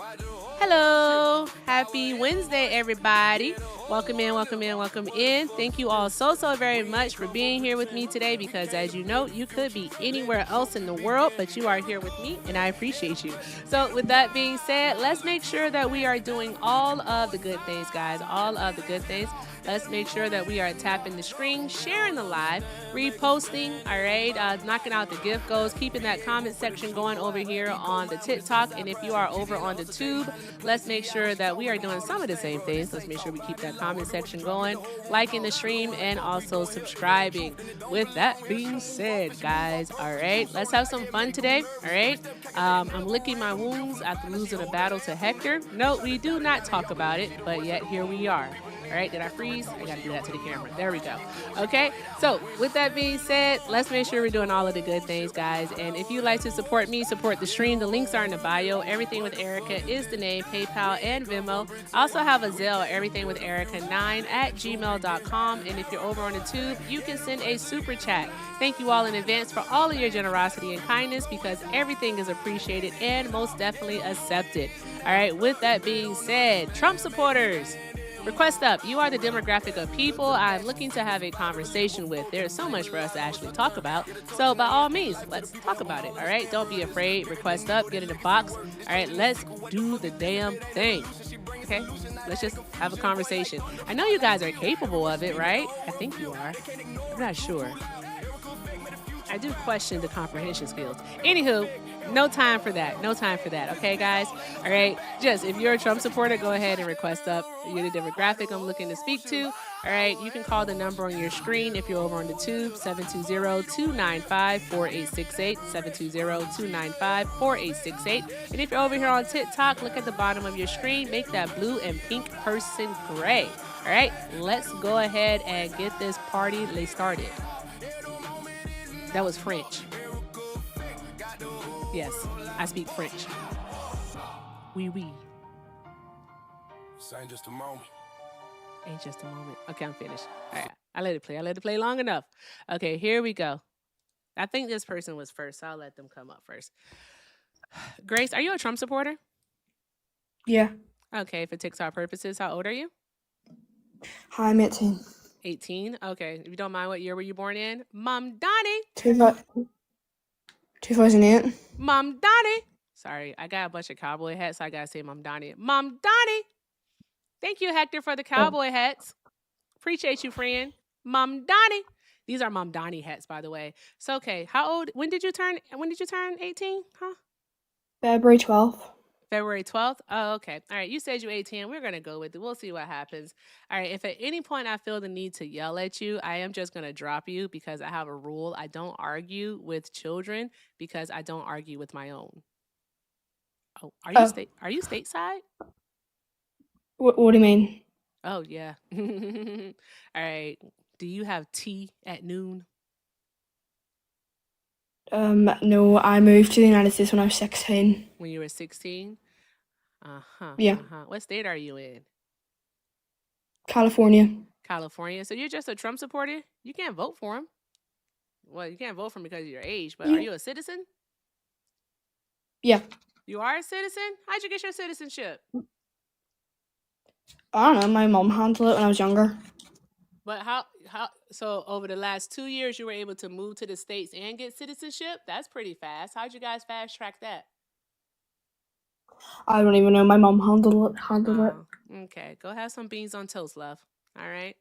Hello. Happy Wednesday, everybody. Welcome in, welcome in, welcome in. Thank you all so very much for being here with me today because, as you know, you could be anywhere else in the world, but you are here with me, and I appreciate you. So, with that being said, let's make sure that we are doing all of the good things, guys. All of the good things. Let's make sure that we are tapping the screen, sharing the live, reposting, all right, knocking out the gift goals, keeping that comment section going over here on the TikTok. And if you are over on the Tube, let's make sure that we are doing some of the same things. Let's make sure we keep that comment section going, liking the stream, and also subscribing. With that being said, guys, all right, let's have some fun today, all right? I'm licking my wounds after losing a battle to Hector. No, we do not talk about it, but yet here we are. All right, did I freeze? I got to do that to the camera. There we go. Okay, so with that being said, let's make sure we're doing all of the good things, guys. And if you'd like to support me, support the stream, the links are in the bio. Everything with Erica is the name, PayPal and Venmo. I also have a Zelle, everythingwitherica9@gmail.com. And if you're over on the Tube, you can send a super chat. Thank you all in advance for all of your generosity and kindness because everything is appreciated and most definitely accepted. All right, with that being said, Trump supporters, request up. You are the demographic of people I'm looking to have a conversation with. There's so much for us to actually talk about. So by all means, let's talk about it. All right. Don't be afraid. Request up. Get in the box. All right. Let's do the damn thing. Okay. Let's just have a conversation. I know you guys are capable of it, right? I think you are. I'm not sure. I do question the comprehension skills. Anywho, no time for that. No time for that. Okay, guys? All right. Just if you're a Trump supporter, go ahead and request up. You're the demographic I'm looking to speak to. All right. You can call the number on your screen if you're over on the Tube, 720-295-4868, 720-295-4868. And if you're over here on TikTok, look at the bottom of your screen. Make that blue and pink person gray. All right. Let's go ahead and get this party started. That was French. Yes, I speak French. Oui, oui. Ain't just a moment. Ain't just a moment. Okay, I'm finished. All right, I let it play. I let it play long enough. Okay, here we go. I think this person was first, so I'll let them come up first. Grace, are you a Trump supporter? Yeah. Okay, for TikTok purposes, how old are you? Hi, I'm 18. 18? Okay, if you don't mind, what year were you born in? Mom Donnie. 2008. Mom Donnie. Sorry, I got a bunch of cowboy hats, so I gotta say Mom Donnie. Mom Donnie. Thank you, Hector, for the cowboy hats. Appreciate you, friend. Mom Donnie. These are Mom Donnie hats, by the way. So, okay, how old? When did you turn 18? Huh? February 12th. February 12th? Oh, okay. All right. You said you're 18. We're going to go with it. We'll see what happens. All right. If at any point I feel the need to yell at you, I am just going to drop you because I have a rule. I don't argue with children because I don't argue with my own. Oh, are you stateside? What do you mean? Oh, yeah. All right. Do you have tea at noon? No, I moved to the United States when I was 16. When you were 16? Uh-huh. Yeah. Uh-huh. What state are you in? California. California. So you're just a Trump supporter? You can't vote for him. Well, you can't vote for him because of your age, but Yeah. are you a citizen? Yeah. You are a citizen? How'd you get your citizenship? I don't know. My mom handled it when I was younger. But how so over the last 2 years you were able to move to the States and get citizenship? That's pretty fast. How'd you guys fast track that? I don't even know. My mom handled it. Okay. Go have some beans on toast, love. All right.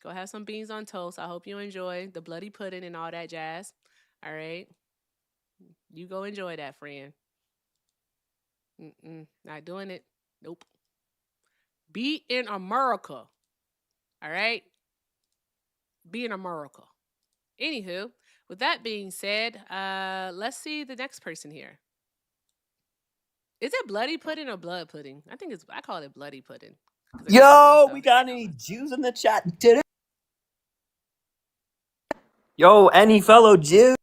Go have some beans on toast. I hope you enjoy the bloody pudding and all that jazz. All right. You go enjoy that, friend. Not doing it. Nope. Be in America. All right. Be in America. Anywho, with that being said, let's see the next person here. Is it bloody pudding or blood pudding? I call it bloody pudding. Yo, we got any Jews in the chat today? Yo, any fellow Jews?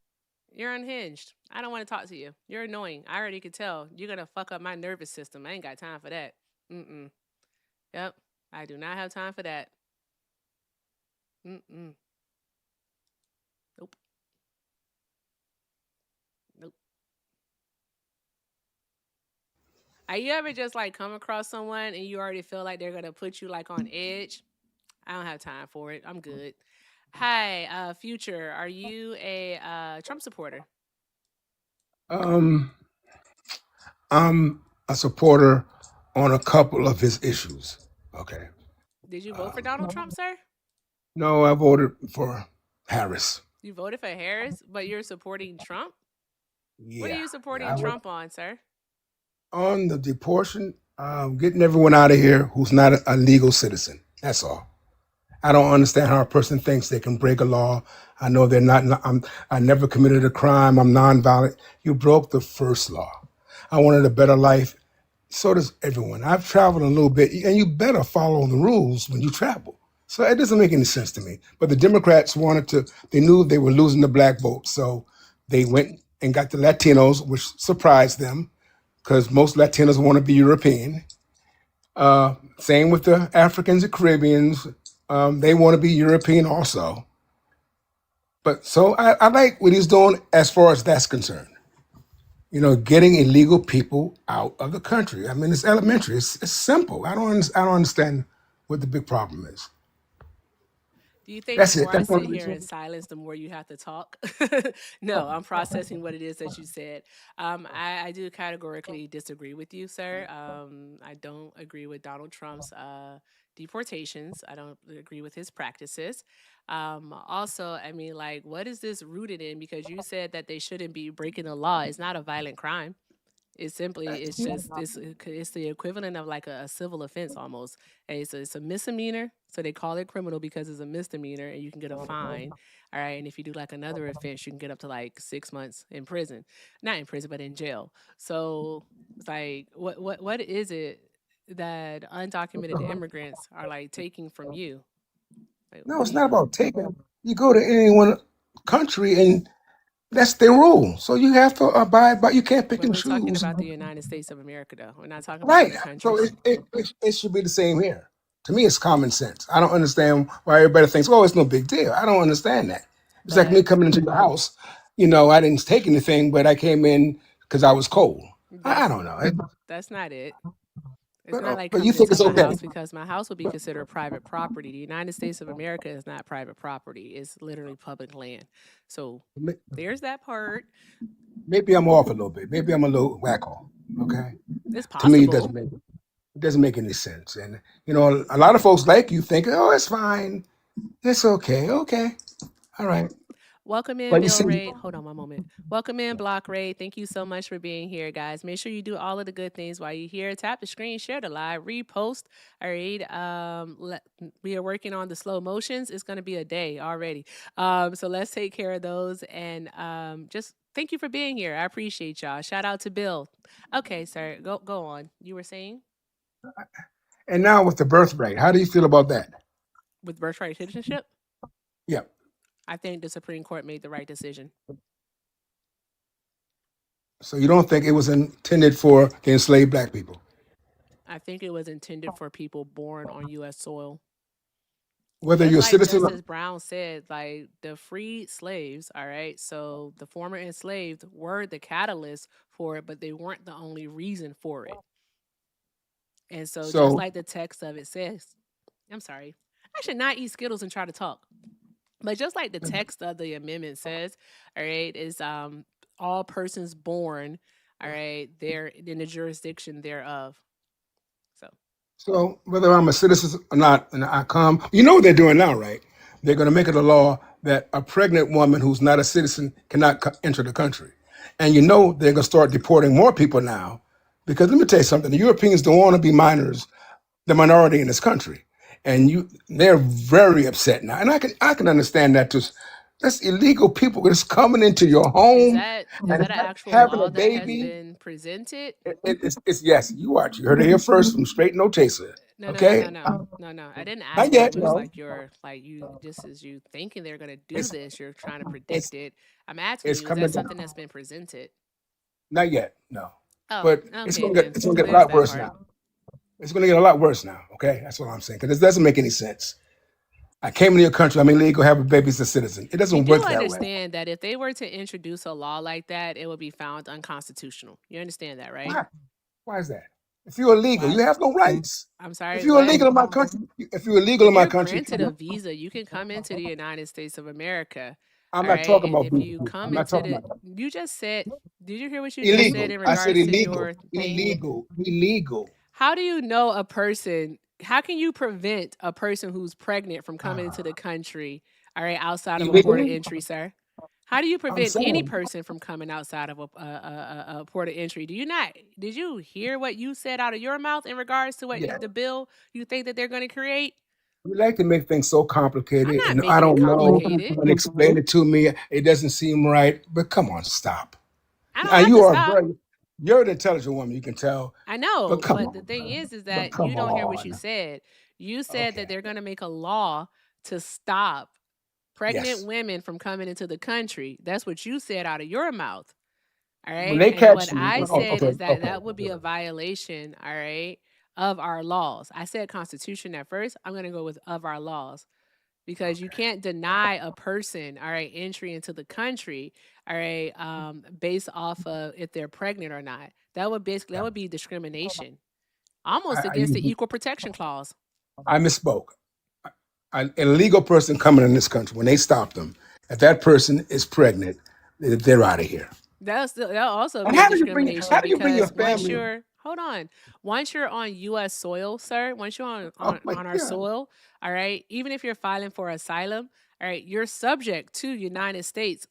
You're unhinged. I don't want to talk to you. You're annoying. I already could tell. You're going to fuck up my nervous system. I ain't got time for that. Yep. I do not have time for that. Nope. Nope. You ever just like come across someone and you already feel like they're gonna put you like on edge? I don't have time for it. I'm good. Hi, Future. Are you a Trump supporter? Um, I'm a supporter on a couple of his issues. Okay. Did you vote for Um, Donald Trump, sir? no, I voted for Harris. You voted for Harris, but you're supporting Trump? What are Yeah. you Yeah. supporting Trump on, sir? On the deportation, getting everyone out of here who's not a legal citizen. That's all. I don't understand how a person thinks they can break a law. I know they're not. I never committed a crime. I'm nonviolent. You broke the first law. I wanted a better life. So does everyone. I've traveled a little bit, and you better follow the rules when you travel. So it doesn't make any sense to me. But the Democrats wanted to, they knew they were losing the black vote. So they went and got the Latinos, which surprised them because most Latinos want to be European. Same with the Africans and Caribbeans. They want to be European also. But so I like what he's doing as far as that's concerned. Getting illegal people out of the country. I mean, it's elementary. It's simple. I don't understand what the big problem is. Do you think the That's it. more I That's one sit of the here in reasons. silence, the more you have to talk? No, I'm processing what it is that you said. I do categorically disagree with you, sir. I don't agree with Donald Trump's deportations. I don't agree with his practices. Also, I mean, like, what is this rooted in? Because you said that they shouldn't be breaking the law. It's not a violent crime. It's just this. It's the equivalent of like a civil offense almost. And it's a misdemeanor, so they call it criminal because it's a misdemeanor, and you can get a fine. All right, and if you do like another offense, you can get up to like 6 months in prison, not in prison, but in jail. So it's like, what is it that undocumented immigrants are like taking from you? Like, No, what do it's not you? about taking. You go to any one country and that's their rule. So you have to abide by. You can't pick But and we're talking choose. about the United States of America, though. We're not talking about Right. other So countries. it should be the same here. To me, it's common sense. I don't understand why everybody thinks, oh, it's no big deal. I don't understand that. It's like But me coming into your house. I didn't take anything, but I came in because I was cold. I that's don't know. that's not it. It's But, not like but you coming think into it's my okay. house because my house would be considered private property. The United States of America is not private property. It's literally public land. So May- there's that part. Maybe I'm off a little bit. Maybe I'm a little wacko. Okay. It's To me, possible. it doesn't make any sense. And a lot of folks like you think, oh, it's fine. It's okay. Okay. All right. Welcome in, But you Bill see, Ray. Hold on one moment. Welcome in, Block Ray. Thank you so much for being here, guys. Make sure you do all of the good things while you're here. Tap the screen, share the live, repost. All right. We are working on the slow motions. It's going to be a day already. So let's take care of those. And just thank you for being here. I appreciate y'all. Shout out to Bill. Okay, sir. Go on. You were saying and now with the birth rate, how do you feel about that? with birthright citizenship? Yeah. I think the Supreme Court made the right decision. So you don't think it was intended for the enslaved black people, I think it was intended for people born on U.S. soil. whether Just you're a like citizen? Justice Brown said, like the freed slaves, all right? So the former enslaved were the catalyst for it, but they weren't the only reason for it. And so, just So like the text of it says, I'm sorry, I should not eat Skittles and try to talk. But just like the text of the amendment says, all right, is all persons born, all right, they're in the jurisdiction thereof. So So whether I'm a citizen or not, and I come, you know what they're doing now, right? They're going to make it a law that a pregnant woman who's not a citizen cannot enter the country. And they're going to start deporting more people now, because let me tell you something: the Europeans don't want to be minors, the minority in this country, and they're very upset now. And I can understand that. Just that's illegal people just coming into your is home that is and that an actual having a law that has baby. been presented? It's yes. You watch. You heard it here first from Straight No Chaser. No, no, no, Okay. no, no, no, no. I didn't ask Not if it yet. was No. like your like you just as you thinking they're gonna do It's this, you're trying to it's predict it. I'm asking it's you, is that coming something down. that's been presented? Not yet. No. Oh, But okay then. it's gonna So get a there's lot that worse part. now. It's gonna get a lot worse now. Okay. That's what I'm saying. Because it doesn't make any sense. I came into your country. I'm illegal. Have a baby as a citizen. It You doesn't do work that way. understand that if they were to introduce a law like that, it would be found unconstitutional. You understand that, right? Why? Why is that? If you're illegal, you have no rights. I'm If sorry, you're what? illegal in my country, if you're illegal If in my you're country, granted a visa, you can come into the United States of America. I'm All not right. talking And about if visa. you I'm come not into talking the, about you just said, did you hear what you just said illegal. in I said regards to illegal, your thing? illegal. How do you know a person? How can you prevent a person who's pregnant from coming into the country? All right, outside of a port of Illegally? entry, sir. How do you I'm prevent any saying, person from coming outside of a port of entry? Do you not? Did you hear what you said out of your mouth in regards to what yeah. the bill you think that they're going to create? We like to make things so I'm complicated, not and I making it don't know. complicated. And explain it to me. It doesn't seem right. But come on, stop. I don't Now have you to are stop. very, you're an intelligent woman. You can tell. I But know, come but the on. thing is But that you come don't hear what you on. said. You said that Okay. they're going to make a law to stop pregnant Yes. women from coming into the country. That's what you said out of your mouth. All When right. they And what catch you, I said okay, is that okay. that would be a violation, all right, of our laws. I said Constitution at first. I'm going to go with of our laws because you can't deny a person, all right, entry into the country, all right, based off of if they're pregnant or not. That would basically that would be discrimination, almost I, against the I, Equal Protection Clause. I misspoke. An illegal person coming in this country, when they stop them, if that person is pregnant, they're out of here. That'll also And be a discrimination how do you bring your because once family? you're hold on, once you're on U.S. soil, sir, once you're on Oh on, my on our God. soil, all right, even if you're filing for asylum, all right, you're subject to United States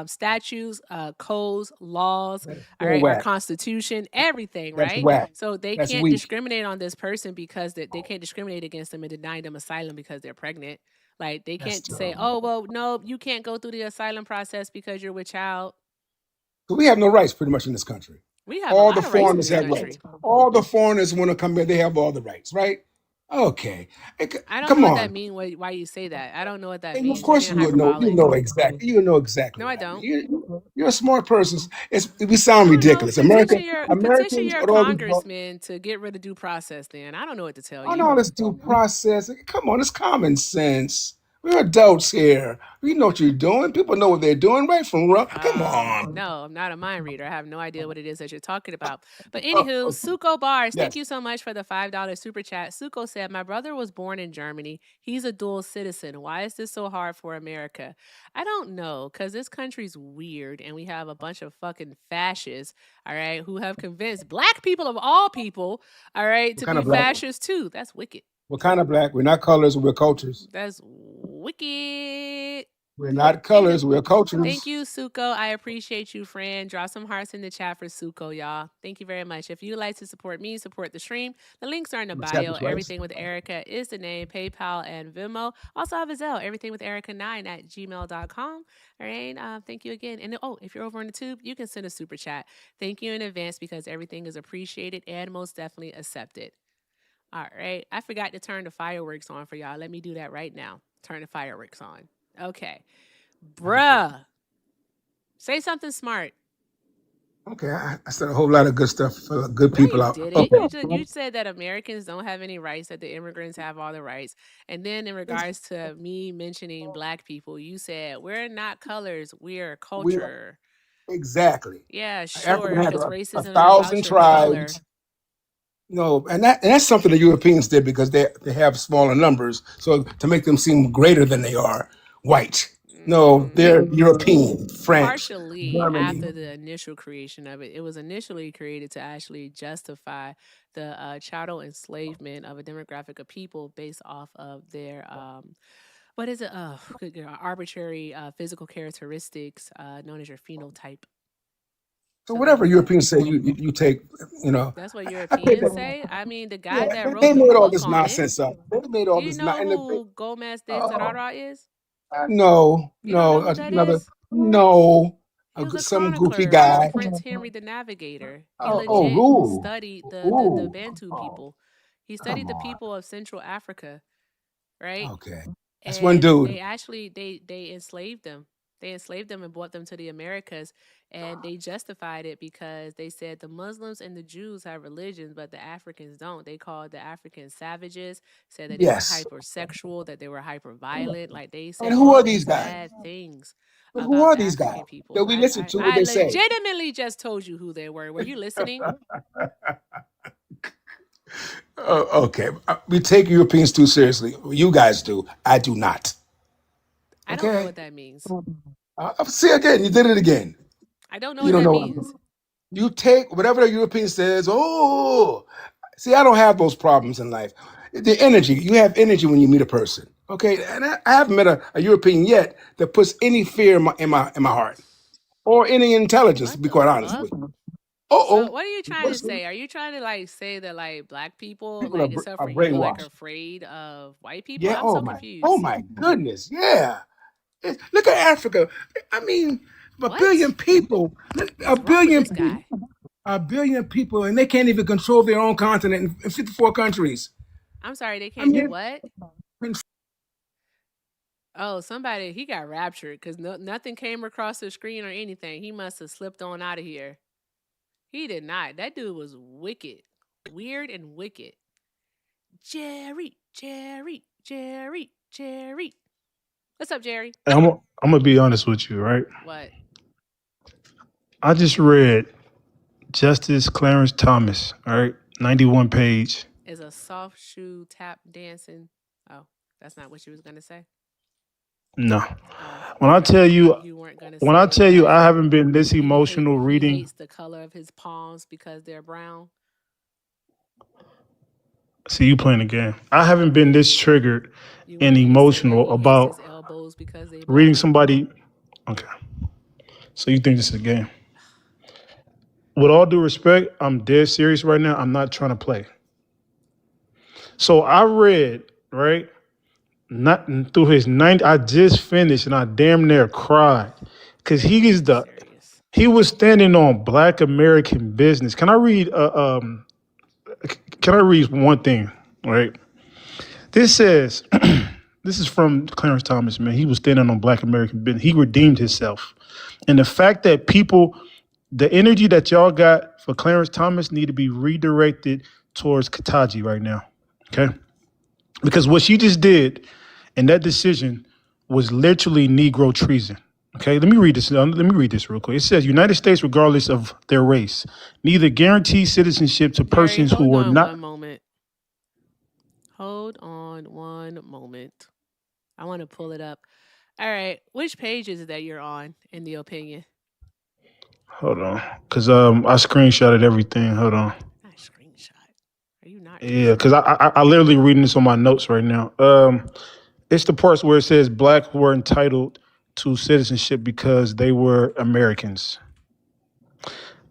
statutes, codes, laws, That's all so right, our whack. constitution, everything, That's right? whack. So they That's can't weak. discriminate on this person because they can't discriminate against them and deny them asylum because they're pregnant. Like they That's can't say, terrible. oh well, no, you can't go through the asylum process because you're with child. So we have no rights pretty much in this country. We have a All the lot of rights in foreigners this have rights. country. All the foreigners want to come in, they have all the rights, right? Okay. I don't know Come what that on. means. Why you say that? I don't know what that And of means. You're course being you would know. You hyperbolic. know exactly. You know exactly No, I what I mean. don't. You're a smart person. We I sound don't know. ridiculous. Petition Americans your with all these congressman to get rid of due process. Then I don't know what to tell on you. all this due process. Come on, it's common sense. We're adults here. We know what you're doing. People know what they're doing, right from wrong. Come on. No, I'm not a mind reader. I have no idea what it is that you're talking about. But Oh, anywho, oh, Suko Bars, thank yes. you so much for the $5 super chat. Suko said, "My brother was born in Germany. He's a dual citizen. Why is this so hard for America? I don't know, because this country's weird and we have a bunch of fucking fascists, all right, who have convinced black people of all people, all right, What to kind be of black? fascists too. That's wicked. What kind of black? We're not colors. We're cultures. That's wicked. We're not Anywho, colors. We're thank cultures. you, Suko. I appreciate you, friend. Drop some hearts in the chat for Suko, y'all. Thank you very much. If you'd like to support me, support the stream, the links are in the I'm accepting bio. twice. Everything with Erica is the name, PayPal and Venmo. Also have a Zelle, everything with Erica9 at gmail.com. All right. Thank you again. And oh, if you're over on the tube, you can send a super chat. Thank you in advance because everything is appreciated and most definitely accepted. All right. I forgot to turn the fireworks on for y'all. Let me do that right now. Turn the fireworks on. Okay. Bruh. Say something smart. Okay, I said a whole lot of good stuff for good No, you people out. didn't. Okay. You said that Americans don't have any rights, that the immigrants have all the rights. And then in regards to me mentioning black people, you said we're not colors, we're We culture. exactly. Yeah, sure, Africa had because a racism is thousand about your color. tribes. No, and that's something the Europeans did because they have smaller numbers, so to make them seem greater than they are, white. No, they're European, French, Partially Germany. after the initial creation of it. It was initially created to actually justify the chattel enslavement of a demographic of people based off of their what is it? Arbitrary physical characteristics known as your phenotype. So So whatever that's that. Europeans say, you take. You know, That's what I think Europeans that say. I mean, the guy yeah, that they wrote the made all book this on it. nonsense up. They made Do all you this know not. who Gomez de Oh, Zerara is? no, You don't no, know who that another is? no, He was a some goofy chronicler of guy. Prince Henry the Navigator. He Oh, legit who? studied the Who? Bantu Oh, people. He studied come the on. people of Central Africa, right? Okay, that's one And dude. they actually they enslaved them. They enslaved them and brought them to the Americas, and they justified it because they said the Muslims and the Jews have religions, but the Africans don't. They called the Africans savages, said that they were Yes. hypersexual, that they were hyper violent. Like they And said who all are of these these guys? bad things But who about are the these guys African people. that we listen to? What I they say? legitimately just told you who they were. Were you listening? Okay, we take Europeans too seriously. You guys do. I do not. I don't know Okay. what that means. See again. You did it again. I don't know You what don't that know what I'm means. doing. You take whatever the European says. Oh, see, I don't have those problems in life. The energy. You have energy when you meet a person. Okay, and I haven't met a European yet that puts any fear in my heart or any intelligence. To What be the quite honest fuck? with you. So Oh, what are you trying to say? Are you trying to like say that like black people, people are, like except are for you, like are brainwashed. afraid of white people? Yeah. I'm Oh so my. Oh confused. my goodness. Yeah. Look at Africa. I mean, a billion What people, a is wrong with billion this people, guy? a billion people, and they can't even control their own continent in 54 countries. I'm sorry, they I can't do mean, what? Oh, somebody he got raptured because nothing came across the screen or anything. He must have slipped on out of here. He did not. That dude was wicked, weird and wicked. Jerry, Jerry, Jerry, Jerry. What's up, Jerry? And I'm gonna be honest with you, right? What I just read Justice Clarence Thomas, all right, 91 page. is a soft shoe tap dancing? Oh, that's not what you was gonna say. No, Oh, when I tell you, you weren't gonna when I say tell you, that I haven't been this emotional he reading. hates the color of his palms because they're brown. See you playing the game. I haven't been this triggered You and weren't gonna say that emotional he hates about his elbows because they reading black. somebody. Okay, so you think this is a game? With all due respect, I'm dead serious right now. I'm not trying to play. So I read right, not through his 90. I just finished and I damn near cried because he Are is you the serious? he was standing on Black American business. Can I read? Can I read one thing? Right. This says. This is from Clarence Thomas, man. He was standing on Black American business. He redeemed himself, and the fact that people, the energy that y'all got for Clarence Thomas, need to be redirected towards Kataji right now. Okay, because what she just did and that decision was literally Negro treason. Okay, let me read this. Let me read this real quick. It says United States, regardless of their race, neither guarantees citizenship to Jerry, persons who hold were on not. one moment. Hold on one moment. I want to pull it up. All right, which page is it that you're on in the opinion? Hold on, because I screenshotted everything. Hold on. Not screenshot. Are you not Yeah, crazy? because I literally reading this on my notes right now. It's the parts where it says blacks were entitled to citizenship because they were Americans.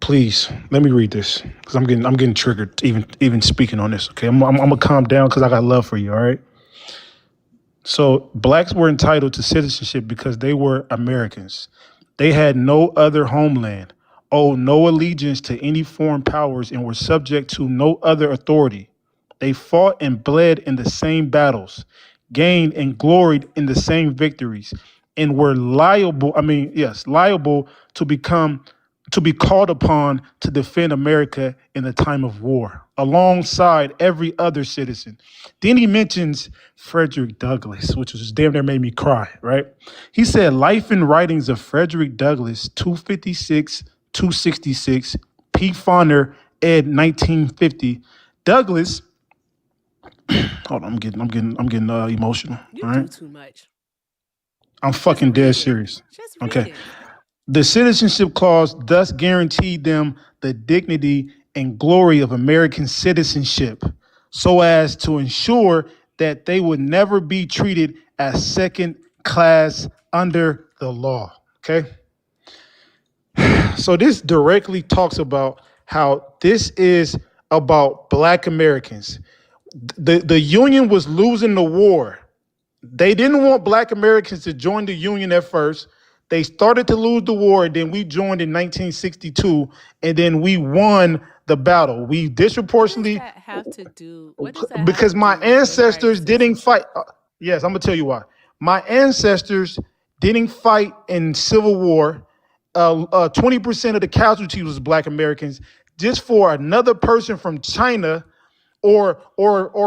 Please let me read this because I'm getting triggered even speaking on this. Okay, I'm gonna calm down because I got love for you. All right. So blacks were entitled to citizenship because they were Americans. They had no other homeland, owed no allegiance to any foreign powers, and were subject to no other authority. They fought and bled in the same battles, gained and gloried in the same victories, and were liable to become to be called upon to defend America in the time of war, alongside every other citizen. Then he mentions Frederick Douglass, which was damn near made me cry, right? He said, Life and Writings of Frederick Douglass, 256, 266, P. Fonner, ed. 1950. Douglass, hold on, I'm getting emotional. You All right, do too much. I'm Just fucking dead read it. serious. Just read Okay, it. the citizenship clause thus guaranteed them the dignity and glory of American citizenship, so as to ensure that they would never be treated as second class under the law. Okay, so this directly talks about how this is about Black Americans. The Union was losing the war. They didn't want Black Americans to join the Union at first. They started to lose the war, and then we joined in 1962, and then we won the battle. We What does disproportionately, that have to do? What does that have because to my do with them fighting for ancestors didn't fight. citizenship? Yes, I'm gonna tell you why. My ancestors didn't fight in Civil War. 20% of the casualties was Black Americans. Just for another person from China or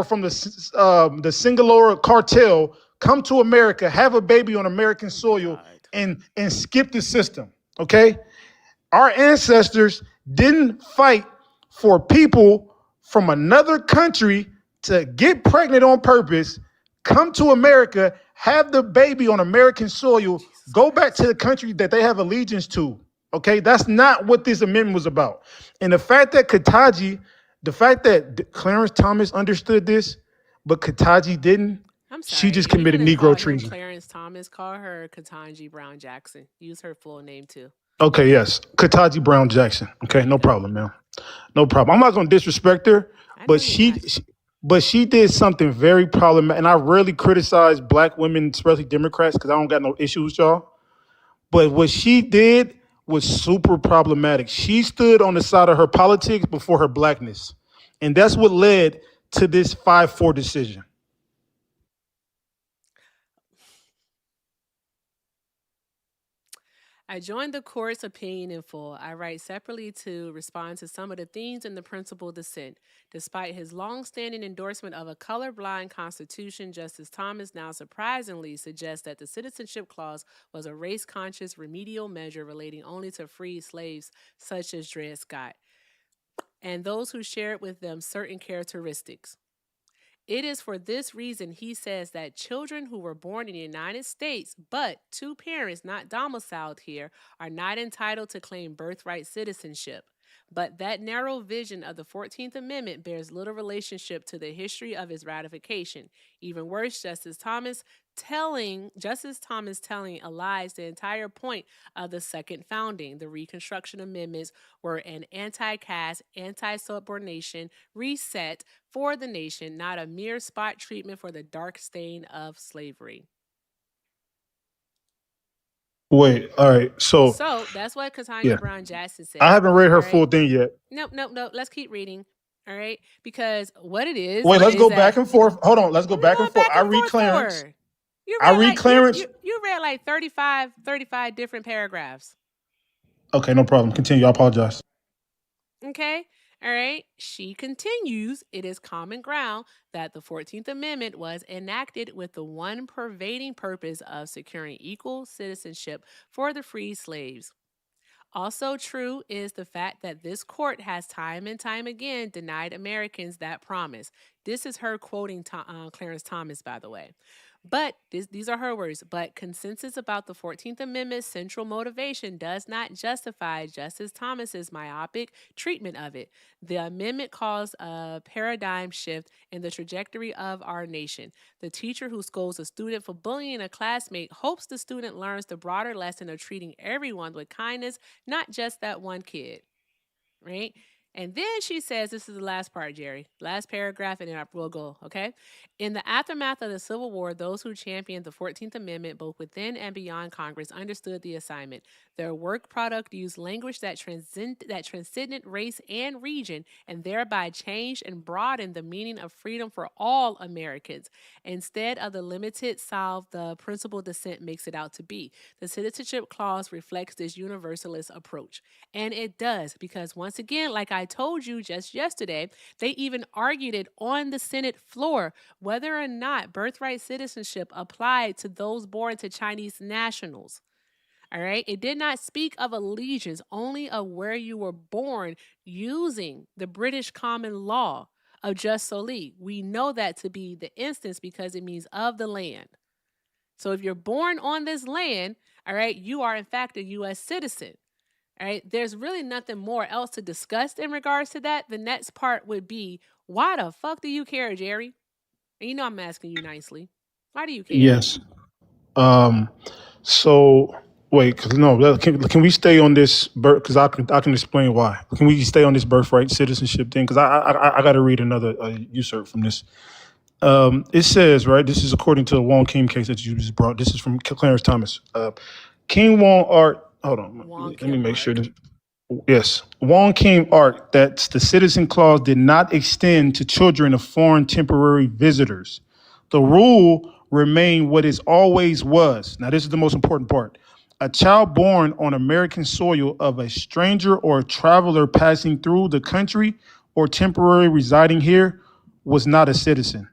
from the Sinaloa cartel come to America, have a baby on American Oh my soil, God. and skip the system. Okay, our ancestors didn't fight for people from another country to get pregnant on purpose, come to America, have the baby on American soil, go back to the country that they have allegiance to. Okay, that's not what this amendment was about. And the fact that Clarence Thomas understood this, but Ketanji didn't, I'm she sorry. just You're committed gonna Negro call him treason. Clarence Thomas. Call her Ketanji Brown Jackson. Use her full name too. Okay, yes, Ketanji Brown Jackson. Okay, no problem, man. No problem. I'm not going to disrespect her, I know but you're not. but she did something very problematic. And I rarely criticize black women, especially Democrats, because I don't got no issues with y'all. But what she did was super problematic. She stood on the side of her politics before her blackness, and that's what led to this 5-4 decision. I joined the court's opinion in full. I write separately to respond to some of the themes in the principal dissent. Despite his long-standing endorsement of a colorblind constitution, Justice Thomas now surprisingly suggests that the citizenship clause was a race-conscious remedial measure relating only to freed slaves such as Dred Scott and those who shared with them certain characteristics. It is for this reason, he says, that children who were born in the United States but to parents not domiciled here are not entitled to claim birthright citizenship. But that narrow vision of the 14th Amendment bears little relationship to the history of its ratification. Even worse, Justice Thomas telling elides the entire point of the second founding. The Reconstruction Amendments were an anti-caste, anti-subordination reset for the nation, not a mere spot treatment for the dark stain of slavery. Wait, all right. So that's what Ketanji yeah, Brown Jackson says. I haven't read her All right. full thing yet. Nope. Let's keep reading. All right, because what it is. Wait, let's is go that- back and forth. Hold on, let's go What are we back and going forth. I read Clarence. for? You I read read like Clarence. you read like 35 different paragraphs. Okay, no problem. Continue. I apologize. Okay. All right. She continues, it is common ground that the 14th Amendment was enacted with the one pervading purpose of securing equal citizenship for the freed slaves. Also true is the fact that this court has time and time again denied Americans that promise. This is her quoting Clarence Thomas, by the way. But these are her words. But consensus about the 14th Amendment's central motivation does not justify Justice Thomas's myopic treatment of it. The amendment caused a paradigm shift in the trajectory of our nation. The teacher who scolds a student for bullying a classmate hopes the student learns the broader lesson of treating everyone with kindness, not just that one kid. Right? And then she says, this is the last part, Jerry, last paragraph, and then we'll go, okay? In the aftermath of the Civil War, those who championed the 14th Amendment, both within and beyond Congress, understood the assignment. Their work product used language that transcended race and region, and thereby changed and broadened the meaning of freedom for all Americans, instead of the limited solve the principal dissent makes it out to be. The Citizenship Clause reflects this universalist approach. And it does, because once again, like I told you just yesterday, they even argued it on the Senate floor whether or not birthright citizenship applied to those born to Chinese nationals. All right. It did not speak of allegiance, only of where you were born using the British common law of jus soli. We know that to be the instance because it means of the land. So if you're born on this land, all right, you are in fact a U.S. citizen. All right, there's really nothing more else to discuss in regards to that. The next part would be, why the fuck do you care, Jerry? And you know I'm asking you nicely. Why do you care? Yes. So wait, cause no, can we stay on this birth? Because I can explain why. Can we stay on this birthright citizenship thing? Because I got to read another excerpt from this. It says, right, this is according to the Wong Kim case that you just brought. This is from Clarence Thomas. King Wong Art. Hold on. Let me make sure this. Yes. Wong Kim Art that the Citizen Clause did not extend to children of foreign temporary visitors. The rule remained what it always was. Now, this is the most important part. A child born on American soil of a stranger or a traveler passing through the country or temporarily residing here was not a citizen.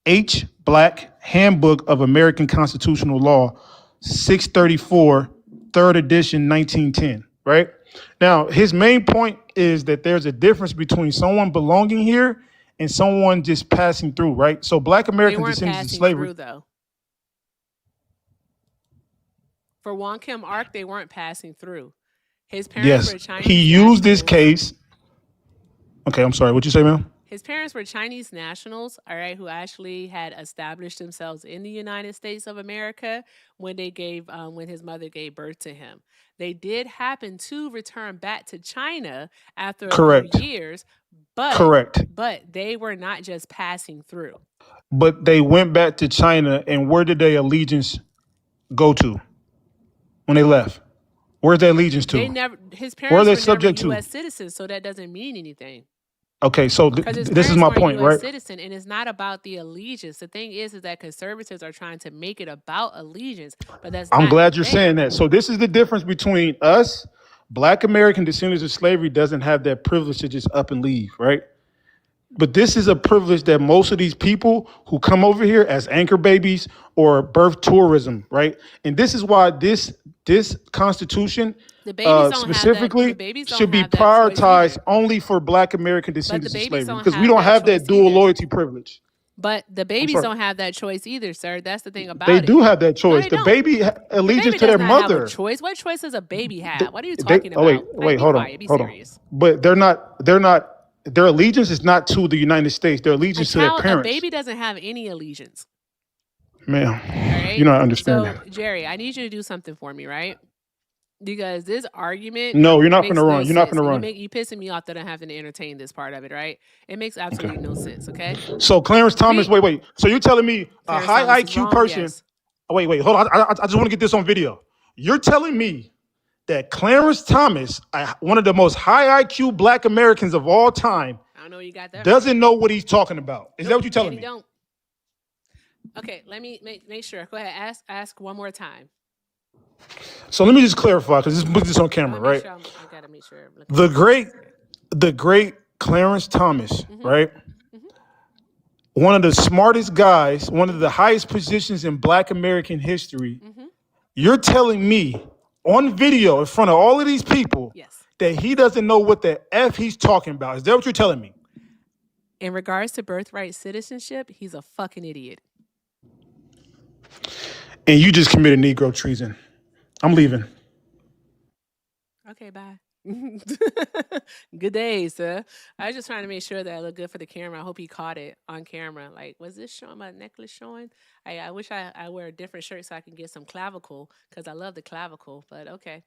H. Black, Handbook of American Constitutional Law, 634, third edition, 1910, right? Now, his main point is that there's a difference between someone belonging here and someone just passing through, right? So Black They American weren't descendants of passing slavery. through though. For Wong Kim Ark, they weren't passing through. His parents Yes, were Chinese he used this nationals. case. Okay, I'm sorry. What you say, ma'am? His parents were Chinese nationals, all right, who actually had established themselves in the United States of America when when his mother gave birth to him. They did happen to return back to China after a few Correct. years, but Correct. they were not just passing through. But they went back to China, and where did their allegiance go to when they left? Where's their allegiance They to? never. His Where are parents they were never subject to? U.S. citizens, so that doesn't mean anything. Okay, so Because his this is parents my weren't point, U.S. right? citizen, and it's not about the allegiance. The thing is that conservatives are trying to make it about allegiance, but that's I'm not the glad you're saying thing. that. So this is the difference between us, Black American descendants of slavery, doesn't have that privilege to just up and leave, right? But this is a privilege that most of these people who come over here as anchor babies or birth tourism, right? And this is why this Constitution The babies don't have that. The specifically babies don't should be have that choice prioritized either. only for Black American But the descendants of babies slavery don't because we have don't that have that choice dual either. loyalty privilege. But the I'm babies sorry. don't have that choice either, sir. That's the thing They about do it. have that No, choice. they The don't. baby The allegiance baby to their does not have a mother. choice. What choice does a baby They, have? What are you talking oh wait, about? wait, Be hold on, quiet. Be hold on. serious. But their allegiance is not to the United States. Their allegiance to their A parents. baby doesn't have any allegiance. Ma'am, All right. you're not understanding. So, Jerry, I need you to do something for me, right? Because this argument No, you're not makes gonna no run. You're not sense. gonna And run. you pissing me off that I'm having to entertain this part of it, right? It makes Okay. absolutely no sense, okay? So Clarence Thomas, We wait. So you're telling me a Clarence high Thomas is IQ wrong, person? yes. Oh, wait, hold on. I just want to get this on video. You're telling me that Clarence Thomas, one of the most high IQ Black Americans of all time, I don't know where you got that from. doesn't know what he's talking about. Is that what you're And telling he me? don't. Okay, let me make sure. Go ahead. Ask one more time. So let me just clarify because this is on camera, Let me make right? sure I gotta make sure I'm looking at The great Clarence Thomas, Mhm. right? Mhm. One of the smartest guys, one of the highest positions in Black American history. Mhm. You're telling me on video in front of all of these people Yes. that he doesn't know what the F he's talking about. Is that what you're telling me? In regards to birthright citizenship, he's a fucking idiot. And you just committed Negro treason. I'm leaving. Okay, bye. Good day, sir. I was just trying to make sure that I look good for the camera. I hope he caught it on camera. Like, was this showing my necklace showing? I wish I wear a different shirt so I can get some clavicle because I love the clavicle, but okay.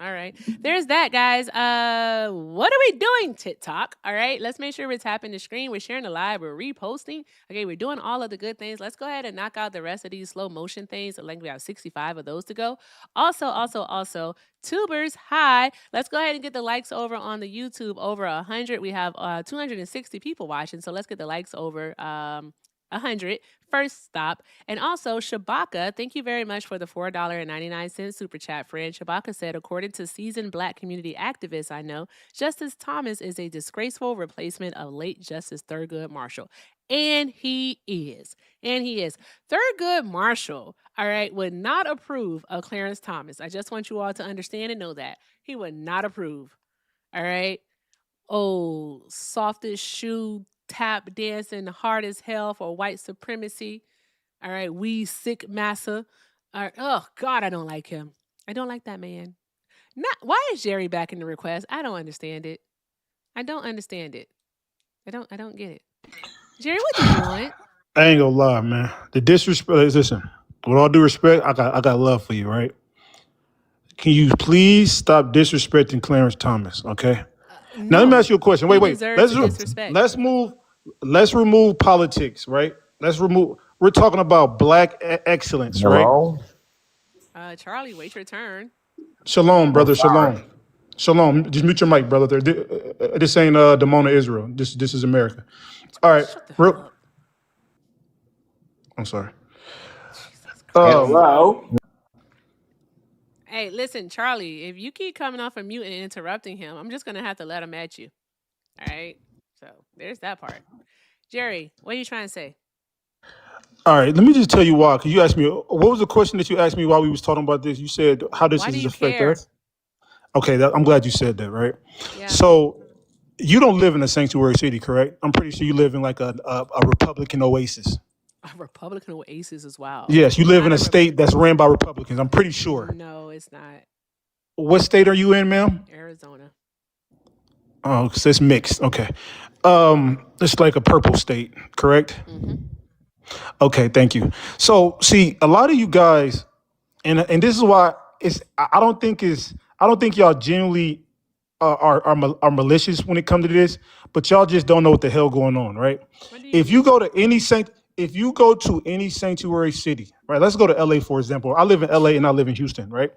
All right. There's that, guys. What are we doing, TikTok? All right. Let's make sure we're tapping the screen. We're sharing the live. We're reposting. Okay. We're doing all of the good things. Let's go ahead and knock out the rest of these slow motion things. I think we have 65 of those to go. Also, tubers, hi. Let's go ahead and get the likes over on the YouTube over 100. We have 260 people watching. So let's get the likes over 100. First stop. And also, Shabaka, thank you very much for the $4.99 super chat, friend. Shabaka said, according to seasoned Black community activists I know, Justice Thomas is a disgraceful replacement of late Justice Thurgood Marshall. And he is. Thurgood Marshall, all right, would not approve of Clarence Thomas. I just want you all to understand and know that. He would not approve. All right. Oh, softest shoe tap dancing hard as hell for white supremacy. All right, we sick massa. All right, oh God, I don't like him. I don't like that man. Why is Jerry back in the request? I don't understand it. I don't get it. Jerry, what do you want? I ain't gonna lie, man. The disrespect. Listen, with all due respect, I got love for you, right? Can you please stop disrespecting Clarence Thomas? Okay. Now let me ask you a question. Wait. Let's remove politics, right? We're talking about Black excellence, right? Hello? Charlie, wait your turn. Shalom, brother. sorry. Shalom. Just mute your mic, brother. This ain't Demona Israel. This is America. All right. Shut the hell up. I'm sorry. Jesus Christ. Hello? Hey, listen, Charlie, if you keep coming off of mute and interrupting him, I'm just going to have to let him at you. All right? So there's that part. Jerry, what are you trying to say? All right. Let me just tell you why. Because you asked me, what was the question that you asked me while we was talking about this? You said, how does Why do this you affect care? us? Okay, I'm glad you said that, right? Yeah. So you don't live in a sanctuary city, correct? I'm pretty sure you live in like a Republican oasis. A Republican oasis as well. Yes, you live in Not a a state that's ran by Republicans. I'm pretty sure. No, it's not. What state are you in, ma'am? Arizona. Oh, so it's mixed. Okay. It's like a purple state, correct? Mm-hmm. Okay, thank you. So, see, a lot of you guys, and this is why I don't think y'all genuinely are malicious when it comes to this, but y'all just don't know what the hell going on, right? What do you If you mean? go to any if you go to any sanctuary city, right? Let's go to LA for example. I live in LA and I live in Houston, right?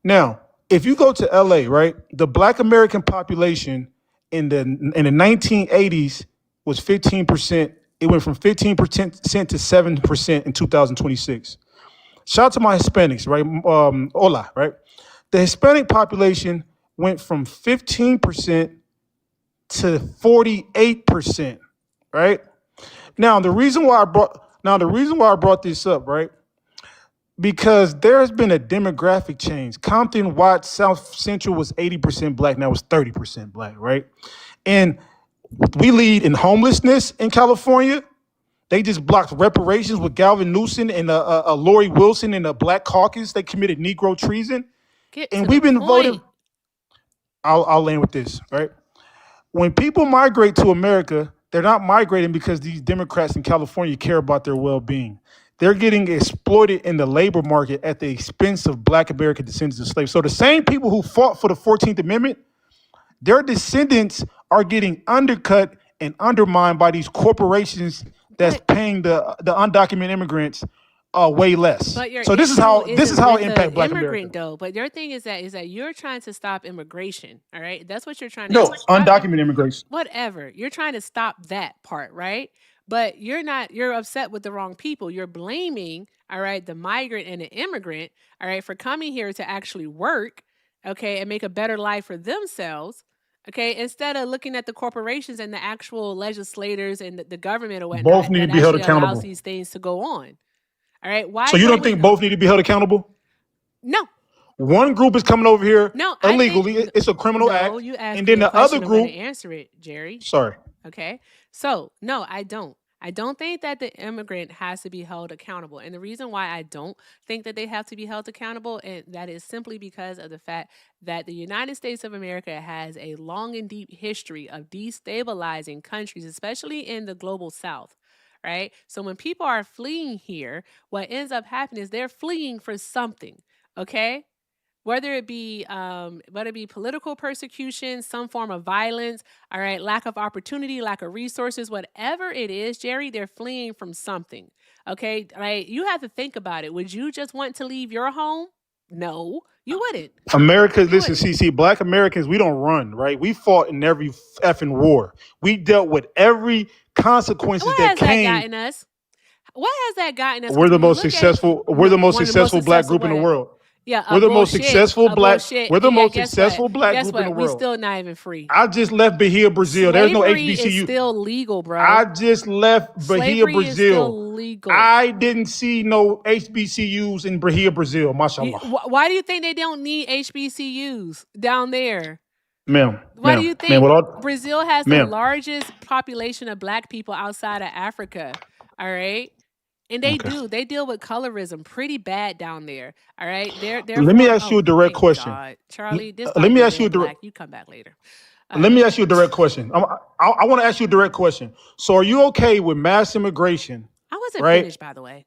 Now, if you go to LA, right, the Black American population in the 1980s was 15%. It went from 15% to 7% in 2026. Shout out to my Hispanics, right? Hola, right? The Hispanic population went from 15% to 48%, right? The reason why I brought this up, right? Because there's been a demographic change. Compton, Watts, South Central was 80% black, now it's 30% black, right? And we lead in homelessness in California. They just blocked reparations with Galvin Newsom and Lori Wilson and the Black Caucus. They committed Negro treason. Get And to the we've been voted. point. I'll land with this, right? When people migrate to America, they're not migrating because these Democrats in California care about their well-being. They're getting exploited in the labor market at the expense of Black American descendants of slaves. So the same people who fought for the 14th Amendment, their descendants are getting undercut and undermined by these corporations that's But paying the undocumented immigrants way less. but your So this is issue how isn't it with impacts the Black America. immigrant though. But your thing is that you're trying to stop immigration. All right, that's what you're trying to No, do. Stop undocumented immigration. whatever. You're trying to stop that part, right? But you're not, you're upset with the wrong people. You're blaming, all right, the migrant and the immigrant, all right, for coming here to actually work, okay, and make a better life for themselves, okay, instead of looking at the corporations and the actual legislators and the government or Both whatnot need to that be held actually allows accountable. these things to go on. All right, why So you go don't with think both need to be held accountable? no, One group is coming over here no, I think illegally. It's a criminal no, act. you asked And me then a the other question, I'm going to group, answer it, Jerry. sorry. Okay. So, no, I don't. I don't think that the immigrant has to be held accountable. And the reason why I don't think that they have to be held accountable, and that is simply because of the fact that the United States of America has a long and deep history of destabilizing countries, especially in the global south. Right. So when people are fleeing here, what ends up happening is they're fleeing for something. Okay. Whether it be political persecution, some form of violence, all right, lack of opportunity, lack of resources, whatever it is, Jerry, they're fleeing from something. Okay, like you have to think about it. Would you just want to leave your home? No, you wouldn't. America, You listen, wouldn't. see, Black Americans, we don't run, right? We fought in every effing war. We dealt with every consequences What that has that came. gotten us? What has that gotten us? We're Because the when you most look at it, successful. We're the most one of the most successful black successful group in the what? world. Yeah, We're the most successful black. bullshit. We're the Yeah, most guess successful what? black Guess group in the what? We world. still not even free. I just left Bahia, Brazil. There's no Slavery is HBCU. still legal, bro. I just left Bahia, Slavery is still Brazil. legal. I didn't see no HBCUs in Bahia, Brazil. Mashallah. Why do you think they don't need HBCUs down there? Ma'am, Why do you ma'am, think with all, Brazil has the ma'am. largest population of black people outside of Africa? All right. And they Okay. do. They deal with colorism pretty bad down there. All right. They're Let me for ask you a direct thank question. God. Charlie, this Let might me be ask you a being direct. black. You come back later. Let me ask you a direct question. I want to ask you a direct question. So, are you okay with mass immigration? I wasn't Right? finished, by the way.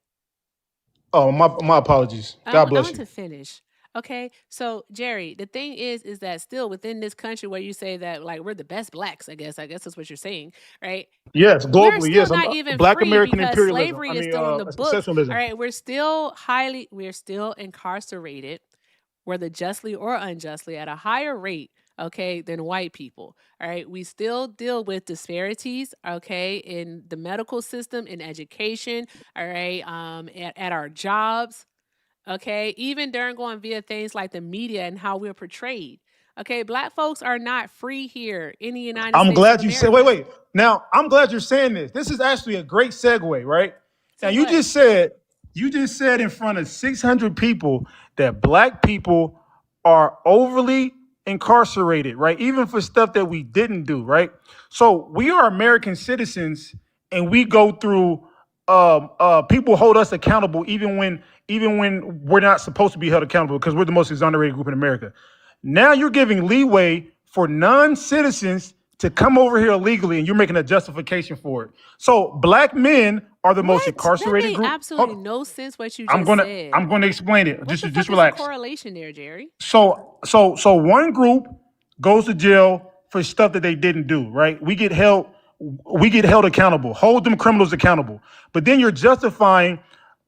Oh, my apologies. God I bless want you. to finish. Okay, so Jerry, the thing is that still within this country where you say that like we're the best blacks, I guess that's what you're saying, right? Yes, We're globally, still yes. not even Black free American because imperialism. slavery is still in the books. All Exceptionalism. right, we're still incarcerated, whether justly or unjustly, at a higher rate, okay, than white people. All right, we still deal with disparities, okay, in the medical system, in education, all right, at our jobs. Okay, even during going via things like the media and how we're portrayed. Okay, black folks are not free here in the United I'm States of glad you said. America. Wait. Now, I'm glad you're saying this. This is actually a great segue, right? Now, So what? you just said in front of 600 people that black people are overly incarcerated, right? Even for stuff that we didn't do, right? So we are American citizens, and we go through. People hold us accountable even when we're not supposed to be held accountable because we're the most exonerated group in America. Now you're giving leeway for non-citizens to come over here illegally, and you're making a justification for it. So black men are the most What? That incarcerated made group. absolutely no sense what you I'm just gonna said. I'm gonna explain it. What Just the just fuck is the relax. correlation there, Jerry? So one group goes to jail for stuff that they didn't do, right? We get held accountable, hold them criminals accountable. But then you're justifying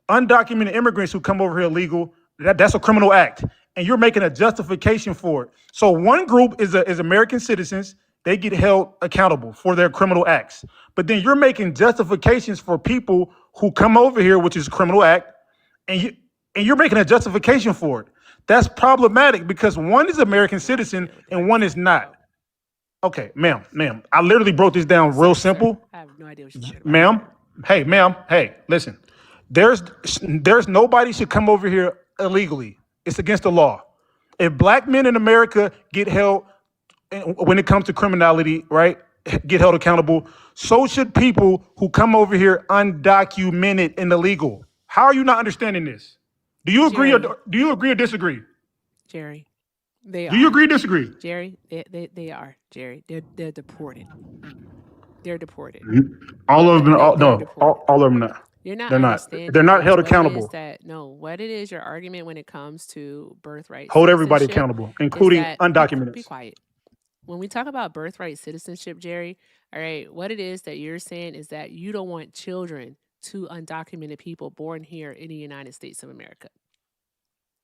undocumented immigrants who come over here illegal. That's a criminal act. And you're making a justification for it. So one group is American citizens. They get held accountable for their criminal acts. But then you're making justifications for people who come over here, which is a criminal act, and you're making a justification for it. That's problematic because one is American citizen and one is not. Okay, ma'am. I literally broke this down real simple. I have no idea what you're talking about. Ma'am. Hey, listen. There's nobody should come over here illegally. It's against the law. If black men in America get held when it comes to criminality, right? Get held accountable. So should people who come over here undocumented and illegal. How are you not understanding this? Do you agree or disagree? Jerry, they Do you are. agree or disagree? Jerry, they are. Jerry, they're deported. They're deported. All of them. They're deported. All of them not. You're not They're not. understanding. They're not held what it is accountable. what it is, your argument when it comes to birthright Hold everybody citizenship accountable, is including that undocumented. be quiet. When we talk about birthright citizenship, Jerry, all right, what it is that you're saying is that you don't want children to undocumented people born here in the United States of America.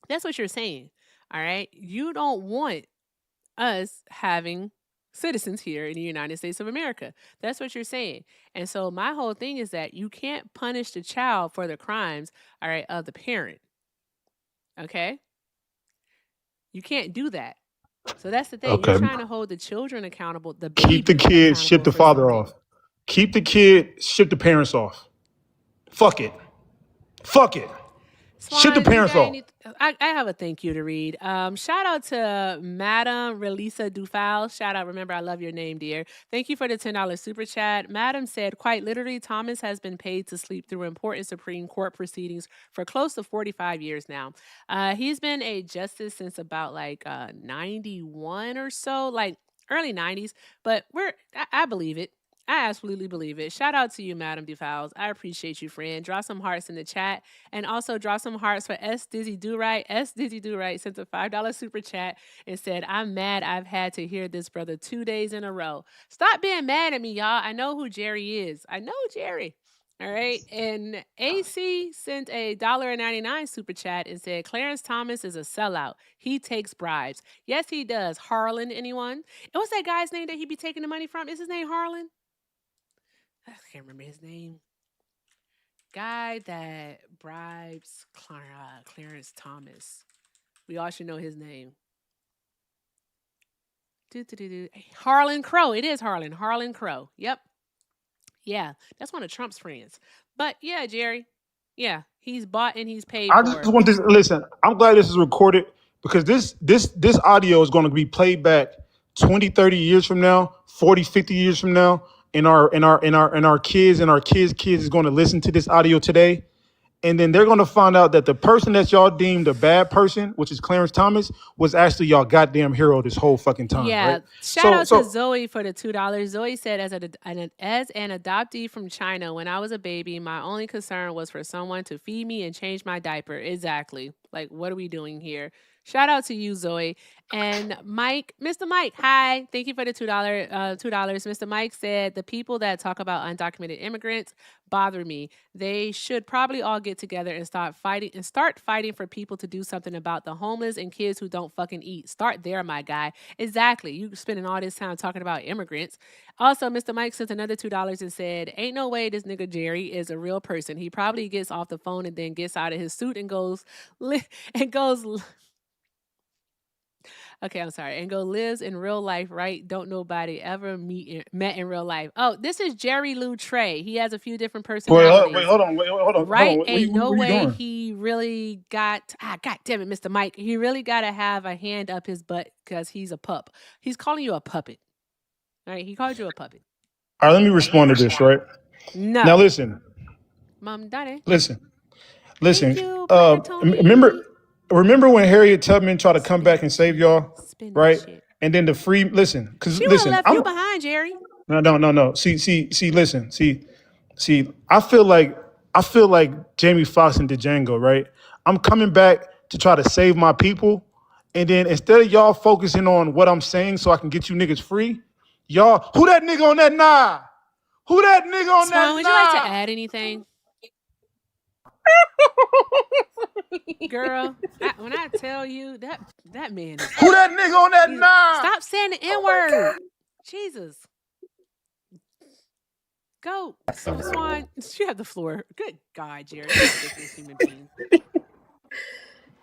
That's what you're saying. All right. You don't want us having citizens here in the United States of America. That's what you're saying. And so my whole thing is that you can't punish the child for the crimes, all right, of the parent. Okay? You can't do that. So that's the thing. Okay. You're trying to hold the children accountable, the Keep the baby kid, ship the accountable for father something. off. Keep the kid, ship the parents off. Fuck it. Ship the Swan, parents off. I have a thank you to read. Shout out to Madam Relisa Dufal. Shout out, remember, I love your name, dear. Thank you for the $10 super chat. Madam said, quite literally, Thomas has been paid to sleep through important Supreme Court proceedings for close to 45 years now. He's been a justice since about 91 or so, like early 90s. But I believe it. I absolutely believe it. Shout out to you, Madam Defowles. I appreciate you, friend. Draw some hearts in the chat. And also draw some hearts for S. Dizzy Do Right. S. Dizzy Do Right sent a $5 super chat and said, I'm mad I've had to hear this brother 2 days in a row. Stop being mad at me, y'all. I know who Jerry is. I know Jerry. All right. And AC sent a $1.99 super chat and said, Clarence Thomas is a sellout. He takes bribes. Yes, he does. Harlan, anyone? And what's that guy's name that he be taking the money from? Is his name Harlan? I can't remember his name. Guy that bribes Clarence Thomas. We all should know his name. Harlan Crow. It is Harlan. Harlan Crow. Yep. Yeah, that's one of Trump's friends. But yeah, Jerry. Yeah, he's bought and he's paid I for. just want this. Listen, I'm glad this is recorded because this audio is going to be played back 20, 30 years from now, 40, 50 years from now, and our kids and our kids' kids is going to listen to this audio today. And then they're going to find out that the person that y'all deemed a bad person, which is Clarence Thomas, was actually y'all goddamn hero this whole fucking time. Yeah. Right? Shout out to Zoe for the $2. Zoe said, as an adoptee from China, when I was a baby, my only concern was for someone to feed me and change my diaper. Exactly. Like, what are we doing here? Shout out to you, Zoe. And Mike, Mr. Mike, hi. Thank you for the $2. Mr. Mike said, the people that talk about undocumented immigrants bother me. They should probably all get together and start fighting for people to do something about the homeless and kids who don't fucking eat. Start there, my guy. Exactly. You spending all this time talking about immigrants. Also, Mr. Mike sent another $2 and said, ain't no way this nigga Jerry is a real person. He probably gets off the phone and then gets out of his suit and goes Okay, I'm sorry. And go lives in real life, right? Don't nobody ever met in real life. Oh, this is Jerry Lou Trey. He has a few different Wait, personalities. hold on, hold on, hold on. Right? Ain't no Where you way going? he really got God damn it, Mr. Mike. He really gotta have a hand up his butt because he's a pup. He's calling you a puppet. All right, he called you a puppet. All right, let me respond to this, right? No. Now listen, Mom Daddy. listen. Thank you, Player Tony. Remember when Harriet Tubman tried to come back and save y'all, Spin that right? shit. And then because She would have left you behind, Jerry. No. Listen. I feel like Jamie Foxx and Django, right? I'm coming back to try to save my people, and then instead of y'all focusing on what I'm saying so I can get you niggas free, y'all, who that nigga on that nah? Who that nigga on Swan, that would you like to nah? add anything? Girl, when I tell you that man is Who that nigga on that nah? stop saying the N-word. Jesus. Go, Swan. You have the floor. Good God, Jerry. You're a ridiculous human being.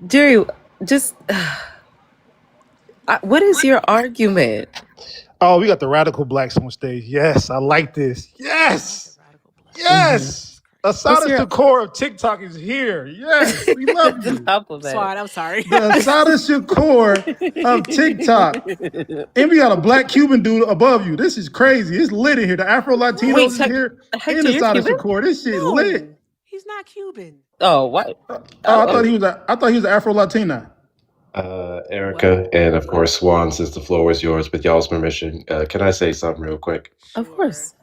Jerry, just what is your argument? Oh, we got the radical blacks on stage. Yes, I like this. Yes. Radical black. Yes. What's Asada your- Shakur of TikTok is here. Yes, we love you. Compliment. Swan, I'm sorry. The Asada Shakur of TikTok. And we got a black Cuban dude above you. This is crazy. It's lit in here. The Afro Latinos Wait, is here. Hector, And you're Asada Cuban? Shakur. This shit No, lit. he's not Cuban. Oh, what? I thought he was an Afro Latina. Erica, and of course, Swan, since the floor was yours, with y'all's permission, can I say something real quick? Sure. Of course.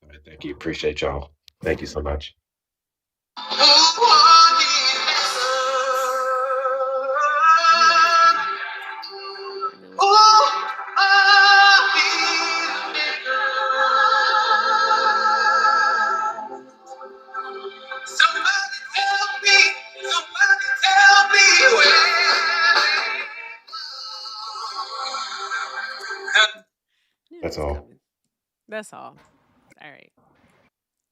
All right, thank you. Appreciate y'all. Thank you so much. That's all. That's all. All right.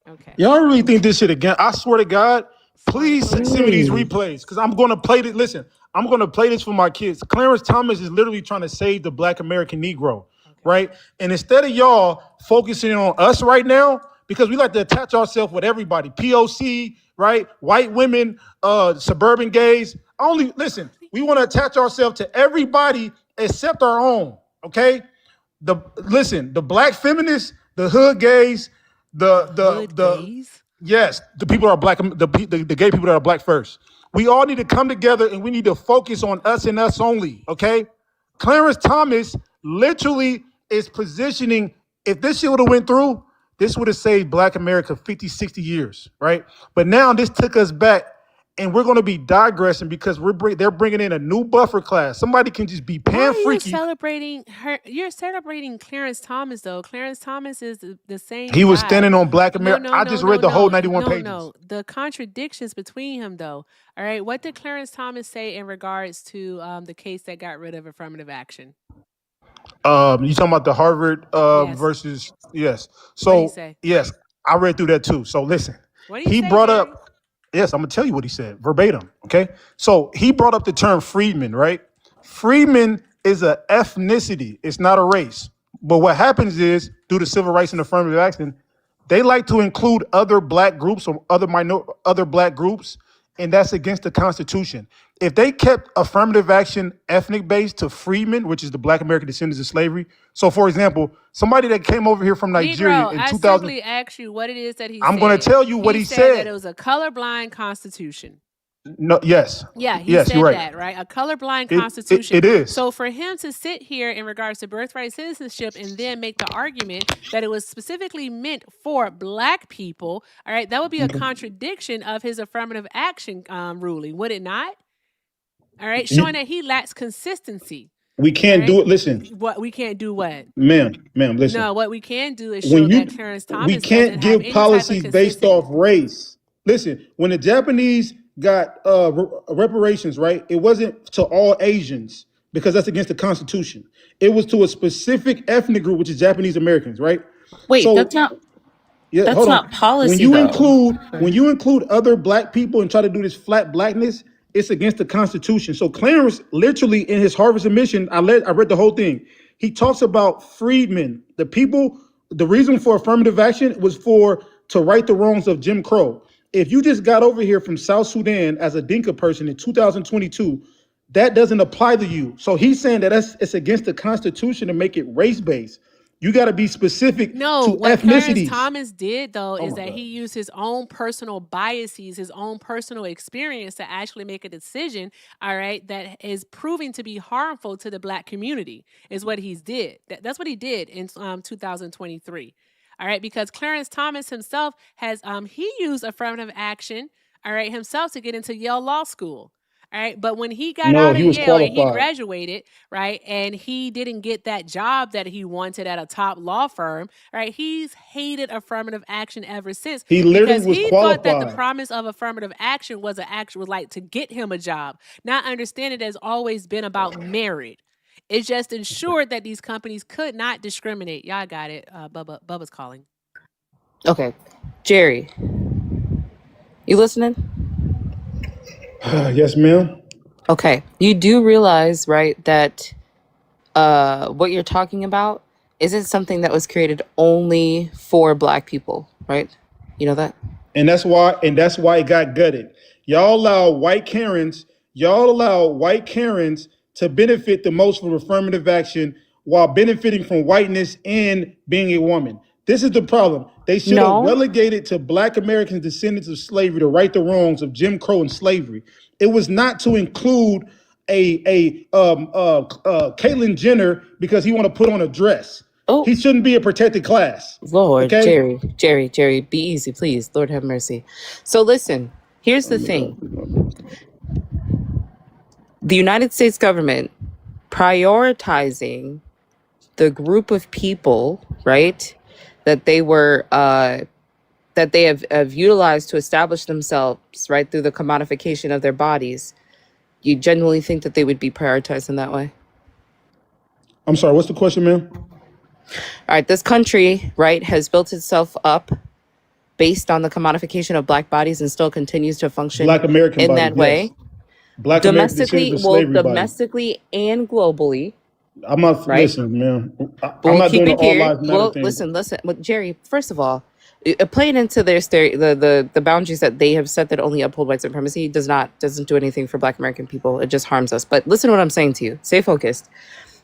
Okay. Y'all really think this shit again? I swear to God, please send me these replays because I'm going to play this. Listen, I'm going to play this for my kids. Clarence Thomas is literally trying to save the Black American Negro, right? And instead of y'all focusing on us right now, because we like to attach ourselves with everybody, POC, right? White women, suburban gays. We want to attach ourselves to everybody except our own, okay? The black feminists, the hood gays, gays? Yes, the people that are black, the gay people that are black first. We all need to come together and we need to focus on us and us only, okay? Clarence Thomas literally is positioning, if this shit would have went through, this would have saved Black America 50, 60 years, right? But now this took us back and we're going to be digressing because they're bringing in a new buffer class. Somebody can just be pan freaky. You're celebrating Clarence Thomas, though. Clarence Thomas is the same. He was guy. standing on Black America. I just read the whole 91 pages. No, the contradictions between him, though. All right, what did Clarence Thomas say in regards to the case that got rid of affirmative action? You talking about the Harvard Yes. versus yes. What So did he say? yes, I read through that too. So listen, What did he he say, brought Jerry? up. Yes, I'm gonna tell you what he said verbatim. Okay, so he brought up the term freedman. Right, freedman is a ethnicity. It's not a race. But what happens is, due to civil rights and affirmative action, they like to include other black groups or other black groups, and that's against the Constitution. If they kept affirmative action ethnic based to freedmen, which is the Black American descendants of slavery. So, for example, somebody that came over here from Nigeria Negro, in I 2000. simply asked you what it is that he said. I'm going to tell you what he said. That it was a colorblind constitution. No, yes. Yeah, he yes, said you're right. that, right? A colorblind constitution. It is. So for him to sit here in regards to birthright citizenship and then make the argument that it was specifically meant for black people, all right, that would be a contradiction of his affirmative action ruling, would it not? All right, showing that he lacks consistency. We can't do it. Listen. What we can't do what? Ma'am, listen. No, what we can do is show that Clarence Thomas we can't give policies based off race. Listen, when the Japanese got reparations, right? It wasn't to all Asians because that's against the Constitution. It was to a specific ethnic group, which is Japanese Americans, right? Wait, that's not. Yeah, that's not policy. When you include other black people and try to do this flat blackness, it's against the Constitution. So Clarence, literally in his Harvard admission, I read the whole thing. He talks about freedmen, the people. The reason for affirmative action was to right the wrongs of Jim Crow. If you just got over here from South Sudan as a Dinka person in 2022, that doesn't apply to you. So he's saying that it's against the Constitution to make it race-based. You got to be specific No, to what Clarence ethnicities. Thomas did, though, Oh is my that God. he used his own personal biases, his own personal experience to actually make a decision, all right, that is proving to be harmful to the Black community, is what he did. That's what he did in 2023. All right, because Clarence Thomas himself has, he used affirmative action, all right, himself to get into Yale Law School. All right. But when he got No, out of he was Yale and he qualified. graduated, right, and he didn't get that job that he wanted at a top law firm, right, he's hated affirmative action ever since. He literally Because was he thought that the qualified. promise of affirmative action was like to get him a job, not understanding it has always been about merit. It just ensured that these companies could not discriminate. Y'all got it. Bubba's calling. Okay. Jerry, you listening? Yes, ma'am. Okay. You do realize, right, that what you're talking about isn't something that was created only for Black people, right? You know that? And that's why it got gutted. Y'all allow white Karens to benefit the most from affirmative action while benefiting from whiteness and being a woman. This is the problem. They should have No. relegated to Black Americans descendants of slavery to right the wrongs of Jim Crow and slavery. It was not to include Caitlyn Jenner because he want to put on a dress. Oh, He shouldn't be a protected class. Lord, Okay? Jerry, be easy, please. Lord have mercy. So listen, here's the thing. The United States government prioritizing the group of people, right, that they were that they have utilized to establish themselves, right, through the commodification of their bodies. You genuinely think that they would be prioritized in that way? I'm sorry, what's the question, ma'am? All right, this country, right, has built itself up based on the commodification of Black bodies and still continues to function Black American in bodies, that way. yes. Black American descendants of slavery bodies. Domestically and globally. I'm not, right? listen, man. I'm We'll not keep doing it the all here. lives matter Well, thing. listen. Well, Jerry, first of all, playing into their the boundaries that they have set that only uphold white supremacy doesn't do anything for Black American people. It just harms us. But listen to what I'm saying to you. Stay focused.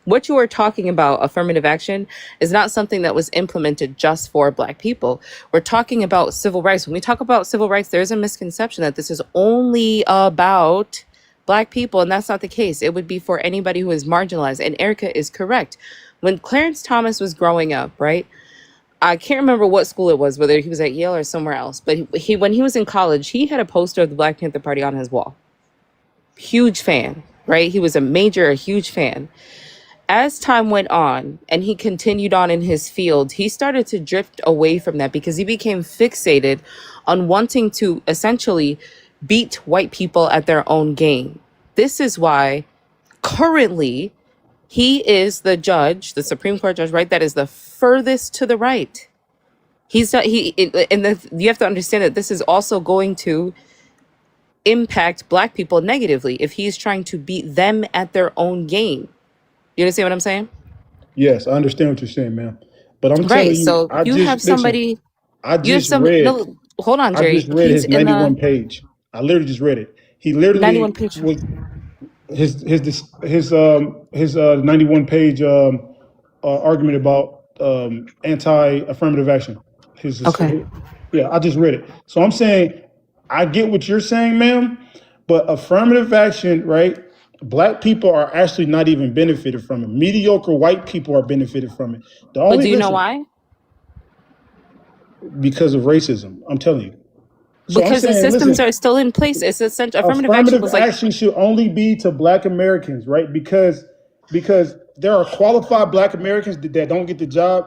What you are talking about, affirmative action, is not something that was implemented just for Black people. We're talking about civil rights. When we talk about civil rights, there's a misconception that this is only about Black people, and that's not the case. It would be for anybody who is marginalized. And Erica is correct. When Clarence Thomas was growing up, right? I can't remember what school it was, whether he was at Yale or somewhere else, but he when he was in college, he had a poster of the Black Panther Party on his wall. Huge fan, right? He was a huge fan. As time went on and he continued on in his field, he started to drift away from that because he became fixated on wanting to essentially beat white people at their own game. This is why currently he is the judge, the Supreme Court judge, right? That is the furthest to the right. You have to understand that this is also going to impact Black people negatively if he's trying to beat them at their own game. You understand what I'm saying? Yes, I understand what you're saying, ma'am. But I'm telling Right. you, So I you just have somebody. listen, I You have just some. read No, hold on, I Jerry. just read He's his in 91 page. I literally just read it. He literally 91 page. was his 91 page argument about anti-affirmative action. Okay. Yeah, I just read it. So I'm saying I get what you're saying, ma'am, but affirmative action, right? Black people are actually not even benefited from it. Mediocre white people are benefited from it. But do you know why? Because of racism. I'm telling you. So Because the systems are still in place. It's essential. Affirmative action should only be to Black Americans, right? Because there are qualified Black Americans that don't get the job,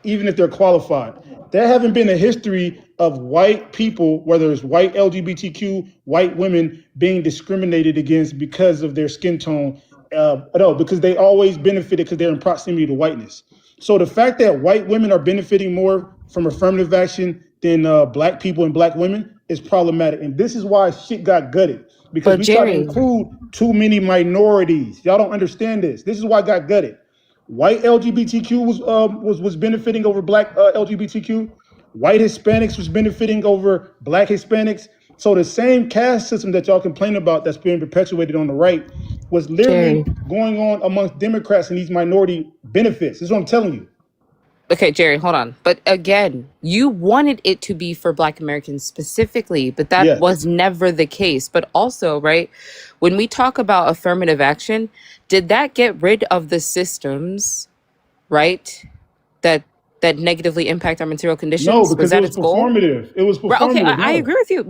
even if they're qualified. There haven't been a history of white people, whether it's white LGBTQ, white women being discriminated against because of their skin tone. No, because they always benefited because they're in proximity to whiteness. So the fact that white women are benefiting more from affirmative action than Black people and Black women, is problematic. And this is why shit got gutted. Because But we try to Jerry, include too many minorities. Y'all don't understand this. This is why it got gutted. White LGBTQ was benefiting over black LGBTQ. White Hispanics was benefiting over black Hispanics. So the same caste system that y'all complain about that's being perpetuated on the right was literally Jerry. going on amongst Democrats and these minority benefits. This is what I'm telling you. Okay, Jerry, hold on. But again, you wanted it to be for Black Americans specifically, but that Yes. was never the case. But also, right, when we talk about affirmative action, did that get rid of the systems, right, that negatively impact our material No, conditions? Was because it that was its goal? performative. It was Right. Okay, performative. I No. agree with you.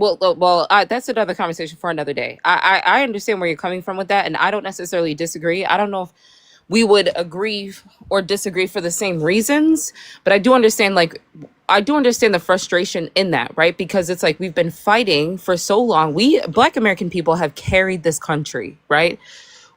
That's another conversation for another day. I understand where you're coming from with that, and I don't necessarily disagree. I don't know if we would agree or disagree for the same reasons, but I do understand the frustration in that, right? Because it's like we've been fighting for so long. We Black American people have carried this country, right?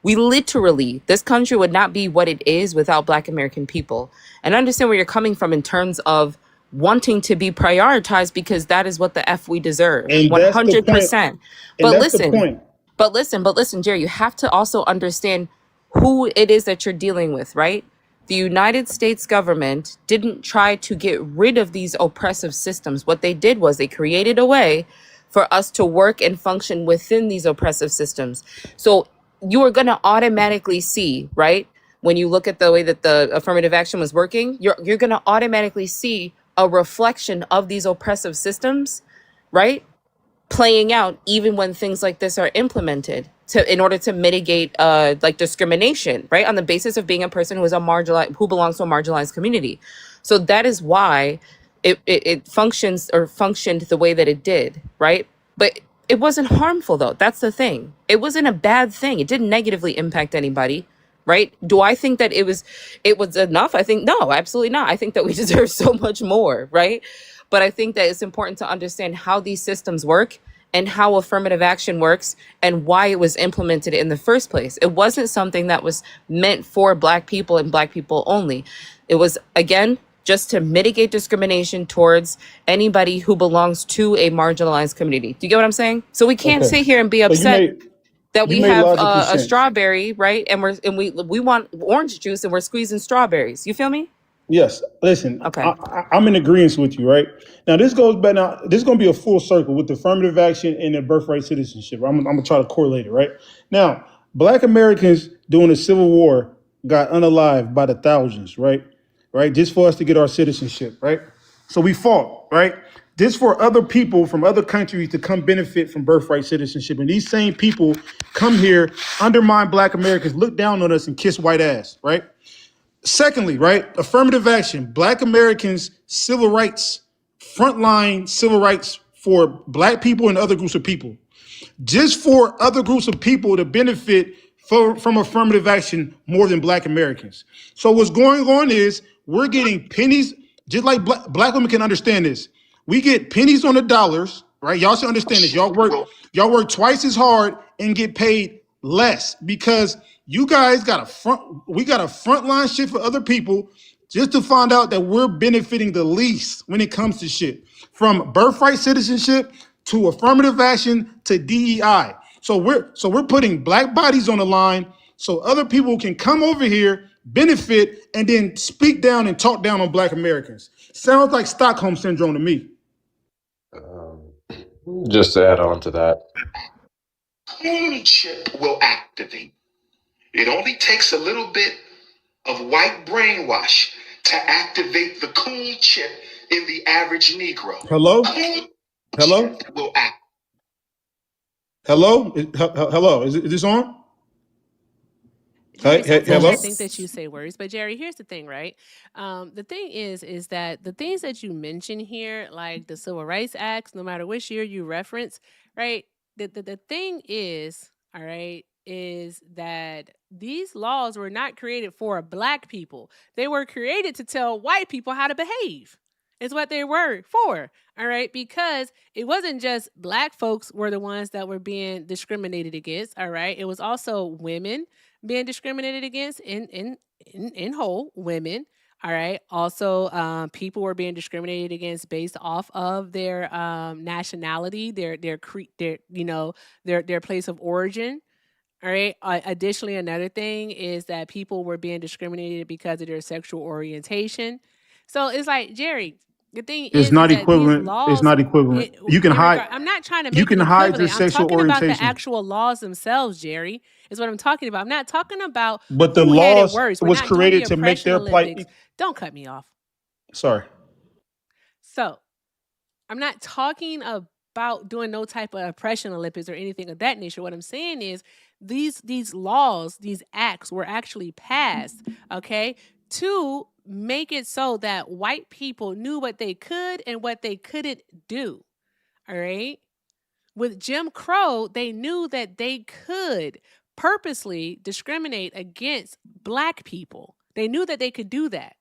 We literally, this country would not be what it is without Black American people. And I understand where you're coming from in terms of wanting to be prioritized because that is what the F we deserve. And that's the point. 100%. And But that's the listen, point. but listen, Jerry, you have to also understand who it is that you're dealing with, right? The United States government didn't try to get rid of these oppressive systems. What they did was they created a way for us to work and function within these oppressive systems. So you are going to automatically see, right? When you look at the way that the affirmative action was working, you're going to automatically see a reflection of these oppressive systems, right? Playing out even when things like this are implemented in order to mitigate like discrimination, right, on the basis of being a person who who belongs to a marginalized community. So that is why it functioned the way that it did, right? But it wasn't harmful though. That's the thing. It wasn't a bad thing. It didn't negatively impact anybody. Right? Do I think that it was enough? I think no, absolutely not. I think that we deserve so much more, right? But I think that it's important to understand how these systems work and how affirmative action works and why it was implemented in the first place. It wasn't something that was meant for Black people and Black people only. It was, again, just to mitigate discrimination towards anybody who belongs to a marginalized community. Do you get what I'm saying? So we can't Okay. sit here and be So upset that you we made have logical a sense. strawberry, right? And we want orange juice and we're squeezing strawberries. You feel me? Yes. Listen, Okay. I'm in agreement with you, right? Now this goes back. Now this is going to be a full circle with the affirmative action and the birthright citizenship. I'm going to try to correlate it, right? Now, Black Americans during the Civil War got unalived by the thousands, right? Right, just for us to get our citizenship, right? So we fought, right? Just for other people from other countries to come benefit from birthright citizenship. And these same people come here, undermine Black Americans, look down on us and kiss white ass, right? Secondly, right, affirmative action, Black Americans, civil rights, frontline civil rights for Black people and other groups of people. Just for other groups of people to benefit from affirmative action more than Black Americans. So what's going on is we're getting pennies, just like Black women can understand this. We get pennies on the dollars, right? Y'all should understand this. Y'all work twice as hard and get paid less because you guys we got a frontline shit for other people just to find out that we're benefiting the least when it comes to shit. From birthright citizenship to affirmative action to DEI. So we're putting Black bodies on the line so other people can come over here, benefit, and then speak down and talk down on Black Americans. Sounds like Stockholm syndrome to me. Just to add on to that, Coon chip will activate. It only takes a little bit of white brainwash to activate the coon chip in the average Negro. Hello? Hello? Chip will act. Hello? Hello? Is this on? Jerry, Hey, sometimes hello? I think that you say words, but Jerry, here's the thing, right? The thing is that the things that you mention here, like the Civil Rights Acts, no matter which year you reference, right? The thing is, all right, is that these laws were not created for Black people. They were created to tell white people how to behave. Is what they were for, all right? Because it wasn't just Black folks were the ones that were being discriminated against, all right? It was also women being discriminated against in whole women, All right. Also, people were being discriminated against based off of their nationality, their place of origin. All right. Additionally, another thing is that people were being discriminated because of their sexual orientation. So it's like, Jerry, the thing It's is not that these equivalent. It's laws, not equivalent. You can hide. I'm not trying to You make it can hide your equivalent. I'm sexual talking about the orientation, actual laws themselves, Jerry, is what I'm talking about. I'm not talking about but the who had it laws worse. We're was not doing the created to make oppression their plight. Olympics. Don't cut me off. Sorry. So I'm not talking about doing no type of oppression Olympics or anything of that nature. What I'm saying is these laws, these acts were actually passed, okay, to make it so that white people knew what they could and what they couldn't do. All right. With Jim Crow, they knew that they could purposely discriminate against Black people. They knew that they could do that.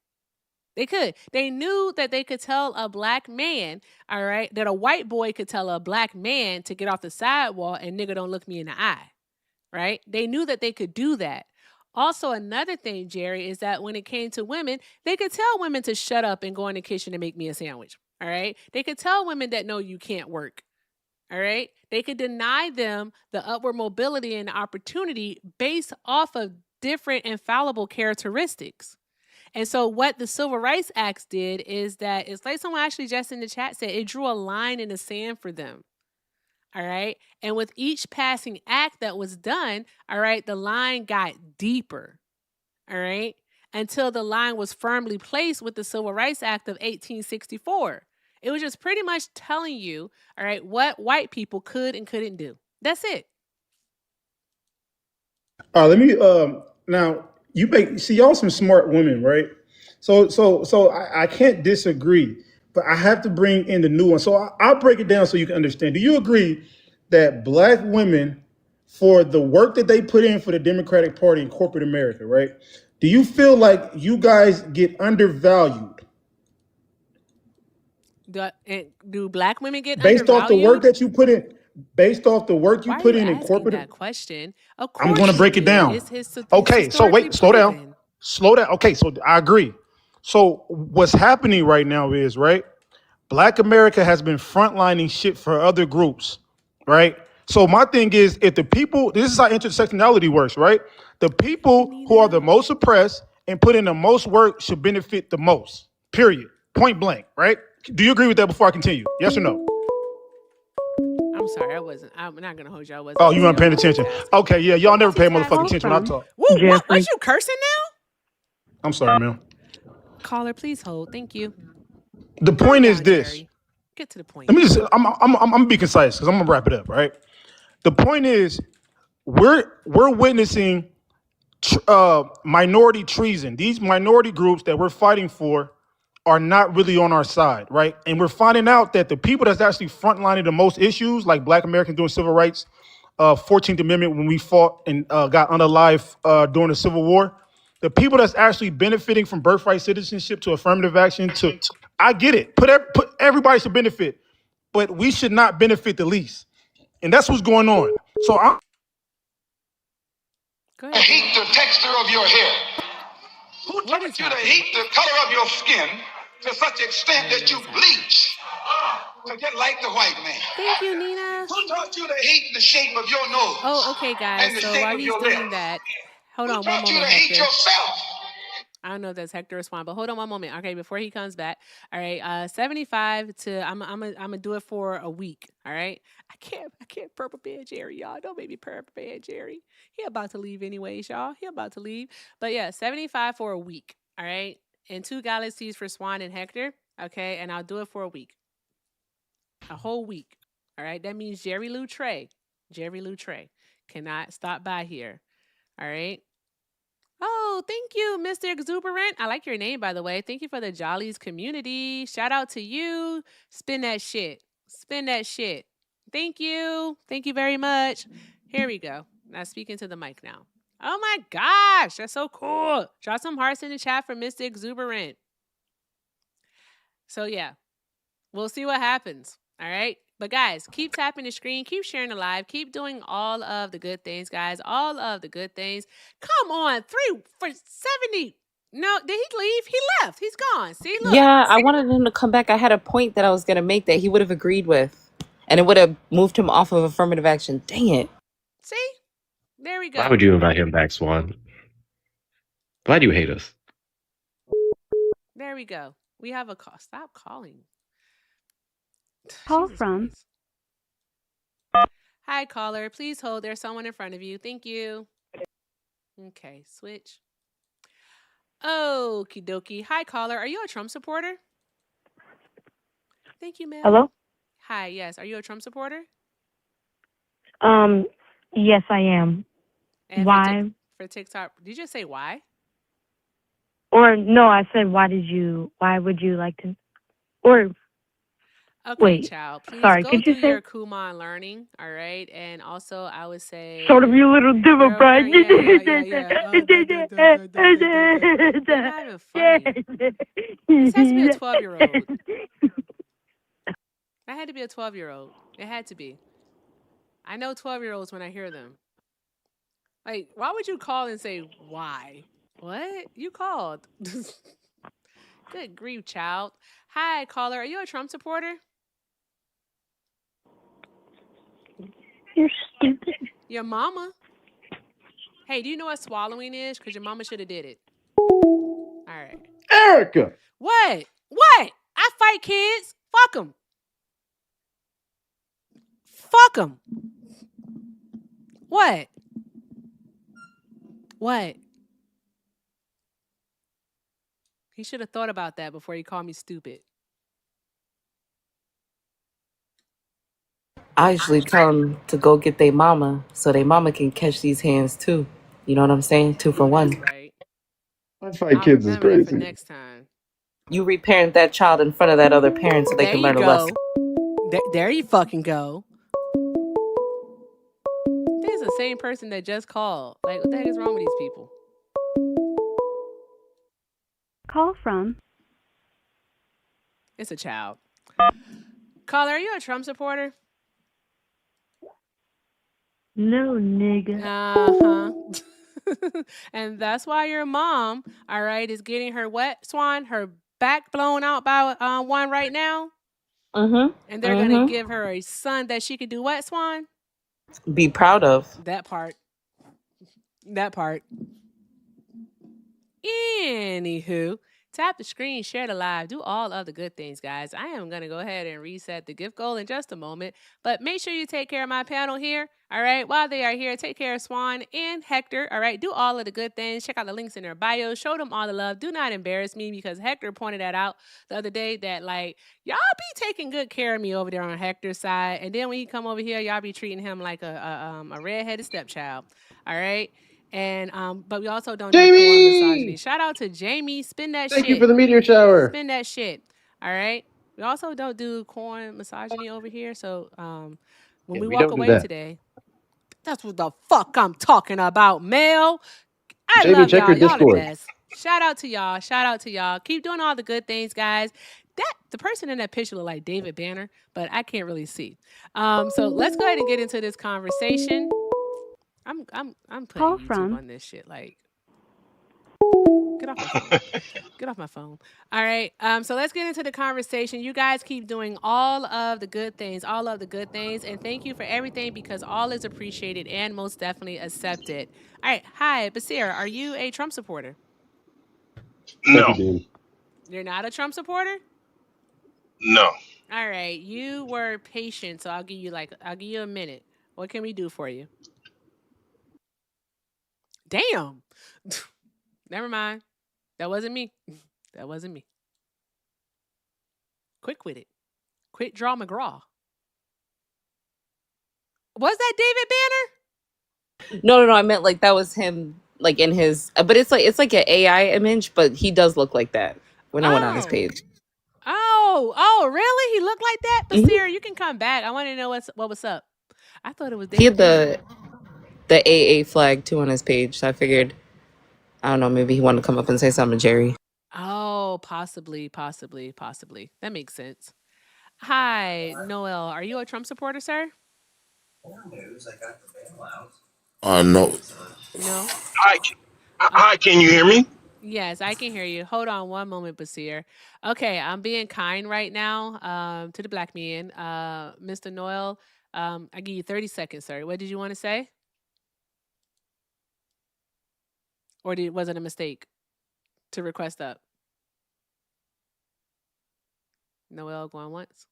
They could. They knew that they could tell a Black man, all right, that a white boy could tell a Black man to get off the sidewalk and nigga don't look me in the eye, right? They knew that they could do that. Also, another thing, Jerry, is that when it came to women, they could tell women to shut up and go in the kitchen and make me a sandwich, all right? They could tell women that, no, you can't work. All right. They could deny them the upward mobility and opportunity based off of different infallible characteristics. And so, what the Civil Rights Acts did is that it's like someone actually just in the chat said it drew a line in the sand for them. All right. And with each passing act that was done, all right, the line got deeper. All right. Until the line was firmly placed with the Civil Rights Act of 1864. It was just pretty much telling you, all right, what white people could and couldn't do. That's it. All right, let me now you make see y'all some smart women, right? So I can't disagree, but I have to bring in the nuance. So I'll break it down so you can understand. Do you agree that Black women, for the work that they put in for the Democratic Party in corporate America, right? Do you feel like you guys get undervalued Do Black women get based off the work undervalued? that you put in? Based off the work you Why are put you in asking corporate, that question? Of I'm course going to you break it do. down. It's Okay, so historically wait, slow down. proven. Slow down. Okay, so I agree. So what's happening right now is, right, Black America has been frontlining shit for other groups, right? So my thing is, if the people, this is how intersectionality works, right? The people who are the most oppressed and put in the most work should benefit the most, period. Point blank, right? Do you agree with that before I continue? Yes or no? I'm sorry, I'm not gonna hold you. I wasn't Oh, you listening. weren't paying I'm attention. multitasking. Okay, yeah, y'all I'm never pay motherfucking multitasking. attention when I talk. Woo, what you cursing now? I'm sorry, man. Caller, please hold. Thank you. The Calm point is down, this. Jerry. Get to the point. Let me just, I'm gonna be concise because I'm gonna wrap it up, right? The point is, we're witnessing minority treason. These minority groups that we're fighting for are not really on our side, right? And we're finding out that the people that's actually frontlining the most issues, like Black Americans doing civil rights, 14th Amendment when we fought and got unalive during the Civil War, the people that's actually benefiting from birthright citizenship to affirmative action to, I get it, put everybody should benefit, but we should not benefit the least. And that's what's going on. So I'm Go ahead. Heat the texture of your hair. Who taught you to heat the color of your skin to such extent that you bleach to get like the white man? Thank you, Nina. Who taught you to heat the shape of your nose? Oh, okay, guys. And the So shape while of he's your doing lips? that, hold Who on one taught you moment, to hate Hector. yourself? I don't know if that's Hector respond, but hold on one moment. Okay, before he comes back. All right, 75 to I'm gonna do it for a week. All right. I can't purple bed Jerry, y'all. Don't make me purple bed Jerry. He about to leave anyways, y'all. He about to leave. But yeah, 75 for a week. All right. And 2 galaxies for Swan and Hector. Okay, and I'll do it for a week. A whole week. All right. That means Jerry Lou Trey cannot stop by here. All right. Oh, thank you, Mr. Exuberant. I like your name, by the way. Thank you for the Jollies community. Shout out to you. Spin that shit. Spin that shit. Thank you. Thank you very much. Here we go. Now speaking to the mic now. Oh my gosh, that's so cool. Drop some hearts in the chat for Mr. Exuberant. So yeah, we'll see what happens. All right. But guys, keep tapping the screen, keep sharing the live, keep doing all of the good things, guys. All of the good things. Come on, 3 for 70. No, did he leave? He left. He's gone. See, look. Yeah, I wanted him to come back. I had a point that I was gonna make that he would have agreed with, and it would have moved him off of affirmative action. Dang it! See, there we Why go. would you invite him back, Swan? Why do you hate us? There we go. We have a call. Stop calling. Call Jesus from. Christ. Hi, caller. Please hold. There's someone in front of you. Thank you. Okay, switch. Okie dokie. Hi, caller. Are you a Trump supporter? Thank you, ma'am. Hello? Hi, yes. Are you a Trump supporter? Yes, I am. And Why? For TikTok, did you just say why? Or no, I said why would you like to? Or Okay, wait, child. Please sorry, go could do you say your Kumon learning, all right? And also, I would say sort of you little Democrat? yeah. You're not even funny. This has to be a 12-year-old. That had to be a 12-year-old. It had to be. I know 12-year-olds when I hear them. Like, why would you call and say why? What? You called. Good grief, child. Hi, caller. Are you a Trump supporter? You're stupid. Your mama? Hey, do you know what swallowing is? Because your mama should have did it. All right. Erica! What? What? I fight kids. Fuck them. Fuck them. What? What? He should have thought about that before he called me stupid. I usually tell them to go get their mama so their mama can catch these hands too. You know what I'm saying? 2 for 1. That's right. I fight I'll kids is remember that for crazy. next time. You reparent that child in front of that other parent so they There can you learn a lesson. go. There you fucking go. I think it's the same person that just called. Like, what the heck is wrong with these people? Call from. It's a child. Caller, are you a Trump supporter? No, nigga. And that's why your mom, all right, is getting her Swan, her back blown out by one right now. Mm-hmm. And they're going to give her a son that she could do what, Swan? Be proud of. That part. Anywho, tap the screen, share the live, do all of the good things, guys. I am going to go ahead and reset the gift goal in just a moment, but make sure you take care of my panel here, all right? While they are here, take care of Swan and Hector, all right? Do all of the good things. Check out the links in their bio. Show them all the love. Do not embarrass me, because Hector pointed that out the other day, that, like, y'all be taking good care of me over there on Hector's side, and then when he come over here, y'all be treating him like a redheaded stepchild, all right? And but we also don't do misogyny. Shout out to Jamie. Spin that shit. Thank you for the meteor shower. Spin that shit. All right. We also don't do corn misogyny over here. So when we walk away today, that's what the fuck I'm talking about, Mel. I Jamie, love check y'all. your Y'all the Discord. best. Shout out to y'all. Shout out to y'all. Keep doing all the good things, guys. The person in that picture look like David Banner, but I can't really see. So let's go ahead and get into this conversation. I'm putting Call YouTube from. on this shit. Like, get off my phone. Get off my phone. All right. So let's get into the conversation. You guys keep doing all of the good things, and thank you for everything, because all is appreciated and most definitely accepted. All right. Hi, Basir. Are you a Trump supporter? No. No. You're not a Trump supporter? No. All right. You were patient, so I'll give you a minute. What can we do for you? Damn. Never mind. That wasn't me. That wasn't me. Quick with it. Quit draw McGraw. Was that David Banner? No. I meant like that was him, like in his. But it's like an AI image, but he does look like that when I went on his page. Oh, really? He looked like that? But Sarah, you can come back. I want to know what was up. I thought it was David. He had the AA flag too on his page, so I figured, I don't know, maybe he wanted to come up and say something to Jerry. Oh, possibly. That makes sense. Hi, Noel. Are you a Trump supporter, sir? No. No. Hi, can you hear me? Yes, I can hear you. Hold on one moment, Basir. Okay, I'm being kind right now to the black man. Mr. Noel, I give you 30 seconds, sir. What did you want to say? Or was it a mistake to request up? Noel going once.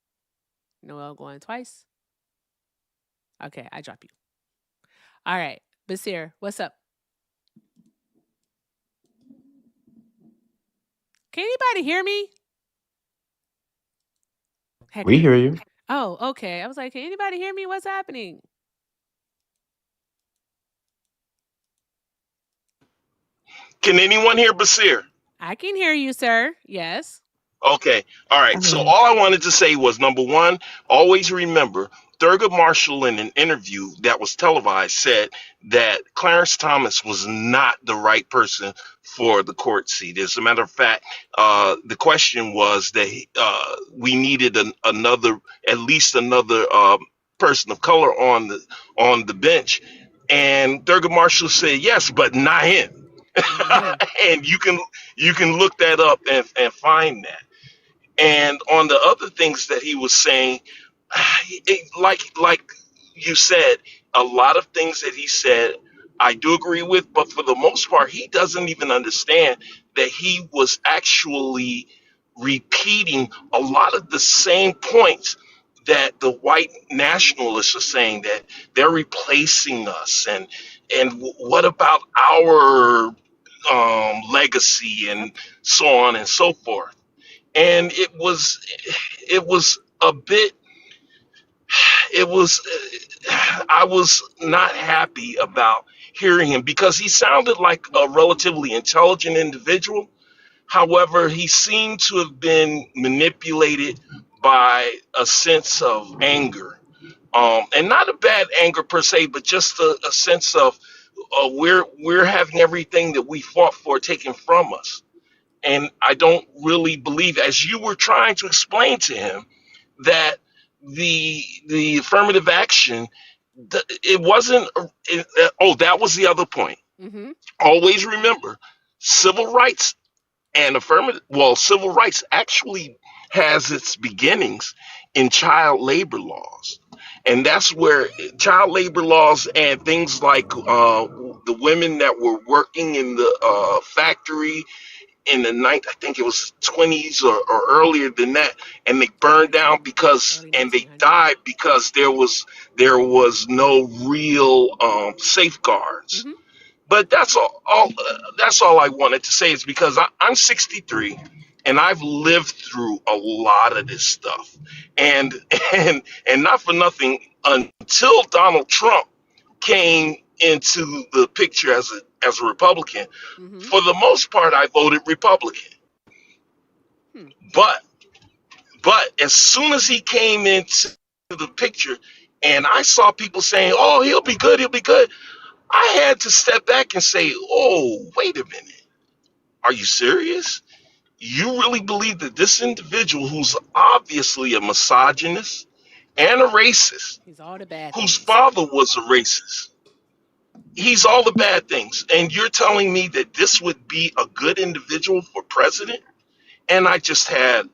Noel going twice. Okay, I drop you. All right, Basir, what's up? Can anybody hear me? We Hector. hear you. Oh, okay. I was like, can anybody hear me? What's happening? Can anyone hear Basir? I can hear you, sir. Yes. Okay. All right. So all I wanted to say was number one, always remember Thurgood Marshall in an interview that was televised said that Clarence Thomas was not the right person for the court seat. As a matter of fact, the question was that we needed at least another person of color on the bench, and Thurgood Marshall said yes, but not him. Not him. And you can look that up and find that. And on the other things that he was saying, like you said, a lot of things that he said, I do agree with, but for the most part, he doesn't even understand that he was actually repeating a lot of the same points that the white nationalists are saying, that they're replacing us, and what about our legacy, and so on and so forth. And it was a bit, it was I was not happy about hearing him because he sounded like a relatively intelligent individual. However, he seemed to have been manipulated by a sense of anger, and not a bad anger per se, but just a sense of we're having everything that we fought for taken from us. And I don't really believe, as you were trying to explain to him, that the affirmative action, it wasn't. Oh, that was the other point. Mm-hmm. Always remember, civil rights civil rights actually has its beginnings in child labor laws. And that's where child labor laws and things like the women that were working in the factory in the I think it was 20s or earlier than that, and they burned down Early and they 1900s. died because there was no real safeguards. Mm-hmm. But that's all I wanted to say is because I'm 63 and I've lived through a lot of this stuff, and and not for nothing, until Donald Trump came into the picture as a Republican, Mm-hmm. for the most part, I voted Republican. Hmm. But as soon as he came into the picture, and I saw people saying, "Oh, he'll be good, he'll be good," I had to step back and say, "Oh, wait a minute. Are you serious? You really believe that this individual, who's obviously a misogynist and a racist, He's all the bad whose things. father was a racist, he's all the bad things, and you're telling me that this would be a good individual for president?" And I just had,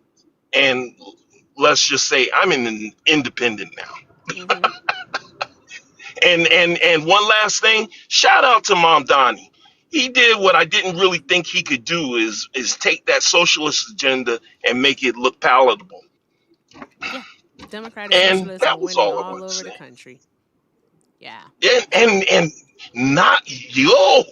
and let's just say I'm an independent now. Mm-hmm. And one last thing, shout out to Mom Donnie. He did what I didn't really think he could do, is take that socialist agenda and make it look palatable. Yeah. Democrat and And socialists are that was winning all I all wanted to over the say. country. Yeah. And not yo,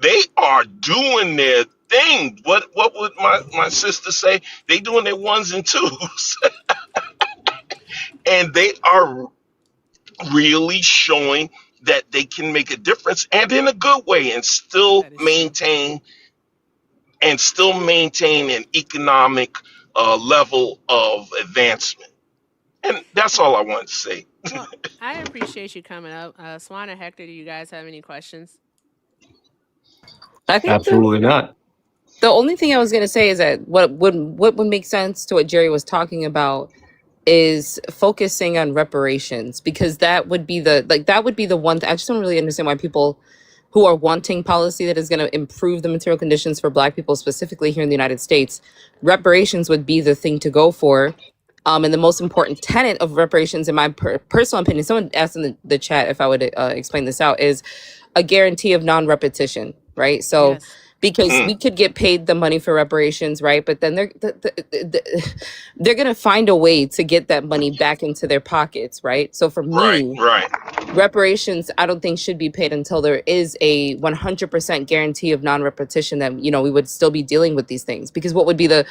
they are doing their thing. What would my sister say? They doing their ones and twos. And they are really showing that they can make a difference, and in a good way, and still That is true. maintain an economic level of advancement. And that's Yeah. all I wanted to say. Well, I appreciate you coming up. Swan and Hector, do you guys have any questions? I think Absolutely not. the only thing I was gonna say is that what would make sense to what Jerry was talking about is focusing on reparations, because that would be the one I just don't really understand why people who are wanting policy that is going to improve the material conditions for Black people, specifically here in the United States, reparations would be the thing to go for. And the most important tenet of reparations, in my personal opinion, someone asked in the chat if I would explain this out, is a guarantee of non-repetition, right? So Yes. because we could get paid the money for reparations, right? But then they're going to find a way to get that money back into their pockets, right? So for me, Right. reparations, I don't think should be paid until there is a 100% guarantee of non-repetition that, you know, we would still be dealing with these things. Because what would be the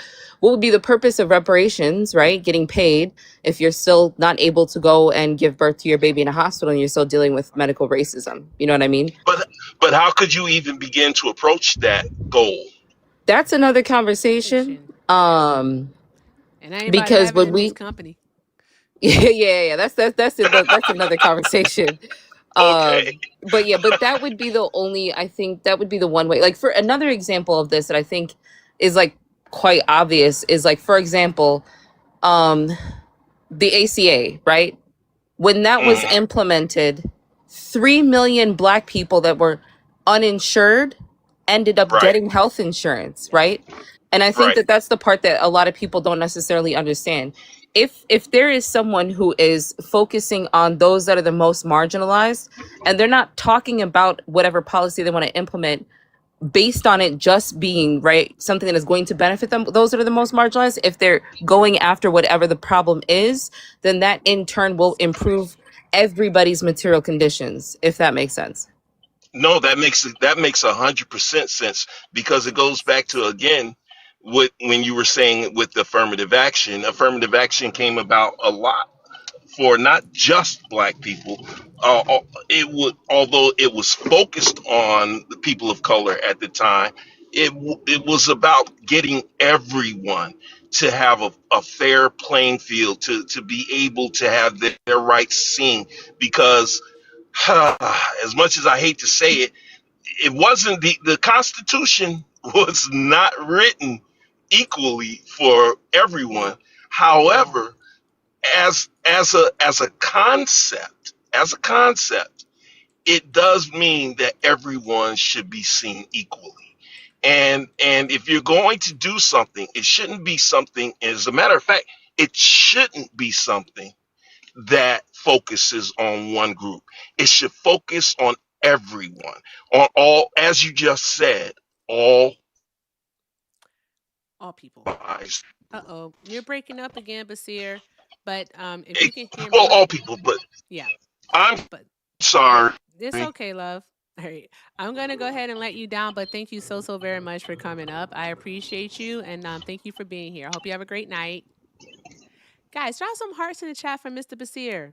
purpose of reparations, right? Getting paid if you're still not able to go and give birth to your baby in a hospital and you're still dealing with medical racism. You know what I mean? But how could you even begin to approach that goal? That's another conversation. And I ain't about Because having when in we this company. yeah, that's another conversation. Okay. But that would be the only, I think that would be the one way. Like, for another example of this that I think is like quite obvious is, like, for example, the ACA, right? When that was implemented, 3 million Black people that were uninsured ended up getting health insurance, right? And I think that that's the part that a lot of people don't necessarily understand. If there is someone who is focusing on those that are the most marginalized, and they're not talking about whatever policy they want to implement based on it just being, right, something that is going to benefit them, those that are the most marginalized, if they're going after whatever the problem is, then that in turn will improve everybody's material conditions, if that makes sense. No, that makes 100% sense, because it goes back to, again, when you were saying with affirmative action came about a lot for not just Black people. Although it was focused on the people of color at the time, it was about getting everyone to have a fair playing field, to be able to have their rights seen. Because as much as I hate to say it, it wasn't the Constitution was not written equally for everyone. However, as a concept, it does mean that everyone should be seen equally. And if you're going to do something, it shouldn't be something, as a matter of fact, it shouldn't be something that focuses on one group. It should focus on everyone, on all, as you just said, all people. lives. Uh-oh, you're breaking up again, Basir. But if you can hear me, Well, all people, but yeah, I'm but sorry. it's okay, love. All right, I'm gonna go ahead and let you down, but thank you so very much for coming up. I appreciate you, and thank you for being here. I hope you have a great night. Guys, drop some hearts in the chat for Mr. Basir.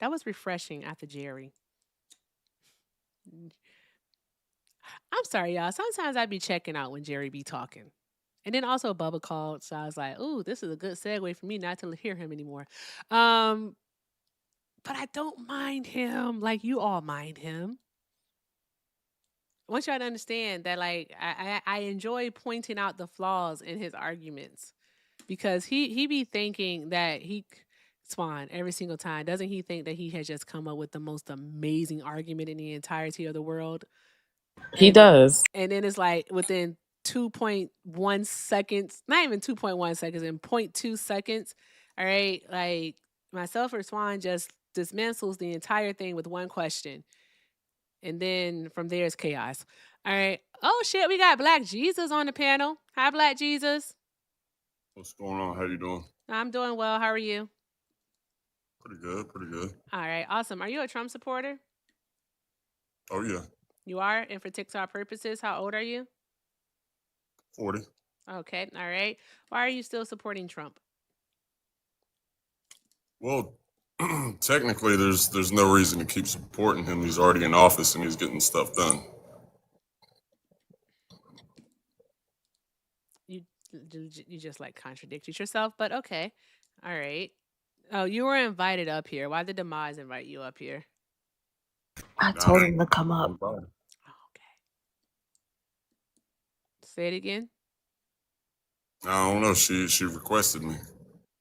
That was refreshing after Jerry. I'm sorry, y'all. Sometimes I be checking out when Jerry be talking. And then also Bubba called, so I was like, ooh, this is a good segue for me not to hear him anymore. But I don't mind him like you all mind him. I want y'all to understand that, like, I enjoy pointing out the flaws in his arguments, because he be thinking that Swan, every single time, doesn't he think that he has just come up with the most amazing argument in the entirety of the world? He does. And then it's like within 2.1 seconds, not even 2.1 seconds, in 0.2 seconds, all right, like, myself or Swan just dismantles the entire thing with one question. And then from there is chaos. All right. Oh, shit, we got Black Jesus on the panel. Hi, Black Jesus. What's going on? How you doing? I'm doing well. How are you? Pretty good, pretty good. All right, awesome. Are you a Trump supporter? Oh, yeah. You are? And for TikTok purposes, how old are you? 40. Okay, all right. Why are you still supporting Trump? Well, technically, there's no reason to keep supporting him. He's already in office and he's getting stuff done. You just like contradicted yourself, but okay. All right. Oh, you were invited up here. Why did Demise invite you up here? I told him to come up. Okay. Say it again. I don't know. She requested me.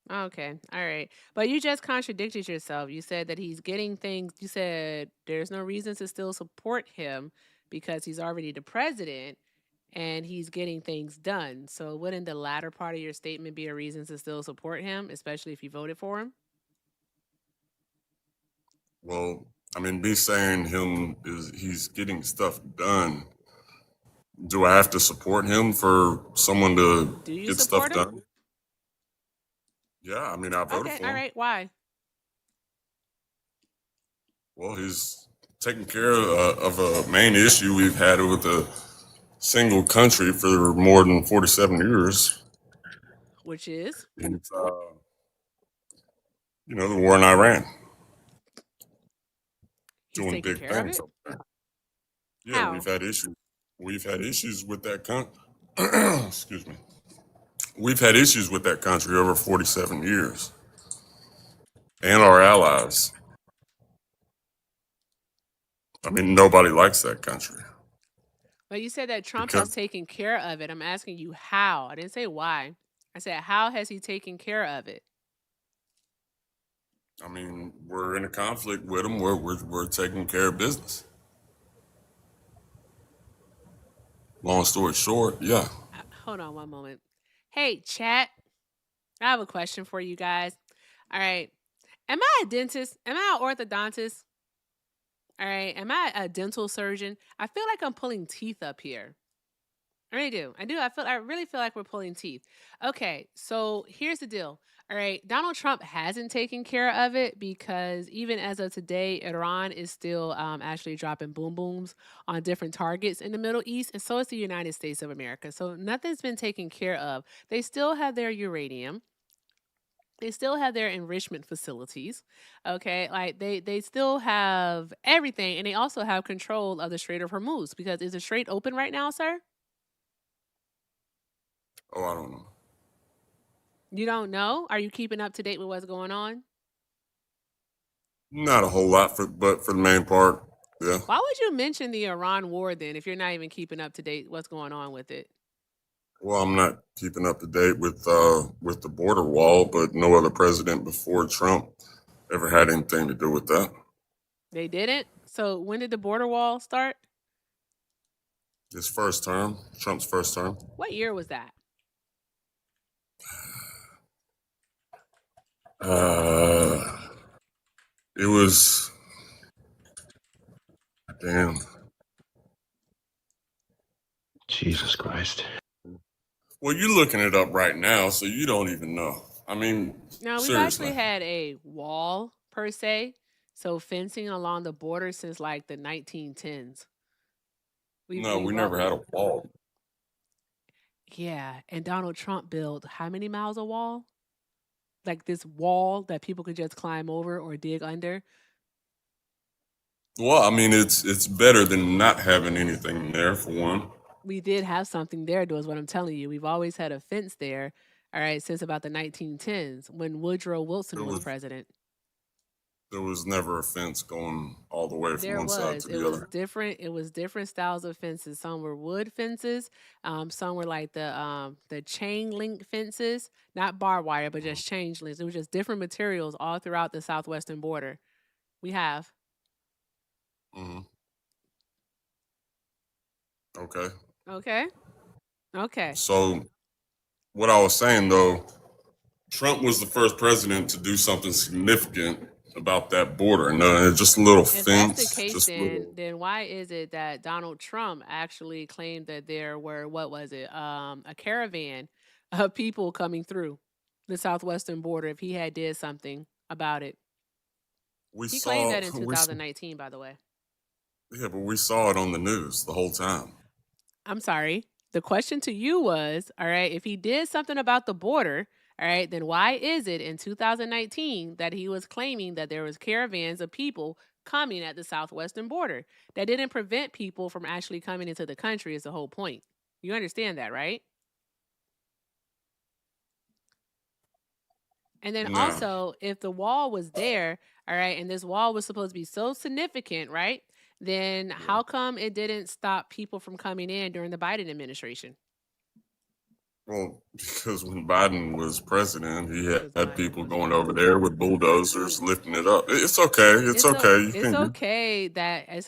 Okay. All right. But you just contradicted yourself. You said that he's getting things. You said there's no reason to still support him because he's already the president and he's getting things done. So wouldn't the latter part of your statement be a reason to still support him, especially if you voted for him? Well, I mean, me saying he's getting stuff done. Do I have to support him for someone to Do you get stuff support him? done? Yeah, I mean, I voted Okay, for all him. right. Why? Well, he's taking care of a main issue we've had with a single country for more than 47 years. Which is? And it's, the war in Iran. He's Doing taking big care of things it? up there. Yeah, How? we've had issues. We've had issues with that country. Excuse me. We've had issues with that country over 47 years. And our allies. I mean, nobody likes that country. But you said that Trump Because has taken care of it. I'm asking you how. I didn't say why. I said, how has he taken care of it? I mean, we're in a conflict with them. We're taking care of business. Long story short, yeah. Hold on one moment. Hey, chat. I have a question for you guys. All right. Am I a dentist? Am I an orthodontist? All right. Am I a dental surgeon? I feel like I'm pulling teeth up here. I really do. I do. I really feel like we're pulling teeth. Okay, so here's the deal. All right, Donald Trump hasn't taken care of it because even as of today, Iran is still actually dropping boom booms on different targets in the Middle East, and so is the United States of America. So nothing's been taken care of. They still have their uranium. They still have their enrichment facilities. Okay, like they still have everything, and they also have control of the Strait of Hormuz because is the strait open right now, sir? Oh, I don't know. You don't know? Are you keeping up to date with what's going on? Not a whole lot, but for the main part, yeah. Why would you mention the Iran war then if you're not even keeping up to date what's going on with it? Well, I'm not keeping up to date with the border wall, but no other president before Trump ever had anything to do with that. They didn't? So when did the border wall start? His first term, Trump's first term. What year was that? It was damn. Jesus Christ. Well, you're looking it up right now, so you don't even know. I mean, No, we've seriously. actually had a wall per se, so fencing along the border since like the 1910s. No, we never had a wall. Yeah, and Donald Trump built how many miles of wall? Like this wall that people could just climb over or dig under. Well, I mean, it's better than not having anything there, for one. We did have something there, though, is what I'm telling you. We've always had a fence there, all right, since about the 1910s when Woodrow Wilson was president. There was never a fence going all the way from one side to the It other. was different. It was different styles of fences. Some were wood fences. Some were like the chain link fences, not barbed wire, but just chain links. It was just different materials all throughout the southwestern border. We have. Mm-hmm. Okay. Okay. Okay. So, what I was saying though, Trump was the first president to do something significant about that border, and just a little If fence. that's the case, just then why is it that Donald Trump actually claimed that there were what was it, a caravan of people coming through the southwestern border if he had did something about it? He claimed that in 2019, by the way. Yeah, but we saw it on the news the whole time. I'm sorry. The question to you was, all right, if he did something about the border, all right, then why is it in 2019 that he was claiming that there was caravans of people coming at the southwestern border? That didn't prevent people from actually coming into the country is the whole point. You understand that, right? And then No. also, if the wall was there, all right, and this wall was supposed to be so significant, right? Then how come it didn't stop people from coming in during the Biden administration? Well, because when Biden was president, he It was had not people illegal. going over there with bulldozers lifting it up. It's okay. It's okay. You It's can. okay that you It's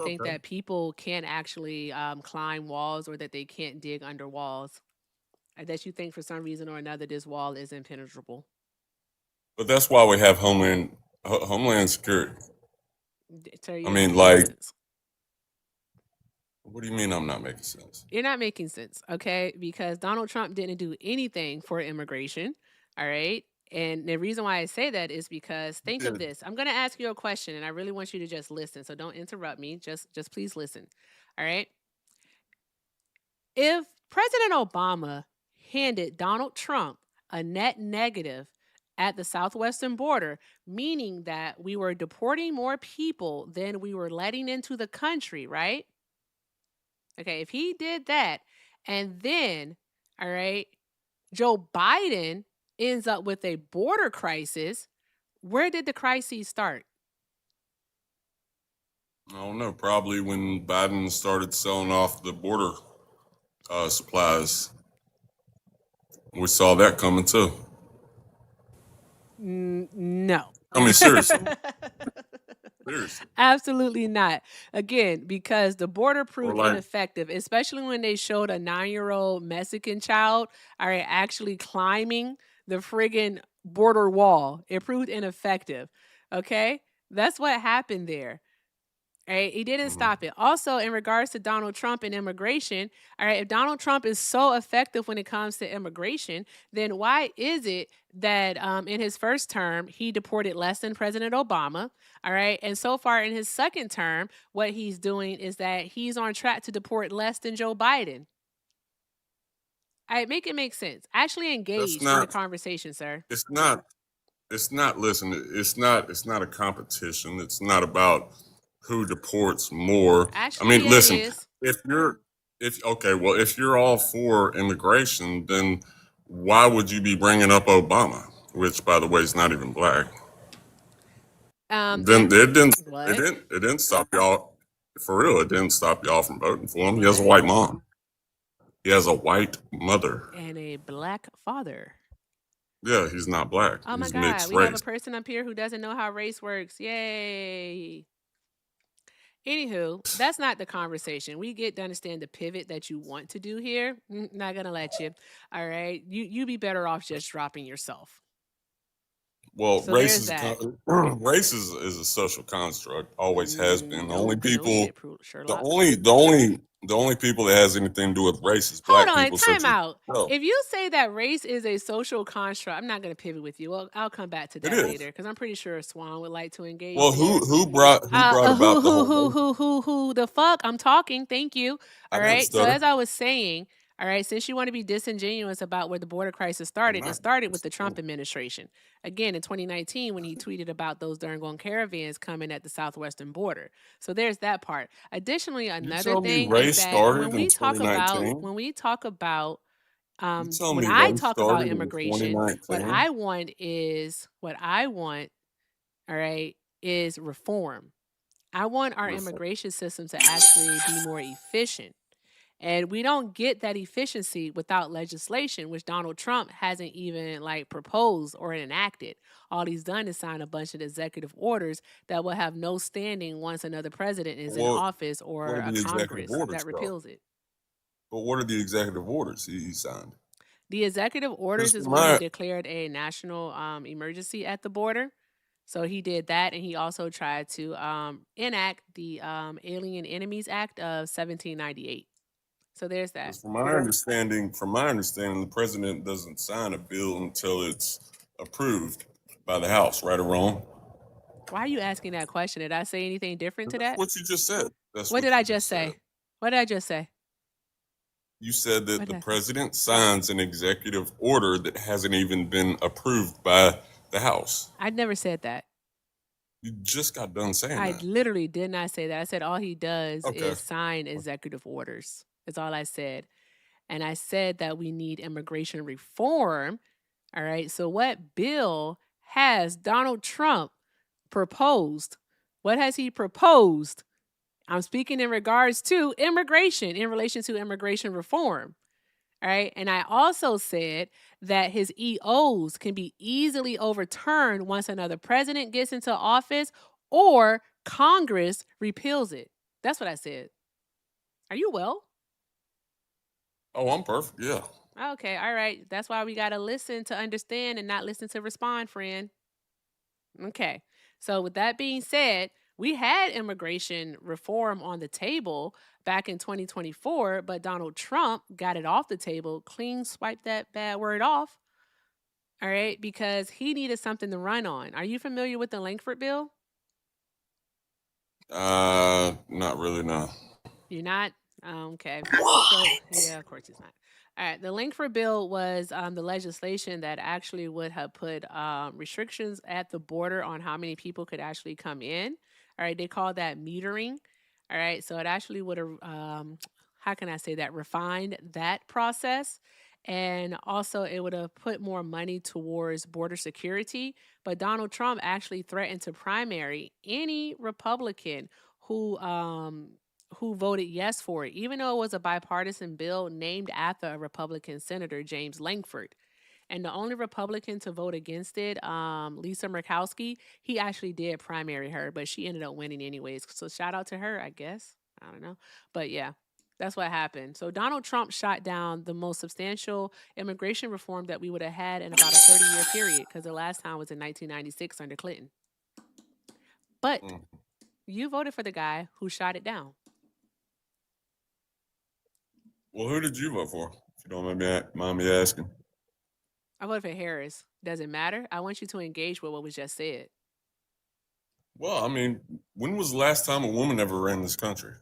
think okay. that people can't actually climb walls or that they can't dig under walls. That you think for some reason or another this wall is impenetrable. But that's why we have Homeland Security. Sir, I you're mean, not making like, sense. what do you mean I'm not making sense? You're not making sense, okay? Because Donald Trump didn't do anything for immigration, all right? And the reason why I say that is because think of Yeah. this. I'm going to ask you a question and I really want you to just listen. So don't interrupt me. Just please listen. All right? If President Obama handed Donald Trump a net negative at the southwestern border, meaning that we were deporting more people than we were letting into the country, right? Okay, if he did that, and then, all right, Joe Biden ends up with a border crisis, where did the crisis start? I don't know. Probably when Biden started selling off the border supplies, we saw that coming too. No. I mean, seriously. Seriously. Absolutely not. Again, because the border Or proved like, ineffective, especially when they showed a 9-year-old Mexican child all right, actually climbing the friggin' border wall. It proved ineffective. Okay? That's what happened there. All right, he didn't stop it. Also, in regards to Donald Trump and immigration, all right, if Donald Trump is so effective when it comes to immigration, then why is it that in his first term he deported less than President Obama? All right, and so far in his second term, what he's doing is that he's on track to deport less than Joe Biden. I make it make sense. Actually that's engage in the not. conversation, sir. It's not. It's not. Listen. It's not. It's not a competition. It's not about who deports more. I Actually, mean, yeah, it listen. is. If okay, well, if you're all for immigration, then why would you be bringing up Obama, which, by the way, is not even black? Then What? it didn't stop y'all. For real, it didn't stop y'all from voting for him. He has a What? white mom. He has a white mother. And a black father. Yeah, he's not black. Oh my He's God, mixed we have a race. person up here who doesn't know how race works. Yay. Anywho, that's not the conversation. We get to understand the pivot that you want to do here. Not gonna let you. All right. You be better off just dropping yourself. Well, So there's that. race is a social construct. Always has been. The only No people, shit, Sherlock. the only people that has anything to do with race is Hold black on, people, such time as out. yourself. If you say that race is a social construct, I'm not going to pivot with you. Well, I'll come back to It that is. later because I'm pretty sure Swan would like to engage. Well, there. who brought about the whole? Who the fuck? I'm talking. Thank you. I All didn't right. So stutter. as I was saying, all right, since you want to be disingenuous about where the border crisis started, it started with the Trump administration. Again, in 2019, when he tweeted about those darn caravans coming at the southwestern border. So there's that part. Additionally, another tell me thing is race that started when in we talk about 2019? when You tell me I race talk about started in immigration, what 2019? I want, all right, is reform. I want our immigration system to actually be more efficient. And we don't get that efficiency without legislation, which Donald Trump hasn't even like proposed or enacted. All he's done is sign a bunch of executive orders that will have no standing once another president is in What office what or are a the executive Congress orders that though? repeals it. But what are the executive orders he signed? The executive orders Because is for when he my declared a national emergency at the border. So he did that, and he also tried to enact the Alien Enemies Act of 1798. So there's that. From my understanding, the president doesn't sign a bill until it's approved by the House, right or wrong? Why are you asking that question? Did I say anything different to that? What you just said. That's What what did you I just said. say? What did I just say? You said that What the did I say? president signs an executive order that hasn't even been approved by the House. I never said that. You just got done saying I that. literally did not say that. I said all he does Okay. is sign executive orders. That's all I said. And I said that we need immigration reform. All right. So, what bill has Donald Trump proposed? What has he proposed? I'm speaking in regards to immigration, in relation to immigration reform. All right. And I also said that his EOs can be easily overturned once another president gets into office or Congress repeals it. That's what I said. Are you well? Oh, I'm perfect. Yeah. Okay. All right. That's why we got to listen to understand and not listen to respond, friend. Okay. So, with that being said, we had immigration reform on the table back in 2024, but Donald Trump got it off the table, clean swiped that bad word off. All right, because he needed something to run on. Are you familiar with the Langford bill? Not really. No. You're not? Okay. So, yeah, of course he's not. All right. The Langford bill was the legislation that actually would have put restrictions at the border on how many people could actually come in. All right. They call that metering. All right. So it actually would have, how can I say that, refined that process. And also, it would have put more money towards border security. But Donald Trump actually threatened to primary any Republican who voted yes for it, even though it was a bipartisan bill named after a Republican senator, James Langford. And the only Republican to vote against it, Lisa Murkowski, he actually did primary her, but she ended up winning anyways. So shout out to her, I guess. I don't know. But yeah, that's what happened. So Donald Trump shot down the most substantial immigration reform that we would have had in about a 30-year period, because the last time was in 1996 under Clinton. But you voted for the guy who shot it down. Well, who did you vote for? If you don't mind me asking. I voted for Harris. Does it matter? I want you to engage with what was just said. Well, I mean, when was the last time a woman ever ran this country?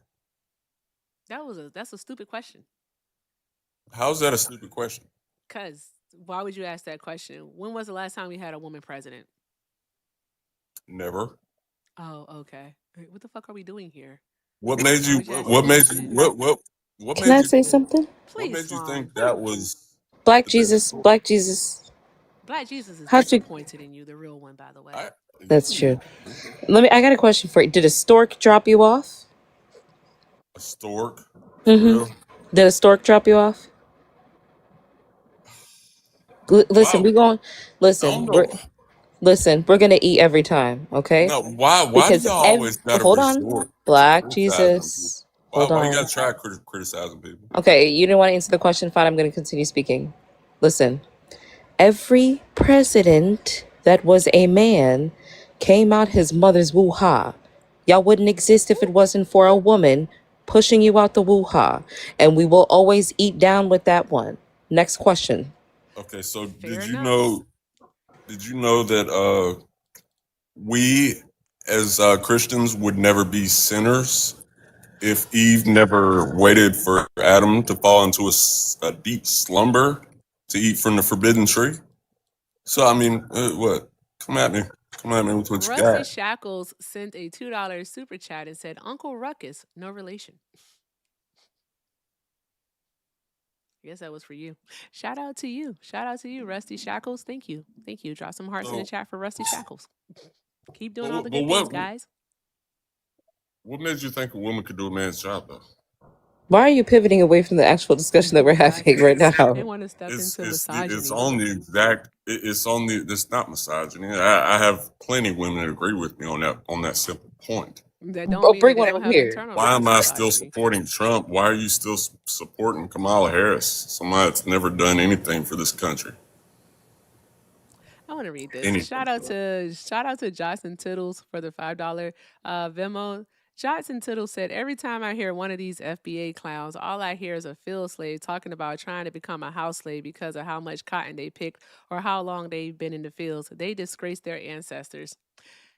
That's a stupid question. How's that a stupid question? Cause why would you ask that question? When was the last time we had a woman president? Never. Oh, okay. What the fuck are we doing here? What made you? What made you? What Can made I you? say something? What made Please, you Swan. think that was Black Jesus, Black Jesus. Black Jesus is How'd you? disappointed in you, the real one, by the way. That's true. I got a question for you. Did a stork drop you off? a stork? For real? Did a stork drop you off? Listen, Wow. we going. I don't Listen, know. we're gonna eat every time, okay? No. Why do Because y'all always gotta hold on, resort to Black criticizing people? Jesus. Why? Hold Why you on. gotta try criticizing people? Okay, you didn't want to answer the question. Fine, I'm gonna continue speaking. Listen, every president that was a man came out his mother's woo-ha. Y'all wouldn't exist if it wasn't for a woman pushing you out the woo-ha. And we will always eat down with that one. Next question. Okay. So Fair enough. Did you know that we as Christians would never be sinners if Eve never waited for Adam to fall into a deep slumber to eat from the forbidden tree? So I mean, what? Come at me. Come at me with what you Rusty got. Shackles sent a $2 super chat and said, Uncle Ruckus, no relation. I guess that was for you. Shout out to you. Shout out to you, Rusty Shackles. Thank you. Thank you. Drop some hearts in the So, chat for Rusty Shackles. Keep doing all the but good things, guys. what made you think a woman could do a man's job though? Why are you pivoting away from the actual discussion that we're having right They now? want to step into It's misogyny. on the exact. It's on the. It's not misogyny. I have plenty of women that agree with me on that simple point. That don't mean that Bring they one don't over have here. Why am I still misogyny. supporting Trump? Why are you still supporting Kamala Harris, somebody that's never done anything for this country? I want to read this. Anything. Shout out to Johnson Tittles for the $5 Venmo. Johnson Tittles said, every time I hear one of these FBA clowns, all I hear is a field slave talking about trying to become a house slave because of how much cotton they picked or how long they've been in the fields. They disgrace their ancestors.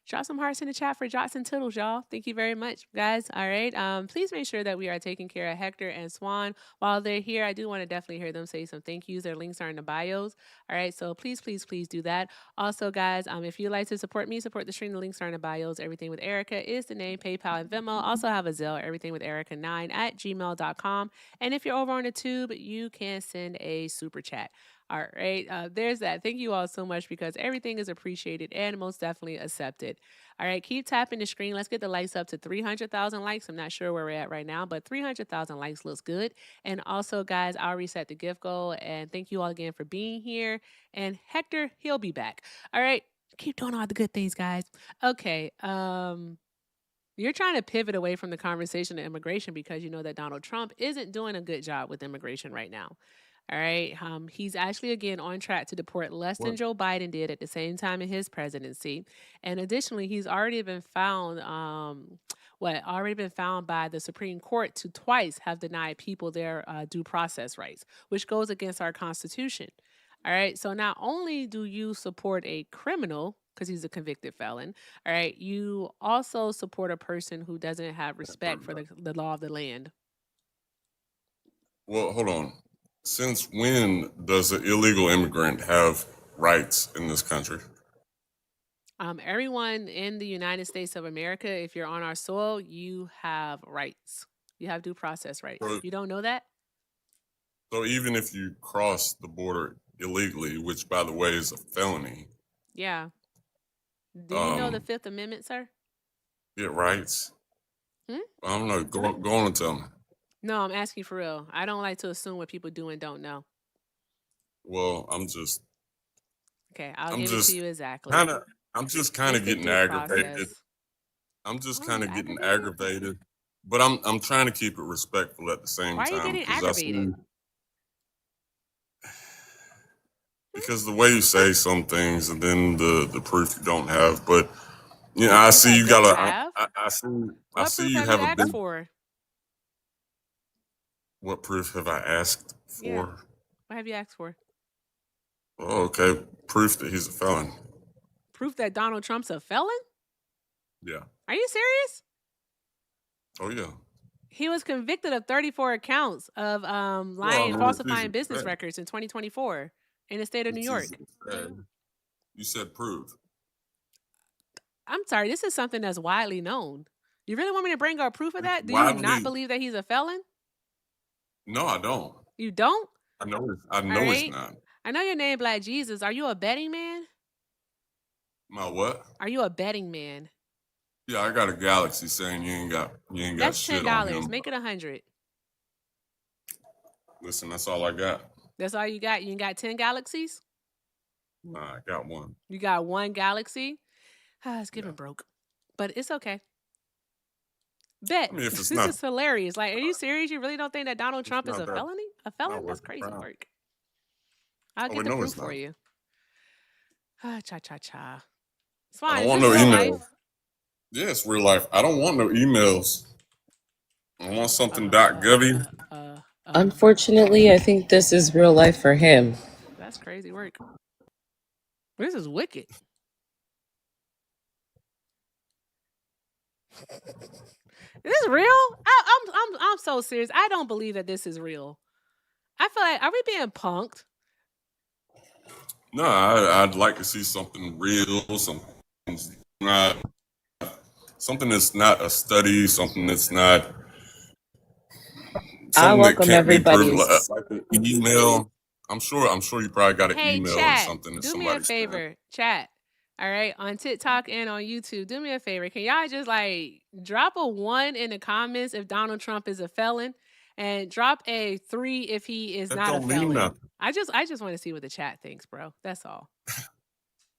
Drop some hearts in the chat for Johnson Tittles, y'all. Thank you very much, guys. All right. Please make sure that we are taking care of Hector and Swan while they're here. I do want to definitely hear them say some thank yous. Their links are in the bios. All right. So please do that. Also, guys, if you'd like to support me, support the stream. The links are in the bios. Everything with Erica is the name, PayPal and Venmo. Also have a Zelle, everything with Erica9 at gmail.com. And if you're over on the tube, you can send a super chat. All right. There's that. Thank you all so much because everything is appreciated and most definitely accepted. All right. Keep tapping the screen. Let's get the likes up to 300,000 likes. I'm not sure where we're at right now, but 300,000 likes looks good. And also, guys, I'll reset the gift goal. And thank you all again for being here. And Hector, he'll be back. All right. Keep doing all the good things, guys. Okay. You're trying to pivot away from the conversation of immigration because you know that Donald Trump isn't doing a good job with immigration right now. All right. He's actually, again, on track to deport less than What? Joe Biden did at the same time in his presidency. And additionally, he's already been found, already been found by the Supreme Court to twice have denied people their due process rights, which goes against our Constitution. All right. So not only do you support a criminal, because he's a convicted felon, all right, you also support a person who doesn't have respect for the law of the land. Well, hold on. Since when does an illegal immigrant have rights in this country? Everyone in the United States of America, if you're on our soil, you have rights. You have due process rights. So, You don't know that? so even if you cross the border illegally, which by the way is a felony, Yeah. Do you know the um, Fifth Amendment, sir? get rights. Hmm? I don't know. Go on and tell me. No, I'm asking for real. I don't like to assume what people do and don't know. Well, I'm just Okay, I'll I'm give it to just you exactly. kind of I'm just kind It's of the getting due aggravated. process. I'm just Oh, kind you of getting aggravated? aggravated, but I'm trying to keep it respectful at the same Why are you time getting because I see aggravated? because the way you say some things and then the proof you don't have, but you know What I proof see I you don't got have? I What see proof you have you have a big. asked for? What proof have I asked Yeah. for? What have you asked for? Oh, okay, proof that he's a felon. Proof that Donald Trump's a felon? Yeah. Are you serious? Oh yeah. He was convicted of 34 counts of Well, lying, I mean, it's falsifying easy to business say. records in 2024 in the state of New It's easy York. to say. You said proof. I'm sorry, this is something that's widely known. You really want me to bring up proof of It's that? Do you not widely. believe that he's a felon? No, I don't. You don't? I All know he's right. not. I know your name, Black Jesus. Are you a betting man? My what? Are you a betting man? Yeah, I got a galaxy saying you ain't got That's shit on $10. him. Make it 100. Listen, that's all I got. That's all you got? You ain't got 10 galaxies? Nah, I got one. You got one galaxy? It's Yeah. giving broke. But it's okay. Bet. I mean, if it's This not, is hilarious. Like, are you serious? You really don't think that Donald it's Trump is not a that felony? A not felon? That's worth the crazy crime. work. I'll Oh get wait, the no, proof it's for not. you. Cha cha cha. It's I fine. don't Is want this no real email. life? Yeah, it's real life. I don't want no emails. I want something Uh, uh, .govy. uh, uh, uh. Unfortunately, I think this is real life for him. That's crazy work. This is wicked. Is this real? I'm so serious. I don't believe that this is real. I feel like, are we being punked? No, I'd like to see something real, not something that's not a study, something that's not I something that welcome can't be proven. everybody's. Like an email. I'm sure you probably got an Hey, email or chat, something that do me a somebody sent. favor. Chat. All right. On TikTok and on YouTube, do me a favor. Can y'all just like drop a 1 in the comments if Donald Trump is a felon? And drop a 3 if he is That not a don't mean felon. nothing. I just want to see what the chat thinks, bro. That's all.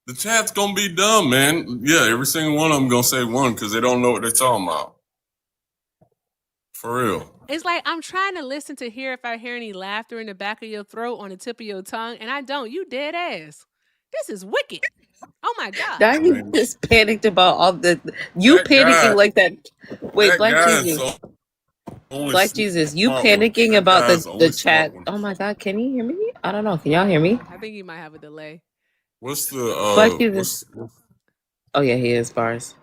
The chat's gonna be dumb, man. Yeah, every single one of them gonna say 1 because they don't know what they're talking about. For real. It's like I'm trying to listen to hear if I hear any laughter in the back of your throat, on the tip of your tongue, and I don't. You dead ass. This is wicked. Oh my God. Now you just panicked about all the you That panicking guy, like that. Wait, that Black guy is Jesus. only Black Jesus, you smart one. panicking That about guy's the the only smart chat. one. Oh my God, can you hear me? I don't know. Can y'all hear me? I think you might have a delay. What's Black the Jesus. Oh yeah, he is bars.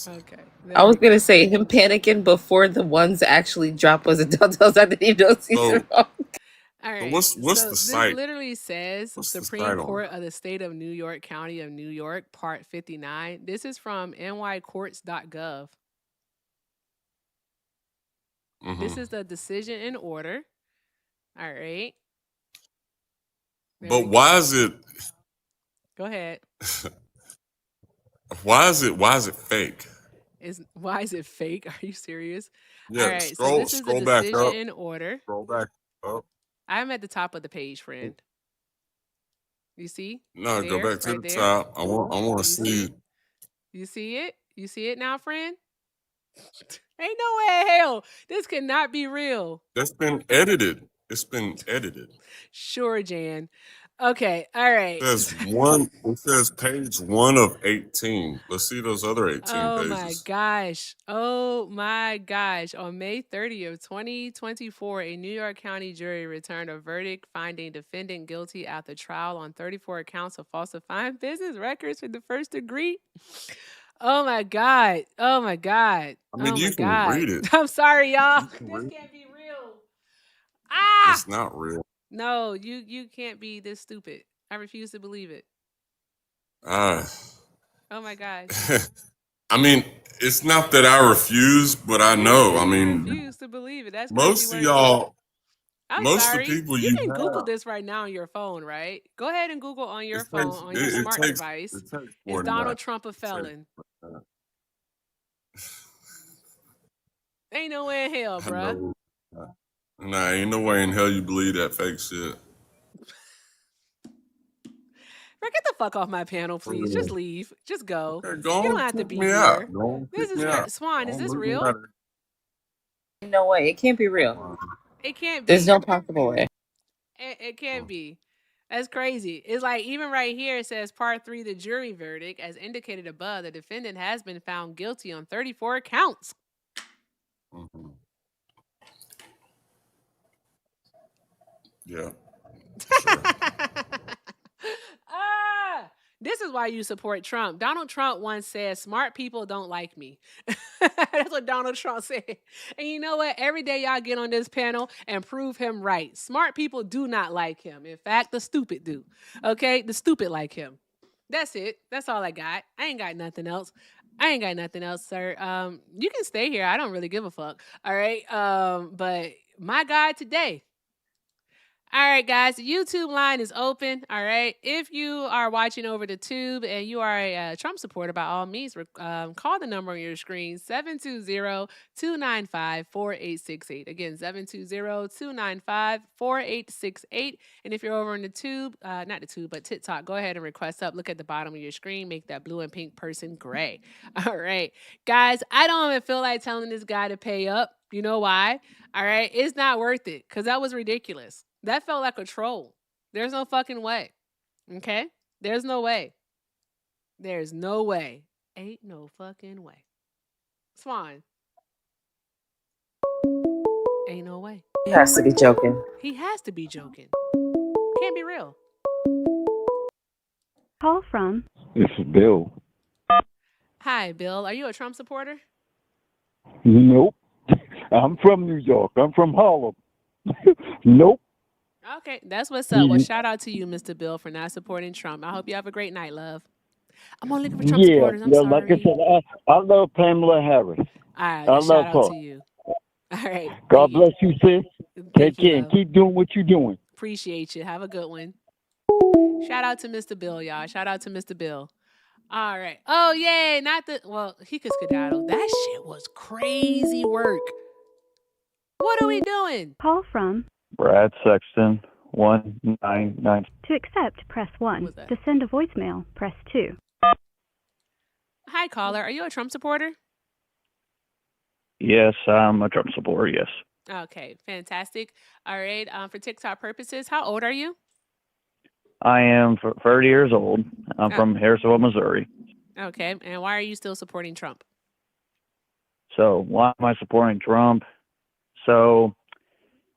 Okay. I was gonna say him panicking before the ones actually drop was a telltales. I didn't even know season wrong. All right. what's So the this site? literally says What's the Supreme site on Court of the State of New York, County of New York, Part 59. This is from nycourts.gov. This is the decision in order. All right. But why is it? Go ahead. Why is it fake? Why is it fake? Are you serious? All Yeah, right. So this is the scroll back decision up. in order. Scroll back up. I'm at the top of the page, friend. You see? No, go There, back to right the there. top. I want to You see. see? You see it? You see it now, friend? Ain't no way in hell. This cannot be real. That's been edited. It's been edited. Sure, Jan. Okay, all right. It says one. It says page 1 of 18. Let's see those other 18 Oh my pages. gosh. Oh my gosh. On May 30th, 2024, a New York County jury returned a verdict finding defendant guilty after trial on 34 counts of falsifying business records in the first degree. Oh my God. Oh my God. I mean, Oh you my can God. read it. I'm sorry, y'all. You can This read can't it. be real. Ah! It's not real. No, you can't be this stupid. I refuse to believe it. Ah. Oh my gosh. I mean, it's not that I refuse, but I You know. I say you mean, refuse to believe it. That's crazy most of work to me. y'all, I'm most of the sorry. people You you can Google have, this right now on your phone, right? Go ahead and Google on your it phone, takes on your smart it device. takes Is 49. Donald Trump a felon? Ain't no way in hell, I bruh. know. Nah, ain't no way in hell you believe that fake shit. Bro, get the fuck off my panel, For please. Just real. leave. Just go. Okay, go You don't on, have to kick be me out. here. Go on, This kick is me out. Swan, is Don't this leave me real? out of No way. It can't be real. It can't There's be. no possible way. It can't be. That's crazy. It's like even right here it says part 3, the jury verdict, as indicated above, the defendant has been found guilty on 34 counts. Mm-hmm. Yeah. Sure. This is why you support Trump. Donald Trump once said, smart people don't like me. That's what Donald Trump said. And you know what? Every day y'all get on this panel and prove him right. Smart people do not like him. In fact, the stupid do. Okay? The stupid like him. That's it. That's all I got. I ain't got nothing else. Sir. You can stay here. I don't really give a fuck. All right. But my God today. All right, guys, the YouTube line is open. All right. If you are watching over the tube and you are a Trump supporter, by all means, call the number on your screen, 720-295-4868. Again, 720-295-4868. And if you're over in the tube, not the tube, but TikTok, go ahead and request up. Look at the bottom of your screen. Make that blue and pink person gray. All right. Guys, I don't even feel like telling this guy to pay up. You know why? All right. It's not worth it because that was ridiculous. That felt like a troll. There's no fucking way. Okay? There's no way. There's no way. Ain't no fucking way. Swan. Ain't no way. He has to be joking. He has to be joking. Can't be real. Call from. This is Bill. Hi, Bill. Are you a Trump supporter? Nope. I'm from New York. I'm from Harlem. Nope. Okay, that's what's up. Well, shout out to you, Mr. Bill, for not supporting Trump. I hope you have a great night, love. I'm only looking for Trump supporters. I'm sorry. Like I said, I love Pamela Harris. All right, I then shout love out her. to you. All right. God bless you, sis. Take Thank you, care and love. keep doing what you're doing. Appreciate you. Have a good one. Shout out to Mr. Bill, y'all. Shout out to Mr. Bill. All right. Oh, yay. He could skedaddle. That shit was crazy work. What are we doing? Call from. Brad Sexton, 199. To accept, press 1. was that? To send a voicemail, press 2. Hi, caller. Are you a Trump supporter? Yes, I'm a Trump supporter, yes. Okay, fantastic. All right. For TikTok purposes, how old are you? I am 30 years old. I'm from Harrisville, Missouri. Okay. And why are you still supporting Trump? So why am I supporting Trump? So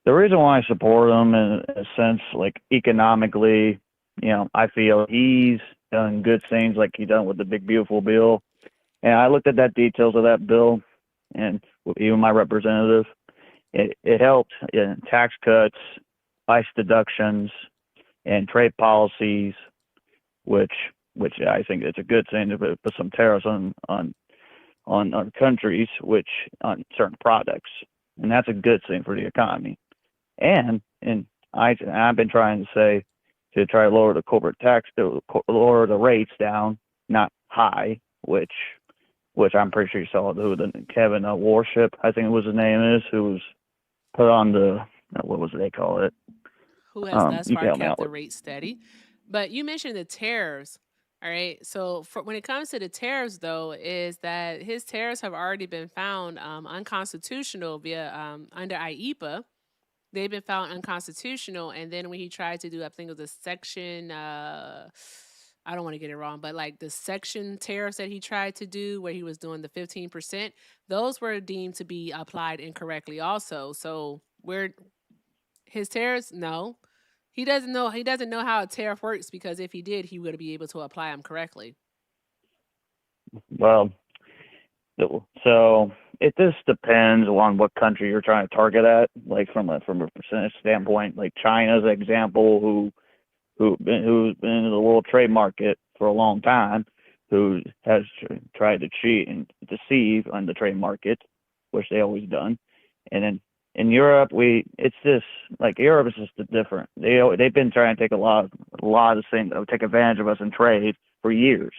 the reason why I support him in a sense, like economically, I feel he's done good things like he done with the big beautiful bill. And I looked at that details of that bill and even my representative, it helped in tax cuts, ICE deductions, and trade policies, which I think it's a good thing to put some tariffs on countries, which on certain products, and that's a good thing for the economy. And I've been trying to say to try to lower the corporate tax, to lower the rates down, not high, which I'm pretty sure you saw who the Kevin Warship, I think it was his name is, who was put on the, what was it they call it? Who has thus You far can help me kept out the with. rate steady. But you mentioned the tariffs. All right. So when it comes to the tariffs, though, is that his tariffs have already been found unconstitutional via under IEPA. They've been found unconstitutional. And then when he tried to do, I think it was a section, I don't want to get it wrong, but like the section tariffs that he tried to do where he was doing the 15%, those were deemed to be applied incorrectly also. So his tariffs, no. He doesn't know how a tariff works because if he did, he would be able to apply them correctly. Well, so it just depends on what country you're trying to target at. Like from a percentage standpoint, like China's an example, who's been in the world trade market for a long time, who has tried to cheat and deceive on the trade market, which they always done. And then in Europe, it's just like Europe is just different. They've been trying to take a lot of things, take advantage of us in trade for years.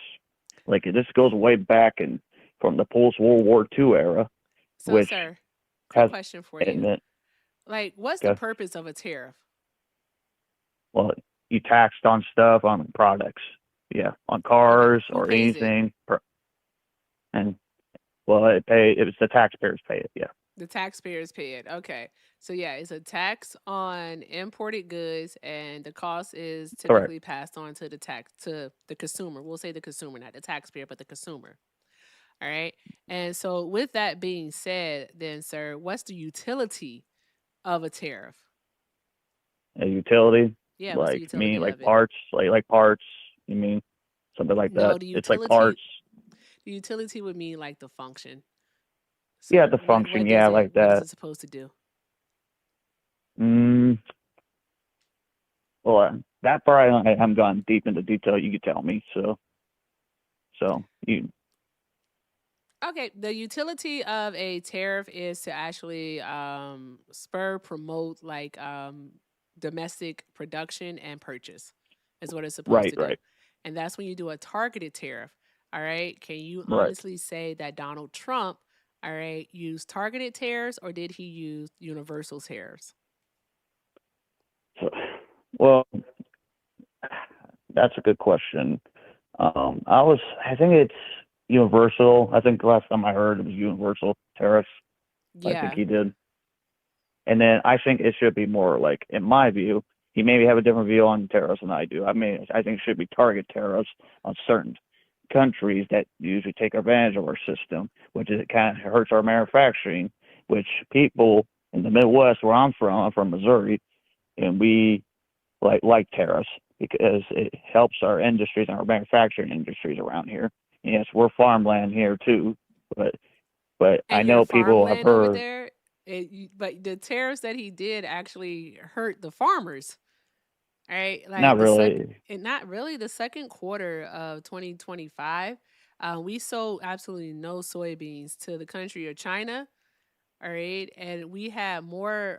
Like this goes way back and from the post World War II era, So, which sir, quick question for you. it, like, what's the purpose of a tariff? Well, you taxed on stuff, on products, on cars or anything, and well, it's the taxpayers pay it, The taxpayers pay it. Okay. So yeah, it's a tax on imported goods and the cost is typically passed on to the consumer. We'll say the consumer, not the taxpayer, but the consumer. All right. And so with that being said, then sir, what's the utility of a tariff? A utility, Yeah, what's the utility like of it? parts, like parts. You mean something like No, that? the It's like utility parts. the utility would mean like the function. Yeah, So the function. what Yeah, does like what is that. it supposed to do? Well, that part I haven't gone deep into detail. You could tell me. So you Okay, the utility of a tariff is to actually promote like domestic production and purchase, is what it's supposed to do. right. And that's when you do a targeted tariff. All right. Can you Right. honestly say that Donald Trump, all right, used targeted tariffs or did he use universal tariffs? Well, that's a good question. I think it's universal. I think the last time I heard it was universal tariffs. I think Yeah. he did. And then I think it should be more like, in my view, he maybe have a different view on tariffs than I do. I mean, I think it should be target tariffs on certain countries that usually take advantage of our system, which is, it kind of hurts our manufacturing, which people in the Midwest where I'm from Missouri, and we like tariffs because it helps our industries and our manufacturing industries around here. Yes, we're farmland here too, but I And know your people have farmland over heard. there, but the tariffs that he did actually hurt the farmers. All right, Not like really. not really the second quarter of 2025, we sold absolutely no soybeans to the country of China. All right, and we had more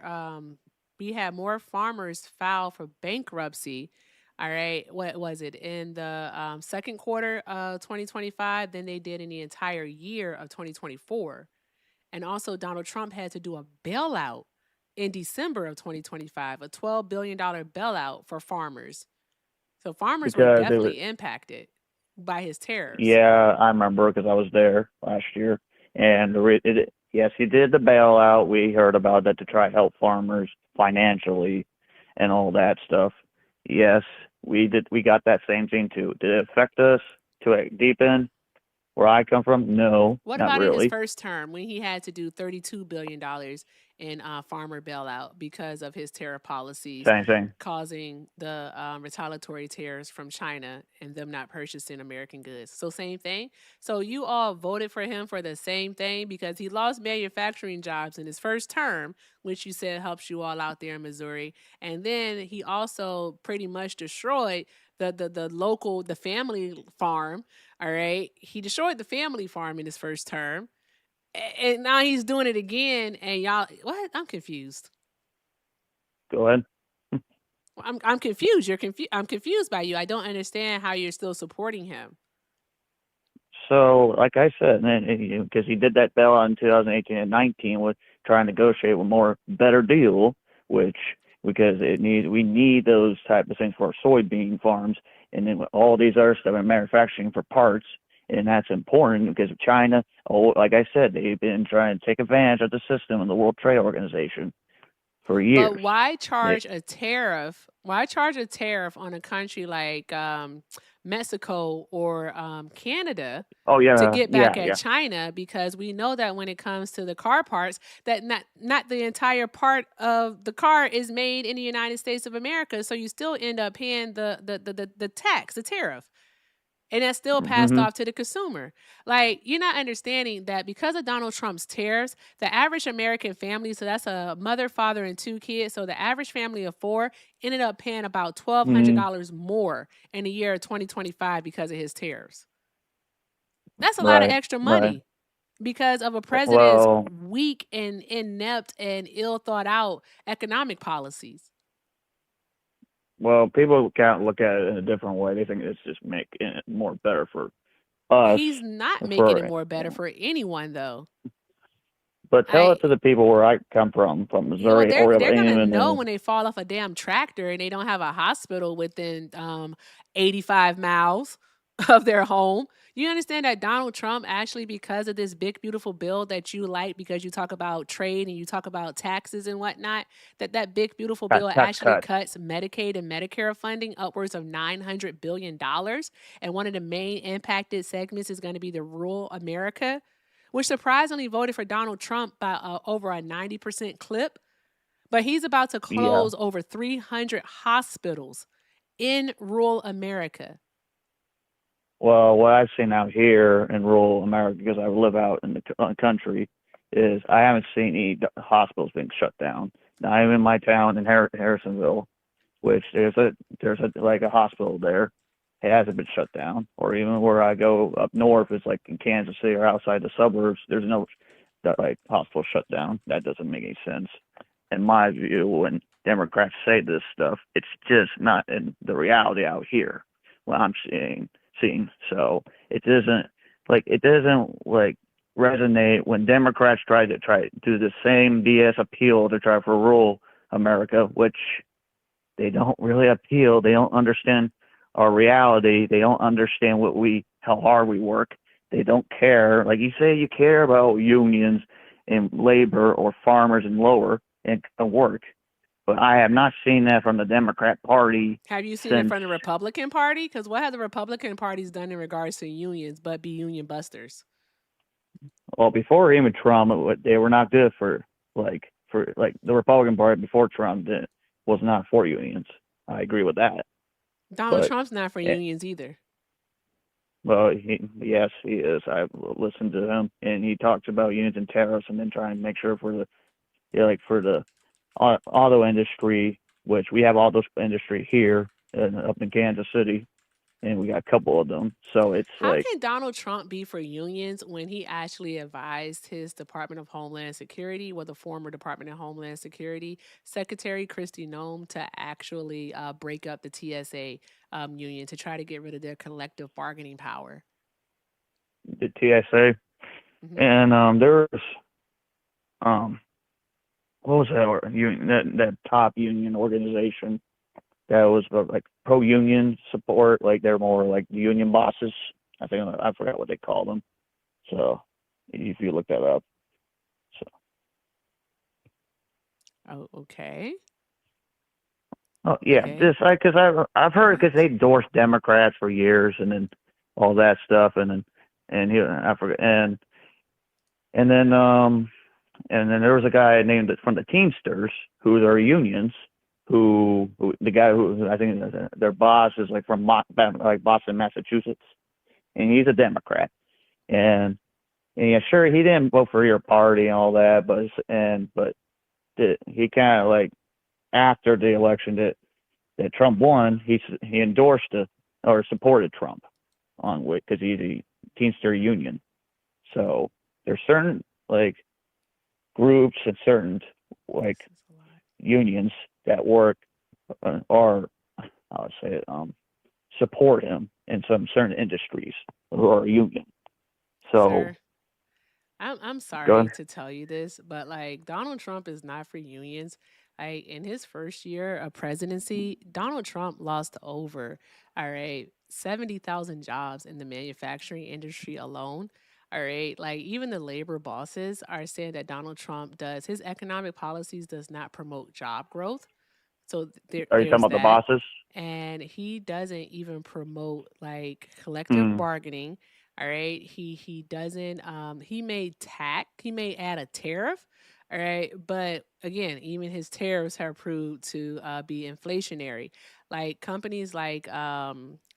farmers file for bankruptcy. All right, what was it in the second quarter of 2025 than they did in the entire year of 2024. And also, Donald Trump had to do a bailout in December of 2025, a $12 billion bailout for farmers. So farmers were Because it was, definitely impacted by his tariffs. yeah, I remember because I was there last year, and yes, he did the bailout. We heard about that to try to help farmers financially and all that stuff. Yes, we did. We got that same thing too. Did it affect us to a deep end where I come from? No, What not about in his really. first term when he had to do $32 billion in farmer bailout because of his tariff policies, Same thing. causing the retaliatory tariffs from China and them not purchasing American goods? So same thing. So you all voted for him for the same thing because he lost manufacturing jobs in his first term, which you said helps you all out there in Missouri. And then he also pretty much destroyed the family farm. All right. He destroyed the family farm in his first term. And now he's doing it again. And y'all, what? I'm confused. Go ahead. I'm confused. I'm confused by you. I don't understand how you're still supporting him. So, like I said, because he did that bailout in 2018 and 19 with trying to negotiate with more better deal, which because we need those type of things for our soybean farms, and then with all these other stuff and manufacturing for parts, and that's important because of China. Oh, like I said, they've been trying to take advantage of the system and the World Trade Organization for years. But why charge a tariff? Why charge a tariff on a country like Mexico or Canada Oh to yeah, get back yeah, at yeah. China? Because we know that when it comes to the car parts, that not the entire part of the car is made in the United States of America. So you still end up paying the tax, the tariff. And that's still passed off to the consumer. Like, you're not understanding that because of Donald Trump's tariffs, the average American family, so that's a mother, father, and 2 kids. So the average family of 4 ended up paying about $1,200 more in the year of 2025 because of his tariffs. That's a lot of Right, extra right. money because of a president's Well, weak and inept and ill thought out economic policies. Well, people can't look at it in a different way. They think it's just making it more better for us. He's not making it For more better for anyone, though. but tell it to the people where I come from Well, Missouri, they're or they're gonna even know when they fall off a damn tractor and they don't have a hospital within 85 miles of their home. You understand that Donald Trump actually, because of this big beautiful bill that you like, because you talk about trade and you talk about taxes and whatnot, that big beautiful bill tax actually cuts. cuts Medicaid and Medicare funding upwards of $900 billion. And one of the main impacted segments is going to be the rural America, which surprisingly voted for Donald Trump by over a 90% clip. But he's about to Yeah. close over 300 hospitals in rural America. Well, what I've seen out here in rural America, because I live out in the country, is I haven't seen any hospitals being shut down. Now, I'm in my town in Harrisonville, which there's like a hospital there. It hasn't been shut down. Or even where I go up north, it's like in Kansas City or outside the suburbs. There's no like hospital shut down. That doesn't make any sense. In my view, when Democrats say this stuff, it's just not in the reality out here. What I'm seeing. So it doesn't resonate when Democrats try to do the same BS appeal to try for rural America, which they don't really appeal. They don't understand our reality. They don't understand how hard we work. They don't care. Like you say, you care about unions and labor or farmers and lower and work. But I have not seen that from the Democrat Party. Have you seen it from the Republican Party? Because what have the Republican parties done in regards to unions but be union busters? Well, before even Trump, they were not good for the Republican Party before Trump was not for unions. I agree with that. Donald Trump's not for unions either. Well, yes, he is. I've listened to him, and he talks about unions and tariffs, and then trying to make sure for the auto industry, which we have auto industry here up in Kansas City, and we got a couple of them. So it's how can Donald Trump be for unions when he actually advised his Department of Homeland Security, the former Department of Homeland Security Secretary Kristi Noem, to actually break up the TSA union to try to get rid of their collective bargaining power? The TSA, and there was what was that union? That top union organization that was like pro-union support, like they're more like the union bosses. I forgot what they call them. So if you look that up. So. Oh, okay. Oh yeah, okay. Because I've heard because they endorsed Democrats for years and then all that stuff and I forget and then there was a guy named from the Teamsters who are unions. Who the guy who I think their boss is like from Boston, Massachusetts, and he's a Democrat, and yeah, sure he didn't vote for your party and all that, but he kind of like after the election that Trump won, he endorsed or supported Trump on because he's a Teamster union, so there's certain like groups and certain like unions that work or I would say support him in some certain industries or a union. So Sir, I'm go sorry ahead. to tell you this, but like Donald Trump is not for unions. Like in his first year of presidency, Donald Trump lost over, all right, 70,000 jobs in the manufacturing industry alone. All right, like even the labor bosses are saying that Donald Trump does his economic policies does not promote job growth. So Are you talking there's about the that. bosses? And he doesn't even promote like collective Hmm. bargaining. All right. He doesn't he may add a tariff. All right. But again, even his tariffs have proved to be inflationary. Like companies like I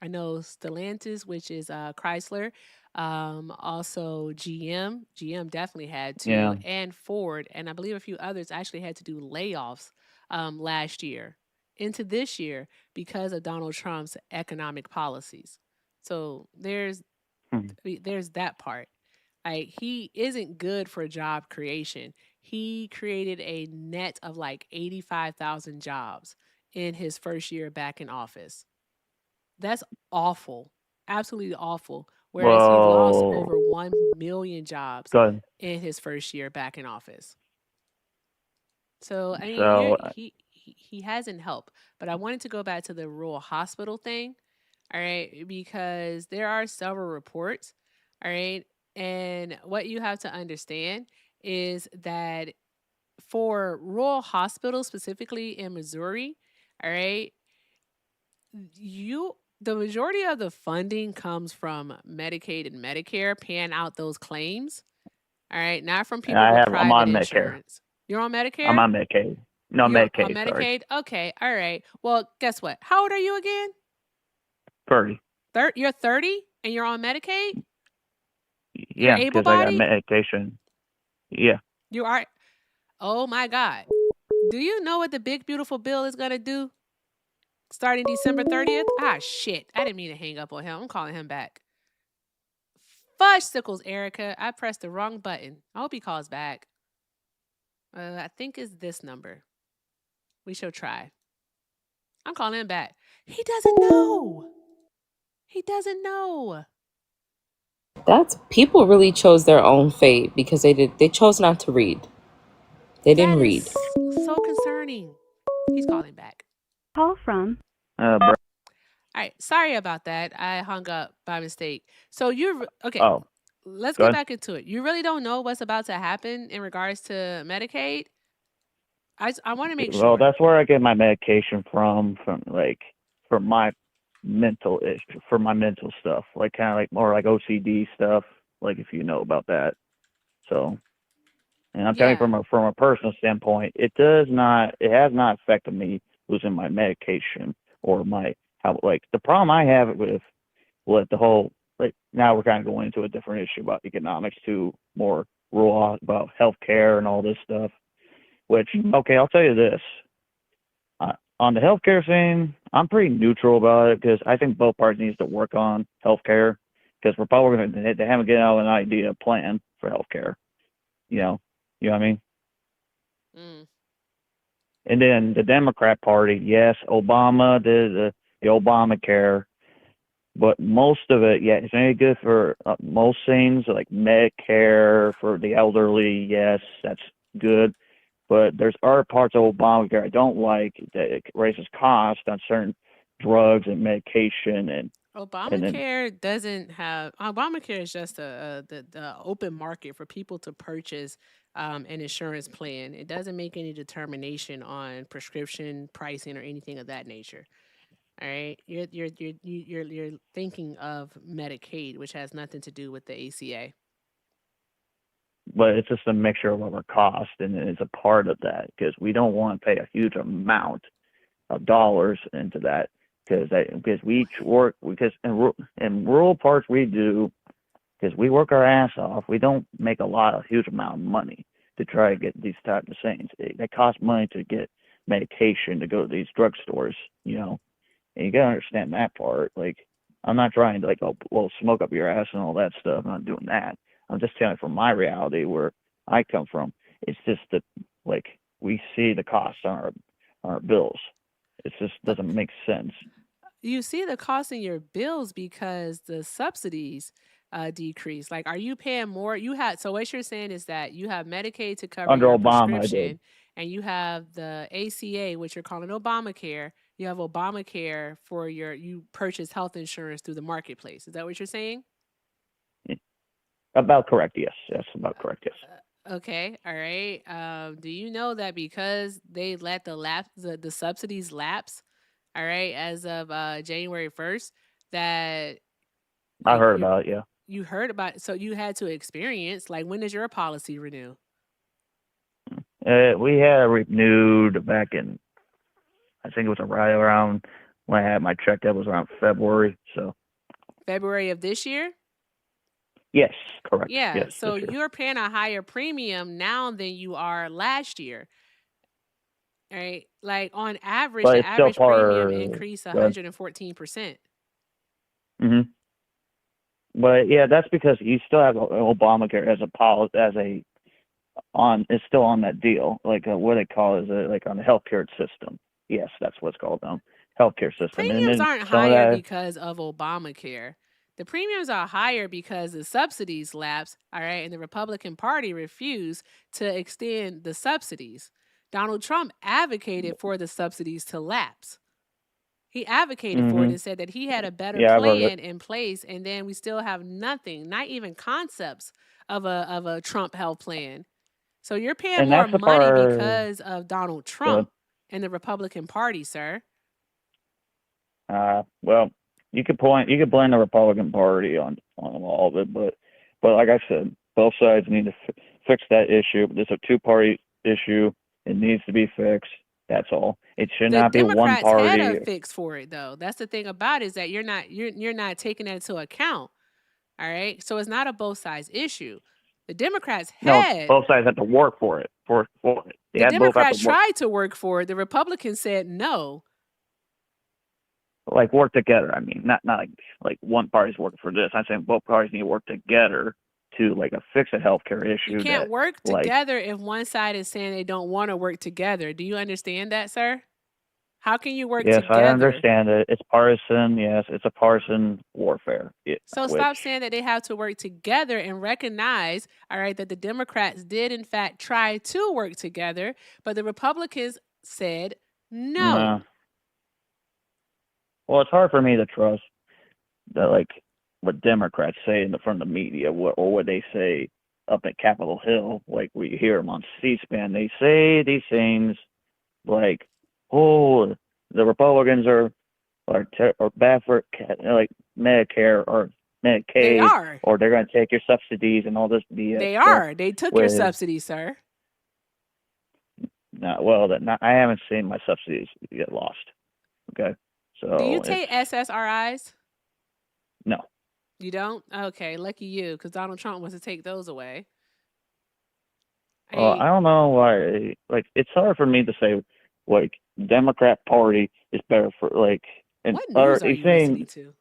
know Stellantis, which is Chrysler, also GM definitely had to, Yeah. and Ford, and I believe a few others actually had to do layoffs last year into this year because of Donald Trump's economic policies. So Hmm. there's that part. Like he isn't good for job creation. He created a net of like 85,000 jobs in his first year back in office. That's awful. Absolutely awful. Whereas he lost Well, over 1 million jobs go ahead. in his first year back in office. So I mean, So he hasn't helped. But I wanted to go back to the rural hospital thing, all right, because there are several reports, all right, and what you have to understand is that for rural hospitals, specifically in Missouri, all right, the majority of the funding comes from Medicaid and Medicare paying out those claims, all right, not from people with I'm private on Medicare. insurance. You're on I'm Medicare? on Medicaid. No, You're on Medicaid. Sorry, Medicaid? Okay. All right. Well, guess what? How old are you again? 30. You're 30 and you're on Medicaid? You're Yeah, able because I got bodied? medication. Yeah. You are. Oh my God. Do you know what the big beautiful bill is going to do starting December 30th? Ah, shit. I didn't mean to hang up on him. I'm calling him back. Fudge sickles, Erica. I pressed the wrong button. I hope he calls back. I think it's this number. We shall try. I'm calling him back. He doesn't know. He doesn't know. That's people really chose their own fate because they chose not to read. They didn't That read. is so concerning. He's calling back. Call from Bro. All right. Sorry about that. I hung up by mistake. So okay. Oh, Let's go get ahead. back into it. You really don't know what's about to happen in regards to Medicaid? I want to make Well, sure. that's where I get my medication from like for my mental issue, for my mental stuff, like kind of like more like OCD stuff, like if you know about that. So, and I'm telling you Yeah. from a personal standpoint, it has not affected me losing my medication or my how like the problem I have with the whole like now we're kind of going into a different issue about economics to more raw about healthcare and all this stuff. Which okay, I'll tell you this. On the healthcare thing, I'm pretty neutral about it because I think both parties needs to work on healthcare because Republicans they haven't get out an idea plan for healthcare. You know, you know what I mean. Mm. And then the Democrat Party, yes, Obama did the Obamacare, but most of it, yeah, it's only good for most things like Medicare for the elderly. Yes, that's good. But there's other parts of Obamacare I don't like that it raises cost on certain drugs and medication and then Obamacare is just the open market for people to purchase an insurance plan. It doesn't make any determination on prescription pricing or anything of that nature. All right, you're thinking of Medicaid, which has nothing to do with the ACA. but it's just a mixture of our cost and it's a part of that because we don't want to pay a huge amount of dollars into that because we work because in rural parts we do because we work our ass off. We don't make a huge amount of money to try to get these types of things. It costs money to get medication to go to these drugstores, you know, and you gotta understand that part. Like, I'm not trying to like, oh, well, smoke up your ass and all that stuff. I'm not doing that. I'm just telling you from my reality where I come from. It's just that like we see the costs on our bills, It just doesn't make sense. You see the cost in your bills because the subsidies decrease. Like, are you paying more? So what you're saying is that you have Medicaid to cover Under your Obama, I did. prescription, and you have the ACA, which you're calling Obamacare. You have Obamacare for you purchase health insurance through the marketplace. Is that what you're saying? About correct, yes. Yes, about correct, yes. Okay, all right. Do you know that because they let the subsidies lapse, all right, as of January 1st, that I like heard about it, yeah. you heard about it, so you had to experience, like, when does your policy renew? We had it renewed back in, I think it was right around when I had my check. That was around February. So February of this year? yes, correct. Yeah, Yes, so this year. you're paying a higher premium now than you are last year. All right. Like, on average, But the it's still average premium part. increased Good. 114%. Mhm. But yeah, that's because you still have Obamacare as it's still on that deal, like what they call is like on the healthcare system. Yes, that's what's called healthcare system. And Premiums then aren't some of higher that, because of Obamacare. The premiums are higher because the subsidies lapse, all right, and the Republican Party refused to extend the subsidies. Donald Trump advocated for the subsidies to lapse. He advocated for it hmm and said that he had a better yeah, I've heard it. plan in place, and then we still have nothing, not even concepts of a Trump health plan. So you're paying And more that's the money part. because of Donald Good. Trump and the Republican Party, sir. Well, you could blame the Republican Party on all of it, but like I said, both sides need to fix that issue. It's a two-party issue. It needs to be fixed. That's all. It should The not be one Democrats had a party. fix for it, though. That's the thing about it, is that you're not taking that into account. All right, so it's not a both sides issue. The Democrats No, had both sides have to work for it. For it. They the both have to Democrats tried to work for it. The Republicans said no. work together. I mean, not like one party's working for this. I'm saying both parties need to work together to fix a healthcare issue. You can't that work together if one side is saying they don't want to work together. Do you understand that, sir? How can you work Yes, I together? understand it. It's partisan. Yes, it's a partisan warfare. So stop saying that they have to work together and recognize, all right, that the Democrats did in fact try to work together, but the Republicans said no. Well, it's hard for me to trust that what Democrats say in the front of the media or what they say up at Capitol Hill. Like we hear them on C-SPAN. They say these things like, "Oh, the Republicans are bad for Medicare or Medicaid, They are. or they're going to take your subsidies and all this BS." They are. They took your subsidies, sir. I haven't seen my subsidies get lost. Okay, so do you take SSRIs? No. You don't? Okay, lucky you, because Donald Trump wants to take those away. I don't know why. It's hard for me to say, Democrat Party is better for And what news are you listening to?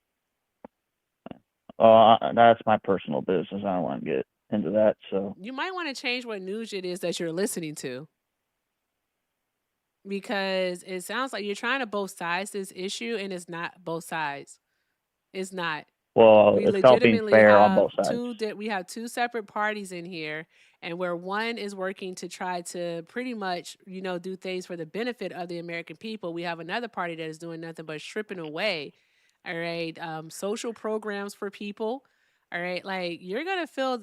That's my personal business. I don't want to get into that. So you might want to change what news it is that you're listening to, because it sounds like you're trying to both sides this issue, and it's not both sides. It's not. Well, We it's called being fair on both sides. We have two separate parties in here, and where one is working to try to pretty much, do things for the benefit of the American people, we have another party that is doing nothing but stripping away, all right, social programs for people. All right, like you're gonna feel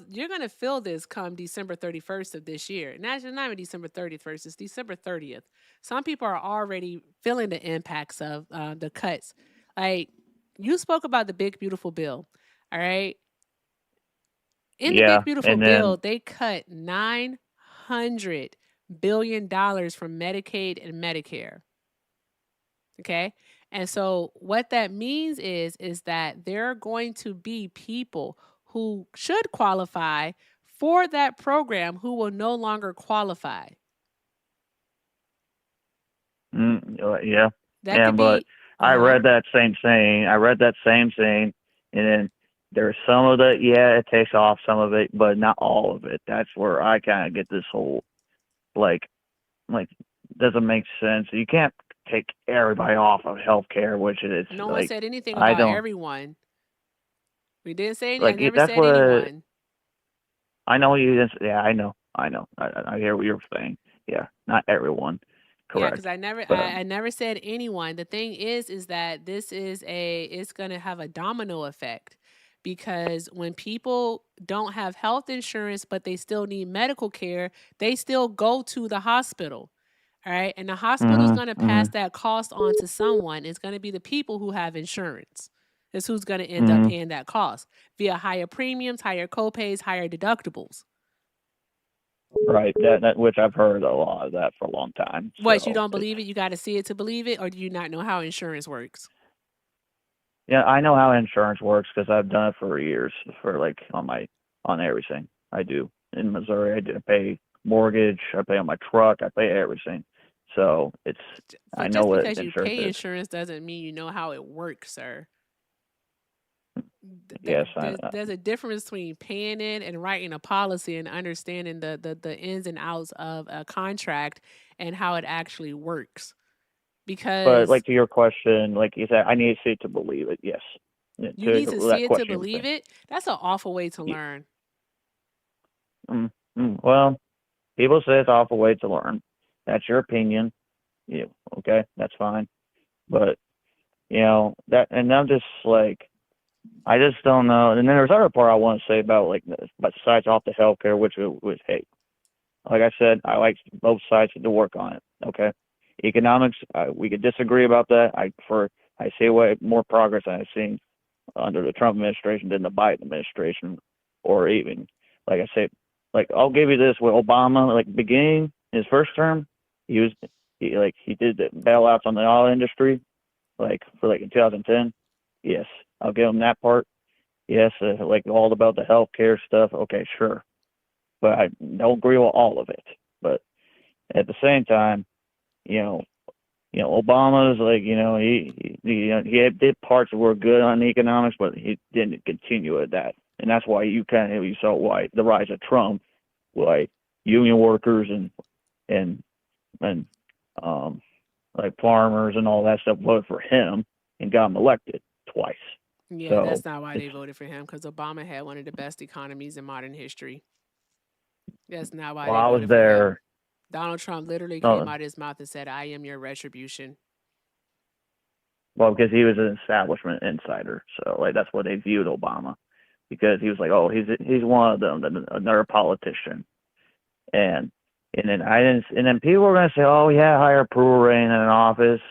this come December 31st of this year. And that's not even December 31st; it's December 30th. Some people are already feeling the impacts of the cuts. Like, you spoke about the big beautiful bill, all right? In the big beautiful bill, they cut $900 billion from Medicaid and Medicare. Okay? And so what that means is that there are going to be people who should qualify for that program who will no longer qualify. Yeah. That could but be, I read that same thing. And then there's some of it, it takes off some of it, but not all of it. That's where I kind of get this whole, doesn't make sense. You can't take everybody off of healthcare, which is No one said anything I about don't everyone. We didn't say any. I never that's said what anyone. I know you didn't. Yeah, I know. I hear what you're saying. Yeah, not everyone. Yeah, because Correct. But I never said anyone. The thing is that it's gonna have a domino effect because when people don't have health insurance but they still need medical care, they still go to the hospital. All right. And the hospital is going to pass that cost on to someone. It's going to be the people who have insurance. Is who's going to end up paying that cost via higher premiums, higher copays, higher deductibles. right, that which I've heard a lot of that for a long time. What, you So don't believe it? You got to see it to believe it? Or do you not know how insurance works? yeah, I know how insurance works because I've done it for years for like on everything. I do in Missouri. I pay mortgage. I pay on my truck. I pay everything. So I But know just what because you insurance pay is. insurance doesn't mean you know how it works, sir. Yes, There's a difference between paying it and writing a policy and understanding the ins and outs of a contract and how it actually works. But Because like to your question, like you said, I need to see it to believe it. Yes. Yeah, you to need to that see it to question you were believe saying. it. That's an awful way to Yeah. learn. Well, people say it's an awful way to learn. That's your opinion. Yeah. Okay, that's fine. But that, and I'm just like, I just don't know. And then there's other part I want to say about besides off the healthcare, which was hey, like I said, I like both sides to work on it. Okay, economics, we could disagree about that. I see way more progress I've seen under the Trump administration than the Biden administration, or even like I say, like I'll give you this with Obama, like beginning his first term, he did the bailouts on the oil industry, in 2010. Yes, I'll give him that part. Yes, all about the healthcare stuff. Okay, sure, but I don't agree with all of it. But at the same time, you know, Obama's he did parts that were good on economics, but he didn't continue at that, and that's why you saw why the rise of Trump, like union workers and like farmers and all that stuff voted for him and got him elected twice. Yeah, So that's not why they voted for him, because Obama had one of the best economies in modern history. That's not why while they I was voted for him. there, Donald Trump literally came out of his mouth and said, "I am your retribution." well, because he was an establishment insider, so that's what they viewed Obama, because he was like, oh, he's one of them, another politician, and then people were gonna say, oh yeah, higher approval rating in an office.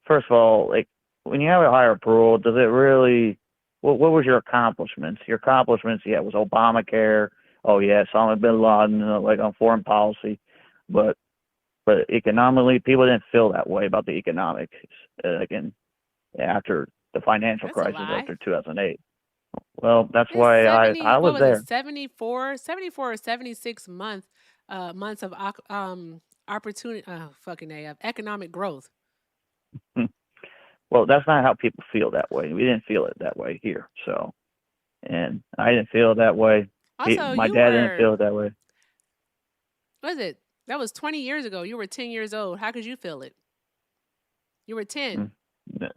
First of all, like when you have a higher approval, does it really? What was your accomplishments? Your accomplishments, yeah, was Obamacare. Oh yeah, Osama bin Laden, on foreign policy, but economically, people didn't feel that way about the economics. Again, after the financial That's a crisis lie. after 2008. Well, that's It's why 70, I what was was there. it, 74 or 76 months of opportunity, fucking A, of economic growth. Well, that's not how people feel that way. We didn't feel it that way here. So, and I didn't feel it that way. Also, My you dad didn't feel were, it that way. what was it? That was 20 years ago. You were 10 years old. How could you feel it? You were 10. No,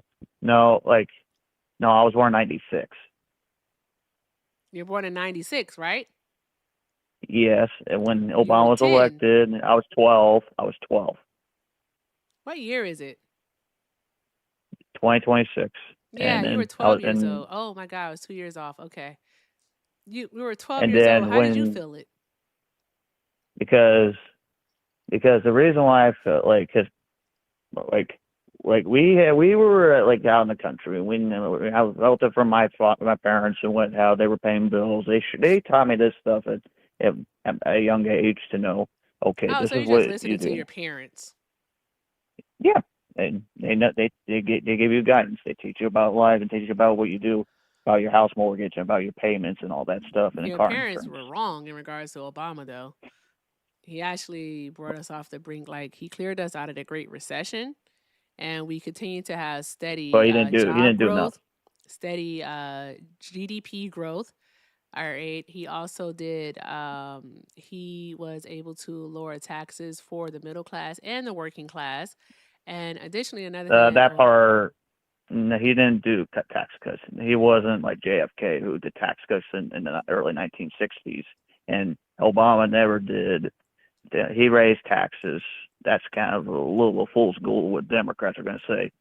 no, I was born in 96. You were born in 96, right? Yes, and when You were Obama was 10. elected, I was 12. I was 12. What year is it? 2026. Yeah, And you were then 12 years old. Oh my God, I was 2 years off. Okay. We were 12 and years old. then How did you feel it? because the reason why I felt because we were out in the country. I felt it from my parents and how they were paying bills. They taught me this stuff at a young age to know. Okay, Oh, this so is you're just what you listening to do. your parents. Yeah, and they give you guidance. They teach you about life and teach you about what you do, about your house mortgage and about your payments and all that stuff and Your car parents insurance. were wrong in regards to Obama, though. He actually brought us off the brink. Like, he cleared us out of the Great Recession, and we continue to have steady But he didn't job do enough. growth, steady GDP growth. All right. He also did. He was able to lower taxes for the middle class and the working class. And additionally, another thing that That part, no, he didn't do tax cuts. He wasn't like JFK, who did tax cuts in the early 1960s. And Obama never did. He raised taxes. That's kind of a little fool's gold. What Democrats are going to say,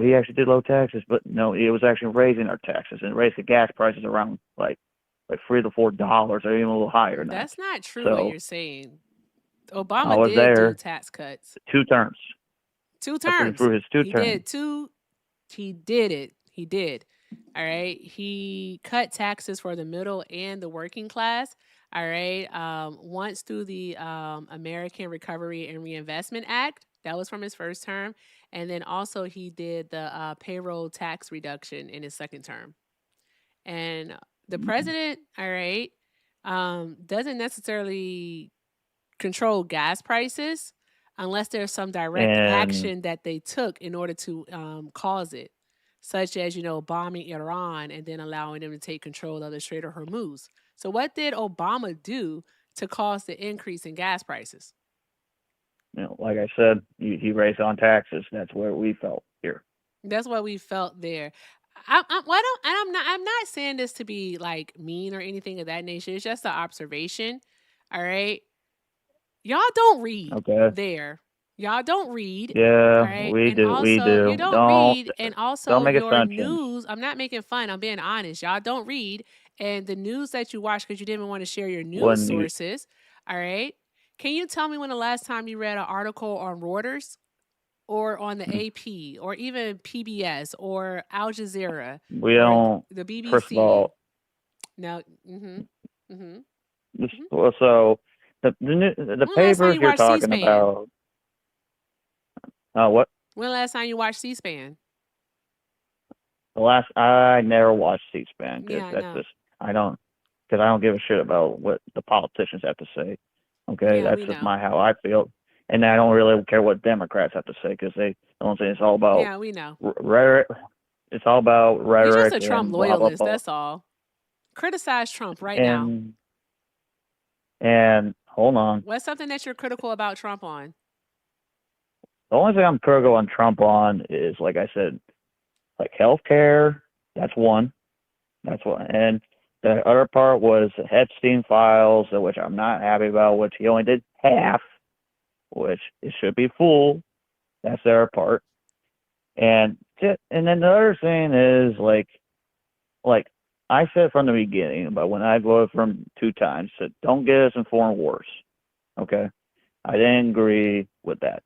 he actually did low taxes, but no, he was actually raising our taxes and raised the gas prices around like $3 to $4, or even a little higher now. that's not true what So you're saying. I Obama was did do there tax cuts. 2 terms. 2 I put him terms. through his 2 He terms. did 2. He did it. He did. All right. He cut taxes for the middle and the working class. All right. Once through the American Recovery and Reinvestment Act. That was from his first term. And then also he did the payroll tax reduction in his second term. And the president, all right, doesn't necessarily control gas prices unless there's some direct And action that they took in order to cause it, such as, bombing Iran and then allowing them to take control of the Strait of Hormuz. So what did Obama do to cause the increase in gas prices? like I said, he raised on taxes. That's where we felt here. That's what we felt there. I'm not saying this to be like mean or anything of that nature. It's just an observation. All right. Y'all don't read Okay. there. Y'all don't read. Yeah, All right. we And do. We also, do. you don't read. And also, Don't make your assumptions. news. I'm not making fun. I'm being honest. Y'all don't read. And the news that you watch because you didn't want to share your news When you, sources. All right. Can you tell me when the last time you read an article on Reuters or on the AP or even PBS or Al Jazeera we or don't. the BBC? First of all, No. Mm-hmm. Mm-hmm. this, Mm-hmm. so the When the last time papers you you're watched talking C-SPAN? about. What? When the last time you watched C-SPAN? I never watched C-SPAN because Yeah, I that's know. just I don't give a shit about what the politicians have to say. Okay, Yeah, that's we just know. how I feel, and I don't really care what Democrats have to say because they don't say it's all about Yeah, we know. rhetoric. It's all about You're just rhetoric a Trump and blah blah loyalist. blah. That's all. Criticize Trump right now. And hold on, What's something that you're critical about Trump on? the only thing I'm critical on Trump on is, like I said, like healthcare. That's one. That's one. And the other part was the Epstein files, which I'm not happy about, which he only did half, which it should be full. That's their part. And then the other thing is like I said from the beginning, but when I voted for him 2 times, said don't get us in foreign wars. Okay, I didn't agree with that.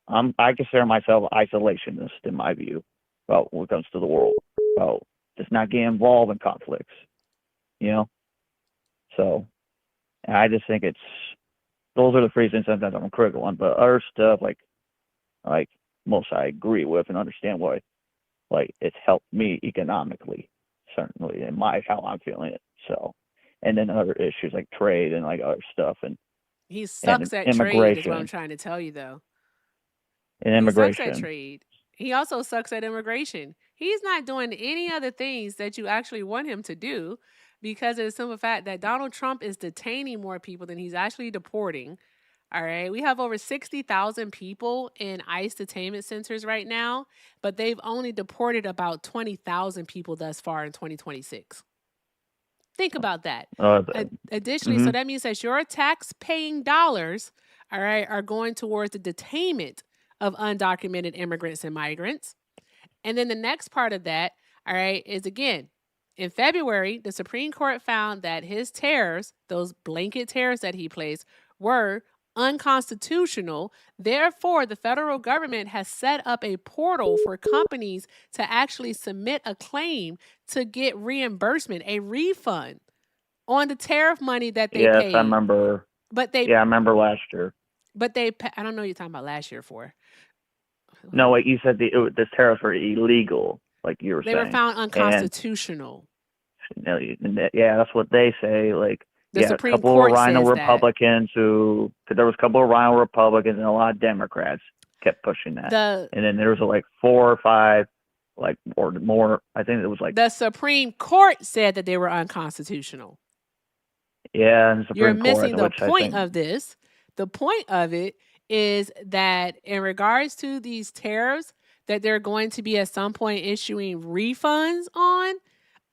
I consider myself isolationist in my view about when it comes to the world, about just not getting involved in conflicts. So and I just think those are the 3 things sometimes I'm critical on, but other stuff like most I agree with and understand why it's helped me economically, certainly in how I'm feeling it. So, and then other issues like trade and like other stuff and He sucks at trade, is what I'm trying to tell you, though. He sucks at trade. He also sucks at immigration. He's not doing any other things that you actually want him to do because of the simple fact that Donald Trump is detaining more people than he's actually deporting. All right. We have over 60,000 people in ICE detainment centers right now, but they've only deported about 20,000 people thus far in 2026. Think about that. Additionally, so that means that your tax-paying dollars, all right, are going towards the detainment of undocumented immigrants and migrants. And then the next part of that, all right, is again, in February, the Supreme Court found that his tariffs, those blanket tariffs that he placed, were unconstitutional. Therefore, the federal government has set up a portal for companies to actually submit a claim to get reimbursement, a refund on the tariff money that they paid. Yes, I remember. But I remember last year. But I don't know what you're talking about last year for. No, like you said, the tariffs were illegal, like you were saying. They were found unconstitutional. Yeah, that's what they say. Like, the Supreme a couple Court of Rhino says Republicans there was a couple of Rhino Republicans and a lot of Democrats kept pushing that. And then there was like 4 or 5 like, or more. I think it was like, The Supreme Court said that they were unconstitutional. yeah, and the You're Supreme Court, missing the which I point think, of this. The point of it is that in regards to these tariffs that they're going to be at some point issuing refunds on,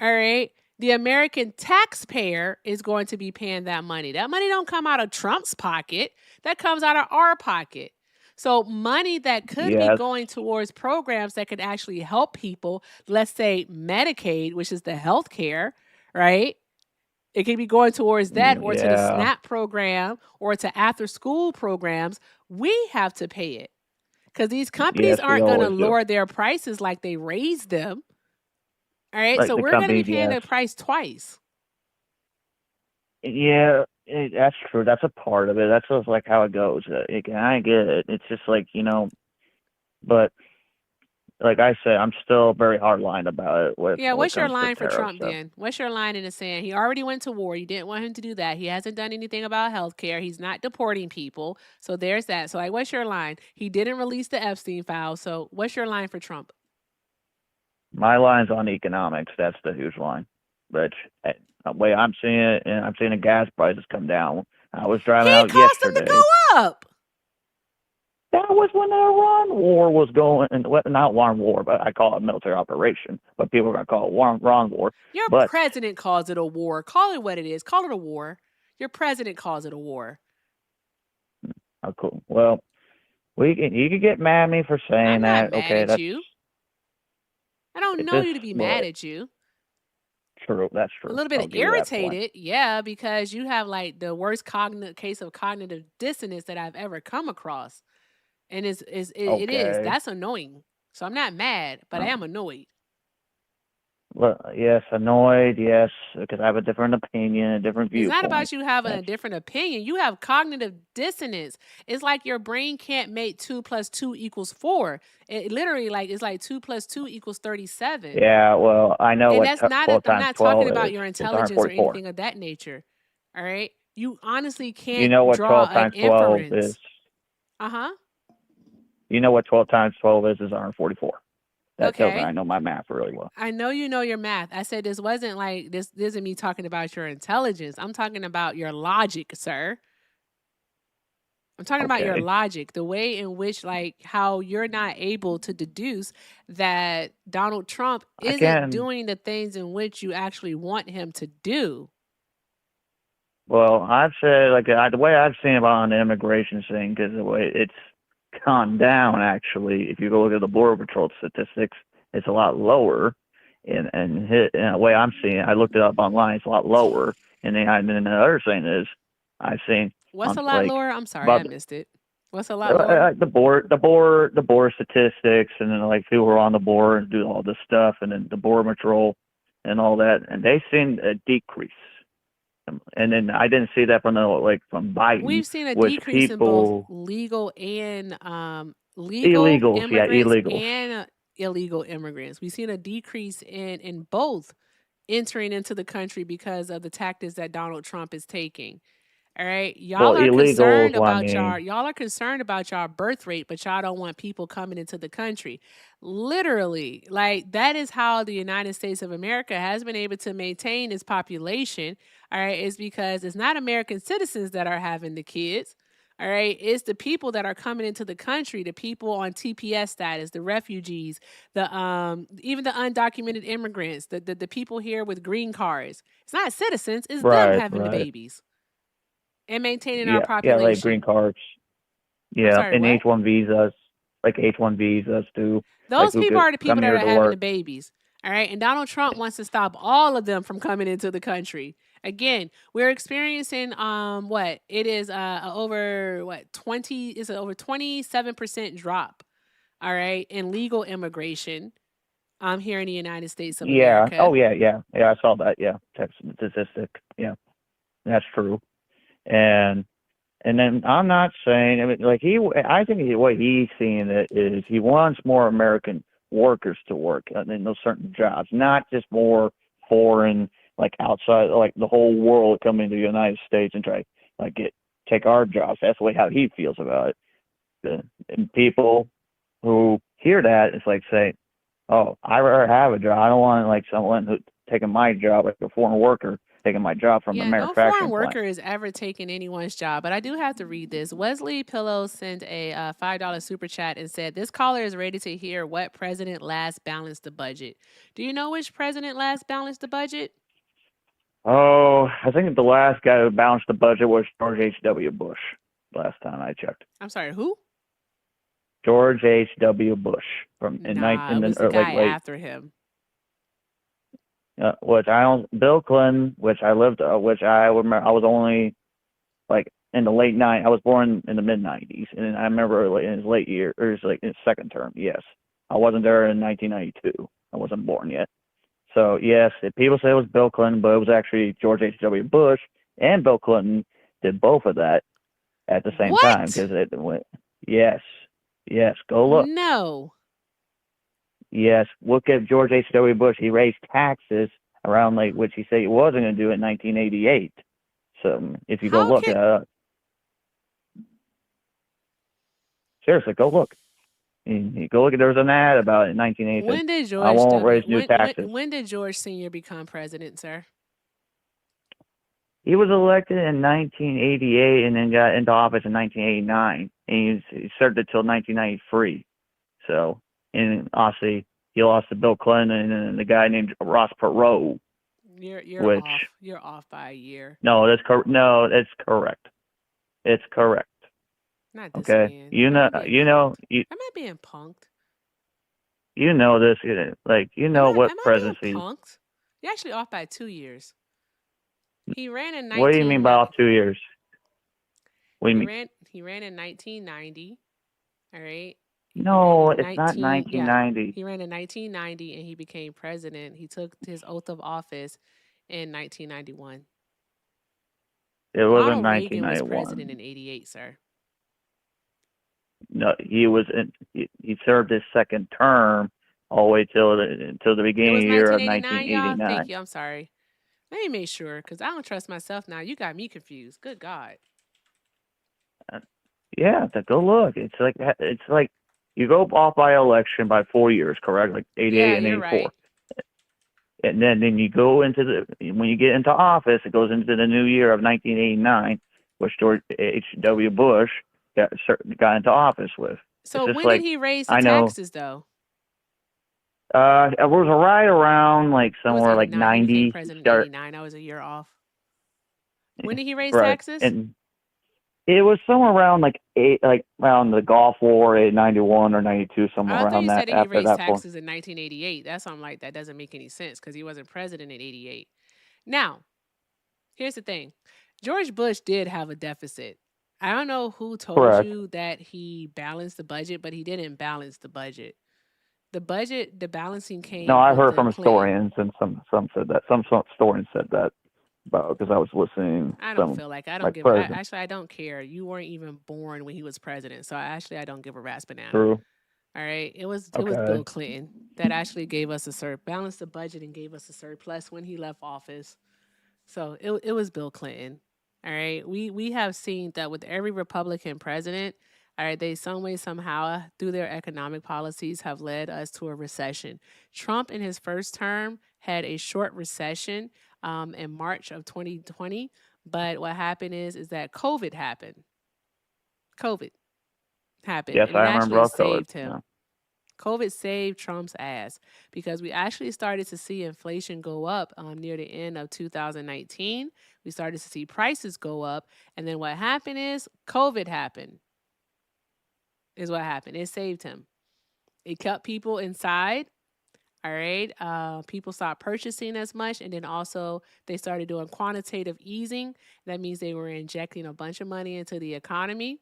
all right, the American taxpayer is going to be paying that money. That money don't come out of Trump's pocket. That comes out of our pocket. So money that could be yes, going towards programs that could actually help people, let's say Medicaid, which is the health care, right? It could be going towards that or to the yeah, SNAP program or to after school programs. We have to pay it because these companies yes, we aren't going to always do. lower their prices like they raised them. All right. Like So the we're going to be companies, paying yes. the price twice. Yeah, that's true. That's a part of it. That's just like how it goes. I get it. It's just like, but like I said, I'm still very hardline about it Yeah. when it What's your comes to line for tariff Trump stuff. then? What's your line in the sand? He already went to war. You didn't want him to do that. He hasn't done anything about healthcare. He's not deporting people. So there's that. So, like, what's your line? He didn't release the Epstein file. So, what's your line for Trump? My line's on economics. That's the huge line. But the way I'm seeing it, and I'm seeing the gas prices come down. I was driving He out caused them to yesterday. go up. That was when the Iran war was going, and not Iran war, but I call it a military operation. But people are gonna call it Iran war. Your But president calls it a war. Call it what it is. Call it a war. Your president calls it a war. oh, cool. Well, you could get mad at me for saying I'm not that. mad Okay, at that's you. I don't it. know Just you to be mad what at you. true. That's A true. little I'll bit give you that point. irritated, yeah, because you have like the worst case of cognitive dissonance that I've ever come across. And it is. Okay. That's annoying. So I'm not mad, but I am annoyed. Well, yes, annoyed. Yes, because I have a different opinion, a different It's not viewpoint. about you having a That's different opinion. You have cognitive dissonance. It's like your brain can't make 2 + 2 = 4. It literally like it's like 2 + 2 = 37. yeah. Well, I know And what that's not a, 12 I'm times not talking 12 about is. your It's intelligence or 144. anything of that nature. All right? You honestly You can't know what draw 12 an times 12 inference. is? Uh-huh. You know what 12 times 12 is 144. That tells me Okay. I know my math really well. I know you know your math. I said this wasn't like this isn't me talking about your intelligence. I'm talking about your logic, sir. I'm talking about your Okay. logic, the way in which, like, how you're not able to deduce that Donald Trump I isn't can. doing the things in which you actually want him to do. Well, I've said the way I've seen about on the immigration thing, because the way it's gone down actually. If you go look at the Border Patrol statistics, it's a lot lower. And the way I'm seeing it, I looked it up online. It's a lot lower. And then the other thing is, I've seen What's a lot like lower? I'm sorry, I about missed it. What's a lot lower? the border statistics, and then like people who are on the border and do all this stuff, and then the Border Patrol and all that, and they've seen a decrease. And then I didn't see that from from Biden, We've seen a which decrease in both people legal and legal illegals, yeah, immigrants illegals. and illegal immigrants. We've seen a decrease in both entering into the country because of the tactics that Donald Trump is taking. All right. Well, illegals. Well, I mean, Y'all are concerned about y'all birth rate, but y'all don't want people coming into the country. Literally, like that is how the United States of America has been able to maintain its population. All right, is because it's not American citizens that are having the kids. All right, it's the people that are coming into the country, the people on TPS status, the refugees, the even the undocumented immigrants, the people here with green cards. It's not citizens, it's them right, having the right. babies and maintaining our Yeah, like green population. cards. I'm Yeah, sorry, and what? H1 visas, like H1 visas too. Like Those who people could are the people come that here are to having the work. babies. All right. And Donald Trump wants to stop all of them from coming into the country. Again, we're experiencing what it is over what 20 is it over 27% drop, all right, in legal immigration here in the United States of Yeah. America. Oh yeah. I saw that. Yeah, text statistic. Yeah, that's true. And then I'm not saying. I mean, like I think the way he's seeing it is he wants more American workers to work in those certain jobs, not just more foreign, like outside, like the whole world coming to the United States and try like take our jobs. That's the way how he feels about it. And people who hear that, it's like say, Oh, I rather have a job. I don't want like someone who taking my job, like a foreign worker taking my job from a Yeah, no foreign manufacturing plant. worker is ever taking anyone's job, but I do have to read this. Wesley Pillow sent a $5 super chat and said, "This caller is ready to hear what president last balanced the budget. Do you know which president last balanced the budget?" Oh, I think the last guy who balanced the budget was George H.W. Bush. Last time I checked, I'm sorry, who? George H.W. Bush Nah, it was the like guy late. after him. Which I don't. Bill Clinton, which I lived, which I remember. I was only like in the late '90s. I was born in the mid '90s, and I remember like in his late year, or like in his second term. Yes, I wasn't there in 1992. I wasn't born yet. So yes, people say it was Bill Clinton, but it was actually George H.W. Bush and Bill Clinton did both of that at the same time because it went. Yes, yes, go look. No. Yes, look at George H.W. Bush. He raised taxes around like which he said he wasn't going to do in 1988. So if you go look, seriously, go look. You go look. There was an ad about it in 1988. When did George I won't raise new taxes. when did George Sr. become president, sir? He was elected in 1988 and then got into office in 1989, and he served until 1993. So, and obviously he lost to Bill Clinton and the guy named Ross Perot. You're off. You're off by a year. No, that's correct. No, it's correct. It's correct. Not this okay. man. Am I being punked? You know this, like what presidency. Am I being punked? You're actually off by 2 years. He ran in 19. What do you mean by off 2 years? What do you mean? He ran in 1990. All right. No, it's not 1990. Yeah. He ran in 1990 and he became president. He took his oath of office in 1991. It wasn't Ronald Reagan 1991. was president in 88, sir. No, he served his second term all the way till the beginning of the year of 1989. Thank you. I'm sorry. Let me make sure because I don't trust myself now. You got me confused. Good God. Yeah, go look. It's like you go off by election by 4 years, correct? Like 88 and 84. Right. And then you go when you get into office, it goes into the new year of 1989, which George H.W. Bush got into office with. So when did he raise the taxes, though? It was right around like somewhere like 90. President 89. I was a year off. When did he raise right. taxes? And it was somewhere around around the Gulf War, 91 or 92, somewhere around that. I thought you said he raised taxes point. in 1988. That's why I'm like, that doesn't make any sense because he wasn't president in 88. Now, here's the thing. George Bush did have a deficit. I don't know who told you that he balanced the budget, but he didn't balance the budget. The balancing came. No, I heard from historians, and some said that. Some historians said that about because I was listening. I don't feel like I don't give. Actually, I don't care. You weren't even born when he was president, so I don't give a rat's banana. True. All right, it was Bill Clinton that actually gave us balanced the budget and gave us a surplus when he left office. So it was Bill Clinton. All right, we have seen that with every Republican president. All right, they some way, somehow, through their economic policies, have led us to a recession. Trump, in his first term, had a short recession in March of 2020. But what happened is that COVID happened. COVID happened. Yes, and I remember actually saved COVID. him. Yeah. COVID saved Trump's ass because we actually started to see inflation go up near the end of 2019. We started to see prices go up. And then what happened is COVID happened. Is what happened. It saved him. It kept people inside. All right. People stopped purchasing as much. And then also they started doing quantitative easing. That means they were injecting a bunch of money into the economy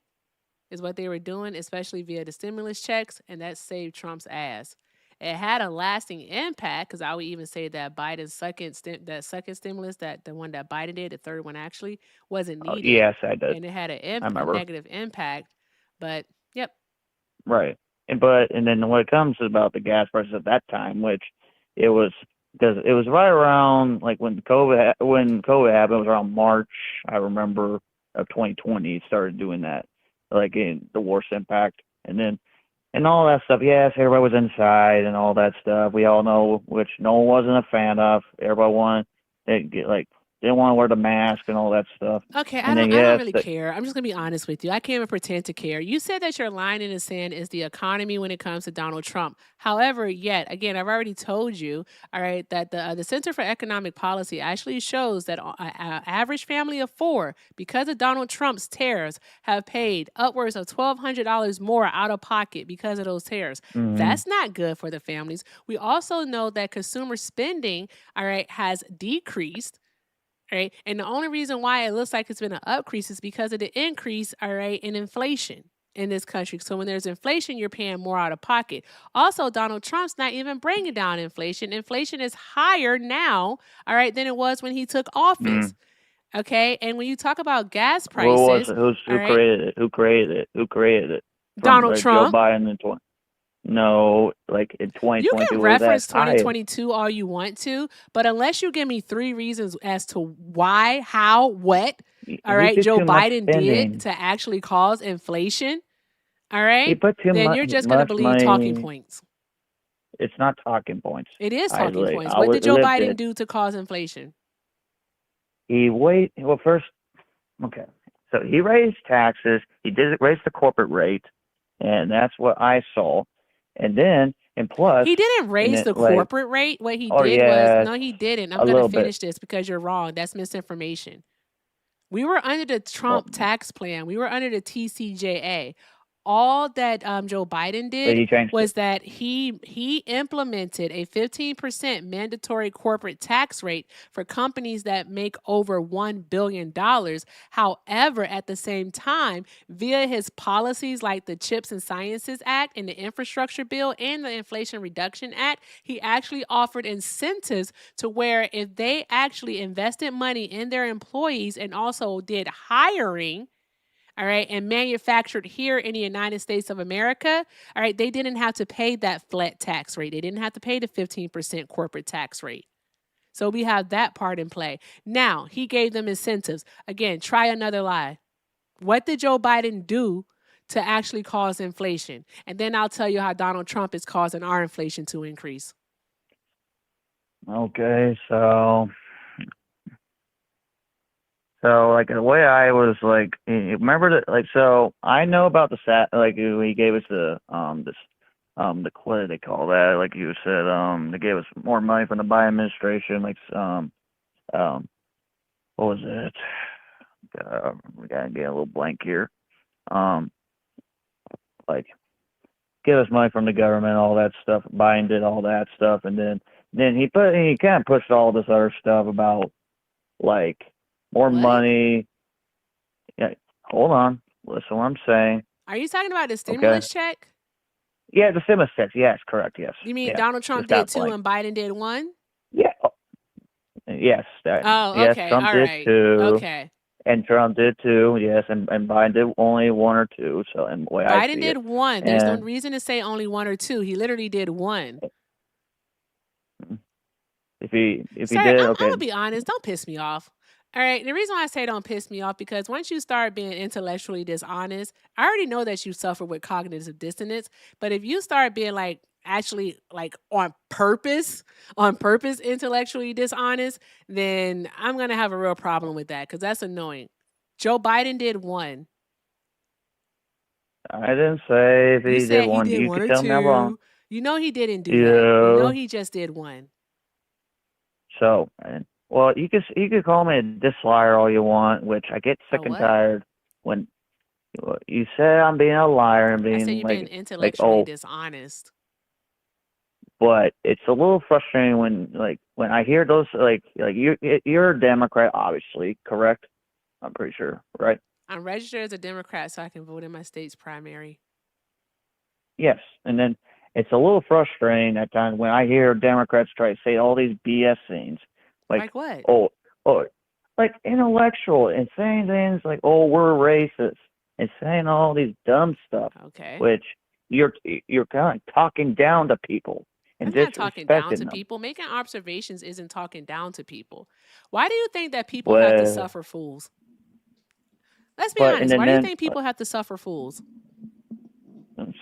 is what they were doing, especially via the stimulus checks. And that saved Trump's ass. It had a lasting impact because I would even say that Biden's second stimulus, that the one that Biden did, the third one actually wasn't needed. Yes, I did. And it had a negative impact. But yep. Right. And then when it comes about the gas prices at that time, which it was because it was right around like when COVID happened, it was around March, I remember, of 2020, it started doing that, like in the worst impact. And then and all that stuff. Yes, everybody was inside and all that stuff. We all know, which no one wasn't a fan of. Everybody wanted, didn't want to wear the mask and all that stuff. Okay, And then I don't yes, really care. I'm just gonna be honest with you. I can't even pretend to care. You said that your line in the sand is the economy when it comes to Donald Trump. However, yet again, I've already told you, all right, that the Center for Economic Policy actually shows that an average family of four, because of Donald Trump's tariffs, have paid upwards of $1,200 more out of pocket because of those tariffs. That's not good for the families. We also know that consumer spending, all right, has decreased. Right. And the only reason why it looks like it's been an increase is because of the increase, all right, in inflation in this country. So when there's inflation, you're paying more out of pocket. Also, Donald Trump's not even bringing down inflation. Inflation is higher now, all right, than it was when he took office. Okay. And when you talk about gas prices, all who right, created it? Who created it? Who created it? From Donald Joe Trump. Biden in 20. No, like in You 2022 can was reference that high. 2022 all you want to, but unless you give me 3 reasons as to why, how, what, all He right, did Joe too much Biden did spending. to actually cause inflation, all He right, put too then you're just going to much believe talking money. points. It's not talking points. It is talking points. I What did Joe lived Biden it. do to cause inflation? Well, first, okay. So he raised taxes. He did raise the corporate rate, and that's what I saw. And then, and plus, He didn't raise then, the like, corporate rate. What he oh did was, yes, no, he didn't. I'm a going to little bit. finish this because you're wrong. That's misinformation. We were under the Well, Trump tax plan. We were under the TCJA. All that Joe Biden but he did changed was it. that he implemented a 15% mandatory corporate tax rate for companies that make over $1 billion. However, at the same time, via his policies like the Chips and Sciences Act and the Infrastructure Bill and the Inflation Reduction Act, he actually offered incentives to where if they actually invested money in their employees and also did hiring, all right, and manufactured here in the United States of America, all right, they didn't have to pay that flat tax rate. They didn't have to pay the 15% corporate tax rate. So we have that part in play. Now, he gave them incentives. Again, try another lie. What did Joe Biden do to actually cause inflation? And then I'll tell you how Donald Trump is causing our inflation to increase. Okay, so like the way I was like, remember that, like, so I know about the like he gave us the what do they call that? Like you said, they gave us more money from the Biden administration, like what was it? We gotta get a little blank here. Like give us money from the government, all that stuff. Biden did all that stuff, and then he kind of pushed all this other stuff about like more money. Yeah, hold on. Listen to what I'm saying. Are you talking about the stimulus check? Yeah, the stimulus checks. Yes, correct. Yes. You mean yeah. Donald Trump did 2 and Biden did 1? Yeah. Yes. Oh, yes, okay. Trump All did right. 2. Okay. And Trump did 2. Yes, and Biden did only 1 or 2. So, and the way I see Biden did it. 1. There's no reason to say only 1 or 2. He literally did 1. If he did, I'm okay. gonna be honest. Don't piss me off. All right. The reason why I say don't piss me off because once you start being intellectually dishonest, I already know that you suffer with cognitive dissonance. But if you start being like actually like on purpose intellectually dishonest, then I'm gonna have a real problem with that because that's annoying. Joe Biden did 1. I didn't say if You he said did 1. he did You 1 could or tell me I'm wrong. 2. You know he didn't do that. You know he just did 1. So, well, you could call me a disliar all you want, which I get sick and tired when you say I'm being a liar and being I say you're being like intellectually dishonest. But it's a little frustrating when I hear those like you're a Democrat, obviously, correct? I'm pretty sure, right? I'm registered as a Democrat so I can vote in my state's primary. Yes, and then it's a little frustrating at times when I hear Democrats try to say all these BS things, like what? Oh, like intellectual and saying things like, "Oh, we're racist," and saying all these dumb stuff. Okay. Which you're kind of talking down to people and I'm not talking down to them. people. Making observations isn't talking down to people. Why do you think that people have to suffer fools? Let's be honest. Why do you think people have to suffer fools?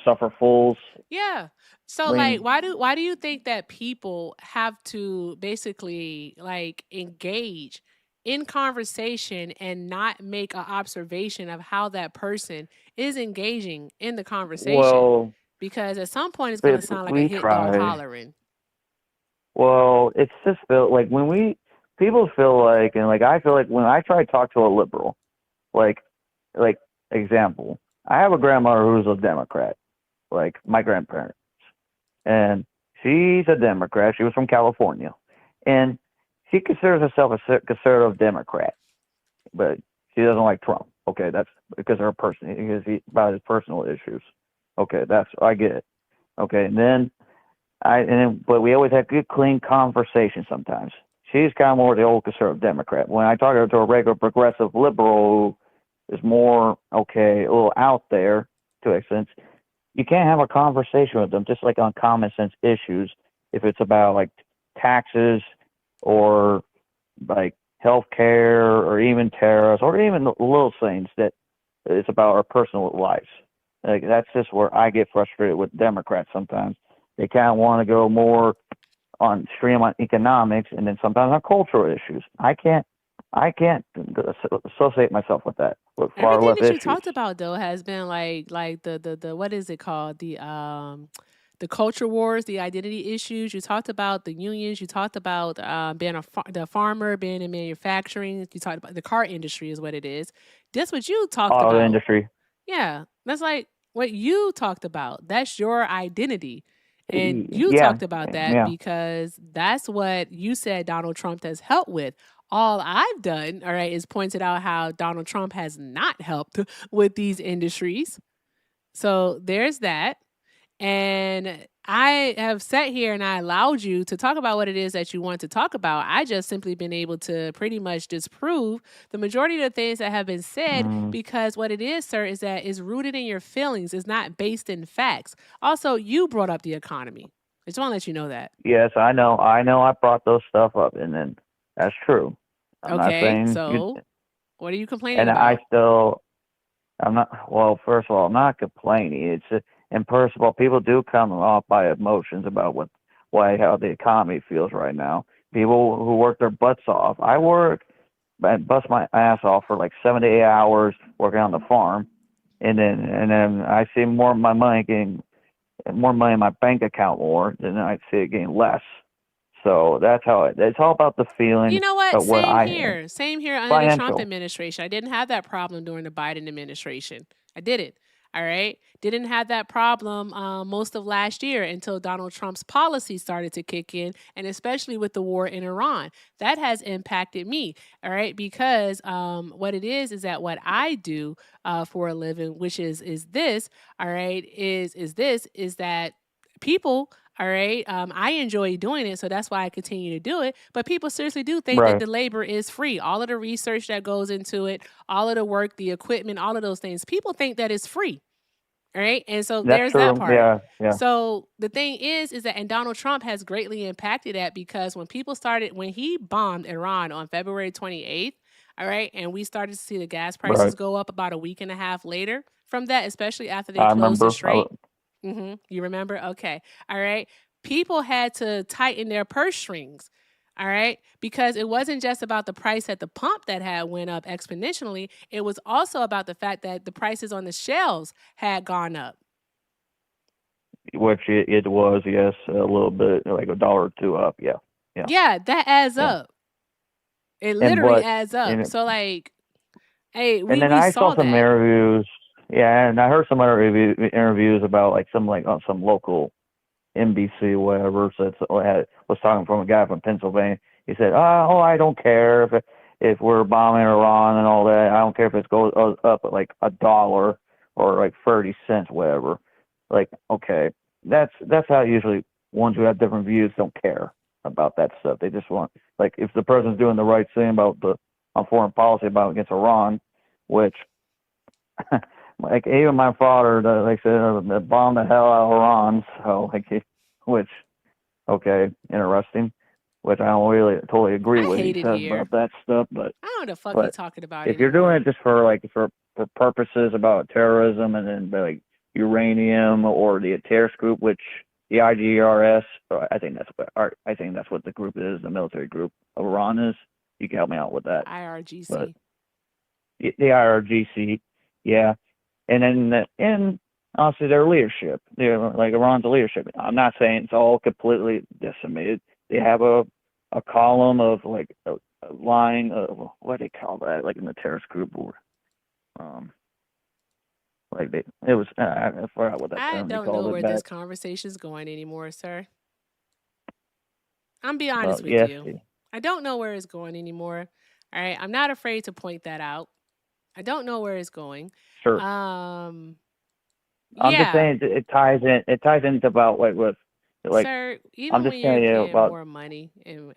suffer fools. Yeah. So like When why do you think that people have to basically like engage in conversation and not make an observation of how that person is engaging in the conversation? well, Because at some point it's gonna sound like a we hit dog try. hollering. Well, it's just feel like when people feel like, and like I feel like when I try to talk to a liberal, like like example, I have a grandmother who's a Democrat, like my grandparents, and she's a Democrat. She was from California, and she considers herself a conservative Democrat, but she doesn't like Trump. Okay, that's because of her person, about his personal issues. Okay, that's I get it. Okay, and then but we always have good, clean conversation sometimes. She's kind of more the old conservative Democrat. When I talk to a regular progressive liberal who is more, okay, a little out there to an extent, you can't have a conversation with them just like on common sense issues if it's about like taxes or like health care or even tariffs or even the little things that it's about our personal lives. Like that's just where I get frustrated with Democrats sometimes. They kind of want to go more on stream on economics and then sometimes on cultural issues. I can't associate myself with that, with far Everything left that you issues. talked about though has been like the what is it called? The culture wars, the identity issues. You talked about the unions. You talked about being the farmer, being in manufacturing. You talked about the car industry is what it is. That's what you talked Auto about. industry. Yeah, that's like what you talked about. That's your identity. And you Yeah, talked about that yeah. because that's what you said Donald Trump has helped with. All I've done, all right, is pointed out how Donald Trump has not helped with these industries. So there's that. And I have sat here and I allowed you to talk about what it is that you want to talk about. I just simply been able to pretty much disprove the majority of the things that have been said Mm, because what it is, sir, is that it's rooted in your feelings. It's not based in facts. Also, you brought up the economy. I just want to let you know that. yes, I know. I brought those stuff up, and then that's true. I'm not Okay, saying you, so what are you complaining and about? I'm not. Well, first of all, I'm not complaining. And first of all, people do come off by emotions about how the economy feels right now. People who work their butts off. I work and bust my ass off for like 7 to 8 hours working on the farm, and then I see more of my money getting more money in my bank account more than I see it getting less. So that's how it's all about the You feeling know what? of what Same I here. Same here under the Trump financial. administration. I didn't have that problem during the Biden administration. I didn't. All right. Didn't have that problem most of last year until Donald Trump's policy started to kick in, and especially with the war in Iran. That has impacted me. All right. Because what it is that what I do for a living, which is this, all right, is that people, all right. I enjoy doing it, so that's why I continue to do it. But people seriously do think that Right. the labor is free. All of the research that goes into it, all of the work, the equipment, all of those things, people think that it's free. All right. And so That's there's that true. part. Yeah, yeah. So the thing is that, and Donald Trump has greatly impacted that because when he bombed Iran on February 28th, all right, and we started to see the gas prices Right. go up about a week and a half later from that, especially after they I closed the remember. strait. You remember? Okay. All right. People had to tighten their purse strings. All right. Because it wasn't just about the price at the pump that had went up exponentially. It was also about the fact that the prices on the shelves had gone up. Which it was, yes, a little bit, like $1 or $2 up. Yeah, yeah, Yeah, that adds yeah. up. It And literally but adds up. So like, hey, and we then we I saw saw some that. interviews. Yeah, and I heard some other interviews about like on some local NBC whatever. So was talking from a guy from Pennsylvania. He said, "Oh, I don't care if we're bombing Iran and all that. I don't care if it goes up at like $1 or like 30 cents, whatever. Like, okay, that's how usually ones who have different views don't care about that stuff. They just want like if the president's doing the right thing on foreign policy about against Iran, which like even my father, like said, bombed the hell out of Iran. So which okay, interesting. Which I don't really totally agree I with he hate it says here. about that stuff, but I don't know the fuck he but talking about if you're doing anymore. it just for purposes about terrorism and then like uranium, or the terrorist group, which the IGRS, I think that's what the group is, the military group of Iran is. You can help me out with that. IRGC. But the IRGC, yeah. And then and honestly, their leadership, like Iran's leadership. I'm not saying it's all completely decimated. They have a column of like a line of, what do they call that? Like in the terrorist group, or I forgot what that I term they don't called know it where back. this conversation's going anymore, sir. I'm be Well, honest with yes, you. I don't know where it's going anymore. All right. I'm not afraid to point that out. I don't know where it's going. sure. Um, I'm just yeah, saying it ties in. It ties into about like sir, I'm even just when you're telling you paying about. more money in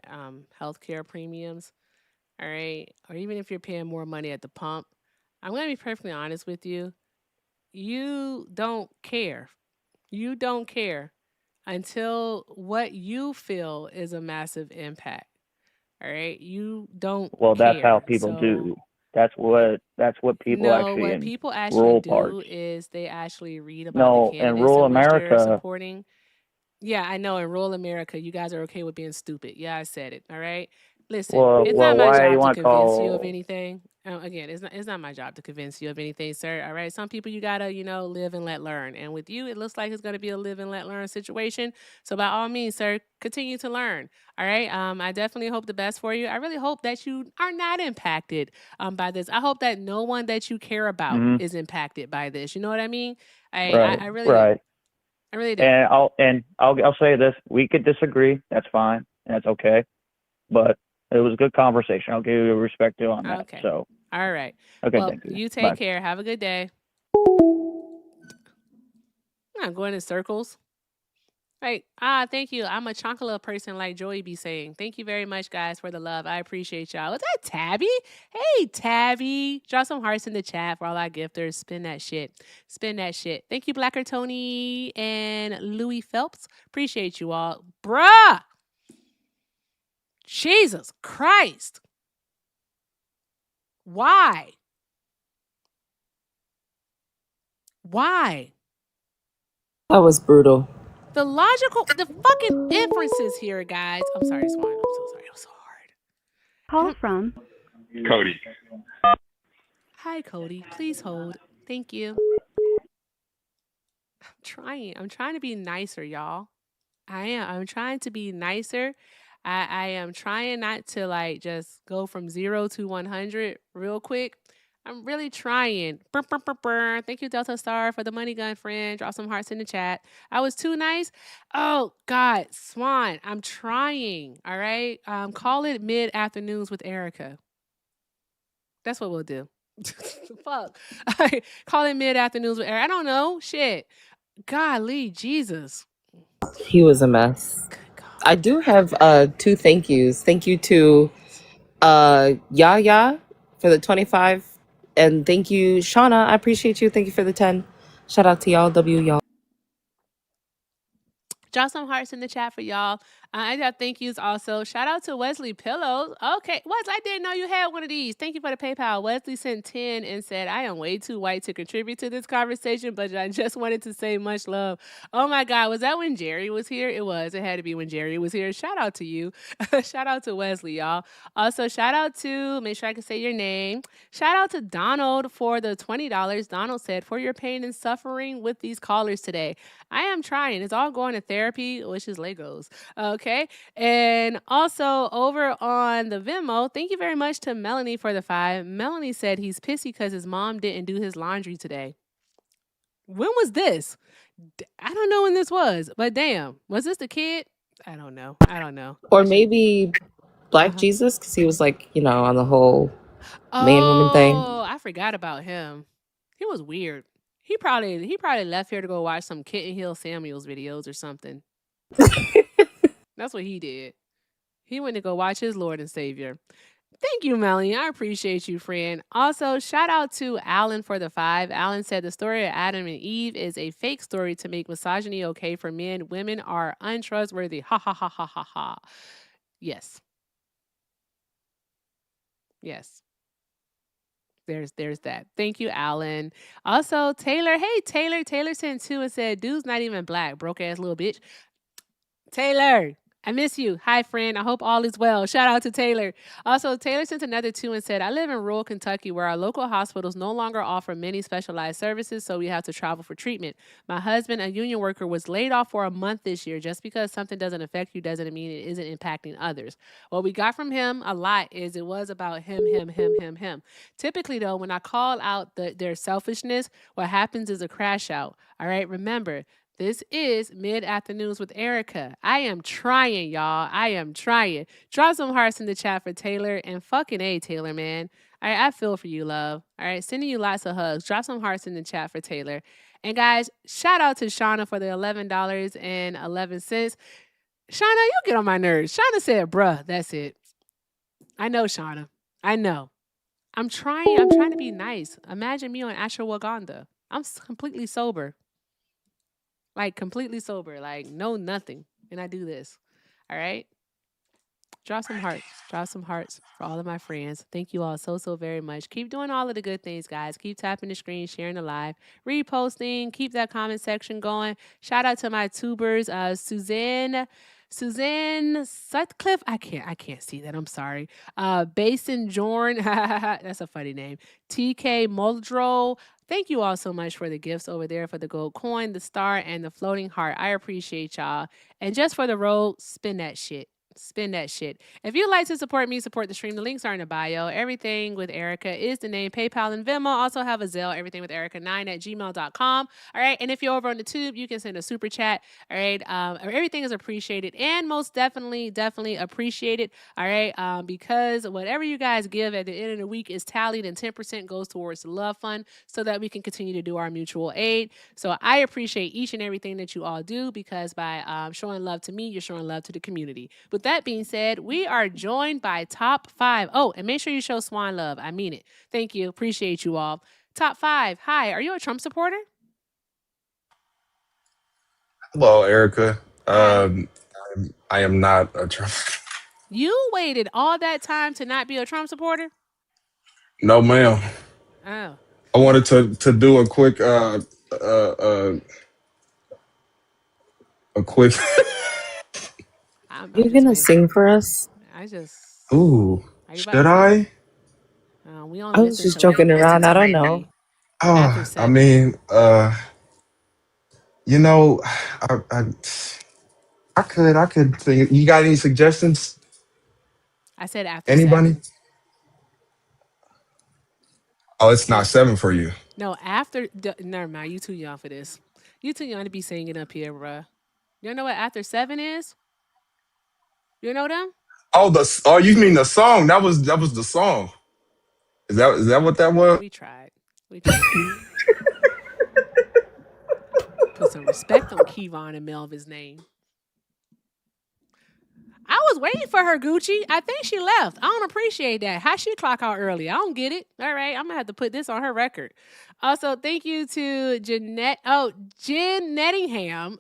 healthcare premiums, all right, or even if you're paying more money at the pump, I'm going to be perfectly honest with you. You don't care. You don't care until what you feel is a massive impact. All right. You don't Well, that's how care. people So, do. That's what people no, actually what in people actually rural parts. do is they actually read about the No, in candidates rural in which they're America. supporting. Yeah, I know in rural America, you guys are okay with being stupid. Yeah, I said it. All right. Listen, it's not my Why you job to want to convince you of call? anything. Again, it's not my job to convince you of anything, sir. All right. Some people you gotta, live and let learn. And with you, it looks like it's gonna be a live and let learn situation. So by all means, sir, continue to learn. All right. I definitely hope the best for you. I really hope that you are not impacted by this. I hope that no one that you care about Mm-hmm. is impacted by this. You know what I mean? I Right, I, I really do. right. I really do. And I'll say this: we could disagree. That's fine. That's okay. But it was a good conversation. I'll give you respect too on that. Okay. So, All right. okay, Well, thank you. you take Bye. care. Have a good day. I'm not going in circles. Right. Thank you. I'm a chocolate person like Joey be saying. Thank you very much, guys, for the love. I appreciate y'all. Was that Tabby? Hey, Tabby. Drop some hearts in the chat for all our gifters. Spin that shit. Spin that shit. Thank you, Blacker Tony and Louis Phelps. Appreciate you all. Bruh. Jesus Christ. Why? Why? That was brutal. The fucking inferences here, guys. I'm sorry, Swan. I'm so sorry. It was so hard. Call from Cody. Hi, Cody. Please hold. Thank you. I'm trying to be nicer, y'all. I am. I'm trying to be nicer. I am trying not to just go from 0 to 100 real quick. I'm really trying. Brr, brr, brr, brr. Thank you, Delta Star, for the money gun friend. Drop some hearts in the chat. I was too nice. Oh God, Swan. I'm trying. All right. Call it mid afternoons with Erica. That's what we'll do. Fuck. Call it mid afternoons with Erica. I don't know. Shit. Golly, Jesus. He was a mess. I do have two thank yous. Thank you to Yaya for the 25, and thank you, Shauna. I appreciate you. Thank you for the 10. Shout out to y'all. W y'all. Drop some hearts in the chat for y'all. I got thank yous also. Shout out to Wesley Pillows. Okay, Wesley, I didn't know you had one of these. Thank you for the PayPal. Wesley sent 10 and said, I am way too white to contribute to this conversation, but I just wanted to say much love. Oh my God, was that when Jerry was here? It was. It had to be when Jerry was here. Shout out to you. Shout out to Wesley, y'all. Also, shout out to, make sure I can say your name. Shout out to Donald for the $20. Donald said, for your pain and suffering with these callers today. I am trying. It's all going to therapy, which is Legos. Okay. And also over on the Venmo, thank you very much to Melanie for the 5. Melanie said he's pissy because his mom didn't do his laundry today. When was this? I don't know when this was, but damn, was this the kid? I don't know. Or maybe Black Jesus, because he was on the whole man woman thing. Oh, I forgot about him. He was weird. He probably left here to go watch some Kitten Hill Samuels videos or something. That's what he did. He went to go watch his Lord and Savior. Thank you, Melanie. I appreciate you, friend. Also, shout out to Alan for the 5. Alan said the story of Adam and Eve is a fake story to make misogyny okay for men. Women are untrustworthy. Ha ha ha ha ha ha. Yes. Yes. There's that. Thank you, Alan. Also, Taylor. Hey, Taylor. Taylor sent 2 and said, dude's not even black. Broke ass little bitch. Taylor, I miss you. Hi, friend. I hope all is well. Shout out to Taylor. Also, Taylor sent another 2 and said, I live in rural Kentucky where our local hospitals no longer offer many specialized services, so we have to travel for treatment. My husband, a union worker, was laid off for a month this year. Just because something doesn't affect you doesn't mean it isn't impacting others. What we got from him a lot is it was about him. Typically, though, when I call out their selfishness, what happens is a crash out. All right, remember, this is Mid Afternoons with Erica. I am trying, y'all. I am trying. Drop some hearts in the chat for Taylor and fucking A, Taylor, man. All right, I feel for you, love. All right, sending you lots of hugs. Drop some hearts in the chat for Taylor. And guys, shout out to Shauna for the $11.11. Shauna, you get on my nerves. Shauna said, bruh, that's it. I know, Shauna. I know. I'm trying to be nice. Imagine me on ashwagandha. I'm completely sober. Like completely sober, like no nothing. And I do this. All right. Drop some hearts. Drop some hearts for all of my friends. Thank you all so very much. Keep doing all of the good things, guys. Keep tapping the screen, sharing the live, reposting. Keep that comment section going. Shout out to my tubers, Suzanne Sutcliffe. I can't see that. I'm sorry. Basin Jorn. That's a funny name. TK Muldrow. Thank you all so much for the gifts over there, for the gold coin, the star, and the floating heart. I appreciate y'all. And just for the road, spin that shit. Spin that shit. If you'd like to support me, support the stream, the links are in the bio. Everything with Erica is the name. PayPal and Venmo. Also have a Zelle, everything with Erica9@gmail.com. All right. And if you're over on the tube, you can send a super chat. All right. Everything is appreciated and most definitely appreciated. All right. Because whatever you guys give at the end of the week is tallied and 10% goes towards the Love Fund so that we can continue to do our mutual aid. So I appreciate each and everything that you all do because by showing love to me, you're showing love to the community. With that being said, we are joined by Top 5. Oh, and make sure you show Swan love. I mean it. Thank you. Appreciate you all. Top 5. Hi, are you a Trump supporter? Hello, Erica. Hi. I am not a Trump. You waited all that time to not be a Trump supporter? No, ma'am. Oh. I wanted to do a quick You're gonna sing for us? Ooh, Are you about should to sing? I? We I only was listen just to joking around. I don't maybe know. after Oh, 7. I mean, you know, I could think. You got any suggestions? I said after Anybody? 7. Oh, it's not Like 7 for you. no, after never mind. You too young for this. You too young to be singing up here, bruh. You know what after 7 is? You know them? Oh, you mean the song? That was the song. Is that what that was? We tried. We tried. Put some respect on Kevon and Melvin's name. I was waiting for her, Gucci. I think she left. I don't appreciate that. How she clock out early? I don't get it. All right, I'm gonna have to put this on her record. Also, thank you to Jeanette. Oh, Jen Nettingham.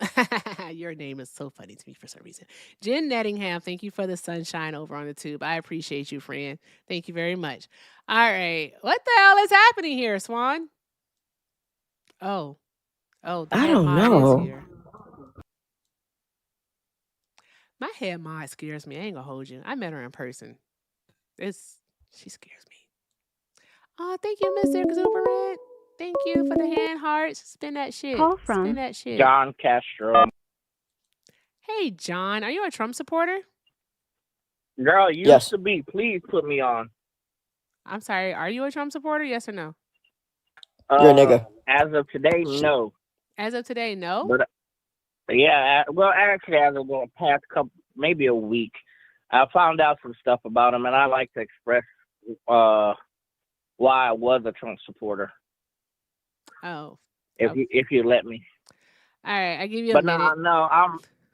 Your name is so funny to me for some reason. Jen Nettingham, thank you for the sunshine over on the tube. I appreciate you, friend. Thank you very much. All right, what the hell is happening here, Swan? Oh, the I head don't mod is know. here. My head mod scares me. I ain't gonna hold you. I met her in person. She scares me. Oh, thank you, Mr. Exuberant. Thank you for the hand hearts. Spin that shit. Call Spin from that shit. John Castro. Hey, John, are you a Trump supporter? Girl, used to be. Please put me on. I'm sorry. Are you a Trump supporter? Yes or no? You're a nigga. As of today, no. As of today, no. But yeah, well, actually, as of the past couple, maybe a week, I found out some stuff about him, and I like to express why I was a Trump supporter. Oh. If you let me. All right, I give you a minute. No,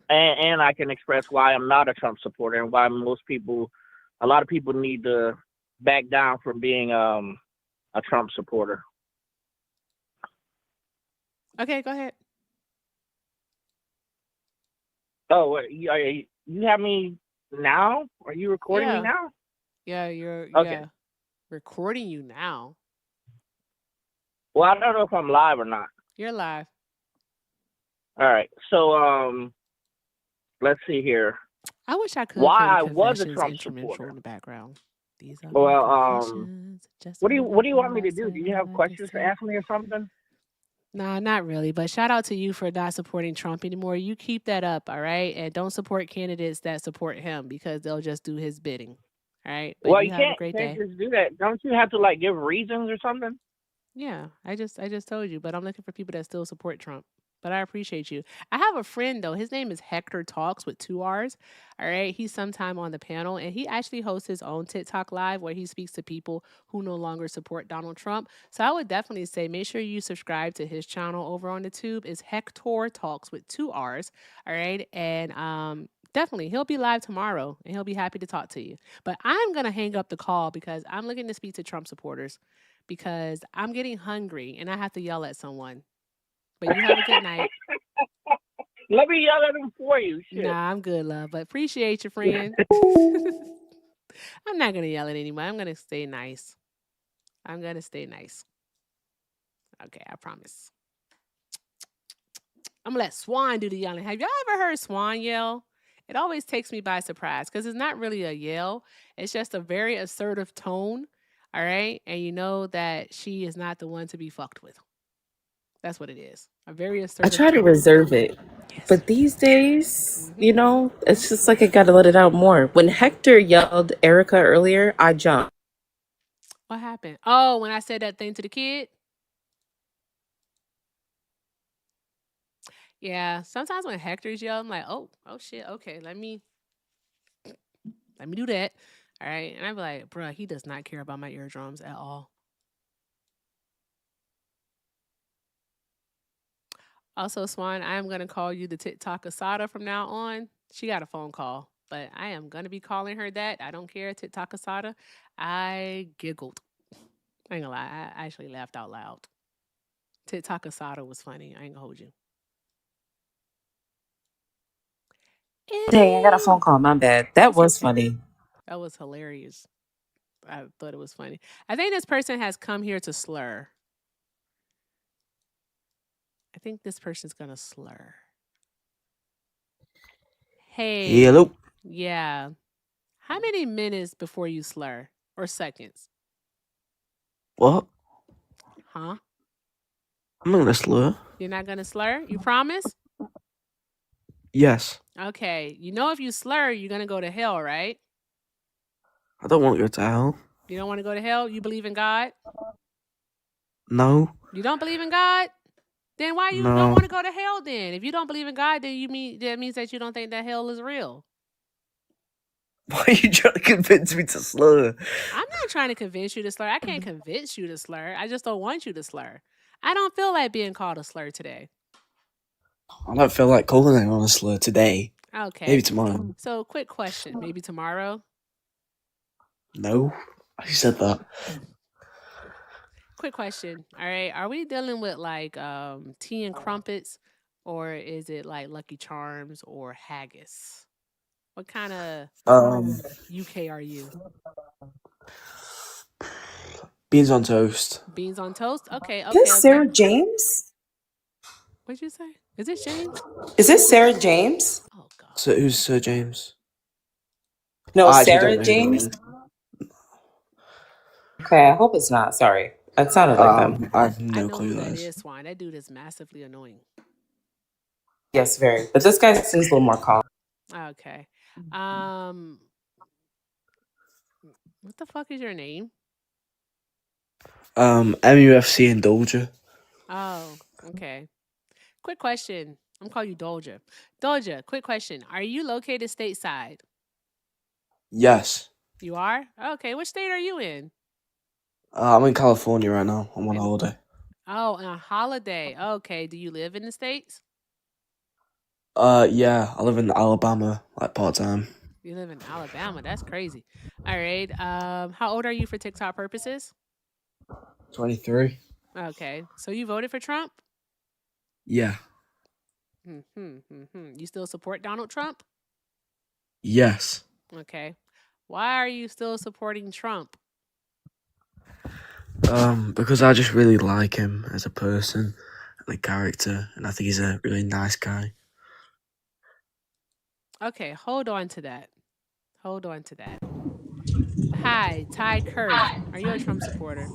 and I can express why I'm not a Trump supporter and why a lot of people need to back down from being a Trump supporter. Okay, go ahead. Oh, you have me now? Are you recording me now? Yeah, you're okay. recording you now. Well, I don't know if I'm live or not. You're live. All right. So, let's see here. I wish I could play the Why I was a confessions Trump instrumental supporter. in the background. These are my Well, confessions. Just what do what I you want feel me to I do? Do said you all have I can questions to say. ask me or something? Nah, not really. But shout out to you for not supporting Trump anymore. You keep that up, all right? And don't support candidates that support him because they'll just do his bidding. All right. But Well, you you have a can't great day. just do that. Don't you have to like give reasons or something? Yeah, I just told you, but I'm looking for people that still support Trump. But I appreciate you. I have a friend though. His name is Hector Talks with 2 R's. All right. He's sometime on the panel and he actually hosts his own TikTok live where he speaks to people who no longer support Donald Trump. So I would definitely say make sure you subscribe to his channel over on the tube. It's Hector Talks with 2 R's. All right. And definitely he'll be live tomorrow and he'll be happy to talk to you. But I'm gonna hang up the call because I'm looking to speak to Trump supporters because I'm getting hungry and I have to yell at someone. But you have a good night. Let me yell at him for you. Shit. Nah, I'm good, love. But appreciate you, friend. I'm not gonna yell at anyone. I'm gonna stay nice. I'm gonna stay nice. Okay, I promise. I'm gonna let Swan do the yelling. Have y'all ever heard Swan yell? It always takes me by surprise because it's not really a yell. It's just a very assertive tone. All right. And you know that she is not the one to be fucked with. That's what it is. A very I assertive try to tone. reserve it. But these days, it's just like I gotta let it out more. When Hector yelled Erica earlier, I jumped. What happened? Oh, when I said that thing to the kid? Yeah, sometimes when Hector's yell, I'm like, oh shit, okay, let me do that. All right. And I'd be like, bruh, he does not care about my eardrums at all. Also, Swan, I am going to call you the TikTok Asada from now on. She got a phone call, but I am going to be calling her that. I don't care, TikTok Asada. I giggled. I ain't gonna lie, I actually laughed out loud. TikTok Asada was funny. I ain't gonna hold you. Dang, I got a phone call. My bad. That was funny. That was hilarious. I thought it was funny. I think this person has come here to slur. I think this person's gonna slur. Hey. Hello. Yeah. How many minutes before you slur? Or seconds? What? Huh? I'm not gonna slur. You're not gonna slur? You promise? Yes. Okay. You know if you slur, you're gonna go to hell, right? I don't want to go to hell. You don't want to go to hell? You believe in God? No. You don't believe in God? Then why you don't No. want to go to hell then? If you don't believe in God, then that means that you don't think that hell is real. Why are you trying to convince me to slur? I'm not trying to convince you to slur. I can't convince you to slur. I just don't want you to slur. I don't feel like being called a slur today. I don't feel like calling anyone a slur today. Okay. Maybe tomorrow. So, quick question. Maybe tomorrow? No. I said that. Quick question. All right. Are we dealing with like tea and crumpets, or is it like Lucky Charms or haggis? What kind of UK are you? Beans on toast. Beans on toast? Okay. Is this Sarah James? What'd you say? Is this James? Is this Sarah James? Oh God. So who's Sir James? No, I actually Sarah don't know who that James. is. Okay, I hope it's not. Sorry, that sounded like them. I have I no know clue who who that that is. is, Swan. That dude is massively annoying. Yes, very. But this guy seems a little more calm. Okay. What the fuck is your name? MUFC and Dolger. Oh, okay. Quick question. I'm gonna call you Dolja. Dolja, quick question. Are you located stateside? Yes. You are? Okay. Which state are you in? I'm in California right now. I'm on holiday. Oh, on a holiday. Okay. Do you live in the States? Yeah, I live in Alabama, like part-time. You live in Alabama. That's crazy. All right. How old are you for TikTok purposes? 23. Okay. So you voted for Trump? Yeah. You still support Donald Trump? Yes. Okay. Why are you still supporting Trump? Because I just really like him as a person and a character, and I think he's a really nice guy. Okay, hold on to that. Hold on to that. Hi, Ty Kirk. Are you a Trump supporter?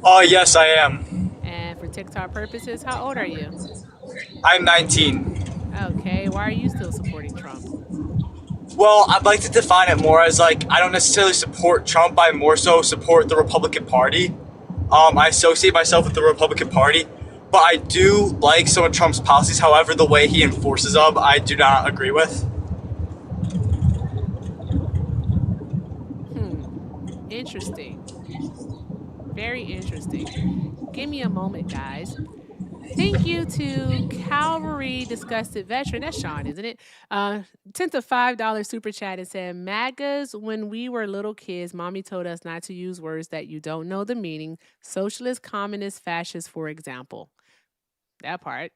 Oh, yes, I am. And for TikTok purposes, how old are you? I'm 19. Okay, why are you still supporting Trump? Well, I'd like to define it more as like I don't necessarily support Trump. I more so support the Republican Party. I associate myself with the Republican Party, but I do like some of Trump's policies. However, the way he enforces them, I do not agree with. Interesting. Very interesting. Give me a moment, guys. Thank you to Calvary Disgusted Veteran. That's Sean, isn't it? Sent a $5 super chat and said, MAGAs, when we were little kids, mommy told us not to use words that you don't know the meaning. Socialist, communist, fascist, for example. That part.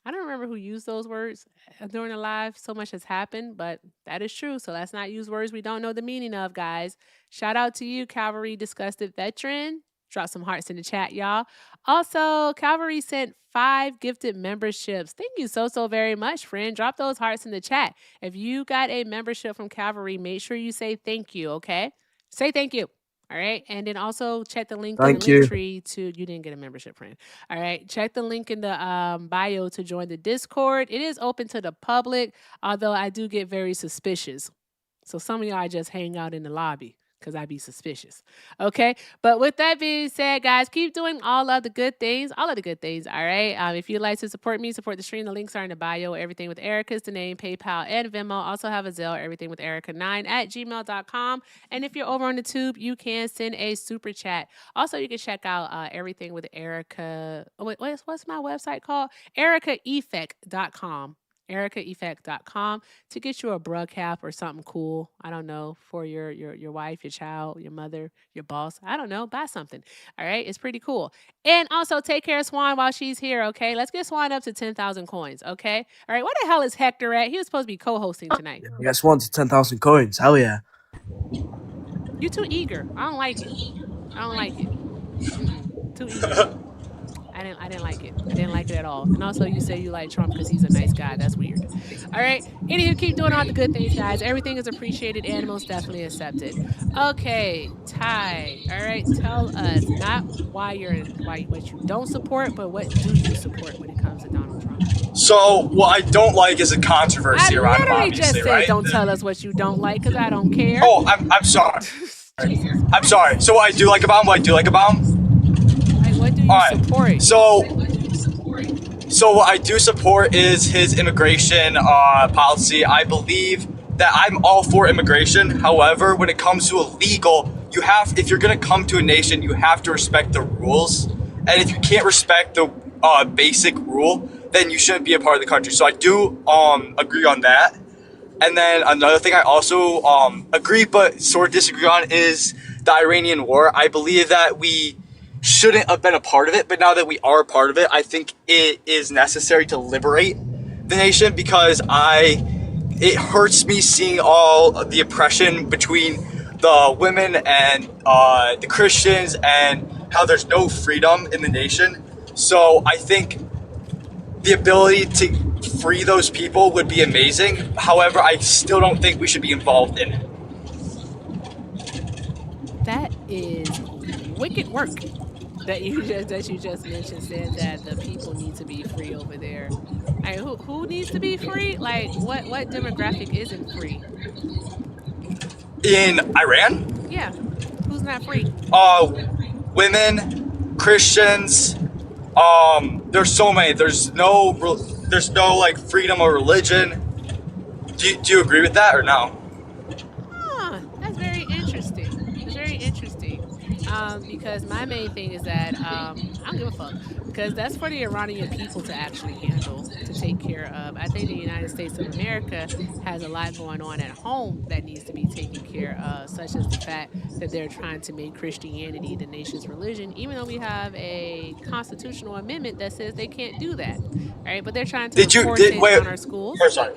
I don't remember who used those words during the live. So much has happened, but that is true. So let's not use words we don't know the meaning of, guys. Shout out to you, Calvary Disgusted Veteran. Drop some hearts in the chat, y'all. Also, Calvary sent 5 gifted memberships. Thank you so very much, friend. Drop those hearts in the chat. If you got a membership from Calvary, make sure you say thank you, okay? Say thank you. All right. And then also check the link in the link tree to, you didn't get a membership, friend. All right. Check the link in the bio to join the Discord. It is open to the public, although I do get very suspicious. So some of y'all just hang out in the lobby because I be suspicious. Okay. But with that being said, guys, keep doing all of the good things. All of the good things. All right. If you'd like to support me, support the stream, the links are in the bio. Everything with Erica is the name, PayPal, and Venmo. Also have a Zelle, everything with Erica9@gmail.com. And if you're over on the tube, you can send a super chat. Also, you can check out everything with Erica. Oh, wait, what's my website called? EricaEffect.com. EricaEffect.com to get you a brug cap or something cool. I don't know, for your wife, your child, your mother, your boss. I don't know. Buy something. All right. It's pretty cool. And also take care of Swan while she's here. Okay. Let's get Swan up to 10,000 coins. Okay. All right. Where the hell is Hector at? He was supposed to be co-hosting tonight. I guess 1 to 10,000 coins. Hell yeah. You're too eager. I don't like it. I don't like it. Too eager. I didn't like it. I didn't like it at all. And also, you say you like Trump because he's a nice guy. That's weird. All right. Anywho, keep doing all the good things, guys. Everything is appreciated and most definitely accepted. Okay, Ty. All right. Tell us not why what you don't support, but what do you support when it comes to Donald Trump? So what I don't like is a controversy around him, obviously, just said, right? Don't tell us what you don't like because I don't care. Oh, I'm sorry. I'm sorry. So what I do like about him, what do you support? So what I do support is his immigration policy. I believe that I'm all for immigration. However, when it comes to illegal, if you're gonna come to a nation, you have to respect the rules. And if you can't respect the basic rule, then you shouldn't be a part of the country. So I do agree on that. And then another thing I also agree but sort of disagree on is the Iranian war. I believe that we shouldn't have been a part of it, but now that we are a part of it, I think it is necessary to liberate the nation because it hurts me seeing all of the oppression between the women and the Christians and how there's no freedom in the nation. So I think the ability to free those people would be amazing. However, I still don't think we should be involved in it. That is wicked work that you just mentioned, saying that the people need to be free over there. I mean, who needs to be free? Like what demographic isn't free? In Iran? Yeah. Who's not free? Women, Christians, there's so many. There's no like freedom of religion. Do you agree with that or no? That's very interesting. It's very interesting. Because my main thing is that I don't give a fuck, because that's for the Iranian people to actually handle, to take care of. I think the United States of America has a lot going on at home that needs to be taken care of, such as the fact that they're trying to make Christianity the nation's religion, even though we have a constitutional amendment that says they can't do that. Right? But they're trying to enforce it on our schools. Oh, sorry.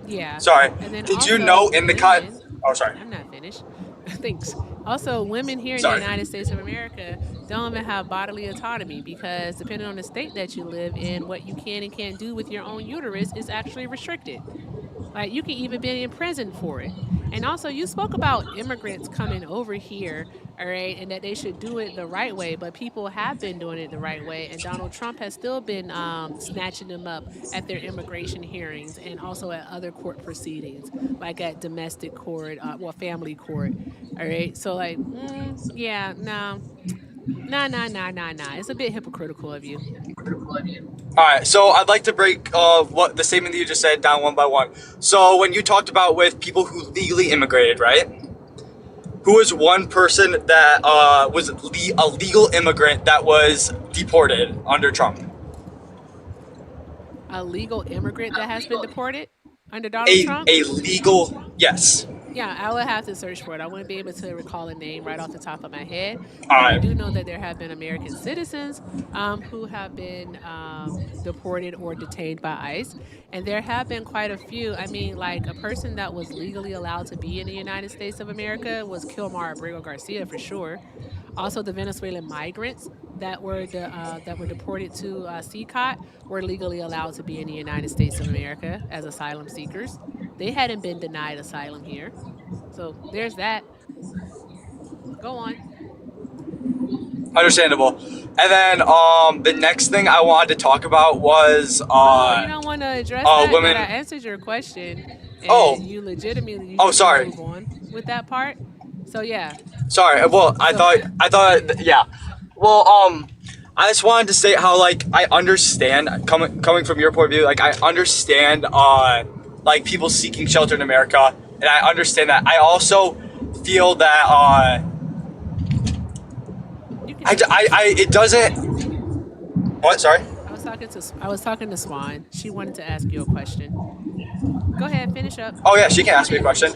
Yeah. Sorry. And then Did also, you know in the I'm not finished. Thanks. Also, women here in the Sorry. United States of America don't even have bodily autonomy because depending on the state that you live in, what you can and can't do with your own uterus is actually restricted. Like you can even be in prison for it. And also, you spoke about immigrants coming over here, all right, and that they should do it the right way. But people have been doing it the right way, and Donald Trump has still been snatching them up at their immigration hearings and also at other court proceedings, like at domestic court, family court. All right, so like, yeah, no, nah. It's a bit hypocritical of you. All right, so I'd like to break what the statement that you just said down one by one. So when you talked about with people who legally immigrated, right? Who was one person that was a legal immigrant that was deported under Trump? A legal immigrant that has been deported under Donald Trump? A legal, yes. Yeah, I would have to search for it. I wouldn't be able to recall a name right off the top of my head. All But I right. do know that there have been American citizens who have been deported or detained by ICE. And there have been quite a few. I mean, like a person that was legally allowed to be in the United States of America was Kilmar Abrego Garcia for sure. Also, the Venezuelan migrants that were deported to CCOT were legally allowed to be in the United States of America as asylum seekers. They hadn't been denied asylum here. So there's that. Go on. Understandable. And then the next thing I wanted to talk about was you don't want to address that? women. But I answered your question, and you legitimately sorry. move on with that part. So yeah. Sorry. Well, I thought yeah. Well, I just wanted to state how like I understand coming from your point of view, like I understand like people seeking shelter in America, and I understand that. I also feel that it doesn't. What? Sorry. I was talking to Swan. She wanted to ask you a question. Go ahead, finish up. Oh yeah, she can ask me a question.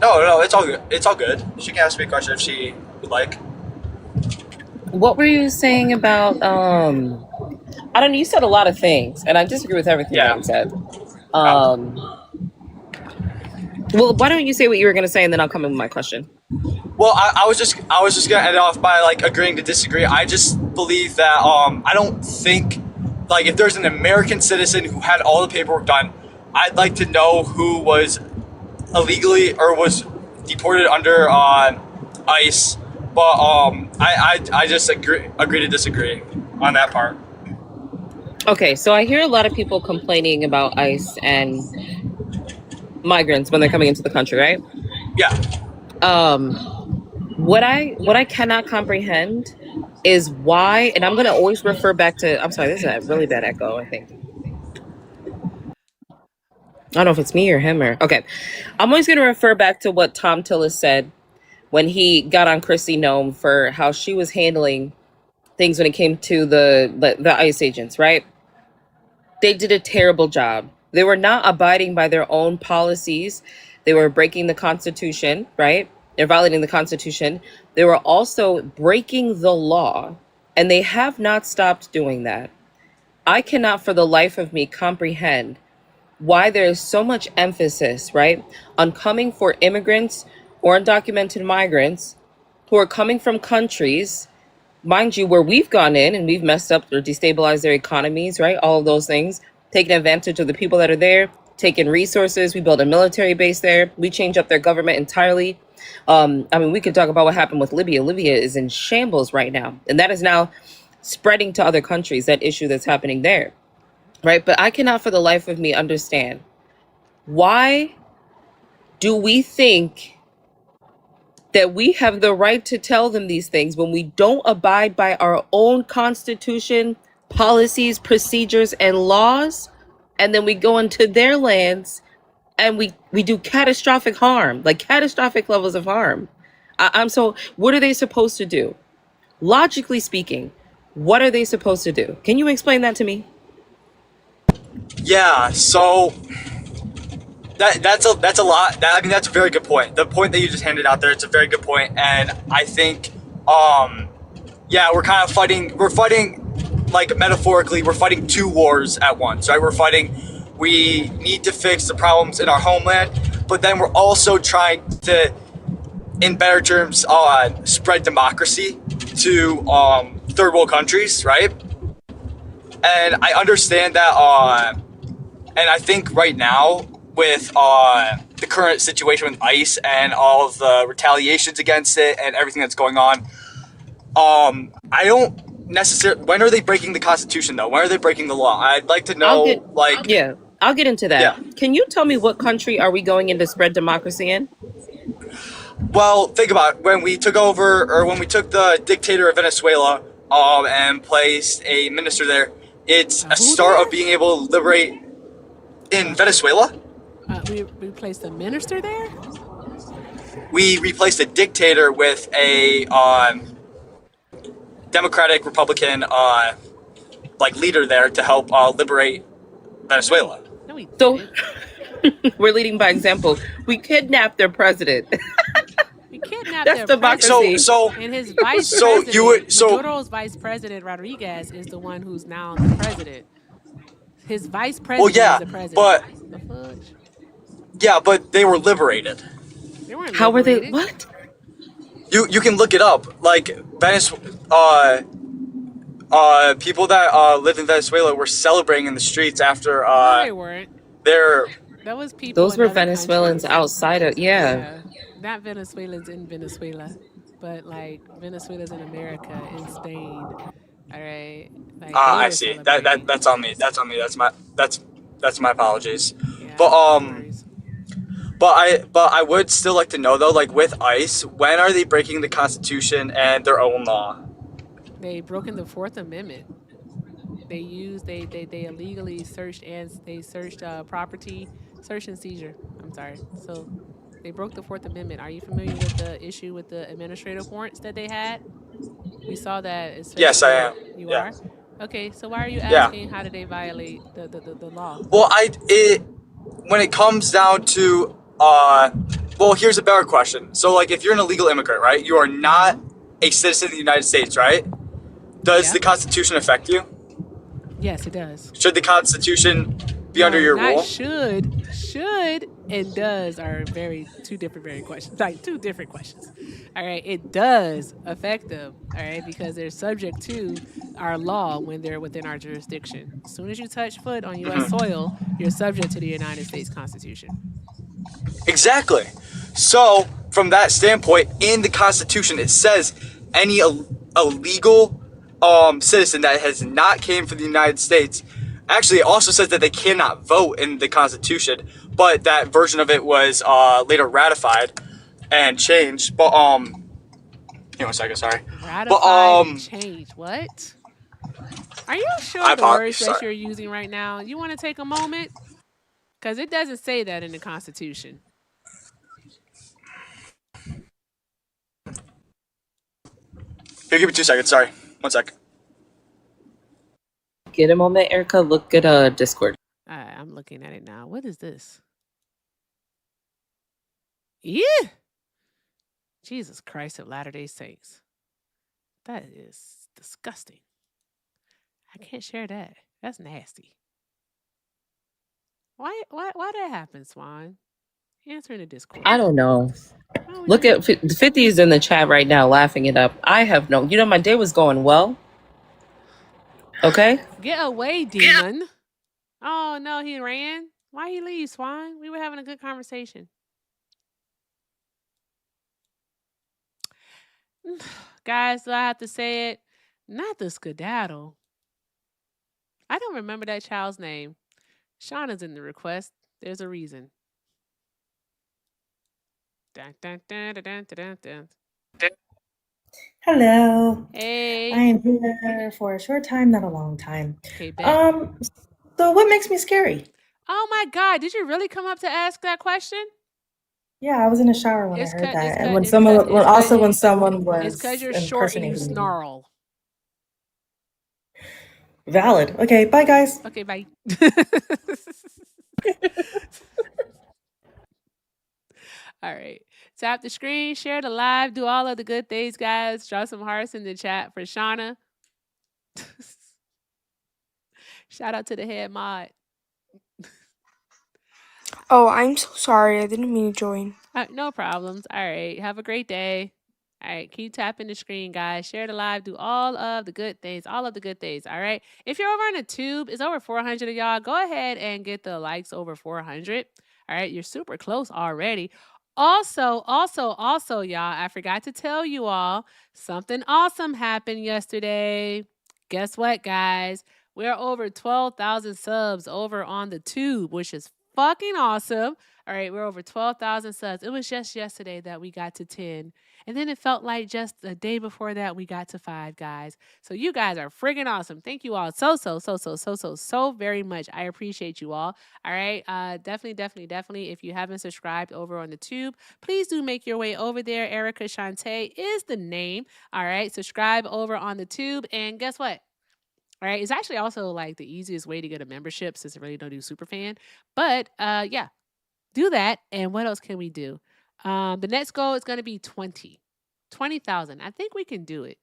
No, it's all good. It's all good. She can ask me a question if she would like. What were you saying about I don't know, you said a lot of things and I disagree with everything that you said. Well, why don't you say what you were gonna say and then I'll come in with my question. Well, I was just gonna end it off by like agreeing to disagree. I just believe that I don't think like if there's an American citizen who had all the paperwork done, I'd like to know who was illegally or was deported under ICE. But I just agree to disagree on that part. Okay, so I hear a lot of people complaining about ICE and migrants when they're coming into the country, right? Yeah. What I cannot comprehend is why, and I'm gonna always refer back to. I'm sorry, this is a really bad echo. I think. I don't know if it's me or him or okay. I'm always gonna refer back to what Tom Tillis said when he got on Chrissy Nome for how she was handling things when it came to the ICE agents, right? They did a terrible job. They were not abiding by their own policies. They were breaking the Constitution, right? They're violating the Constitution. They were also breaking the law, and they have not stopped doing that. I cannot for the life of me comprehend why there is so much emphasis, right, on coming for immigrants or undocumented migrants who are coming from countries, mind you, where we've gone in and we've messed up or destabilized their economies, right? All of those things, taking advantage of the people that are there, taking resources. We build a military base there. We change up their government entirely. I mean, we could talk about what happened with Libya. Libya is in shambles right now. And that is now spreading to other countries, that issue that's happening there, right? But I cannot for the life of me understand why do we think that we have the right to tell them these things when we don't abide by our own Constitution, policies, procedures, and laws, and then we go into their lands and we do catastrophic harm, like catastrophic levels of harm. I'm so, what are they supposed to do? Logically speaking, what are they supposed to do? Can you explain that to me? Yeah, so that's a lot. I mean, that's a very good point. The point that you just handed out there, it's a very good point, and I think, yeah, we're kind of fighting. We're fighting, like metaphorically, we're fighting two wars at once, right? We need to fix the problems in our homeland, but then we're also trying to, in better terms, spread democracy to third world countries, right? And I understand that, and I think right now with the current situation with ICE and all of the retaliations against it and everything that's going on, I don't necessarily. When are they breaking the Constitution, though? When are they breaking the law? I'd like to know. I'll get into that. Yeah. Can you tell me what country are we going in to spread democracy in? Well, think about it. When we took over, or when we took the dictator of Venezuela, and placed a minister there, it's a start of being able to liberate in Venezuela. We placed a minister there? We replaced a dictator with a Democratic Republican leader there to help liberate Venezuela. No, we So we're leading by example. We kidnapped their president. We kidnapped That's their democracy. president. And his vice president, Maduro's vice president, Rodriguez, is the one who's now the president. His vice president is the president. But the fudge? Yeah, but they were liberated. They weren't How were they? liberated. What? You can look it up. Like people that live in Venezuela were celebrating in the streets after No, they weren't. That was people. Those in were other Venezuelans countries. outside of Not Venezuelans in Venezuela, but like Venezuelans in America, in Spain. All right. Like, I see. That's on me. That's on me. That's my apologies. Yeah, but I would still like to know though, like with ICE, when are they breaking the Constitution and their own law? They broken the Fourth Amendment. They illegally searched property, search and seizure. I'm sorry. So they broke the Fourth Amendment. Are you familiar with the issue with the administrative warrants that they had? We saw that. Yes, I am. You Yeah. are? Okay, so why are you asking how did they violate the law? Well, when it comes down to here's a better question. So like if you're an illegal immigrant, right? You are not a citizen of the United States, right? Does the Constitution affect you? Yes, it does. Should the Constitution be under your rule? Should and does are two different questions. Like two different questions. All right, it does affect them. All right, because they're subject to our law when they're within our jurisdiction. As soon as you touch foot on U.S. soil, you're subject to the United States Constitution. Exactly. So from that standpoint, in the Constitution, it says any illegal citizen that has not came from the United States. Actually, it also says that they cannot vote in the Constitution, but that version of it was later ratified and changed. But give me 1 second, sorry. Ratified and changed. What? Are you sure the words that you're using right now? You want to take a moment? Because it doesn't say that in the Constitution. Here, give me 2 seconds. Sorry. 1 sec. Get a moment, Erica. Look at Discord. All right, I'm looking at it now. What is this? Yeah. Jesus Christ of Latter-day Saints. That is disgusting. I can't share that. That's nasty. Why that happen, Swan? Answer in the Discord. I don't know. Look at 50 is in the chat right now laughing it up. I have no. My day was going well. Okay. Get away, demon. Oh no, he ran. Why he leave, Swan? We were having a good conversation. Guys, do I have to say it? Not the skedaddle. I don't remember that child's name. Shauna's in the request. There's a reason. Dun, dun, dun, dun, dun, dun, dun. Hello. Hey. I am here for a short time, not a long time. Okay, bet. So what makes me scary? Oh my God, did you really come up to ask that question? Yeah, I was in the shower when I heard that. And when It's someone was It's because you're short and you snarl. Valid. Okay, bye guys. Okay, bye. All right. Tap the screen, share the live, do all of the good things, guys. Drop some hearts in the chat for Shauna. Shout out to the head mod. Oh, I'm so sorry. I didn't mean to join. No problems. All right. Have a great day. All right. Keep tapping the screen, guys. Share the live. Do all of the good things. All of the good things. All right. If you're over on the tube, it's over 400 of y'all. Go ahead and get the likes over 400. All right. You're super close already. Also, y'all, I forgot to tell you all something awesome happened yesterday. Guess what, guys? We're over 12,000 subs over on the tube, which is fucking awesome. All right, we're over 12,000 subs. It was just yesterday that we got to 10. And then it felt like just the day before that we got to 5, guys. So you guys are friggin' awesome. Thank you all so very much. I appreciate you all. All right. Definitely. If you haven't subscribed over on the tube, please do make your way over there. Erica Shantae is the name. All right. Subscribe over on the tube. And guess what? All right. It's actually also like the easiest way to get a membership since I really don't do Superfan. But yeah. Do that, and what else can we do? The next goal is going to be 20,000. I think we can do it.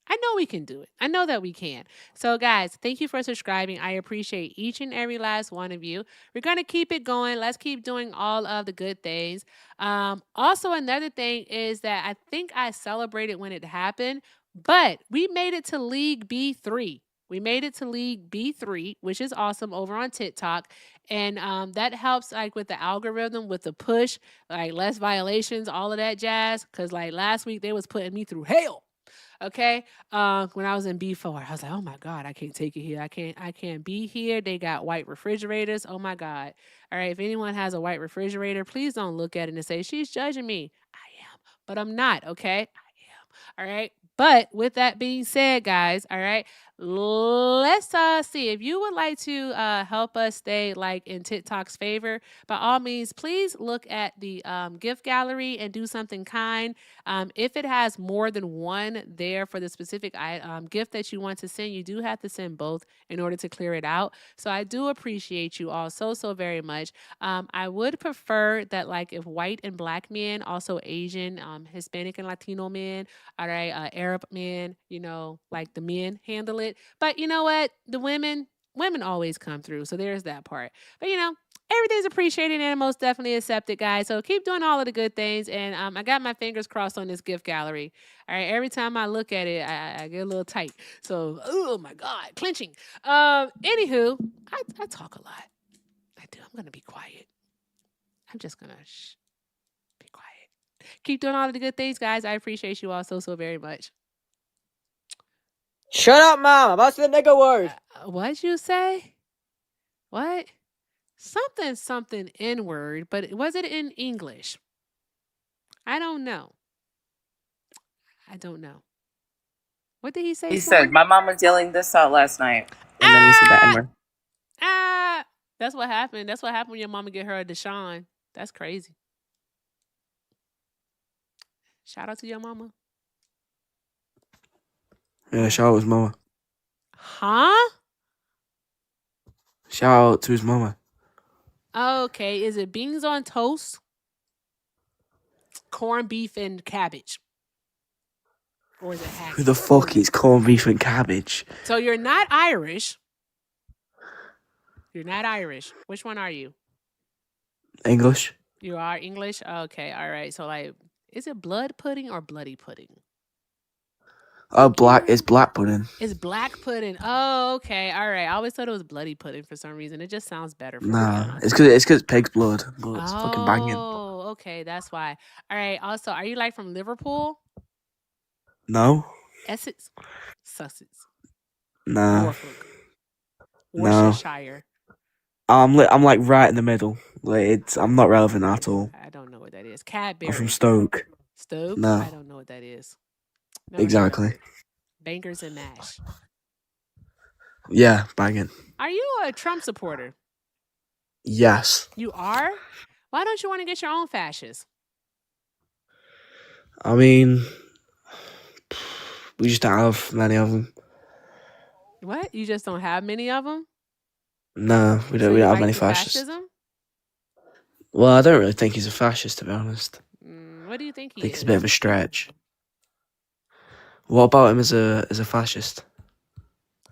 I know we can do it. I know that we can. So, guys, thank you for subscribing. I appreciate each and every last one of you. We're going to keep it going. Let's keep doing all of the good things. Also, another thing is that I think I celebrated when it happened, but we made it to League B3. We made it to League B3, which is awesome over on TikTok. And that helps like with the algorithm, with the push, like less violations, all of that jazz. Cause like last week they was putting me through hell. Okay. When I was in B4, I was like, oh my God, I can't take it here. I can't be here. They got white refrigerators. Oh my God. All right. If anyone has a white refrigerator, please don't look at it and say, she's judging me. I am, but I'm not. Okay. I am. All right. But with that being said, guys, all right, let's see if you would like to help us stay like in TikTok's favor. By all means, please look at the gift gallery and do something kind. If it has more than one there for the specific gift that you want to send, you do have to send both in order to clear it out. So I do appreciate you all so very much. I would prefer that like if white and black men, also Asian, Hispanic and Latino men, all right, Arab men, you know, like the men handle it. But you know what? The women always come through. So there's that part. But you know, everything's appreciated and most definitely accepted, guys. So keep doing all of the good things. And I got my fingers crossed on this gift gallery. All right. Every time I look at it, I get a little tight. So, oh my God, clenching. Anywho, I talk a lot. I do. I'm going to be quiet. I'm just going to be quiet. Keep doing all of the good things, guys. I appreciate you all so very much. Shut up, Mom. I'm about to say the nigga word. What'd you say? What? Something N-word, but was it in English? I don't know. What did he say? He said, my mom was yelling this out last night. And then he said that N-word. That's what happened. That's what happened when your mama get her a Deshaun. That's crazy. Shout out to your mama. Yeah, shout out his mama. Huh? Shout out to his mama. Okay, is it beans on toast? Corned beef and cabbage? Or is it haggis? Who the fuck eats corned beef and cabbage? So you're not Irish. Which one are you? English. You are English? Okay, all right. So like, is it blood pudding or bloody pudding? It's black pudding. It's black pudding. Oh, okay. All right. I always thought it was bloody pudding for some reason. It just sounds better for me. Nah, it's because pig's blood. But it's fucking banging. Oh, okay. That's why. All right. Also, are you like from Liverpool? No. Essex? Sussex? Nah. Norfolk? Worcestershire? No. I'm like right in the middle. Like I'm not relevant at all. I don't know what that is. Cadbury. I'm from Stoke. Stoke? No. I don't know what that is. No, exactly. Bangers and mash. Yeah, banging. Are you a Trump supporter? Yes. You are? Why don't you want to get your own fascists? I mean, we just don't have many of them. What? You just don't have many of them? No, we don't have many fascists. Fascism? Well, I don't really think he's a fascist, to be honest. What do you think he is? I think it's a bit of a stretch. What about him as a fascist?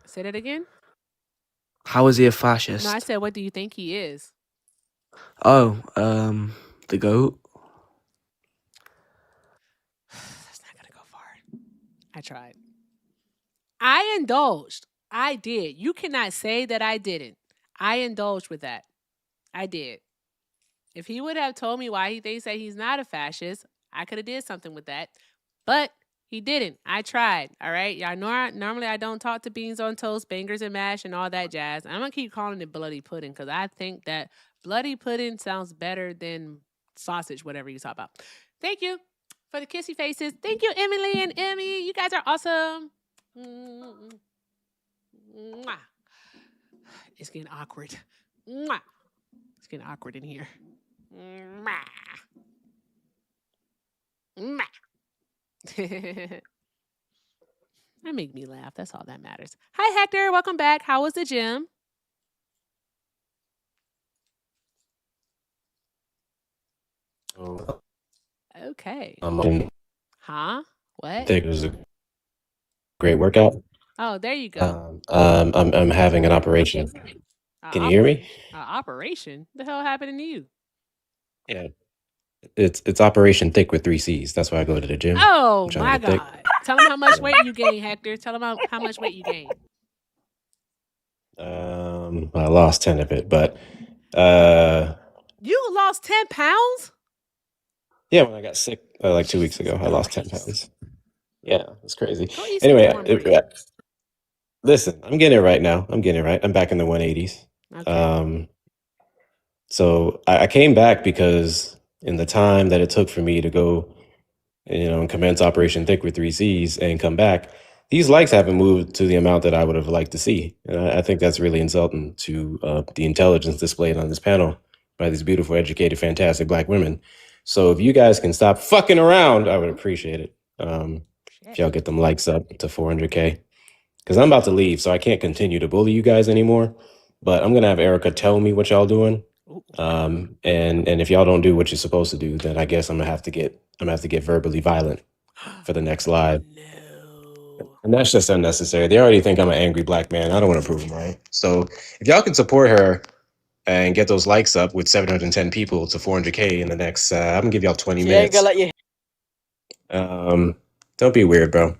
Say that again? How is he a fascist? No, I said, what do you think he is? Oh, the goat. That's not gonna go far. I tried. I indulged. I did. You cannot say that I didn't. I indulged with that. I did. If he would have told me why he thinks that he's not a fascist, I could have did something with that. But he didn't. I tried. All right. Y'all know normally I don't talk to beans on toast, bangers and mash, and all that jazz. I'm gonna keep calling it bloody pudding because I think that bloody pudding sounds better than sausage, whatever you talk about. Thank you for the kissy faces. Thank you, Emily and Emmy. You guys are awesome. Mwah. It's getting awkward. Mwah. It's getting awkward in here. Mwah. Mwah. That make me laugh. That's all that matters. Hi, Hector. Welcome back. How was the gym? Oh, Okay. I Huh? What? think it was a great workout. Oh, there you go. I'm having an operation. Can you hear me? Operation? The hell happened to you? Yeah, it's Operation Thick with 3 C's. That's why I go to the gym. Oh I'm trying my to get thick. God. Tell them how much weight you gained, Hector. Tell them how much weight you gained. I lost 10 of it, but You lost 10 pounds? yeah, when I got sick like 2 weeks ago, I lost 10 pounds. Yeah, it's crazy. Go eat some Anyway, cornbread. listen, I'm getting it right now. I'm getting it right. I'm back in the 180s. Okay. So I came back because in the time that it took for me to go, and commence Operation Thick with 3 C's and come back, these likes haven't moved to the amount that I would have liked to see. And I think that's really insulting to the intelligence displayed on this panel by these beautiful, educated, fantastic Black women. So if you guys can stop fucking around, I would appreciate it. If y'all get them likes up to 400K. Because I'm about to leave, so I can't continue to bully you guys anymore. But I'm going to have Erica tell me what y'all doing. And if y'all don't do what you're supposed to do, then I guess I'm gonna have to get verbally violent for the next live. And that's just unnecessary. They already think I'm an angry Black man. I don't want to prove them right. So if y'all can support her and get those likes up with 710 people to 400K in the next, I'm gonna give y'all 20 She ain't minutes. gonna let you. Don't be weird, bro.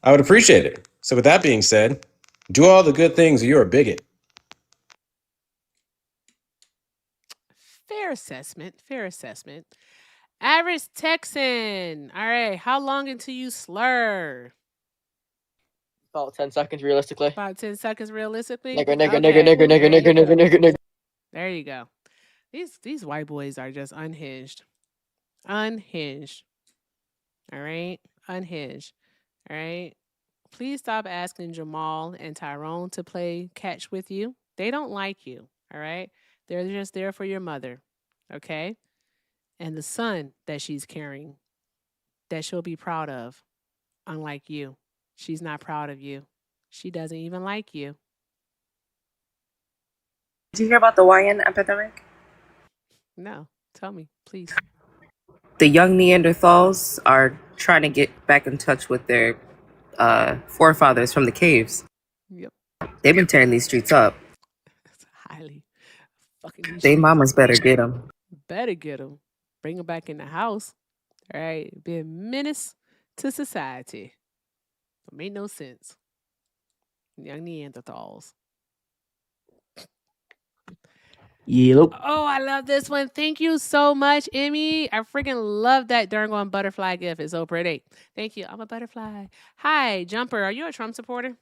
I would appreciate it. So with that being said, do all the good things or you're a bigot. Fair assessment. Fair assessment. Average Texan. All right. How long until you slur? About 10 seconds realistically. About 10 seconds realistically? Nigger, nigger, Okay. nigger, nigger, There nigger, you nigger, go. nigger, nigger, nigger. There you go. These white boys are just unhinged. Unhinged. All right? Unhinged. All right? Please stop asking Jamal and Tyrone to play catch with you. They don't like you. All right? They're just there for your mother. Okay? And the son that she's carrying that she'll be proud of, unlike you. She's not proud of you. She doesn't even like you. Did you hear about the YN epidemic? No. Tell me, please. The young Neanderthals are trying to get back in touch with their forefathers from the caves. Yep. They've been tearing these streets up. That's highly fucking. They mamas better get them. Better get them. Bring them back in the house. All right. Be a menace to society. It made no sense. Young Neanderthals. Yep. Oh, I love this one. Thank you so much, Emmy. I freaking love that darn on butterfly gift. It's so pretty. Thank you. I'm a butterfly. Hi, Jumper. Are you a Trump supporter?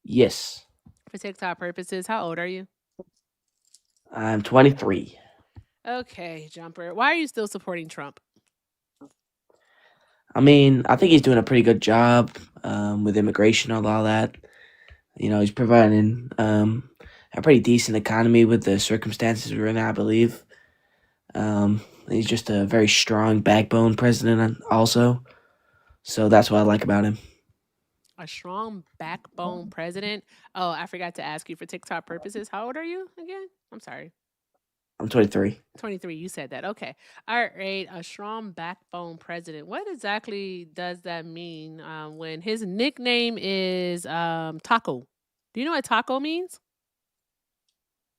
Yes. For TikTok purposes, how old are you? I'm 23. Okay, Jumper. Why are you still supporting Trump? I mean, I think he's doing a pretty good job with immigration and all that. He's providing a pretty decent economy with the circumstances we're in, I believe. He's just a very strong backbone president also. So that's what I like about him. A strong backbone president. Oh, I forgot to ask you for TikTok purposes. How old are you again? I'm sorry. I'm 23. 23. You said that. Okay. All right. A strong backbone president. What exactly does that mean when his nickname is Taco? Do you know what taco means?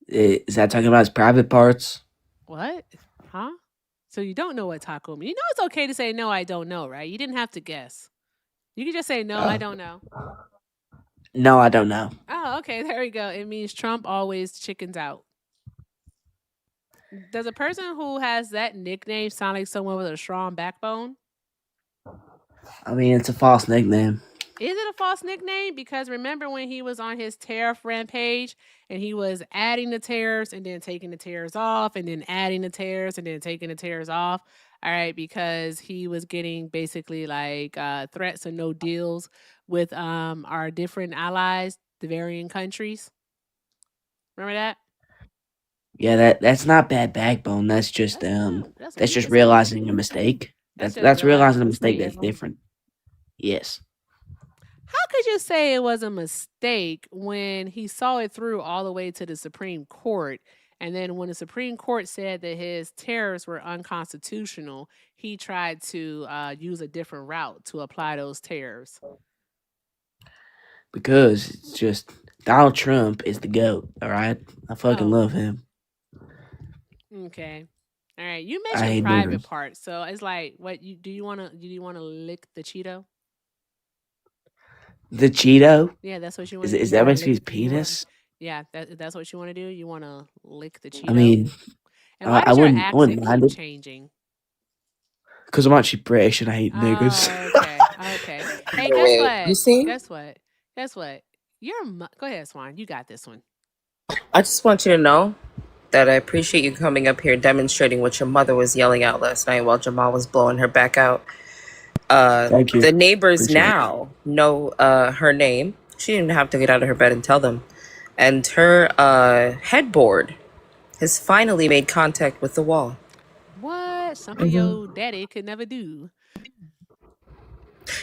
Is that talking about his private parts? What? Huh? So you don't know what taco means. You know it's okay to say no, I don't know, right? You didn't have to guess. You can just say no, I don't know. No, I don't know. Oh, okay. There we go. It means Trump always chickens out. Does a person who has that nickname sound like someone with a strong backbone? I mean, it's a false nickname. Is it a false nickname? Because remember when he was on his tariff rampage and he was adding the tariffs and then taking the tariffs off and then adding the tariffs and then taking the tariffs off? All right, because he was getting basically like threats and no deals with our different allies, the varying countries. Remember that? Yeah, that's not bad backbone. That's just That's that's just weakness. realizing a mistake. That's realizing a mistake. That's different. Yes. How could you say it was a mistake when he saw it through all the way to the Supreme Court? And then when the Supreme Court said that his tariffs were unconstitutional, he tried to use a different route to apply those tariffs. Because it's just Donald Trump is the GOAT, all right? I fucking love him. Okay. All right. You I mentioned hate private niggers. parts. So it's like what you do you wanna lick the Cheeto? The Cheeto? Yeah, that's what you want to do. Is You that wanna meant to be his lick you wanna penis? Yeah, that's what you want to do. You want to lick the Cheeto. I mean, And why I does your wouldn't accent mind keep it changing? because I'm actually British and I hate niggers. Oh, okay. Okay. Hey, guess Wait, you what? see? Guess what? Go ahead, Swan. You got this one. I just want you to know that I appreciate you coming up here demonstrating what your mother was yelling out last night while Jamal was blowing her back out. Thank you. The neighbors Appreciate it. now know her name. She didn't have to get out of her bed and tell them. And her headboard has finally made contact with the wall. What? Something your daddy could never do.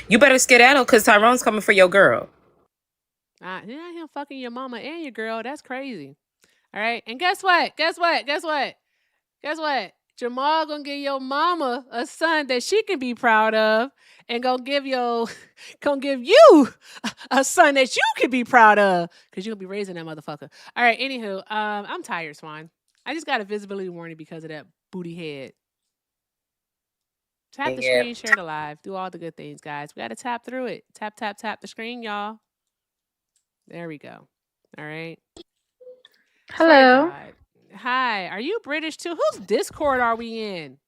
You better skedaddle because Tyrone's coming for your girl. Not him fucking your mama and your girl. That's crazy. All right. And guess what? Guess what? Jamal gonna give your mama a son that she can be proud of, and gonna give you a son that you can be proud of, because you'll be raising that motherfucker. All right. Anywho, I'm tired, Swan. I just got a visibility warning because of that booty head. Tap the screen, share the live, do all the good things, guys. We gotta tap through it. Tap the screen, y'all. There we go. All right. Hello. Hi. Are you British too? Whose Discord are we in?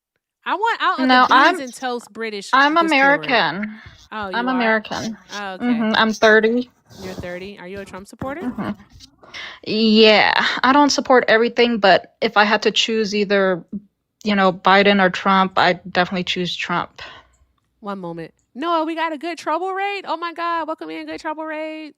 I want out of No, the beans and toast British. I'm Discord. American. Oh, you I'm are? American. Oh, okay. I'm 30. You're 30. Are you a Trump supporter? Yeah, I don't support everything, but if I had to choose either, Biden or Trump, I'd definitely choose Trump. One moment. Noah, we got a good trouble raid. Oh my God, welcome in, good trouble raid.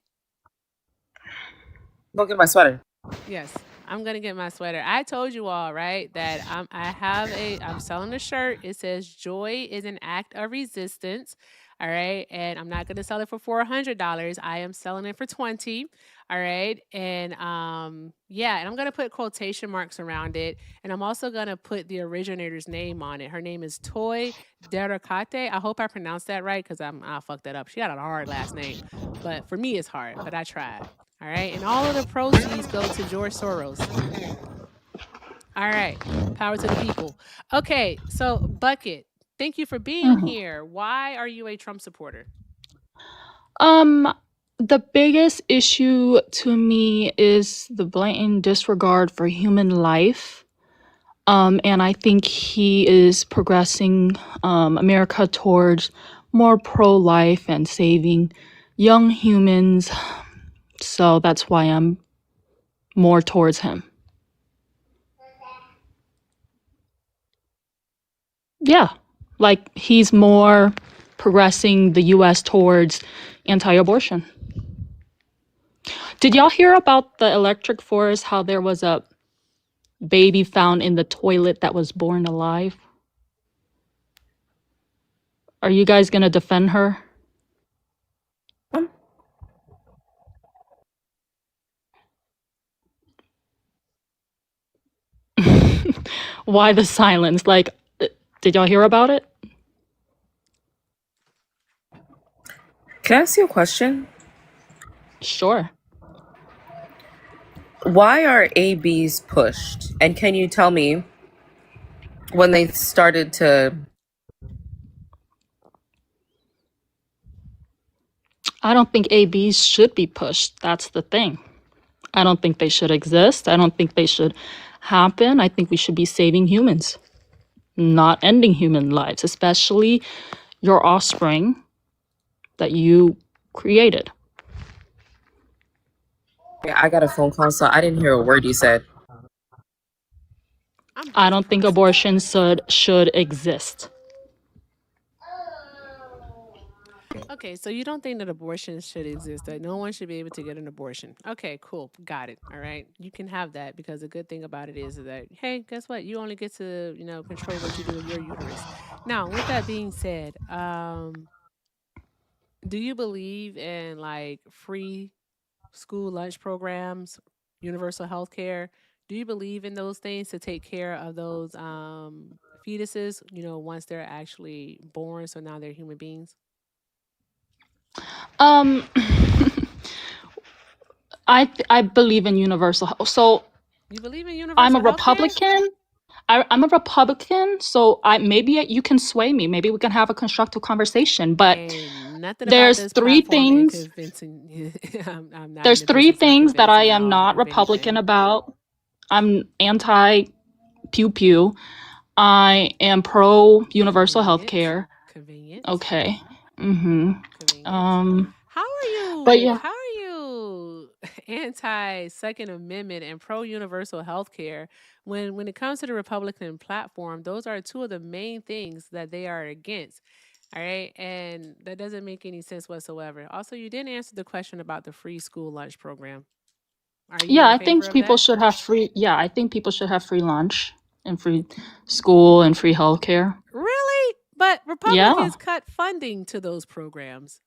Go get my sweater. Yes, I'm gonna get my sweater. I told you all, right, that I'm selling a shirt. It says "Joy is an act of resistance." All right, and I'm not gonna sell it for $400. I am selling it for $20. All right, and yeah, and I'm gonna put quotation marks around it, and I'm also gonna put the originator's name on it. Her name is Toy Deracate. I hope I pronounced that right, because I fucked that up. She got a hard last name, but for me it's hard, but I tried. All right, and all of the proceeds go to George Soros. All right, power to the people. Okay, so Bucket, thank you for being here. Why are you a Trump supporter? The biggest issue to me is the blatant disregard for human life. And I think he is progressing America towards more pro-life and saving young humans. So that's why I'm more towards him. Yeah, like he's more progressing the US towards anti-abortion. Did y'all hear about the electric forest, how there was a baby found in the toilet that was born alive? Are you guys gonna defend her? Why the silence? Like, did y'all hear about it? Can I ask you a question? Sure. Why are ABs pushed? And can you tell me when they started to... I don't think ABs should be pushed. That's the thing. I don't think they should exist. I don't think they should happen. I think we should be saving humans, not ending human lives, especially your offspring that you created. I got a phone call, so I didn't hear a word you said. I don't think abortion should exist. Okay, so you don't think that abortion should exist, that no one should be able to get an abortion. Okay, cool. Got it. All right. You can have that because the good thing about it is that, hey, guess what? You only get to, control what you do with your uterus. Now, with that being said, do you believe in like free school lunch programs, universal health care? Do you believe in those things to take care of those fetuses, once they're actually born, so now they're human beings? I believe in universal health. So You believe in universal I'm a health care? Republican. I'm a Republican, so maybe you can sway me. Maybe we can have a constructive conversation. But Nothing about there's this three platform and things. convincing you. I'm not in There's the three business of things that I convincing am y'all not of Republican anything. about. I'm anti pew pew. I am pro universal health care. Convenient. Okay. Mm-hmm. Convenient. But yeah. How are you anti Second Amendment and pro universal health care when it comes to the Republican platform? Those are two of the main things that they are against. All right, and that doesn't make any sense whatsoever. Also, you didn't answer the question about the free school lunch program. Are you Yeah, in I favor think of people that? should have free. Yeah, I think people should have free lunch and free school and free healthcare. Really? But Yeah. Republicans cut funding to those programs.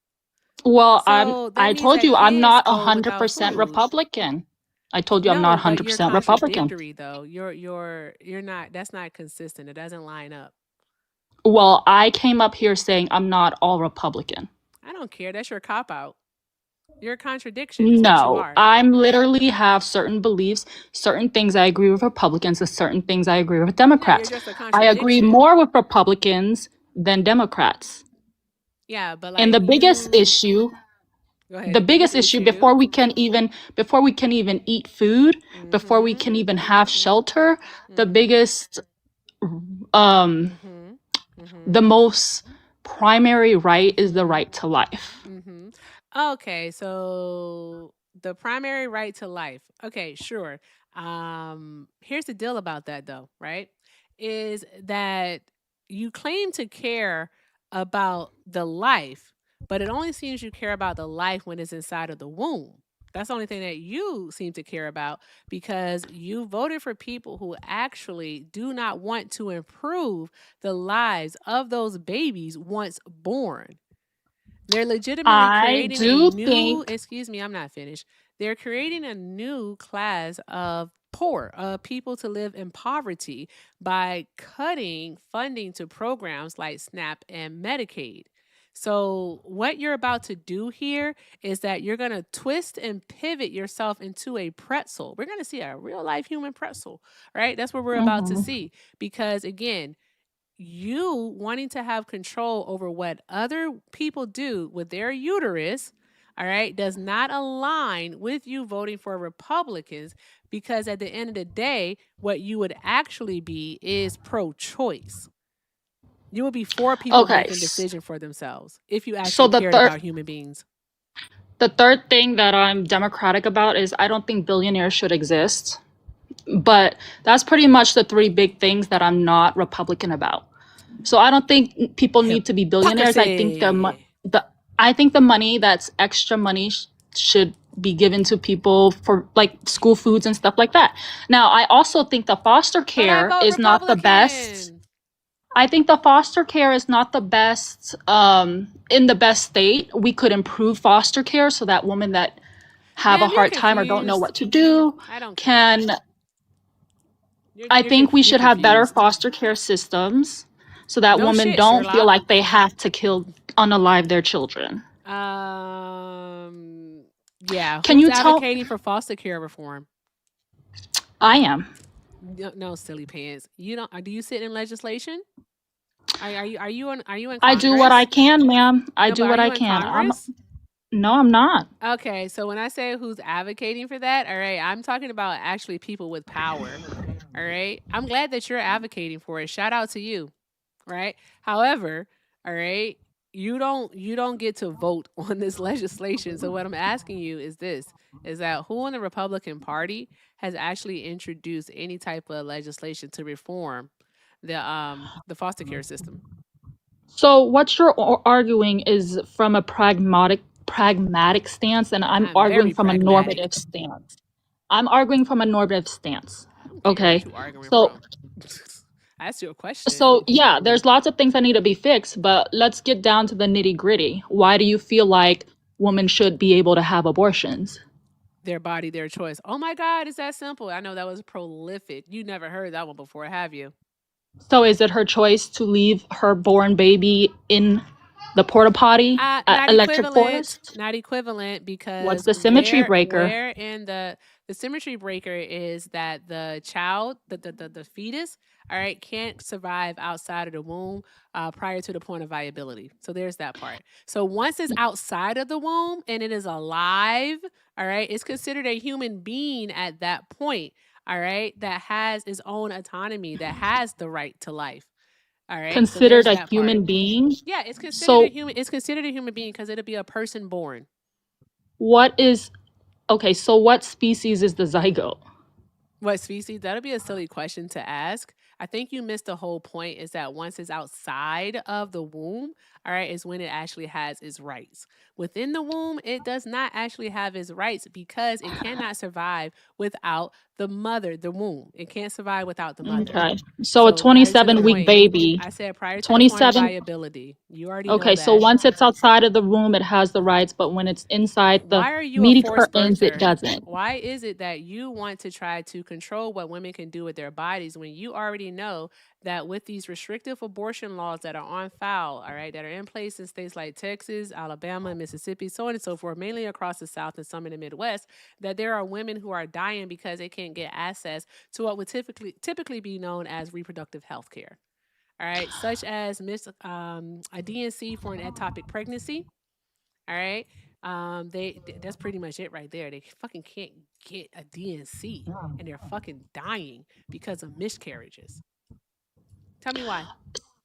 Well, So that I means told that you I'm kids not go without 100% food. Republican. I told you I'm No, not but you're 100% Republican. contradictory though. You're not. That's not consistent. It doesn't line up. Well, I came up here saying I'm not all Republican. I don't care. That's your cop out. You're a contradiction. Is what you No, are. I'm literally have certain beliefs, certain things I agree with Republicans, and certain things I agree with No, you're Democrats. just a I agree contradiction. more with Republicans than Democrats. Yeah, but And like the biggest issue, Go ahead. the biggest issue before we can even eat food, before we can even have shelter, the biggest the most primary right is the right to life. Okay, so the primary right to life. Okay, sure. Here's the deal about that though, right? Is that you claim to care about the life, but it only seems you care about the life when it's inside of the womb. That's the only thing that you seem to care about because you voted for people who actually do not want to improve the lives of those babies once born. They're legitimately I creating a do new, think excuse me, I'm not finished. They're creating a new class of poor, people to live in poverty by cutting funding to programs like SNAP and Medicaid. So, what you're about to do here is that you're going to twist and pivot yourself into a pretzel. We're going to see a real life human pretzel, right? That's what we're about to see. Because, again, you wanting to have control over what other people do with their uterus, all right, does not align with you voting for Republicans because at the end of the day, what you would actually be is pro-choice. You would be for people making decision for themselves if you actually cared about human beings. The third thing that I'm democratic about is I don't think billionaires should exist. But that's pretty much the three big things that I'm not Republican about. So I don't think people need to be billionaires. I think I think the money that's extra money should be given to people for like school foods and stuff like that. Now, I also think the foster care is not the best. I think the foster care is not the best in the best state. We could improve foster care so that women that have a hard time or don't know what to do can. I think we should have better foster care systems so that women don't feel like they have to unalive their children. Yeah. Can you advocating for foster care reform? I am. No, silly pants. You don't. Do you sit in legislation? Are you in I do what I Congress? can, ma'am. I No, do but are what I you in can. Congress? No, I'm not. Okay, so when I say who's advocating for that, all right, I'm talking about actually people with power. All right. I'm glad that you're advocating for it. Shout out to you. Right. However, all right, you don't get to vote on this legislation. So what I'm asking you is this is that who in the Republican Party has actually introduced any type of legislation to reform the foster care system? So what you're arguing is from a pragmatic stance, and I'm I'm arguing very from a pragmatic. normative stance. I'm arguing from a normative stance. I don't care what Okay. you arguing So from. I asked you a question. so yeah, there's lots of things that need to be fixed, but let's get down to the nitty-gritty. Why do you feel like women should be able to have abortions? Their body, their choice. Oh my God, it's that simple. I know that was prolific. You never heard that one before, have you? So is it her choice to leave her born baby in the porta potty at Not Electric equivalent. Forest? Not equivalent What's because the symmetry breaker? where in the symmetry breaker is that the child, the fetus, all right, can't survive outside of the womb prior to the point of viability. So there's that part. So once it's outside of the womb and it is alive, all right, it's considered a human being at that point, all right, that has its own autonomy, that has the right to life. All right, so Considered there's a that part. human being? Yeah, it's considered a So human. It's considered a human being because it'll be a person born. what is okay, so what species is the zygote? What species? That'll be a silly question to ask. I think you missed the whole point is that once it's outside of the womb, all right, is when it actually has its rights. Within the womb, it does not actually have its rights because it cannot survive without the mother, the womb. It can't survive without the mother. Okay. So a So prior to the 27-week point, baby, I said prior to the point of 27 viability. You already know Okay, so that. once it's outside of the room, it has the rights, but when it's inside the Why are you a meaty forced curtains, it birther? doesn't. Why is it that you want to try to control what women can do with their bodies when you already know that with these restrictive abortion laws that are on file, all right, that are in place in states like Texas, Alabama, Mississippi, so on and so forth, mainly across the South and some in the Midwest, that there are women who are dying because they can't get access to what would typically be known as reproductive health care. All right, such as a DNC for an ectopic pregnancy. All right. That's pretty much it right there. They fucking can't get a DNC and they're fucking dying because of miscarriages. Tell me why.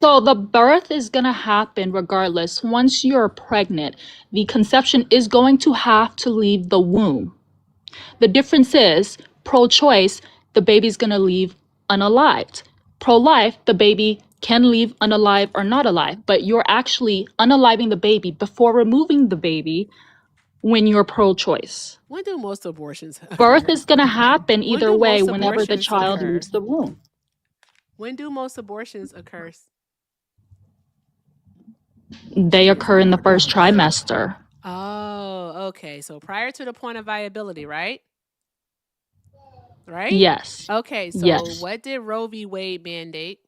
So the birth is going to happen regardless. Once you're pregnant, the conception is going to have to leave the womb. The difference is pro-choice, the baby's going to leave unalived. Pro-life, the baby can leave unalive or not alive, but you're actually unaliving the baby before removing the baby when you're pro-choice. When do most abortions Birth occur? is going to happen When either do way most whenever the abortions child occur? leaves the womb. When do most abortions occur? They occur in the first trimester. Oh, okay. So prior to the point of viability, right? Right? Yes. Okay, so Yes. what did Roe v. Wade mandate?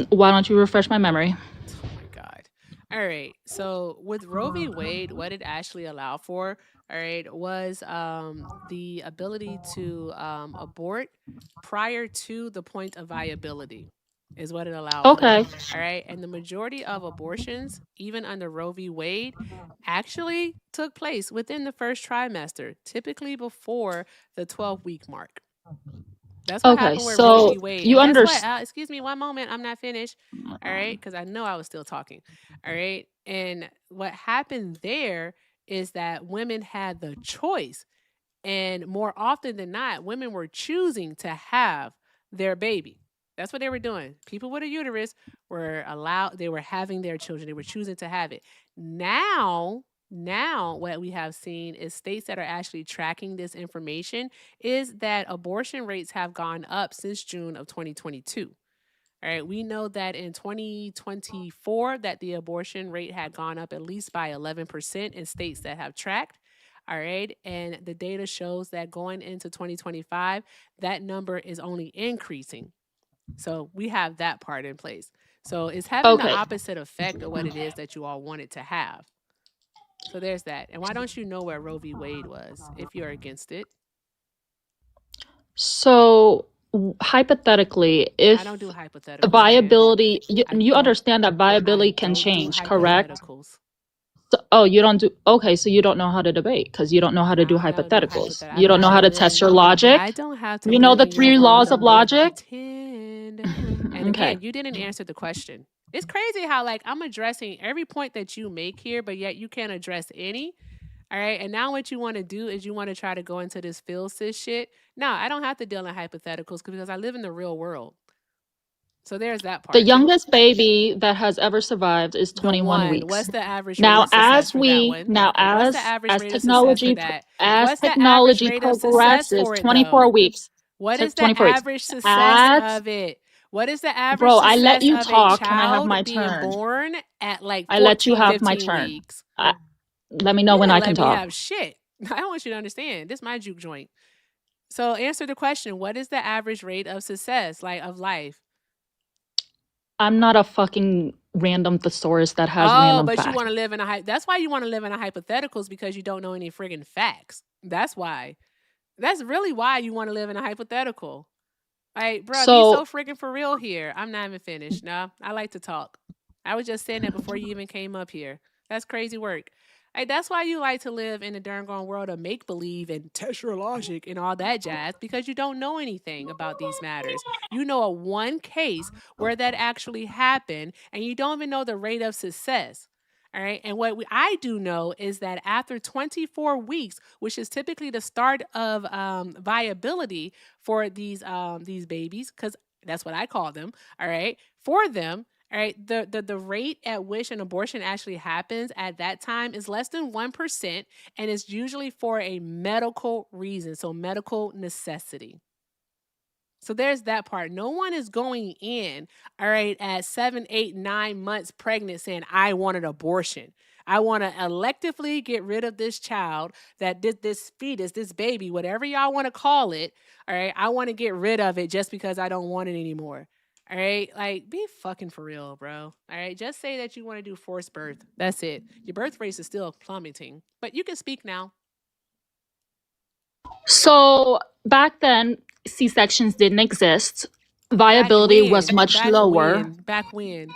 Why don't you refresh my memory? Oh my God. All right. So with Roe v. Wade, what it actually allowed for, all right, was the ability to abort prior to the point of viability is what it allowed Okay. for. All right. And the majority of abortions, even under Roe v. Wade, actually took place within the first trimester, typically before the 12-week mark. That's what Okay, happened with Roe so v. Wade. you And guess what? understand. Excuse me, one moment. I'm not finished. All right. Because I know I was still talking. All right. And what happened there is that women had the choice. And more often than not, women were choosing to have their baby. That's what they were doing. People with a uterus were allowed, they were having their children. They were choosing to have it. Now, what we have seen is states that are actually tracking this information is that abortion rates have gone up since June of 2022. All right, we know that in 2024 that the abortion rate had gone up at least by 11% in states that have tracked. All right, and the data shows that going into 2025, that number is only increasing. So we have that part in place. So it's having the Okay. opposite effect of what it is that you all wanted to have. So there's that. And why don't you know where Roe v. Wade was if you're against it? So hypothetically, I don't do if hypotheticals, viability, I you don't. understand that I viability can don't do change, correct? hypotheticals. So, you don't do, okay, so you don't know how to debate because you don't know how to do I don't do hypotheticals. hypotheticals. You don't know how to test your logic. I don't have to You know live the in your 3 laws world of and logic? pretend. And Okay. again, you didn't answer the question. It's crazy how like I'm addressing every point that you make here, but yet you can't address any. All right. And now what you want to do is you want to try to go into this Phil sis shit. No, I don't have to deal in hypotheticals because I live in the real world. So there's that part. The youngest baby that has ever survived is The 21 one. weeks. What's the average rate Now, of success as for that we one? now What's the as average as rate of success for technology that? as What's the average technology rate of success progresses, for it 24 though? weeks. What is the 24 weeks. average success As of it? What is the average bro, I let success you of a talk. Can I have child my being turn? born at like I let you 14, have my 15 turn. weeks? Let me know You when didn't I can let me talk. have shit. I want you to understand. This is my juke joint. So answer the question. What is the average rate of success, like of life? I'm not a fucking random thesaurus that has Oh, random but facts. you want to live in a that's why you want to live in a hypotheticals because you don't know any friggin' facts. That's why. That's really why you want to live in a hypothetical. Like, bro, be so friggin' for real here. I'm not even finished. No, I like to talk. I was just saying that before you even came up here. That's crazy work. Like, that's why you like to live in a darn gone world of make believe and test your logic and all that jazz because you don't know anything about these matters. You know a one case where that actually happened, and you don't even know the rate of success. All right. And what I do know is that after 24 weeks, which is typically the start of viability for these babies, because that's what I call them. All right. For them, all right, the rate at which an abortion actually happens at that time is less than 1%, and it's usually for a medical reason, so medical necessity. So there's that part. No one is going in, all right, at 7, 8, 9 months pregnant saying, I want an abortion. I want to electively get rid of this child, that this fetus, this baby, whatever y'all want to call it, all right, I want to get rid of it just because I don't want it anymore. All right, like be fucking for real, bro. All right, just say that you want to do forced birth. That's it. Your birth rate is still plummeting, but you can speak now. So back then, C-sections didn't exist. Viability was much lower. Back when?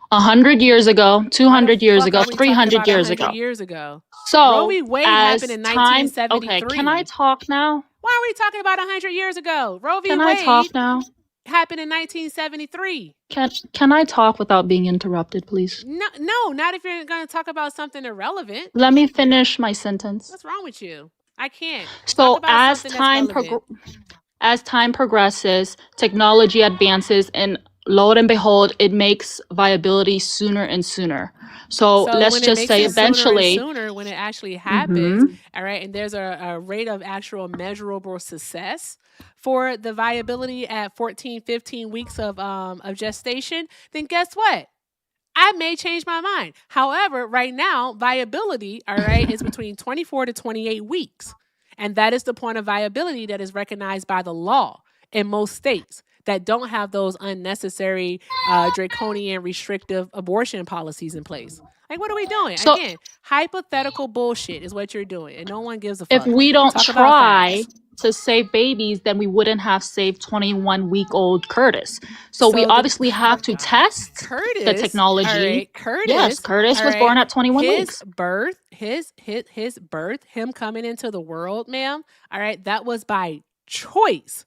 100 years ago, 200 years ago, 300 years ago. 100 years ago. So, Roe v. Wade happened in 1973. Okay, can I talk now? Why are we talking about 100 years ago? Roe v. Can Wade I talk now? happened in 1973. Can I talk without being interrupted, please? No, not if you're going to talk about something irrelevant. Let me finish my sentence. What's wrong with you? I can't. So as time progresses, technology advances, and lo and behold, it makes viability sooner and sooner. So let's just say eventually, sooner when it actually happens, all right, and there's a rate of actual measurable success for the viability at 14, 15 weeks of gestation, then guess what? I may change my mind. However, right now, viability, all right, is between 24 to 28 weeks. And that is the point of viability that is recognized by the law in most states that don't have those unnecessary, draconian, restrictive abortion policies in place. Like, what are we doing? So, again, hypothetical bullshit is what you're doing, and no one gives a fuck. If we don't try to save babies, then we wouldn't have saved 21-week-old Curtis. So we obviously have to test the technology. All right, Curtis. Yes, Curtis was born at 21 weeks. His birth, him coming into the world, ma'am. All right, that was by choice.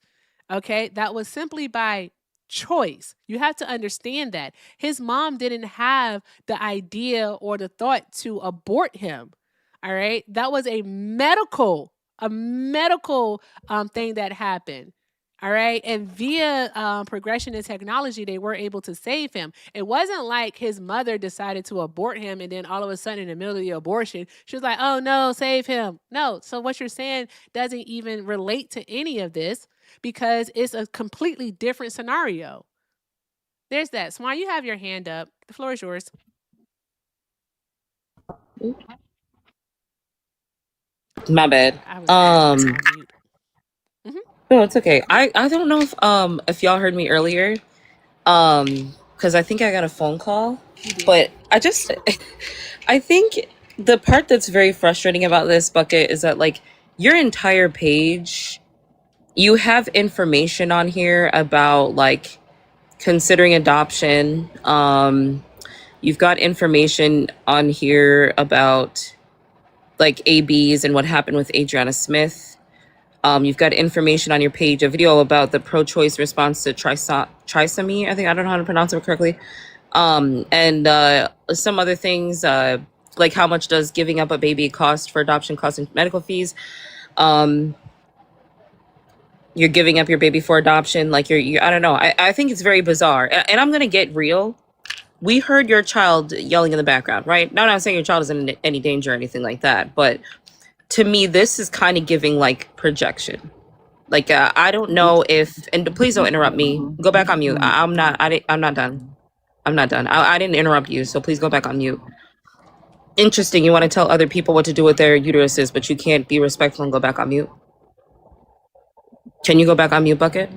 Okay, that was simply by choice. You have to understand that his mom didn't have the idea or the thought to abort him. All right, that was a medical thing that happened. All right, and via progression in technology, they were able to save him. It wasn't like his mother decided to abort him and then all of a sudden in the middle of the abortion, she was like, oh no, save him. No, so what you're saying doesn't even relate to any of this because it's a completely different scenario. There's that. Swan, you have your hand up. The floor is yours. My bad. No, it's okay. I don't know if y'all heard me earlier. Because because I think I got a phone call. But I think the part that's very frustrating about this bucket is that like your entire page, you have information on here about like considering adoption. You've got information on here about like ABs and what happened with Adriana Smith. You've got information on your page, a video about the pro-choice response to trisomy. I don't know how to pronounce it correctly. And some other things, like how much does giving up a baby cost for adoption, cost and medical fees. You're giving up your baby for adoption. Like you're I don't know. I think it's very bizarre. And I'm going to get real. We heard your child yelling in the background, right? Now, I'm not saying your child is in any danger or anything like that, but to me, this is kind of giving like projection. Like, I don't know if, and please don't interrupt me. Go back on mute. I'm not done. I'm not done. I didn't interrupt you, so please go back on mute. Interesting. You want to tell other people what to do with their uteruses, but you can't be respectful and go back on mute. Can you go back on mute, Bucket?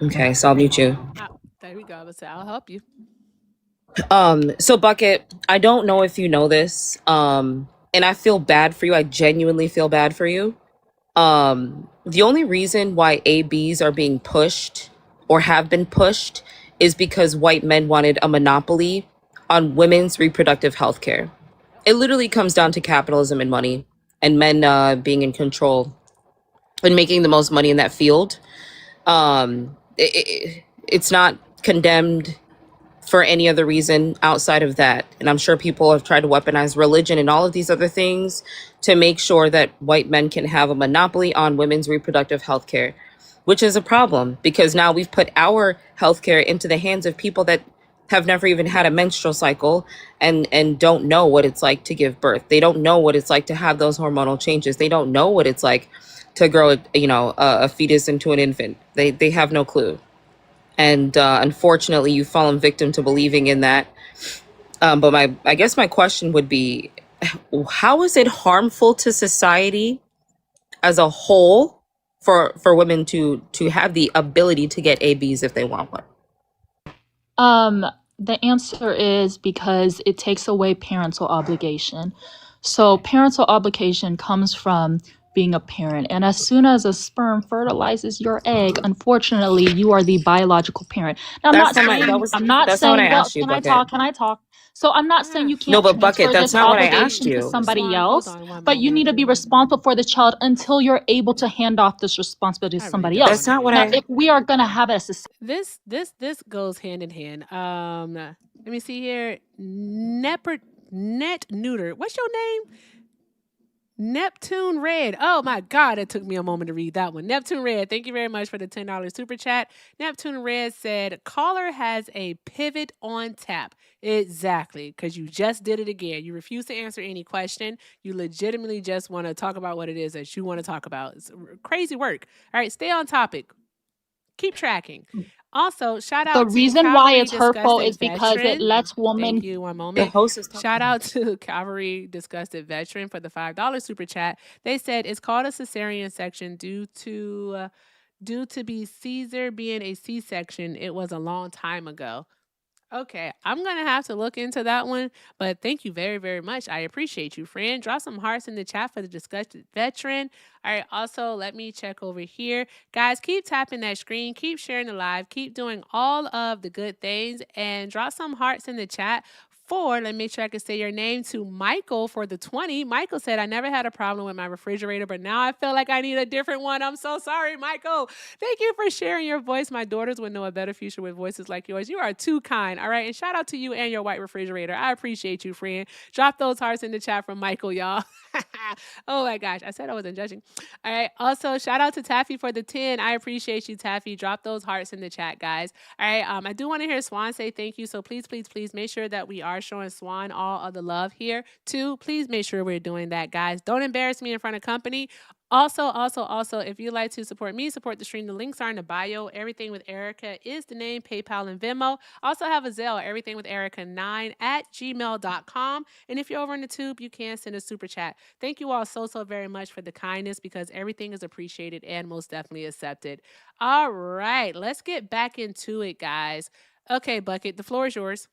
Okay, so I'll mute you. There we go. I'll help you. So Bucket, I don't know if you know this, and I feel bad for you. I genuinely feel bad for you. The only reason why ABs are being pushed or have been pushed is because white men wanted a monopoly on women's reproductive health care. It literally comes down to capitalism and money and men being in control and making the most money in that field. It's not condemned for any other reason outside of that. And I'm sure people have tried to weaponize religion and all of these other things to make sure that white men can have a monopoly on women's reproductive health care, which is a problem because now we've put our healthcare into the hands of people that have never even had a menstrual cycle and don't know what it's like to give birth. They don't know what it's like to have those hormonal changes. They don't know what it's like to grow, a fetus into an infant. They have no clue. And unfortunately, you've fallen victim to believing in that. But I guess my question would be, how is it harmful to society as a whole for women to have the ability to get ABs if they want one? The answer is because it takes away parental obligation. So parental obligation comes from being a parent. And as soon as a sperm fertilizes your egg, unfortunately, you are the biological parent. Now, That's not what I asked you, Bucket. Can I talk? So I'm not saying you No, can't but Bucket, transfer that's this not what I asked obligation to you. somebody else, but you need to be responsible for the child until you're able to hand off this responsibility to somebody else. That's not what now, if we are going to have a This goes hand in hand. Let me see here. Net neuter. What's your name? Neptune Red. Oh my God, it took me a moment to read that one. Neptune Red, thank you very much for the $10 super chat. Neptune Red said, caller has a pivot on tap. Exactly, because you just did it again. You refuse to answer any question. You legitimately just want to talk about what it is that you want to talk about. It's crazy work. All right, stay on topic. Keep tracking. Also, shout out the to reason why Calvary it's hurtful Disgusted is because Veteran. it lets women. Thank you. One moment. The host is talking. Shout out to Calvary Disgusted Veteran for the $5 super chat. They said it's called a cesarean section due to be Caesar being a C-section. It was a long time ago. Okay, I'm going to have to look into that one, but thank you very, very much. I appreciate you, friend. Drop some hearts in the chat for the disgusted veteran. All right, also, let me check over here. Guys, keep tapping that screen. Keep sharing the live. Keep doing all of the good things, and drop some hearts in the chat for, let me make sure I can say your name, to Michael for the 20. Michael said, I never had a problem with my refrigerator, but now I feel like I need a different one. I'm so sorry, Michael. Thank you for sharing your voice. My daughters would know a better future with voices like yours. You are too kind. All right. And shout out to you and your white refrigerator. I appreciate you, friend. Drop those hearts in the chat from Michael, y'all. Oh my gosh. I said I wasn't judging. All right. Also, shout out to Taffy for the 10. I appreciate you, Taffy. Drop those hearts in the chat, guys. All right. I do want to hear Swan say thank you. So please, please, please make sure that we are showing Swan all of the love here too. Please make sure we're doing that, guys. Don't embarrass me in front of company. Also, if you'd like to support me, support the stream, the links are in the bio. Everything with Erica is the name, PayPal and Venmo. Also have a Zelle, everything with Erica9@gmail.com. And if you're over in the tube, you can send a super chat. Thank you all so very much for the kindness, because everything is appreciated and most definitely accepted. All right, let's get back into it, guys. Okay, Bucket, the floor is yours.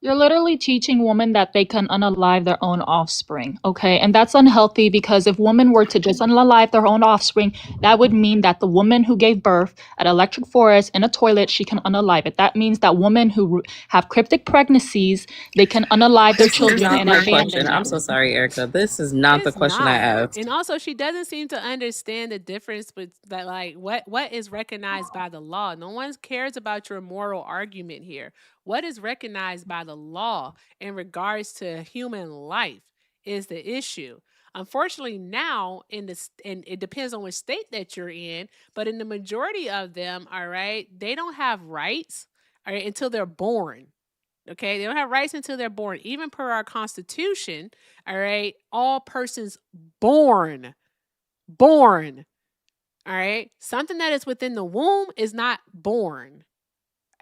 You're literally teaching women that they can unalive their own offspring, okay? And that's unhealthy because if women were to just unalive their own offspring, that would mean that the woman who gave birth at Electric Forest in a toilet, she can unalive it. That means that women who have cryptic pregnancies, they can unalive their This is children not and my abandon question. I'm them. so sorry, Erica. This is not the It's question I not. asked. And also she doesn't seem to understand the difference with that, like what is recognized by the law. No one cares about your moral argument here. What is recognized by the law in regards to human life is the issue. Unfortunately, now and it depends on which state that you're in, but in the majority of them, all right, they don't have rights, all right, until they're born. Okay, they don't have rights until they're born. Even per our Constitution, all right, all persons born, all right, something that is within the womb is not born.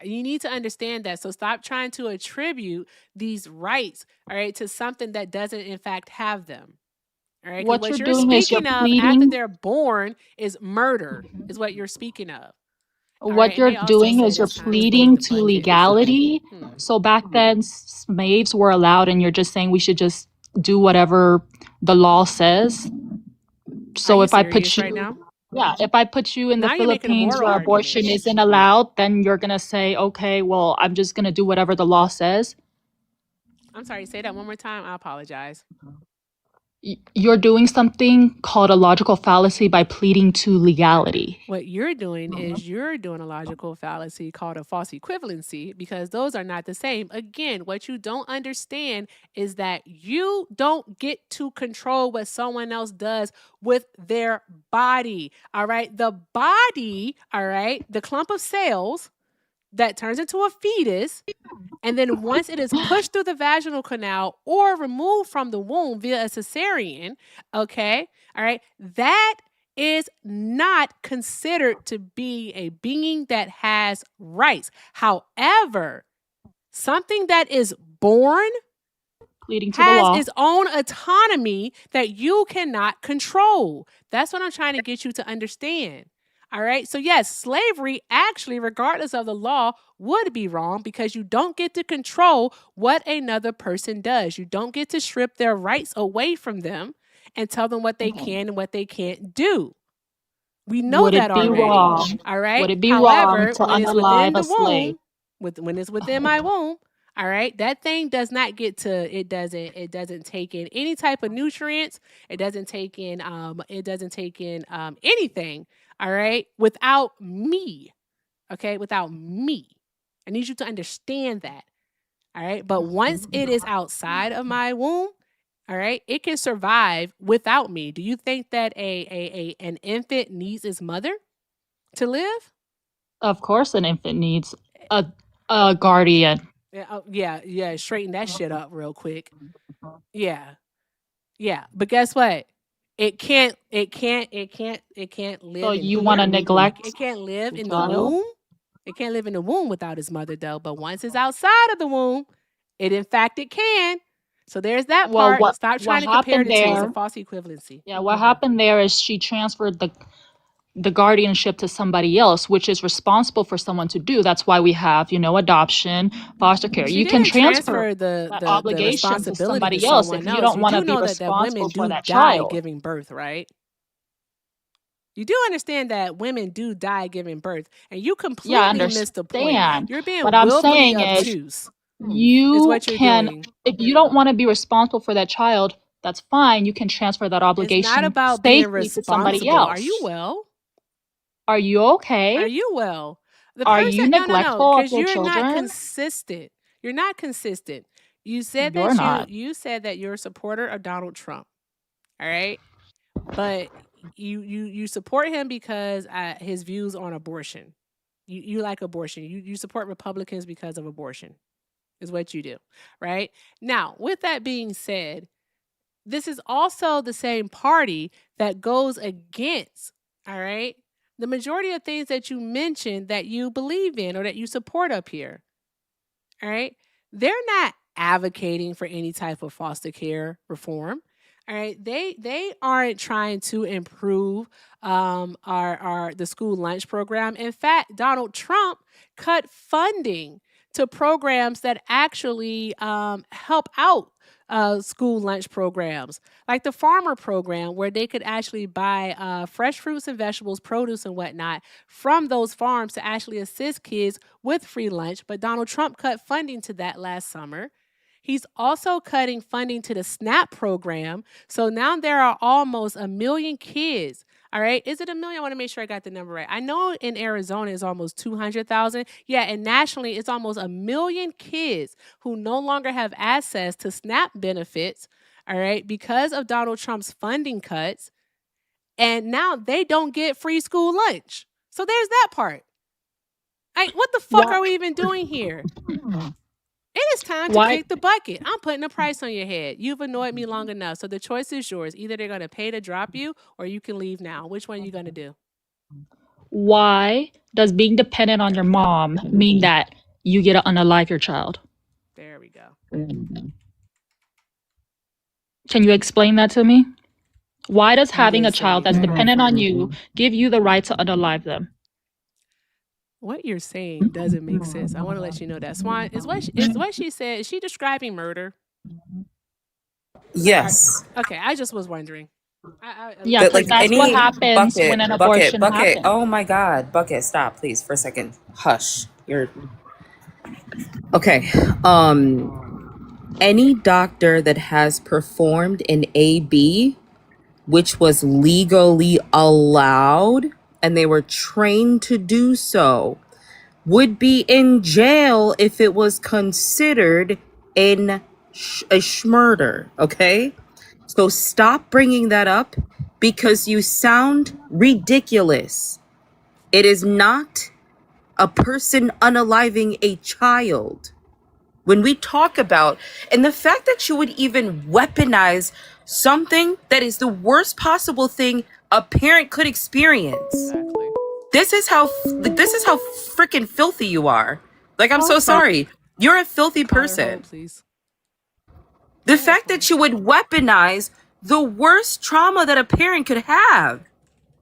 You need to understand that. So stop trying to attribute these rights, all right, to something that doesn't in fact have them. All right, because What what you're you're doing is you're speaking of after pleading. they're born is murder, is what you're speaking of. All right, What and you're they also doing said is you're it's time to mute pleading the to bucket. So, legality. So back then, slaves were allowed, and you're just saying we should just do whatever the law says. Are So you if I put serious right you, now? yeah, if I put you in the Now you're making a Philippines moral where abortion argument. isn't allowed, then you're gonna say, okay, well, I'm just gonna do whatever the law says. I'm sorry, say that one more time. I apologize. You're doing something called a logical fallacy by pleading to legality. What you're doing is you're doing a logical fallacy called a false equivalency because those are not the same. Again, what you don't understand is that you don't get to control what someone else does with their body. All right. The body, all right, the clump of cells that turns into a fetus. And then once it is pushed through the vaginal canal or removed from the womb via a cesarean, okay, all right, that is not considered to be a being that has rights. However, something that is born Pleading to the has law. its own autonomy that you cannot control. That's what I'm trying to get you to understand. All right. So, yes, slavery actually, regardless of the law, would be wrong because you don't get to control what another person does. You don't get to strip their rights away from them and tell them what they can and what they can't do. We know Would that it be already. wrong? All right. Would it be wrong However, to when it's within unalive a the slave? womb, when it's within my womb, all right, that thing does not get to, it doesn't take in any type of nutrients. It doesn't take in anything, all right, without me. Okay, without me. I need you to understand that. All right. But once it is outside of my womb, all right, it can survive without me. Do you think that an infant needs its mother to live? Of course, an infant needs a guardian. Yeah. Straighten that shit up real quick. Yeah. But guess what? It can't So live in you want to here. neglect It can't live the in the child? womb. It can't live in the womb without its mother, though. But once it's outside of the womb, it can. So there's that Well, part. Stop what trying to compare happened the two. It's a there? false equivalency. Yeah, what happened there is she transferred the guardianship to somebody else, which is responsible for someone to do. That's why we have, adoption, foster care. She You can didn't transfer transfer that the obligation to responsibility to somebody else if someone you else. don't You want to do be know that women responsible for do that die child. giving birth, right? You do understand that women do die giving birth, and you Yeah, I completely missed the point. understand. You're What being I'm willfully saying is obtuse, is you what you're can, doing. if you don't want to be responsible for that child, that's fine. You can transfer that It's not obligation about being safely to somebody responsible. Are you else. well? Are you Are okay? you well? The Are person, you no, neglectful of because your you're not children? consistent. You're not consistent. You said You're that not. you said that you're a supporter of Donald Trump. All right, but you support him because his views on abortion. You like abortion. You support Republicans because of abortion, is what you do. Right now, with that being said, this is also the same party that goes against, all right, the majority of things that you mentioned that you believe in or that you support up here. All right. They're not advocating for any type of foster care reform. All right, they aren't trying to improve the school lunch program. In fact, Donald Trump cut funding to programs that actually help out school lunch programs, like the farmer program, where they could actually buy fresh fruits and vegetables, produce and whatnot from those farms to actually assist kids with free lunch. But Donald Trump cut funding to that last summer. He's also cutting funding to the SNAP program. So now there are almost 1 million kids. All right. Is it 1 million? I want to make sure I got the number right. I know in Arizona it's almost 200,000. Yeah. And nationally, it's almost 1 million kids who no longer have access to SNAP benefits. All right. Because of Donald Trump's funding cuts. And now they don't get free school lunch. So there's that part. What the fuck are we even doing here? It is time to kick the bucket. I'm putting a price on your head. You've annoyed me long enough. So the choice is yours. Either they're going to pay to drop you or you can leave now. Which one are you going to do? Why does being dependent on your mom mean that you get to unalive your child? There we go. Can you explain that to me? Why does having a child that's dependent on you give you the right to unalive them? What you're saying doesn't make sense. I want to let you know that. Swan, is what she said, is she describing murder? Yes. Okay, I just was wondering. Yeah, because that's what happens when an abortion happens. Oh my God, Bucket, stop, please, for a second. Hush. Okay. Any doctor that has performed an AB, which was legally allowed, and they were trained to do so, would be in jail if it was considered a schmurder, okay? So stop bringing that up because you sound ridiculous. It is not a person unaliving a child. When we talk about, and the fact that you would even weaponize something that is the worst possible thing a parent could experience. Exactly. This is how freaking filthy you are. Like, I'm so sorry. You're a filthy person. Please. The fact that you would weaponize the worst trauma that a parent could have,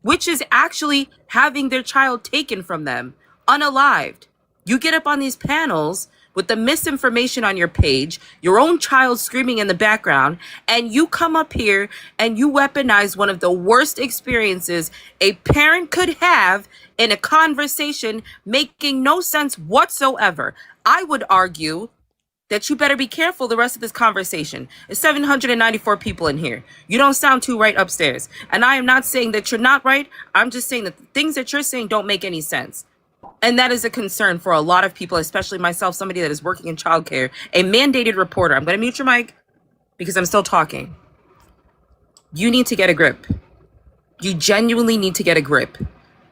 which is actually having their child taken from them, unalived. You get up on these panels with the misinformation on your page, your own child screaming in the background, and you come up here and you weaponize one of the worst experiences a parent could have in a conversation making no sense whatsoever. I would argue that you better be careful the rest of this conversation. There's 794 people in here. You don't sound too right upstairs. And I am not saying that you're not right. I'm just saying that the things that you're saying don't make any sense. And that is a concern for a lot of people, especially myself, somebody that is working in childcare, a mandated reporter. I'm going to mute your mic because I'm still talking. You need to get a grip. You genuinely need to get a grip.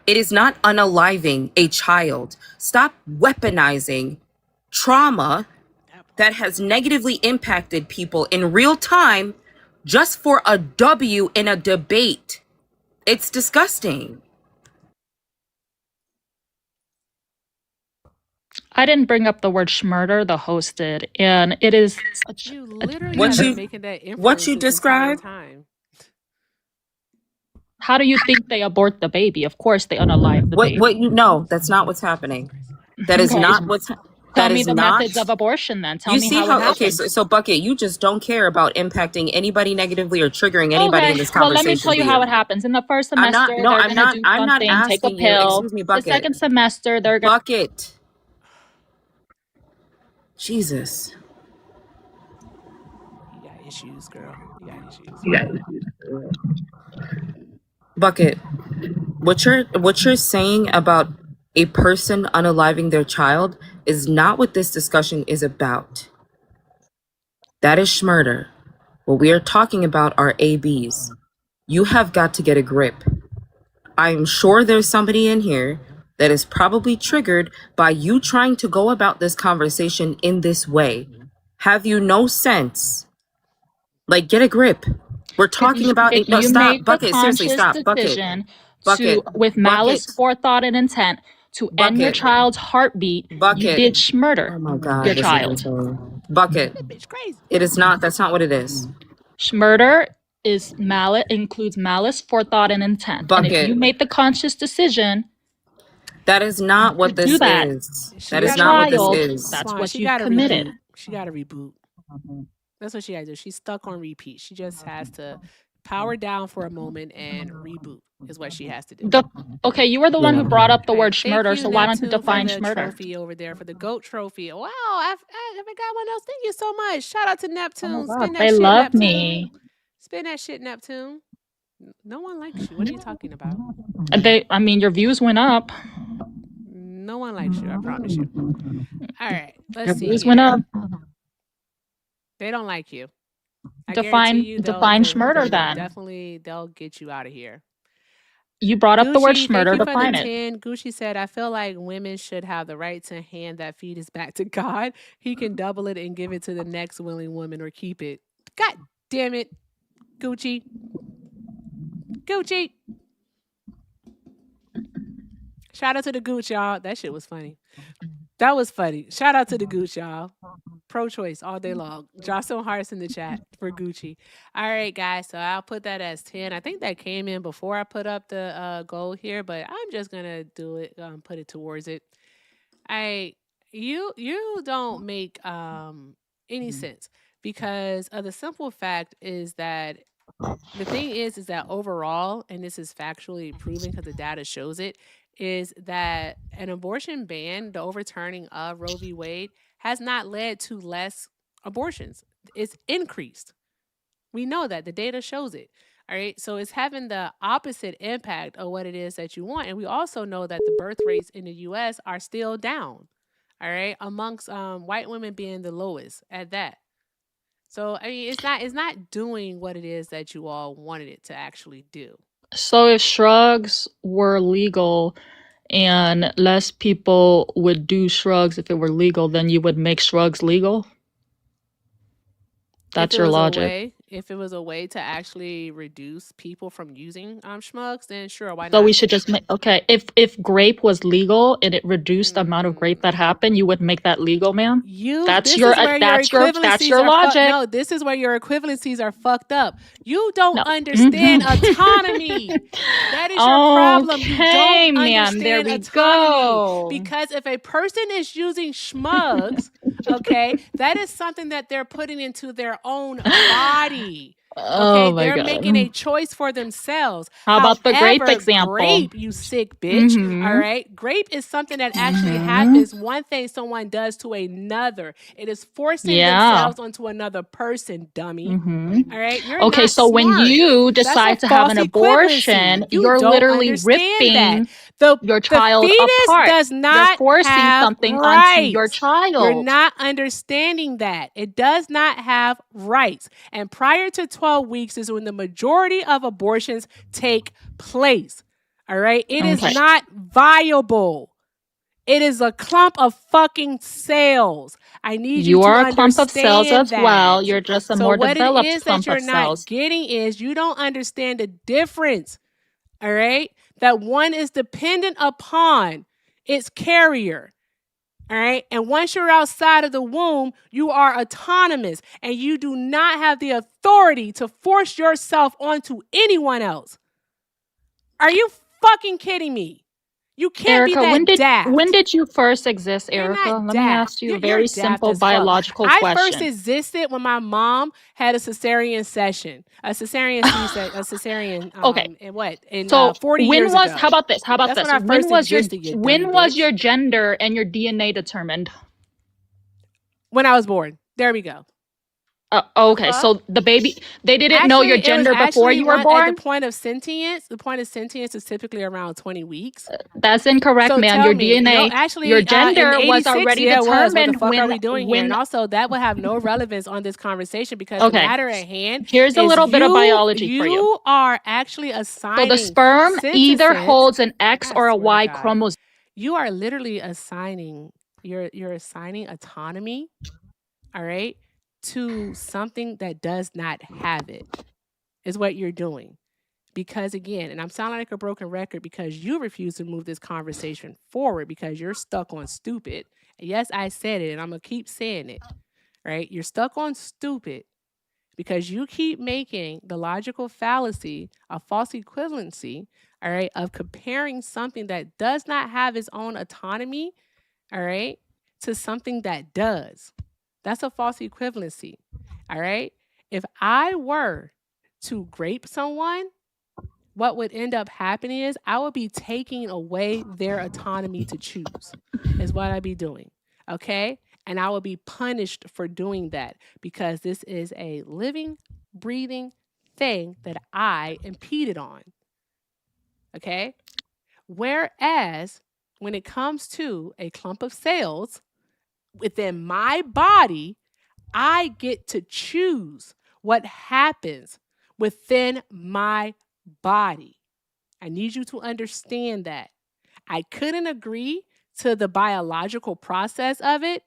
It is not unaliving a child. Stop weaponizing trauma that has negatively impacted people in real time just for a W in a debate. It's disgusting. I didn't bring up the word schmurder, the host did, and it is you literally making that inference what you describe. How do you think they abort the baby? Of course they unalive the baby. What you know, that's not what's happening. That is not what's Tell me the methods of abortion then. Tell me how it happens. Okay, so Bucket, you just don't care about impacting anybody negatively or triggering anybody in this conversation. Well, let me tell you how it happens. In the first semester, they're going to do something, take a pill. Excuse me, Bucket. The second semester, they're going to... Bucket. Jesus. You got issues, girl. You got issues. Bucket, what you're saying about a person unaliving their child is not what this discussion is about. That is schmurder. What we are talking about are ABs. You have got to get a grip. I am sure there's somebody in here that is probably triggered by you trying to go about this conversation in this way. Have you no sense? Like, get a grip. We're talking about it. No, stop. Bucket, seriously, stop. Bucket. With malice, forethought, and intent to end your child's heartbeat, you did schmurder your child. Bucket. It is not. That's not what it is. Schmurder is malice, includes malice, forethought, and intent. And if you Bucket. made the conscious decision That is not to what do this that is. She That your is gotta not what this child, reboot. is. that's Swan, what she you've gotta committed. reboot. She gotta reboot. That's what she gotta do. She's stuck on repeat. She just has to power down for a moment and reboot is what she has to do. Okay, you were the one who brought up the All word right, thank schmurder, you, so why don't you Neptune, for define the schmurder? trophy over there, for the GOAT trophy. Wow, I haven't got one else. Thank you so much. Shout out to Neptune. Oh my Spin God, that they shit, love Neptune. me. Spin that shit, Neptune. No one likes you. What are you talking about? I mean, your views went up. No one likes you, I promise you. All right, Your let's see views went here. up. They don't like you. I Define guarantee you schmurder then. definitely they'll get you out of here. You brought up the word Gucci, thank schmurder. you for the Define it. 10. Gucci said, I feel like women should have the right to hand that fetus back to God. He can double it and give it to the next willing woman or keep it. God damn it, Gucci. Gucci. Shout out to the Gooch, y'all. That shit was funny. That was funny. Shout out to the Gooch, y'all. Pro-choice all day long. Drop some hearts in the chat for Gucci. All right, guys. So I'll put that as 10. I think that came in before I put up the goal here, but I'm just gonna do it. Put it towards it. You don't make any sense, because of the simple fact is that the thing is that overall, and this is factually proven because the data shows it, is that an abortion ban, the overturning of Roe v. Wade, has not led to less abortions. It's increased. We know that. The data shows it. All right. So it's having the opposite impact of what it is that you want. And we also know that the birth rates in the US are still down. All right. Amongst white women being the lowest at that. So I mean, it's not doing what it is that you all wanted it to actually do. So if shrugs were legal and less people would do shrugs if it were legal, then you would make shrugs legal? That's your logic. If it was a way to actually reduce people from using schmugs, then sure, why So not? we should just make if grape was legal and it reduced the amount of grape that happened, you would make that legal, ma'am? That's your logic. No, this is where your equivalencies are fucked up. You don't understand autonomy. That is your problem. You don't understand autonomy. Because if a person is using schmugs, okay, that is something that they're putting into their own body. Okay, they're making a choice for themselves. How about the grape example? Grape, you sick bitch. All right. Grape is something that actually happens. One thing someone does to another. It is forcing themselves onto another person, dummy. All right. You're okay, not so smart. when you decide to have an abortion, you're literally ripping your child apart. Does not you're forcing have something rights. onto your child. You're not understanding that. It does not have rights. And prior to 12 weeks is when the majority of abortions take place. All right. It is not viable. It is a clump of fucking cells. I need you to understand that. You are a clump of cells as well. You're just a more developed clump of cells. So what it is that you're not getting is you don't understand the difference. All right. That one is dependent upon its carrier. All right. And once you're outside of the womb, you are autonomous and you do not have the authority to force yourself onto anyone else. Are you fucking kidding me? You can't Erica, be that daft. When did you first exist, Erica? Let me ask you a very simple biological question. I first existed when my mom had a cesarean session, a cesarean okay. In what? In so 40 years ago. How about this? How about That's this? When I first when was your gender and your DNA determined? When I was born. There we go. Okay, so the baby, they didn't know your gender before you were born? At the point of sentience is typically around 20 weeks. That's incorrect, so ma'am. Your DNA, your gender was already determined. What the fuck are we doing here? And also, that will have no relevance on this conversation because the matter at hand. Here's a little bit of biology for you. You are actually assigning. So the sperm either holds an X or a Y chromosome. You are literally assigning. You're assigning autonomy. All right. To something that does not have it is what you're doing. Because again, and I'm sounding like a broken record because you refuse to move this conversation forward because you're stuck on stupid. Yes, I said it and I'm going to keep saying it, right? You're stuck on stupid because you keep making the logical fallacy of false equivalency, all right, of comparing something that does not have its own autonomy, all right, to something that does. That's a false equivalency, all right? If I were to grape someone, what would end up happening is I would be taking away their autonomy to choose, is what I'd be doing, okay? And I will be punished for doing that because this is a living, breathing thing that I impeded on, okay? Whereas when it comes to a clump of cells within my body, I get to choose what happens within my body. I need you to understand that. I couldn't agree to the biological process of it,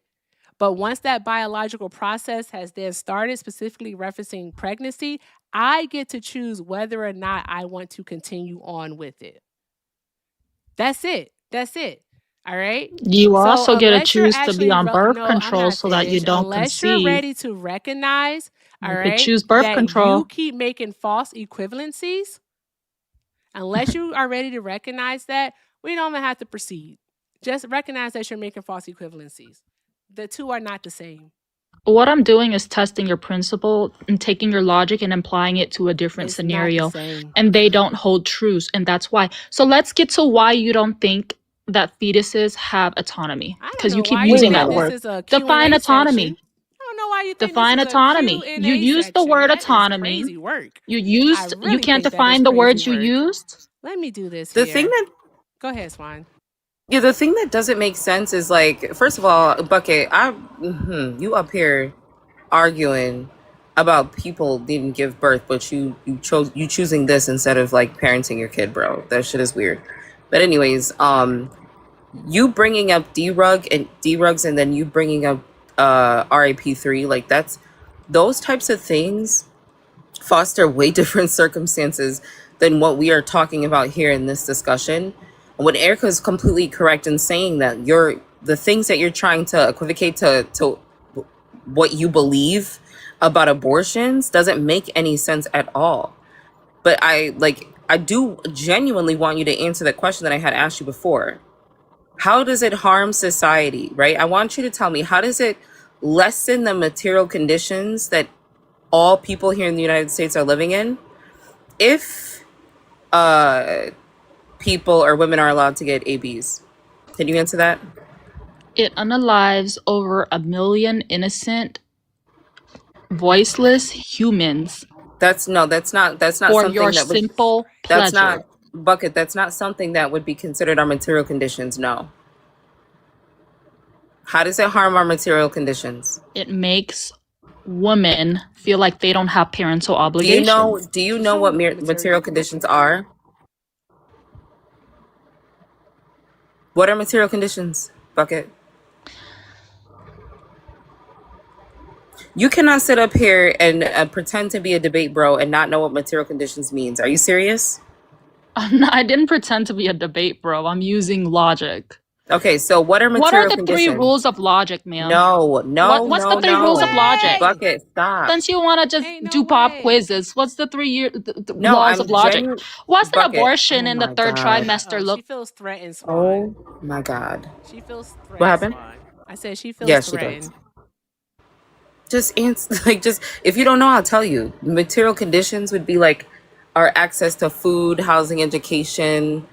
but once that biological process has then started, specifically referencing pregnancy, I get to choose whether or not I want to continue on with it. That's it. That's it. All right. You So also get to unless you're choose to be actually, on birth no, I'm control not so that you finished. don't Unless you're conceive. ready to recognize, all You could right, choose birth that control. you keep making false equivalencies, unless you are ready to recognize that, we don't even have to proceed. Just recognize that you're making false equivalencies. The two are not the same. What I'm doing is testing your principle and taking your logic and applying it to a different It's not the scenario. same. And they don't hold truth. And that's why. So let's get to why you don't think that fetuses have autonomy. I don't Because you know keep why you using think that this word. is a Define Q&A autonomy. section. I don't know why you think Define this is a autonomy. You Q&A used the section. word That is autonomy. crazy work. You I you really can't think that is define the crazy words you work. used. Let me do this The here. thing that Go ahead, Swan. Yeah, the thing that doesn't make sense is like, first of all, Bucket, you up here arguing about people didn't give birth, but you choosing this instead of like parenting your kid, bro. That shit is weird. But anyways, you bringing up D-Rugs and then you bringing up RAP3, like those types of things foster way different circumstances than what we are talking about here in this discussion. When Erica is completely correct in saying that the things that you're trying to equivocate to what you believe about abortions doesn't make any sense at all. But I do genuinely want you to answer the question that I had asked you before. How does it harm society, right? I want you to tell me, how does it lessen the material conditions that all people here in the United States are living in if people or women are allowed to get ABs? Can you answer that? It unalives over 1 million innocent, voiceless humans. That's not for something your that would simple that's pleasure. not Bucket, that's not something that would be considered our material conditions. No. How does it harm our material conditions? It makes women feel like they don't have parental Do obligations. you know what material conditions are? What are material conditions, Bucket? You cannot sit up here and pretend to be a debate bro and not know what material conditions means. Are you serious? I didn't pretend to be a debate bro. I'm using logic. Okay, so what are What are material the conditions? 3 rules of logic, ma'am? No. What's the 3 rules of logic? Bucket, stop. Since you want to just do pop quizzes, what's the 3 No, laws of logic? What's an Bucket. abortion in the 3rd trimester look? She feels threatened, Swan. Oh my God. She feels threatened. What happened? Swan. I said she feels Yes, she threatened. does. Just answer, just if you don't know, I'll tell you. Material conditions would be like our access to food, housing, education,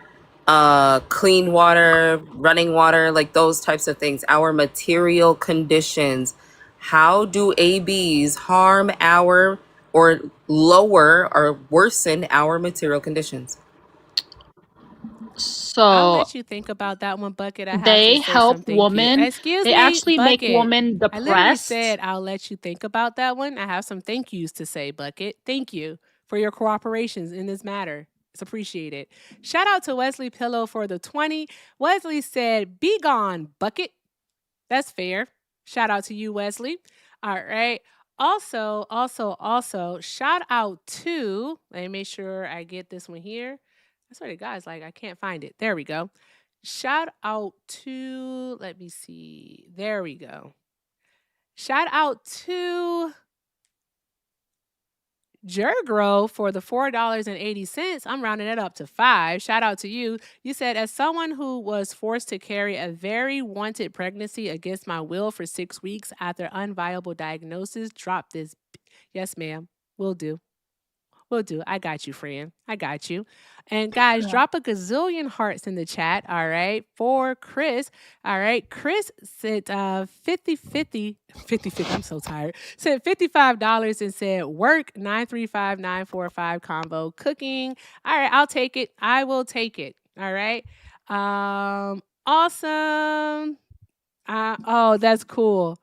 clean water, running water, like those types of things. Our material conditions. How do ABs harm our or lower or worsen our material conditions? So I'll let you think about that one, Bucket. I have they to say help something. women. Excuse They me, actually make Bucket. women I literally depressed. said I'll let you think about that one. I have some thank yous to say, Bucket. Thank you for your cooperations in this matter. It's appreciated. Shout out to Wesley Pillow for the 20. Wesley said, "Be gone, Bucket." That's fair. Shout out to you, Wesley. All right. Also, shout out to, let me make sure I get this one here. I swear to God, it's like I can't find it. There we go. Shout out to, let me see. There we go. Shout out to Jergro for the $4.80. I'm rounding it up to $5. Shout out to you. You said, as someone who was forced to carry a very wanted pregnancy against my will for 6 weeks after unviable diagnosis, drop this. Yes, ma'am. Will do. Will do. I got you, friend. I got you. And guys, drop a gazillion hearts in the chat, all right, for Chris. All right. Chris said 50, I'm so tired. Said $55 and said work 935945 combo cooking. All right, I'll take it. I will take it. All right. Awesome. Oh, that's cool.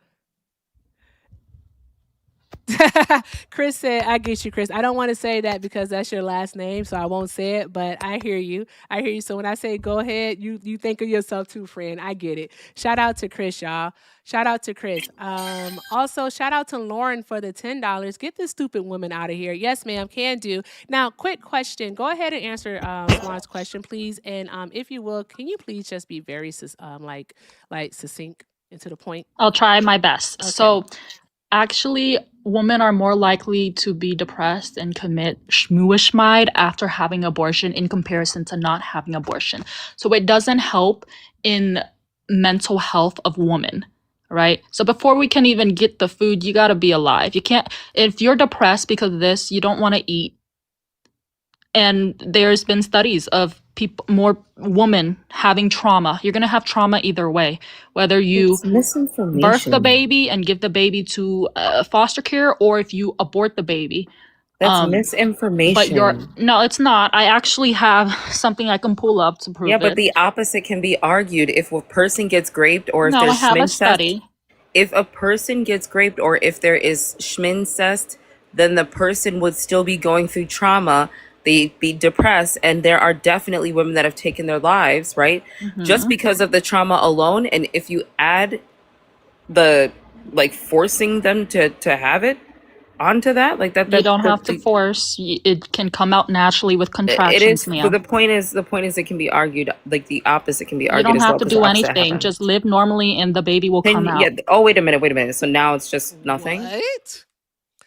Chris said, I get you, Chris. I don't want to say that because that's your last name, so I won't say it, but I hear you. I hear you. So when I say go ahead, you think of yourself too, friend. I get it. Shout out to Chris, y'all. Shout out to Chris. Also, shout out to Lauren for the $10. Get this stupid woman out of here. Yes, ma'am, can do. Now, quick question. Go ahead and answer Swan's question, please. And if you will, can you please just be very succinct and to the point? I'll try my best. Okay. So, actually, women are more likely to be depressed and commit schmooishmide after having abortion in comparison to not having abortion. So it doesn't help in mental health of women, right? So before we can even get the food, you got to be alive. You can't, if you're depressed because of this, you don't want to eat. And there's been studies of people, more women having trauma. You're going to have trauma either way, whether you It's misinformation. birth the baby and give the baby to foster care, or if you abort the baby. That's misinformation. But no, it's not. I actually have something I can pull up to prove Yeah, it. but the opposite can be argued. If a person gets raped or if No, I there's have a schmincest, study. if a person gets raped or if there is schmincest, then the person would still be going through trauma. They'd be depressed, and there are definitely women that have taken their lives, right? Just because of the trauma alone. And if you add the forcing them to have it onto that, like that You don't have to force. It can come out naturally with it contractions, is. ma'am. But the point is it can be argued, like the opposite can be You argued don't as have well. to 'Cause do the opposite anything. happens. Just live normally, and the baby will come out. Yeah. Oh, wait a minute. So now it's just nothing. What?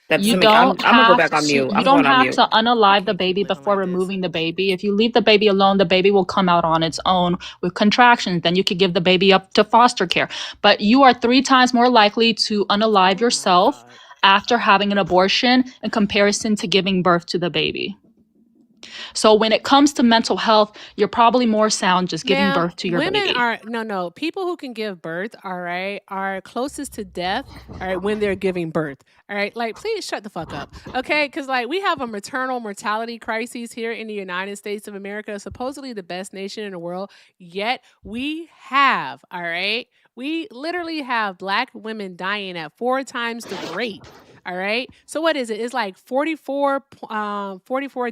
That You doesn't make. I'm don't gonna go have back on to. mute. You I'm don't going on have mute. to unalive the baby before removing the baby. If you leave the baby alone, the baby will come out on its own with contractions. Then you could give the baby up to foster care. But you are 3 times more likely to unalive yourself after having an abortion in comparison to giving birth to the baby. So when it comes to mental health, you're probably more sound just giving birth to your women baby. are no people who can give birth, all right, are closest to death, all right, when they're giving birth, all right. Like, please shut the fuck up, okay? Because like we have a maternal mortality crisis here in the United States of America, supposedly the best nation in the world. Yet we have, all right, we literally have Black women dying at 4 times the rate. All right. So what is it? It's like 44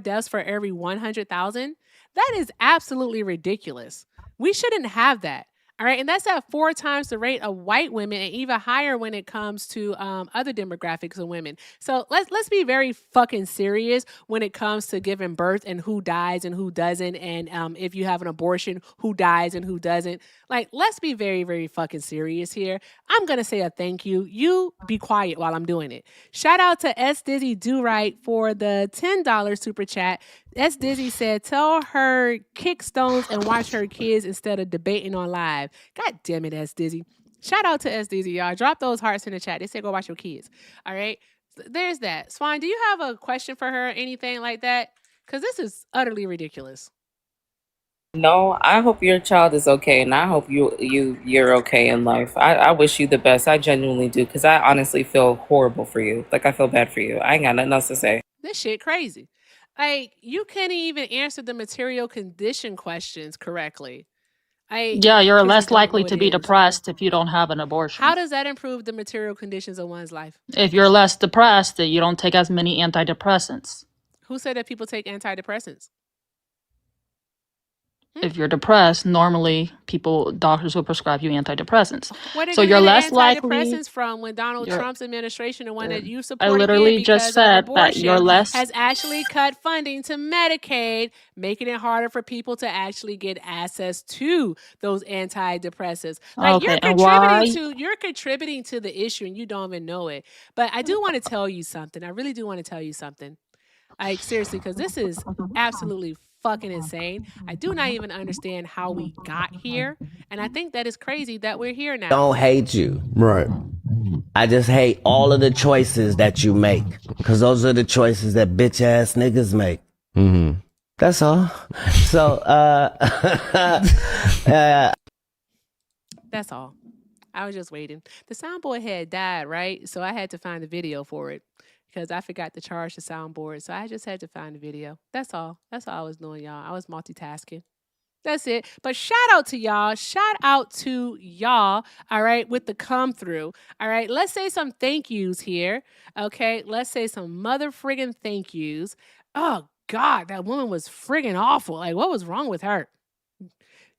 deaths for every 100,000. That is absolutely ridiculous. We shouldn't have that. All right. And that's at 4 times the rate of white women and even higher when it comes to other demographics of women. So let's be very fucking serious when it comes to giving birth and who dies and who doesn't. And if you have an abortion, who dies and who doesn't. Like, let's be very, very fucking serious here. I'm going to say a thank you. You be quiet while I'm doing it. Shout out to S. Dizzy Do Right for the $10 super chat. S. Dizzy said, tell her kick stones and watch her kids instead of debating on live. God damn it, S. Dizzy. Shout out to S. Dizzy, y'all. Drop those hearts in the chat. They say go watch your kids. All right. There's that. Swan, do you have a question for her or anything like that? Because this is utterly ridiculous. No, I hope your child is okay, and I hope you're okay in life. I wish you the best. I genuinely do, because I honestly feel horrible for you. Like, I feel bad for you. I ain't got nothing else to say. This shit crazy. Like, you can't even answer the material condition questions correctly. Yeah, you're less likely to be depressed if you don't have an abortion. How does that improve the material conditions of one's life? If you're less depressed, you don't take as many antidepressants. Who said that people take antidepressants? If you're depressed, normally doctors will prescribe you antidepressants. Where So you're less likely. Antidepressants from when Donald Trump's administration, the one that you supported, I literally just said that you're less has actually cut funding to Medicaid, making it harder for people to actually get access to those antidepressants. Like, okay, you're contributing to the issue and you don't even know it. But I do want to tell you something. I really do want to tell you something. Like, seriously, because this is absolutely fucking insane. I do not even understand how we got here. And I think that is crazy that we're here now. Don't hate you. Right. I just hate all of the choices that you make. Because those are the choices that bitch ass niggas make. Mm-hmm. That's all. So, That's all. I was just waiting. The soundboard had died, right? So I had to find the video for it because I forgot to charge the soundboard. So I just had to find the video. That's all. That's all I was doing, y'all. I was multitasking. That's it. But shout out to y'all. Shout out to y'all. All right. With the come through. All right. Let's say some thank yous here. Okay. Let's say some mother friggin' thank yous. Oh, God. That woman was friggin' awful. Like, what was wrong with her?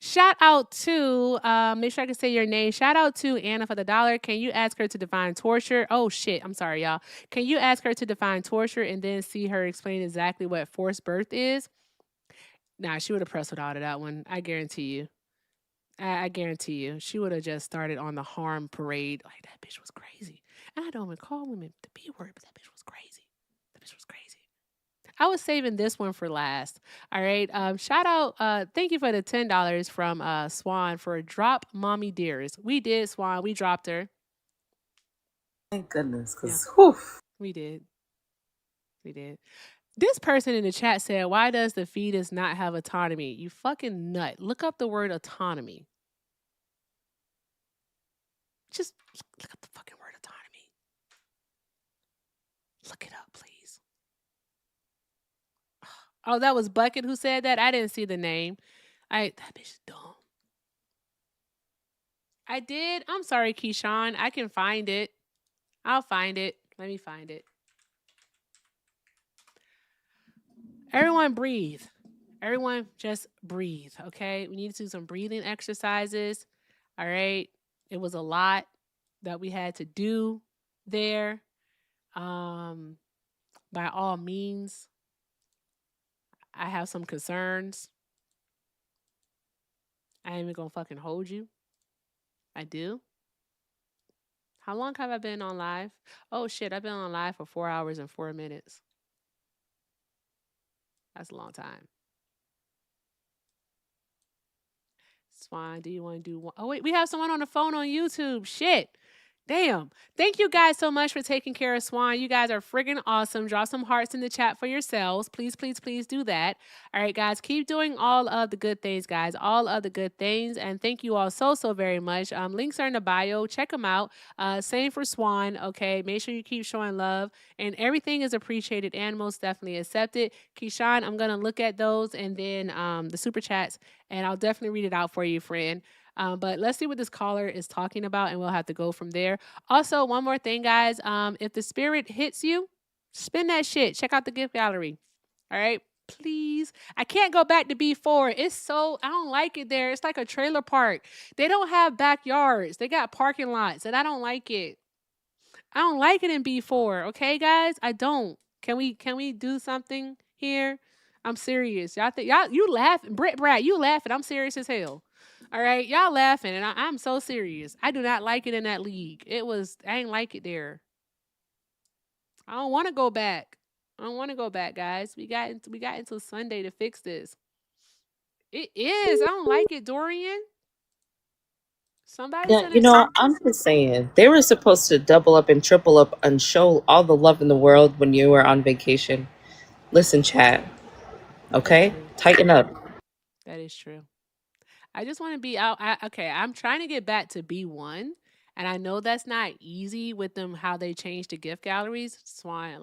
Shout out to, make sure I can say your name. Shout out to Anna for the $1. Can you ask her to define torture? Oh, shit. I'm sorry, y'all. Can you ask her to define torture and then see her explain exactly what forced birth is? Nah, she would have pressed without that one. I guarantee you. I guarantee you. She would have just started on the harm parade. Like, that bitch was crazy. And I don't even call women the B word, but that bitch was crazy. That bitch was crazy. I was saving this one for last. All right. Shout out. Thank you for the $10 from Swan for Drop Mommy Dearest. We did, Swan. We dropped her. Thank goodness, because we did. We did. This person in the chat said, why does the fetus not have autonomy? You fucking nut. Look up the word autonomy. Just look up the fucking word autonomy. Look it up, please. Oh, that was Bucket who said that? I didn't see the name. That bitch is dumb. I did. I'm sorry, Keyshawn. I can find it. I'll find it. Let me find it. Everyone breathe. Everyone just breathe, okay? We need to do some breathing exercises, all right? It was a lot that we had to do there. By all means, I have some concerns. I ain't even gonna fucking hold you. I do. How long have I been on live? Oh shit, I've been on live for 4 hours and 4 minutes. That's a long time. Swan, do you want to do one? Oh, wait, we have someone on the phone on YouTube. Shit. Damn. Thank you guys so much for taking care of Swan. You guys are friggin' awesome. Drop some hearts in the chat for yourselves. Please, please, please do that. All right, guys. Keep doing all of the good things, guys. All of the good things. And thank you all so, so very much. Links are in the bio. Check them out. Same for Swan, okay? Make sure you keep showing love. And everything is appreciated and most definitely accepted. Keyshawn, I'm going to look at those and then the super chats, and I'll definitely read it out for you, friend. But let's see what this caller is talking about, and we'll have to go from there. Also, one more thing, guys. If the spirit hits you, spin that shit. Check out the gift gallery. All right? Please. I can't go back to B4. I don't like it there. It's like a trailer park. They don't have backyards. They got parking lots, and I don't like it. I don't like it in B4. Okay, guys? I don't. Can we do something here? I'm serious. You laughing. Brad, you laughing. I'm serious as hell. All right, y'all laughing, and I'm so serious. I do not like it in that league. I ain't like it there. I don't want to go back. I don't want to go back, guys. We got until Sunday to fix this. It is. I don't like it, Dorian. Somebody Yeah, I'm just saying they were supposed to double up and triple up and show all the love in the world when you were on vacation. Listen, chat. Okay, tighten up. That is true. I just want to be out. I'm trying to get back to B1, and I know that's not easy with them how they changed the gift galleries. Swan,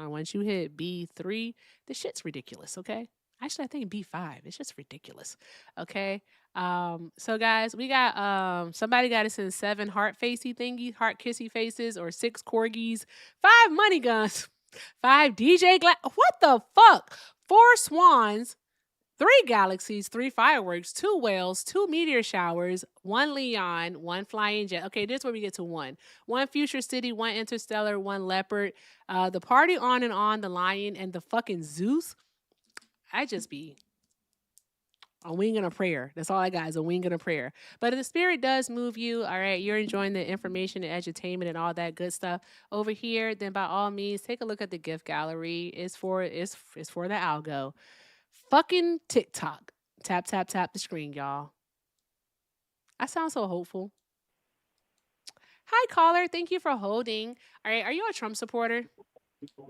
once you hit B3, the shit's ridiculous. Okay, actually, I think B5. It's just ridiculous. Okay. So guys, we got somebody got to send 7 heart kissy faces, or 6 corgis, 5 money guns, 5 DJ glass. What the fuck? 4 swans. 3 galaxies, 3 fireworks, 2 whales, 2 meteor showers, 1 Leon, 1 flying jet. Okay, this is where we get to 1. 1 future city, 1 interstellar, 1 leopard. The party on, the lion, and the fucking Zeus. I just be A wing and a prayer. That's all I got is a wing and a prayer. But if the spirit does move you, all right, you're enjoying the information and edutainment and all that good stuff over here, then by all means, take a look at the gift gallery. It's for the algo. Fucking TikTok. Tap, tap, tap the screen, y'all. I sound so hopeful. Hi, caller. Thank you for holding. All right, are you a Trump supporter?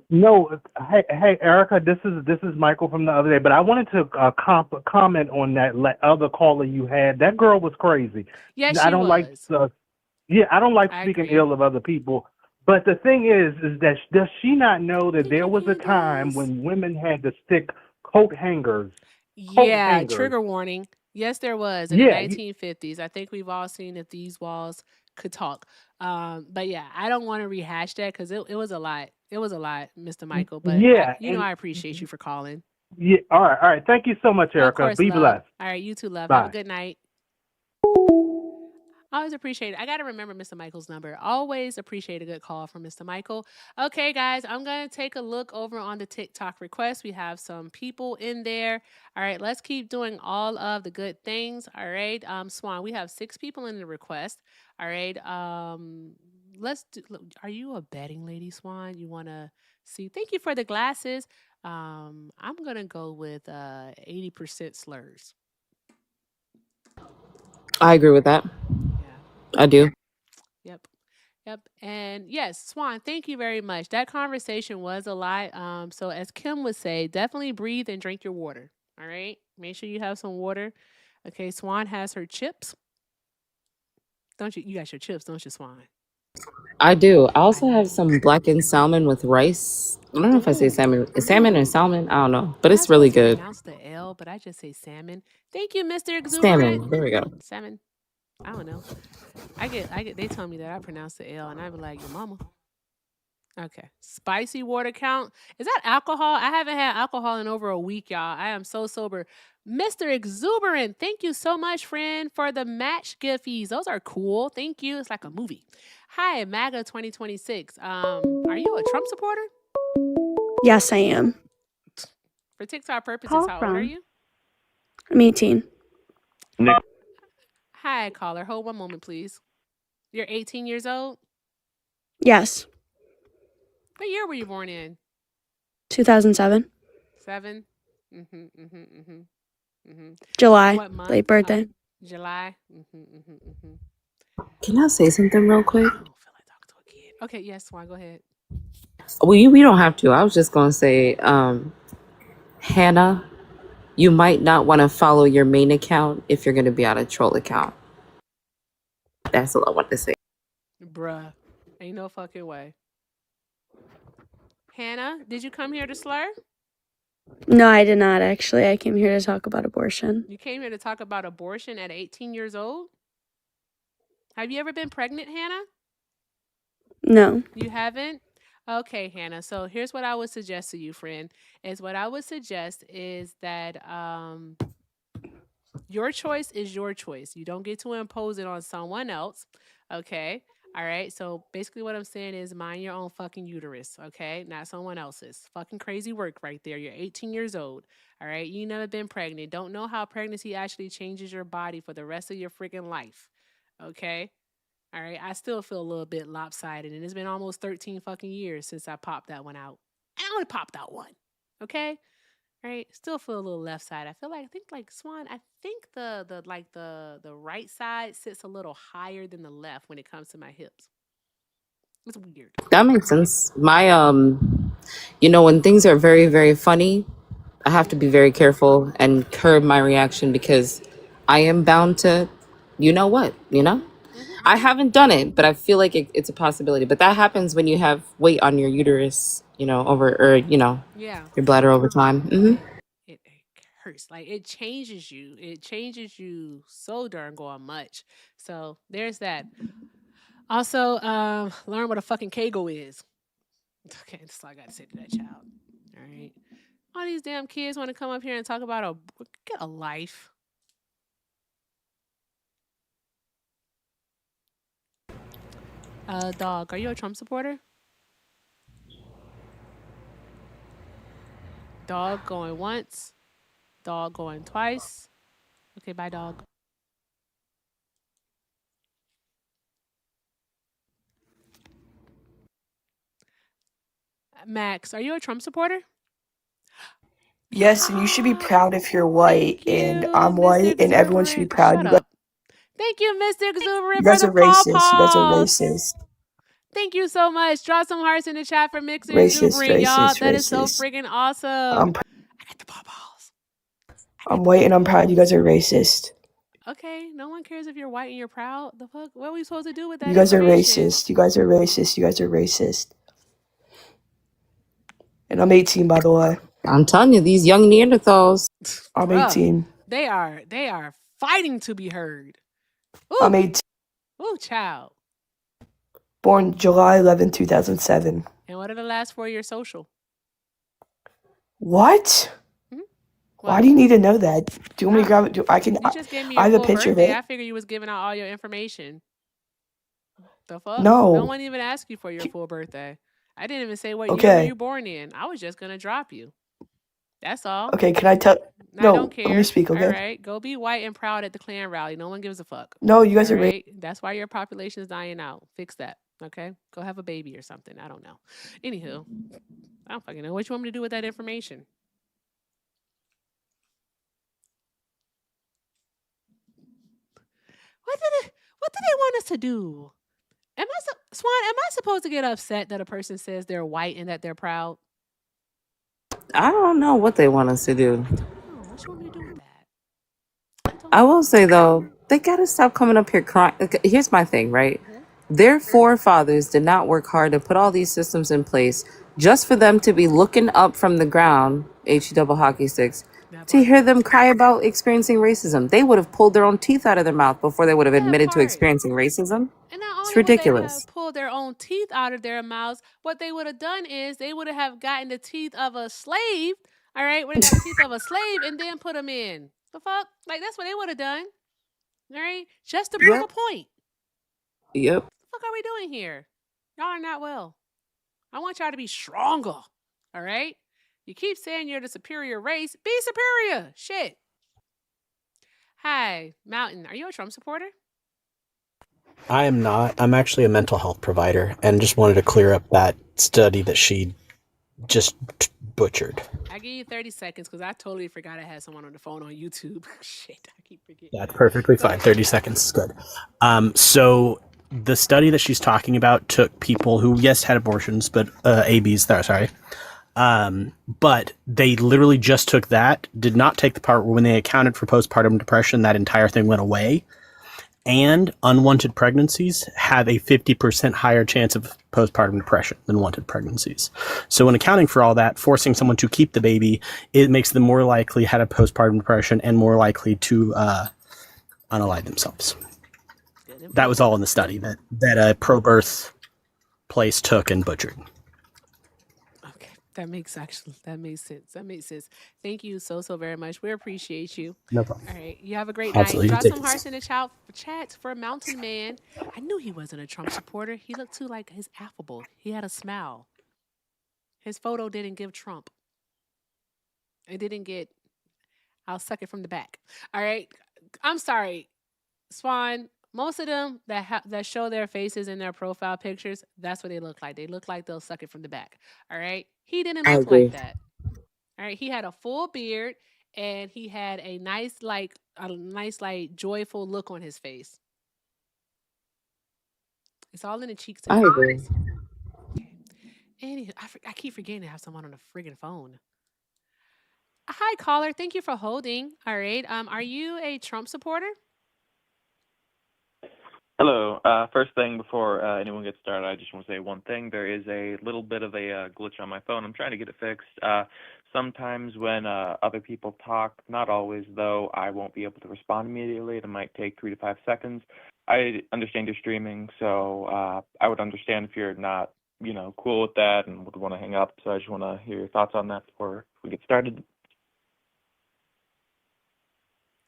No, hey, Erica. This is Michael from the other day, but I wanted to comment on that other caller you had. That girl was crazy. Yes, I she don't like, was. I don't like I speaking agree. ill of other people. But the thing is that does she not know that there was a time when women had to stick coat hangers? Yeah, trigger warning. Yes, there was in the Yeah, 1950s. I think we've all seen if these walls could talk. But yeah, I don't want to rehash that because it was a lot. It was a lot, Mr. Michael. But yeah, I appreciate you for calling. yeah. All right. Thank you so much, Of Erica. course, Be love. blessed. All right, you too, love. Have a Bye. good night. Always appreciate it. I got to remember Mr. Michael's number. Always appreciate a good call from Mr. Michael. Okay, guys, I'm going to take a look over on the TikTok request. We have some people in there. All right, let's keep doing all of the good things. All right, Swan, we have 6 people in the request. All right, let's do, are you a betting lady, Swan? You want to see? Thank you for the glasses. I'm going to go with 80% slurs. I agree with that. Yeah. I do. Yep. Yep. And yes, Swan, thank you very much. That conversation was a lot. So as Kim would say, definitely breathe and drink your water. All right. Make sure you have some water. Okay. Swan has her chips. Don't you? You got your chips, don't you, Swan? I do. I also have some blackened salmon with rice. I don't know if I say salmon. Is salmon or salmon? I don't know. But it's really good. Pronounce the L, but I just say salmon. Thank you, Mr. Exuberant. Salmon. There we go. Salmon. I don't know. I get they tell me that I pronounce the L and I be like, your mama. Okay. Spicy water count. Is that alcohol? I haven't had alcohol in over a week, y'all. I am so sober. Mr. Exuberant, thank you so much, friend, for the match gifties. Those are cool. Thank you. It's like a movie. Hi, MAGA 2026. Are you a Trump supporter? Yes, I am. For TikTok purposes, Call how old are from. you? I'm 18. Hi, caller. Hold one moment, please. You're 18 years old? Yes. What year were you born in? 2007. 7? July. What month? Late birthday. July. Can I say something real quick? I don't feel like talking to a kid. Okay, yes, Swan, go ahead. We don't have to. I was just gonna say, Hannah, you might not want to follow your main account if you're gonna be on a troll account. That's all I want to say. Bruh. Ain't no fucking way. Hannah, did you come here to slur? No, I did not actually. I came here to talk about abortion. You came here to talk about abortion at 18 years old? Have you ever been pregnant, Hannah? No. You haven't? Okay, Hannah. So here's what I would suggest to you, friend. What I would suggest is that your choice is your choice. You don't get to impose it on someone else. Okay. All right. So basically, what I'm saying is mind your own fucking uterus. Okay. Not someone else's. Fucking crazy work right there. You're 18 years old. All right. You never been pregnant. Don't know how pregnancy actually changes your body for the rest of your freaking life. Okay. All right. I still feel a little bit lopsided. And it's been almost 13 fucking years since I popped that one out. I only popped out one. Okay. Right, still feel a little left side. I think like Swan. I think the right side sits a little higher than the left when it comes to my hips. It's weird. That makes sense. My when things are very, very funny, I have to be very careful and curb my reaction because I am bound to, you know what, I haven't done it, but I feel like it's a possibility. But that happens when you have weight on your uterus, Yeah. your bladder over time. It hurts. Like it changes you. It changes you so darn going much. So there's that. Also, learn what a fucking Kegel is. Okay, that's all I got to say to that child. All right. All these damn kids want to come up here and talk about get a life. Dog, are you a Trump supporter? Dog going once. Dog going twice. Okay, bye, dog. Max, are you a Trump supporter? Yes, and you should be proud if you're white, Thank and you, I'm Mr. white, and everyone should be Exuberant. proud. Shut up. Thank you, Mr. Exuberant, You for guys the are racist. You guys are pawpaws. racist. Thank you so much. Drop some hearts in the chat for Mr. Racist, Exuberant, y'all. racist, That is so racist. freaking awesome. I'm white and I'm proud. You guys are racist. Okay, no one cares if you're white and you're proud. The fuck? What are we supposed to do with that You guys are information? racist. You guys are racist. You guys are racist. And I'm 18, by the way. I'm telling you, these young Neanderthals. I'm Bruh, 18. they are fighting to be heard. Ooh, I'm 18. ooh, child. Born July 11, 2007. And what are the last 4 of your social? What? Why What? do you need to know that? Do you want me to grab it? I can. You just gave me I your have a full picture of birthday. it. I figured you was giving out all your information. The fuck? No. No one even asked you for your full birthday. I didn't even say what year were you born in. I was just gonna drop you. That's all. Okay, can I tell? I No, don't care. let me speak, okay? All right, go be white and proud at the Klan rally. No one gives a fuck. No, you guys all are right. That's why your population is dying out. Fix that. Okay, go have a baby or something. I don't know. Anywho, I don't fucking know what you want me to do with that information. What do they want us to do? Swan, am I supposed to get upset that a person says they're white and that they're proud? I don't know what they want us to do. Oh, what you want me to do with that? I will say though, they gotta stop coming up here crying. Here's my thing, right? Mm-hmm. Their forefathers did not work hard to put all these systems in place just for them to be looking up from the ground, double hockey sticks, to hear them cry about experiencing racism. They would have pulled their own teeth out of their mouth before they would have admitted to experiencing racism. And not It's only would they ridiculous. have pulled their own teeth out of their mouths, what they would have done is they would have gotten the teeth of a slave, all right? Would have got the teeth of a slave and then put them in. The fuck? Like, that's what they would have done, all right? Just to prove a point. Yep. What the fuck are we doing here? Y'all are not well. I want y'all to be stronger, all right? You keep saying you're the superior race. Be superior. Shit. Hi, Mountain. Are you a Trump supporter? I am not. I'm actually a mental health provider and just wanted to clear up that study that she just butchered. I give you 30 seconds because I totally forgot I had someone on the phone on YouTube. Shit, I keep forgetting. That's perfectly fine. 30 seconds is good. So the study that she's talking about took people who, yes, had abortions, but ABs, sorry. But they literally just took that, did not take the part where when they accounted for postpartum depression, that entire thing went away. And unwanted pregnancies have a 50% higher chance of postpartum depression than wanted pregnancies. So when accounting for all that, forcing someone to keep the baby, it makes them more likely have a postpartum depression and more likely to unalive themselves. That was all in the study that a pro-birth place took and butchered. That makes sense. Thank you so very much. We appreciate you. No problem. All right. You have a great Absolutely. night. Drop some hearts in the chat for Mountain Man. I knew he wasn't a Trump supporter. He looked too like his affable. He had a smile. His photo didn't give Trump. It didn't get, I'll suck it from the back. All right. I'm sorry. Swan, most of them that show their faces in their profile pictures, that's what they look like. They look like they'll suck it from the back. All right. He didn't look like that. All right. He had a full beard and he had a nice, joyful look on his face. It's all in the cheeks. I agree. Okay. Anywho, I keep forgetting to have someone on the friggin' phone. Hi, caller. Thank you for holding. All right. Are you a Trump supporter? Hello. First thing before anyone gets started, I just want to say one thing. There is a little bit of a glitch on my phone. I'm trying to get it fixed. Sometimes when other people talk, not always though, I won't be able to respond immediately. It might take 3 to 5 seconds. I understand you're streaming, so I would understand if you're not, cool with that and would want to hang up. So I just want to hear your thoughts on that before we get started.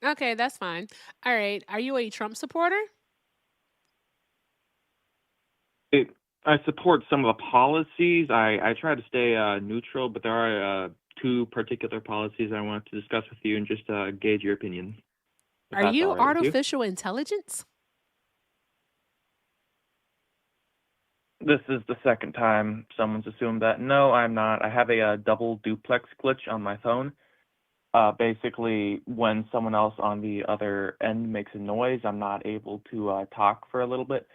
Okay, that's fine. All right. Are you a Trump supporter? I support some of the policies. I try to stay neutral, but there are 2 particular policies I wanted to discuss with you and just gauge your opinion. if Are that's you all right with you. artificial intelligence? This is the second time someone's assumed that. No, I'm not. I have a double duplex glitch on my phone. Basically, when someone else on the other end makes a noise, I'm not able to talk for a little bit.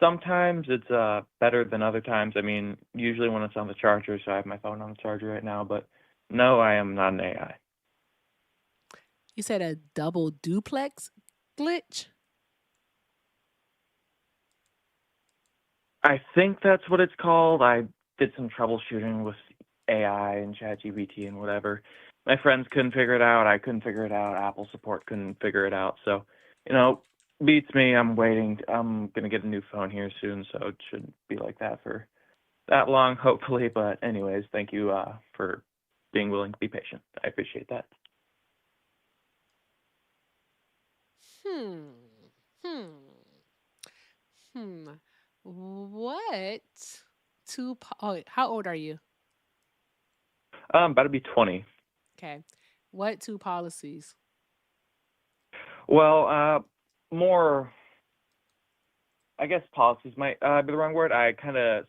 Sometimes it's better than other times. I mean, usually when it's on the charger, so I have my phone on the charger right now, but no, I am not an AI. You said a double duplex glitch? I think that's what it's called. I did some troubleshooting with AI and ChatGPT and whatever. My friends couldn't figure it out. I couldn't figure it out. Apple support couldn't figure it out. So, beats me. I'm waiting. I'm going to get a new phone here soon, so it shouldn't be like that for that long, hopefully. But anyways, thank you for being willing to be patient. I appreciate that. What how old are you? I'm about to be 20. Okay. What two policies? Well, more, I guess policies might be the wrong word.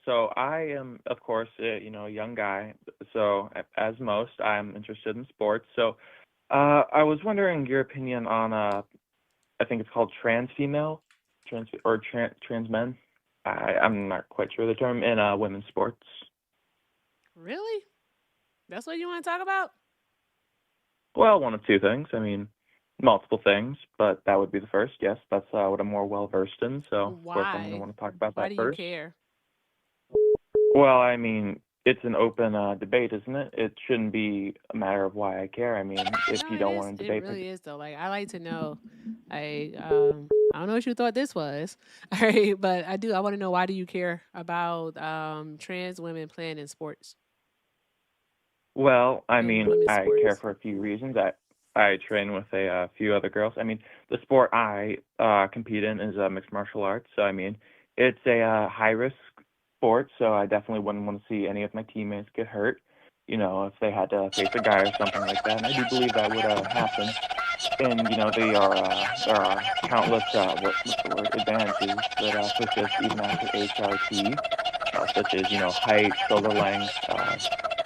So I am, of course, a young guy. So as most, I'm interested in sports. So I was wondering your opinion on, I think it's called trans female, trans men. I'm not quite sure the term in women's sports. Really? That's what you want to talk about? Well, one of two things. I mean, multiple things, but that would be the first. Yes, that's what I'm more well versed in. So of course I'm going to want to talk about Why that do you first. care? Well, I mean, it's an open debate, isn't it? It shouldn't be a matter of why I care. I mean, if you don't want to It debate, really is though. Like I like to know. I don't know what you thought this was. All right, but I do. I want to know, why do you care about trans women playing in sports? well, I In mean, women's I care sports. for a few reasons. I train with a few other girls. I mean, the sport I compete in is mixed martial arts. So I mean, it's a high risk sport. So I definitely wouldn't want to see any of my teammates get hurt. If they had to face a guy or something like that. And I do believe that would happen. And there are countless what's the word advantages that persist even after HRT, such as height, shoulder length,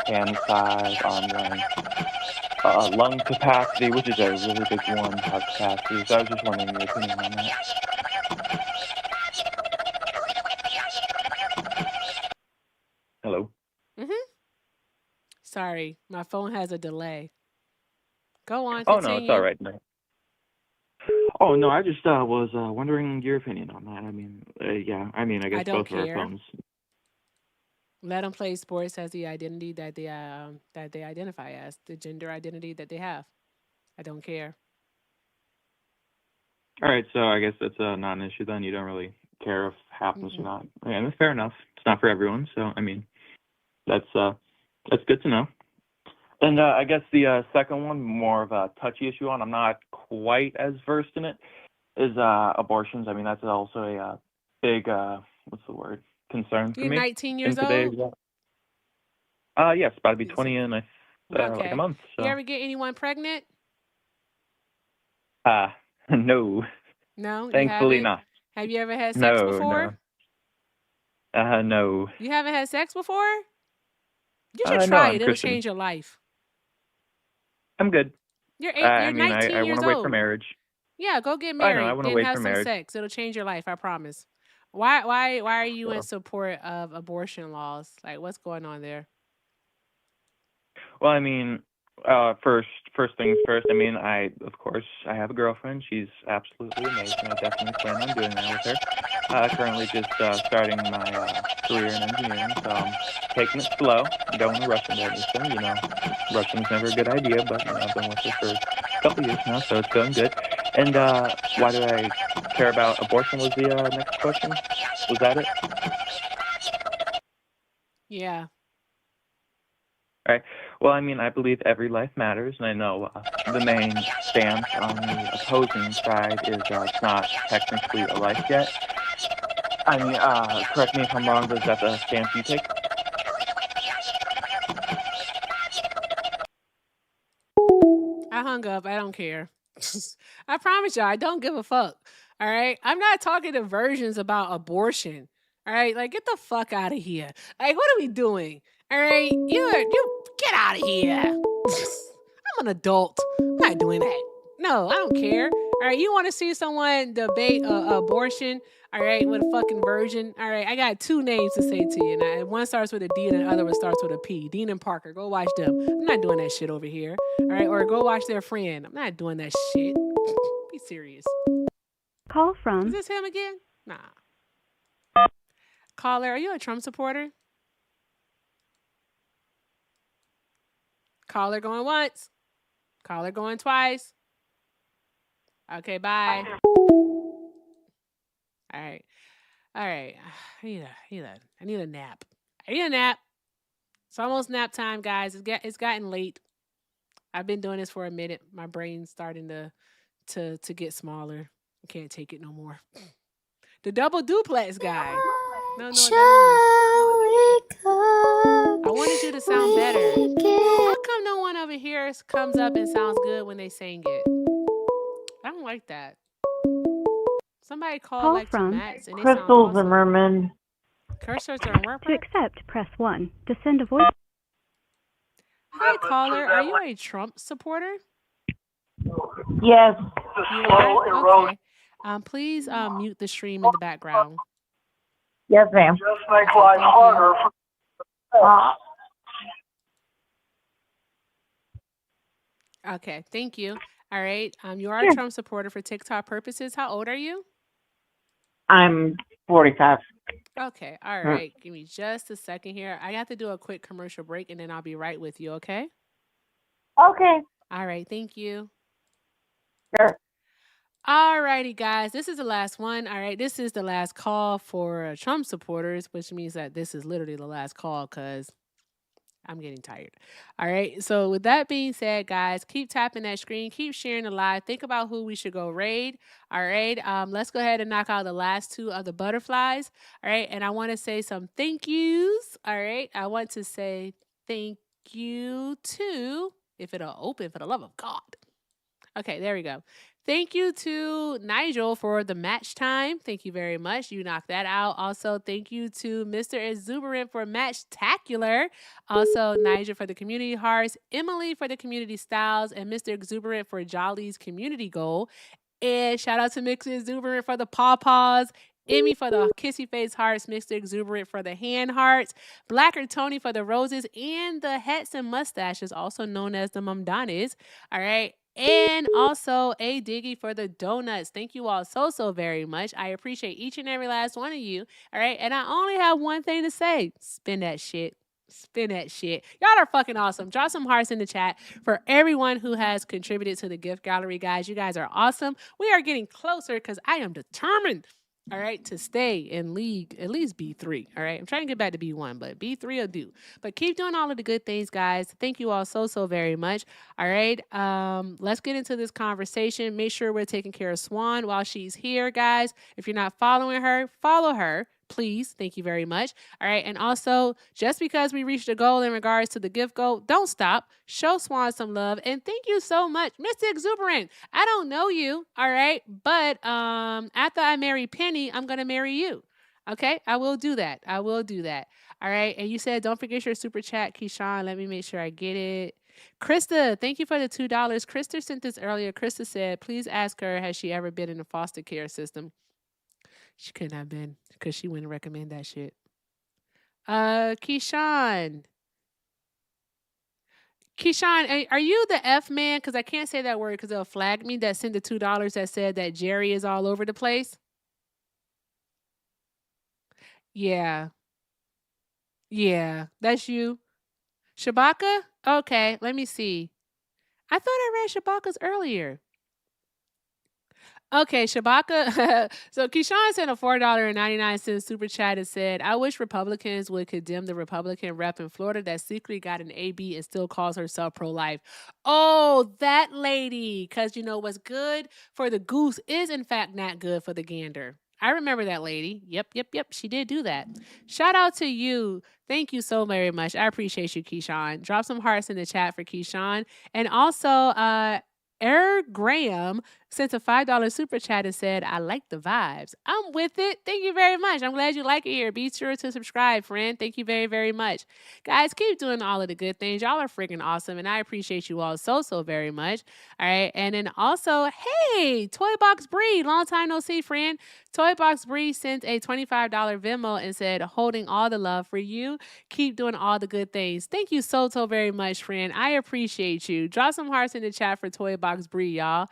hand size, arm length, lung capacity, which is a really big one, heart capacity. So I was just wondering your opinion on that. Hello. Sorry, my phone has a delay. Go on, Oh no, it's all continue. right. No. Oh no, I just was wondering your opinion on that. I mean, yeah, I mean, I guess I don't both of our care. phones. Let them play sports as the identity that they identify as, the gender identity that they have. I don't care. All right, so I guess that's not an issue then. You don't really care if it happens or not. And that's fair enough. It's not for everyone, so I mean, that's good to know. And I guess the second one, more of a touchy issue on, I'm not quite as versed in it, is abortions. I mean, that's also a big, what's the word, concern for You're me 19 in years today's. old? Yes, about to be 20 in like a Okay. month. You So, ever get anyone pregnant? no, No, you thankfully haven't? not. Have you ever had sex No, before? no, no. You haven't had sex before? You should No, try I'm it. It'll Christian. change your life. I'm good. You're I mean, 19 I want years to wait for old. marriage. Yeah, go get I know, I married, want to then wait have for some marriage. sex. It'll change your life, I promise. Why are you in So, support of abortion laws? Like, what's going on there? well, I mean, first things first. I mean, of course I have a girlfriend. She's absolutely amazing. I definitely plan on doing that with her. Currently just starting my career in engineering, so I'm taking it slow. Don't want to rush into anything. Rushing's never a good idea, but I've been with her for a couple years now, so it's going good. And why do I care about abortion? Was the next question? Was that it? Yeah. Right. Well, I mean, I believe every life matters, and I know the main stance on the opposing side is it's not technically a life yet. I mean, correct me if I'm wrong, but is that the stance you take? I hung up. I don't care. I promise y'all, I don't give a fuck. All right. I'm not talking to virgins about abortion. All right. Like, get the fuck out of here. Like, what are we doing? All right. You get out of here. I'm an adult. I'm not doing that. No, I don't care. All right. You want to see someone debate abortion? All right. With a fucking virgin. All right. I got two names to say to you. Now, one starts with a D and the other one starts with a P. Dean and Parker. Go watch them. I'm not doing that shit over here. All right. Or go watch their friend. I'm not doing that shit. Be serious. Call from. Is this him again? Nah. Caller, are you a Trump supporter? Caller going once. Caller going twice. Okay, bye. All right. All right. I need a nap. I need a nap. It's almost nap time, guys. It's gotten late. I've been doing this for a minute. My brain's starting to get smaller. I can't take it no more. The double duplex guy. No, I wanted you to sound better. How come no one over here comes up and sounds good when they sing it? I don't like that. Somebody called like from to Max and they Crystal sound awesome. Zimmerman. Cursors are in work. To accept, press 1. To send a voice. Hi, caller. Are you a Trump supporter? Yes. You are? Okay. Please mute the stream in the background. Yes, ma'am. Just make life harder. Okay, thank you. All right. You are a Trump supporter for TikTok purposes. How old are you? I'm 45. Okay. All right. Give me just a second here. I have to do a quick commercial break and then I'll be right with you, okay? Okay. All right. Thank you. Sure. All righty, guys. This is the last one. All right. This is the last call for Trump supporters, which means that this is literally the last call because I'm getting tired. All right. So with that being said, guys, keep tapping that screen. Keep sharing the live. Think about who we should go raid. All right. Let's go ahead and knock out the last two of the butterflies. All right. And I want to say some thank yous. All right. I want to say thank you to, if it'll open for the love of God. Okay, there we go. Thank you to Nigel for the match time. Thank you very much. You knocked that out. Also, thank you to Mr. Exuberant for Matchtacular. Also, Nigel for the community hearts, Emily for the community styles, and Mr. Exuberant for Jolly's community goal. And shout out to Mr. Exuberant for the pawpaws. Emmy for the kissy face hearts, Mr. Exuberant for the hand hearts, Blacker Tony for the roses, and the hats and mustaches, also known as the Mumdanas. All right. And also A Diggy for the donuts. Thank you all so very much. I appreciate each and every last one of you. All right. And I only have one thing to say. Spin that shit. Spin that shit. Y'all are fucking awesome. Drop some hearts in the chat for everyone who has contributed to the gift gallery, guys. You guys are awesome. We are getting closer because I am determined, all right, to stay in league, at least B3. All right. I'm trying to get back to B1, but B3 will do. But keep doing all of the good things, guys. Thank you all so very much. All right. Let's get into this conversation. Make sure we're taking care of Swan while she's here, guys. If you're not following her, follow her. Please. Thank you very much. All right. And also, just because we reached a goal in regards to the gift goal, don't stop. Show Swan some love. And thank you so much, Mr. Exuberant. I don't know you. All right. But after I marry Penny, I'm going to marry you. Okay. I will do that. I will do that. All right. And you said, don't forget your super chat, Keyshawn. Let me make sure I get it. Krista, thank you for the $2. Krista sent this earlier. Krista said, please ask her, has she ever been in a foster care system? She couldn't have been because she wouldn't recommend that shit. Keyshawn, are you the F man? Because I can't say that word because they'll flag me. That sent the $2 that said that Jerry is all over the place. Yeah. Yeah, that's you. Shabaka? Okay, let me see. I thought I read Shabaka's earlier. Okay, Shabaka. So Keyshawn sent a $4.99 super chat and said, I wish Republicans would condemn the Republican rep in Florida that secretly got an AB and still calls herself pro-life. Oh, that lady. Because, you know, what's good for the goose is, in fact, not good for the gander. I remember that lady. Yep. She did do that. Shout out to you. Thank you so very much. I appreciate you, Keyshawn. Drop some hearts in the chat for Keyshawn. And also, Eric Graham sent a $5 super chat and said, I like the vibes. I'm with it. Thank you very much. I'm glad you like it here. Be sure to subscribe, friend. Thank you very, very much. Guys, keep doing all of the good things. Y'all are freaking awesome, and I appreciate you all so, so very much. All right. And then also, hey, Toy Box Bree, long time no see, friend. Toy Box Bree sent a $25 Venmo and said, holding all the love for you. Keep doing all the good things. Thank you so, so very much, friend. I appreciate you. Drop some hearts in the chat for Toy Box Bree, y'all.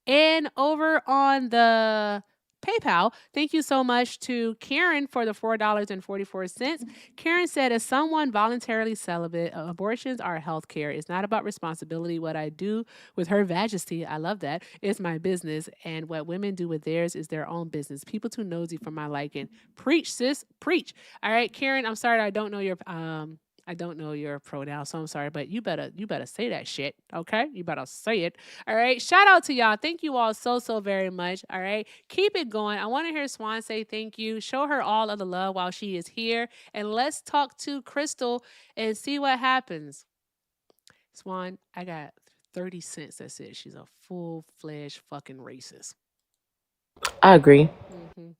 And over on the PayPal, thank you so much to Karen for the $4.44. Karen said, as someone voluntarily celibate, abortions are health care. It's not about responsibility. What I do with her majesty, I love that, is my business. And what women do with theirs is their own business. People too nosy for my liking. Preach, sis, preach. All right, Karen, I'm sorry I don't know your pronoun, so I'm sorry, but you better say that shit, okay? You better say it. All right. Shout out to y'all. Thank you all so, so very much. All right. Keep it going. I want to hear Swan say thank you. Show her all of the love while she is here. And let's talk to Crystal and see what happens. Swan, I got 30 cents that says she's a full-fledged fucking racist. I agree. Mm-hmm. All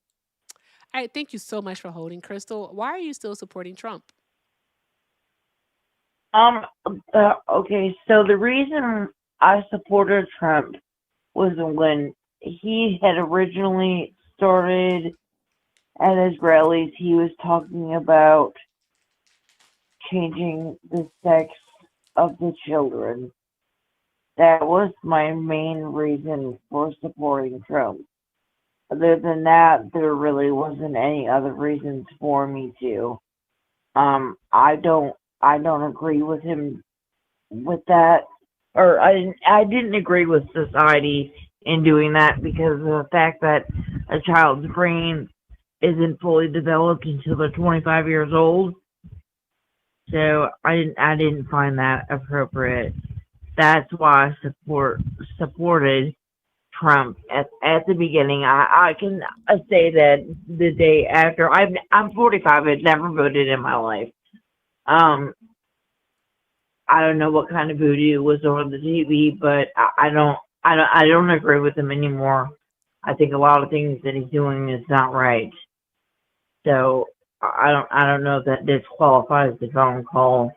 right. Thank you so much for holding, Crystal. Why are you still supporting Trump? Okay, so the reason I supported Trump was when he had originally started at his rallies, he was talking about changing the sex of the children. That was my main reason for supporting Trump. Other than that, there really wasn't any other reasons for me to. I don't agree with him with that, or I didn't agree with society in doing that because of the fact that a child's brain isn't fully developed until they're 25 years old. So I didn't find that appropriate. That's why I supported Trump at the beginning. I can say that the day after I'm 45. I've never voted in my life. I don't know what kind of voodoo was on the TV, but I don't agree with him anymore. I think a lot of things that he's doing is not right. So I don't know if that disqualifies the phone call.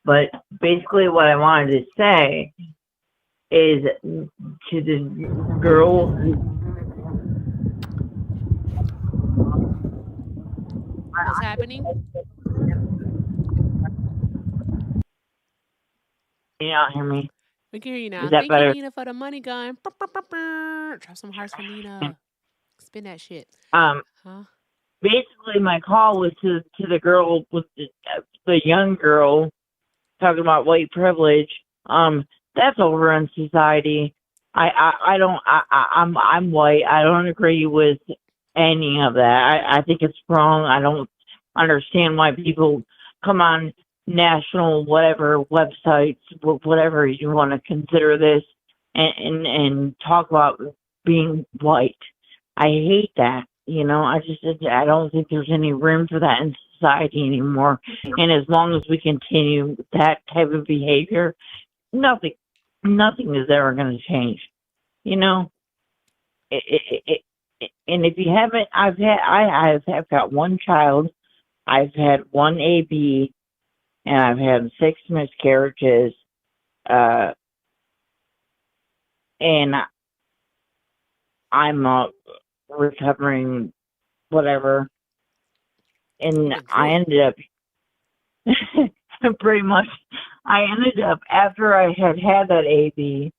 But basically what I wanted to say is to the girl. What's happening? Can you not hear me? We can hear you now. Is that Thank better? you, Nina, for the money gun. Drop some hearts for Nina. Spin that shit. Huh? Basically, my call was to the girl with the young girl talking about white privilege. That's over in society. I'm white. I don't agree with any of that. I think it's wrong. I don't understand why people come on national whatever websites, whatever you want to consider this, and talk about being white. I hate that. I don't think there's any room for that in society anymore. And as long as we continue that type of behavior, nothing is ever going to change. And if you haven't, I have got one child, I've had one AB, and I've had 6 miscarriages, and I'm recovering whatever, and I ended up pretty much, after I had that AB,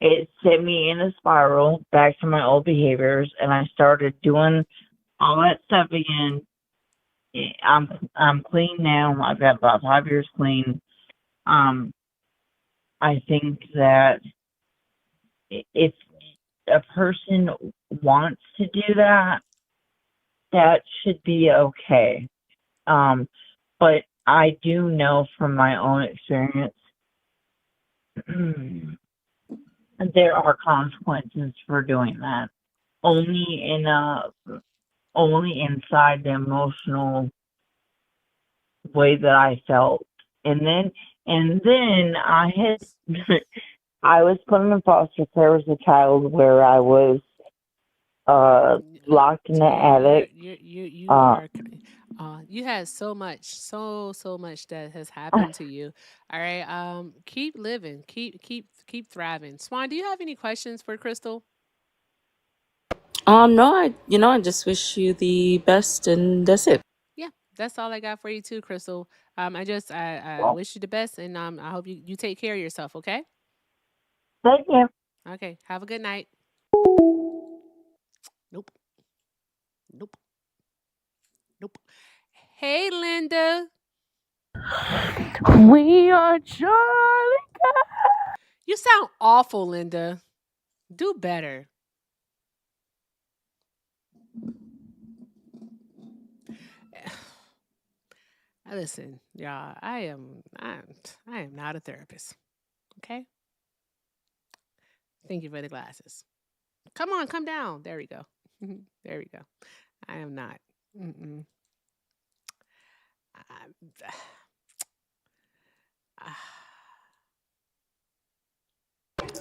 it sent me in a spiral back to my old behaviors, and I started doing all that stuff again. I'm clean now. I've got about 5 years clean. I think that if a person wants to do that, that should be okay. But I do know from my own experience there are consequences for doing that. Only inside the emotional way that I felt. And then I I was put in foster care as a child where I was locked in the attic. You are. You had so much that has happened to you. All right. Keep living. Keep thriving. Swan, do you have any questions for Crystal? No, I just wish you the best, and that's it. Yeah, that's all I got for you too, Crystal. I wish you the best, and I hope you take care of yourself. Okay. Thank you. Okay. Have a good night. Nope. Nope. Nope. Hey, Linda. We are Charlie. You sound awful, Linda. Do better. Listen, y'all. I am not a therapist. Okay. Thank you for the glasses. Come on, come down. There we go. There we go. I am not. Mm-mm.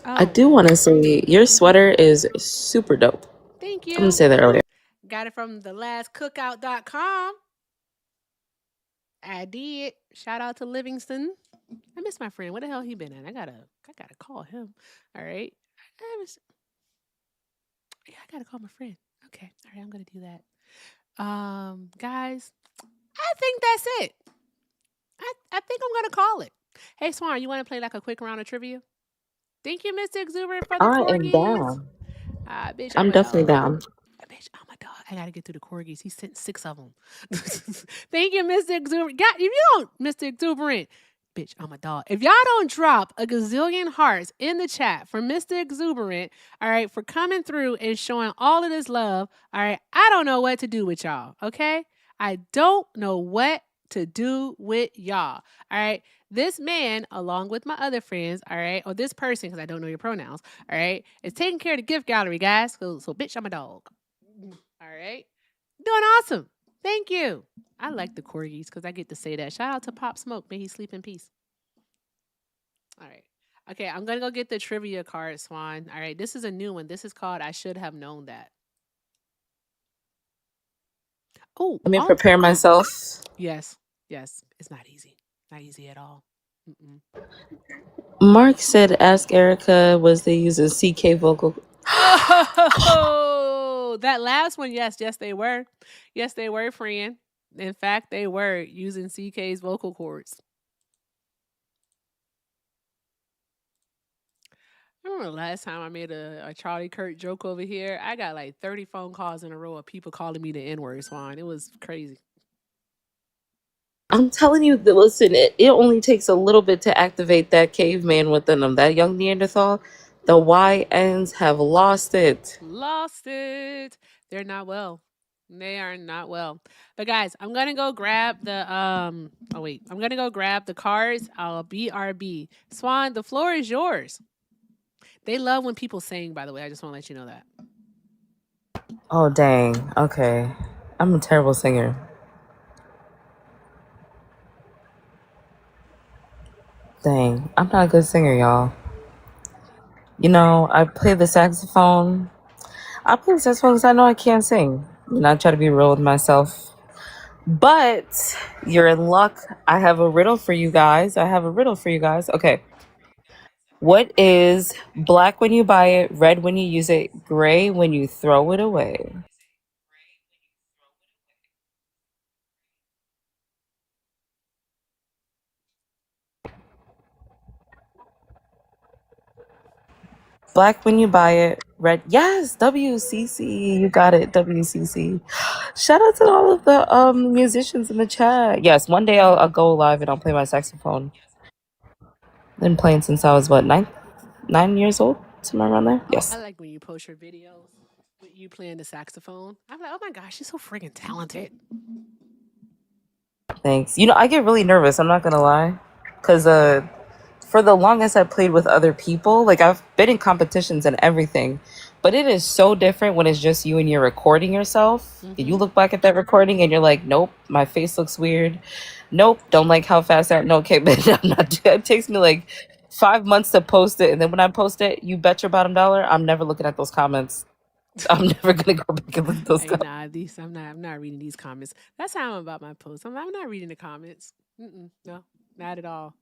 I do want to say your sweater is super dope. Thank you. I'm gonna say that earlier. Got it from thelastcookout.com. I did. Shout out to Livingston. I miss my friend. Where the hell he been at? I gotta call him. All right. Yeah, I gotta call my friend. Okay. All right, I'm gonna do that. Guys, I think that's it. I think I'm gonna call it. Hey Swan, you wanna play like a quick round of trivia? Thank you, Mr. Exuberant, for the I am corgis. down. Bitch, I'm definitely down. Bitch, I'm a dog. I gotta get through the corgis. He sent 6 of them. Thank you, Mr. Exuberant. God, if you don't, Mr. Exuberant, bitch, I'm a dog. If y'all don't drop a gazillion hearts in the chat for Mr. Exuberant, all right, for coming through and showing all of this love, all right, I don't know what to do with y'all, okay? I don't know what to do with y'all, all right? This man, along with my other friends, all right, or this person, because I don't know your pronouns, all right, is taking care of the gift gallery, guys. So bitch, I'm a dog. All right. Doing awesome. Thank you. I like the corgis because I get to say that. Shout out to Pop Smoke. May he sleep in peace. All right. Okay, I'm going to go get the trivia card, Swan. All right, this is a new one. This is called I Should Have Known That. Oh, Let me prepare myself. Yes. It's not easy. Not easy at all. Mm-mm. Mark said, "Ask Erica, was they using CK vocal?" Oh, that last one, yes, they were. Yes, they were, friend. In fact, they were using CK's vocal cords. I remember the last time I made a Charlie Kirk joke over here. I got like 30 phone calls in a row of people calling me the N-word, Swan. It was crazy. I'm telling you that, listen, it only takes a little bit to activate that caveman within them, that young Neanderthal. The YNs have lost it. They're not well. They are not well. But guys, I'm gonna go grab the I'm gonna go grab the cards. I'll BRB. Swan, the floor is yours. They love when people sing, by the way. I just want to let you know that. Oh dang. Okay. I'm a terrible singer. Dang. I'm not a good singer, y'all. You know, I play the saxophone. I play the saxophone because I know I can't sing. And I try to be real with myself. But you're in luck. I have a riddle for you guys. Okay. What is black when you buy it, red when you use it, gray when you throw it away? Black when you buy it, red. Yes, WCC. You got it, WCC. Shout out to all of the musicians in the chat. Yes, one day I'll go live and I'll play my saxophone. Been playing since I was, what, 9 years old? Somewhere around there? Yes. I like when you post your videos with you playing the saxophone. I'm like, oh my gosh, she's so freaking talented. Thanks. You know, I get really nervous, I'm not gonna lie. Because for the longest I played with other people. Like, I've been in competitions and everything. But it is so different when it's just you and you're recording yourself. And you look back at that recording and you're like, nope, my face looks weird. Nope, don't like how fast that. No, okay, but I'm not. It takes me like 5 months to post it, and then when I post it, you bet your bottom dollar, I'm never looking at those comments. I'm never gonna go back and look at those Hey, comments. I'm not reading these comments. That's how I'm about my posts. I'm not reading the comments. No, not at all.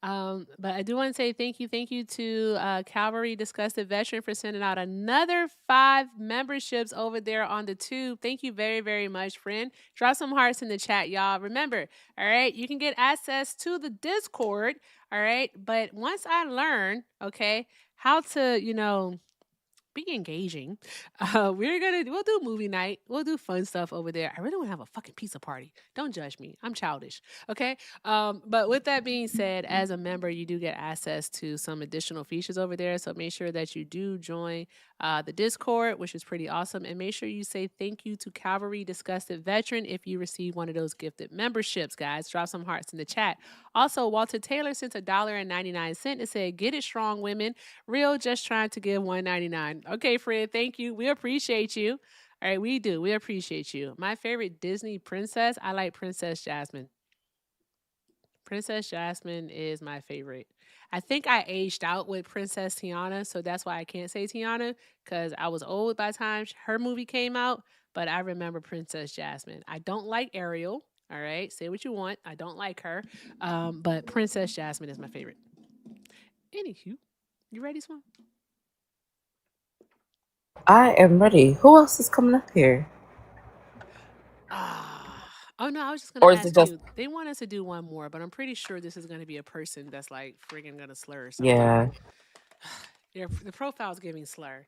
But I do want to say thank you to Calvary Disgusted Veteran for sending out another 5 memberships over there on the tube. Thank you very, very much, friend. Drop some hearts in the chat, y'all. Remember, all right, you can get access to the Discord, all right? But once I learn, okay, how to, be engaging. We'll do movie night. We'll do fun stuff over there. I really want to have a fucking pizza party. Don't judge me. I'm childish. Okay. But with that being said, as a member, you do get access to some additional features over there. So make sure that you do join the Discord, which is pretty awesome. And make sure you say thank you to Calvary Disgusted Veteran if you receive one of those gifted memberships, guys. Drop some hearts in the chat. Also, Walter Taylor sent $1.99 and said, "Get it strong, women. Real, just trying to give $1.99. Okay, Fred, thank you. We appreciate you. All right, we do. We appreciate you. My favorite Disney princess, I like Princess Jasmine. Princess Jasmine is my favorite. I think I aged out with Princess Tiana, so that's why I can't say Tiana, because I was old by the time her movie came out, but I remember Princess Jasmine. I don't like Ariel, all right? Say what you want. I don't like her, but Princess Jasmine is my favorite. Anywho, you ready, Swan? I am ready. Who else is coming up here? Oh no, I was just Or gonna is it ask just you. They want us to do one more, but I'm pretty sure this is gonna be a person that's like friggin' gonna slur or something. yeah? The profile's giving slur.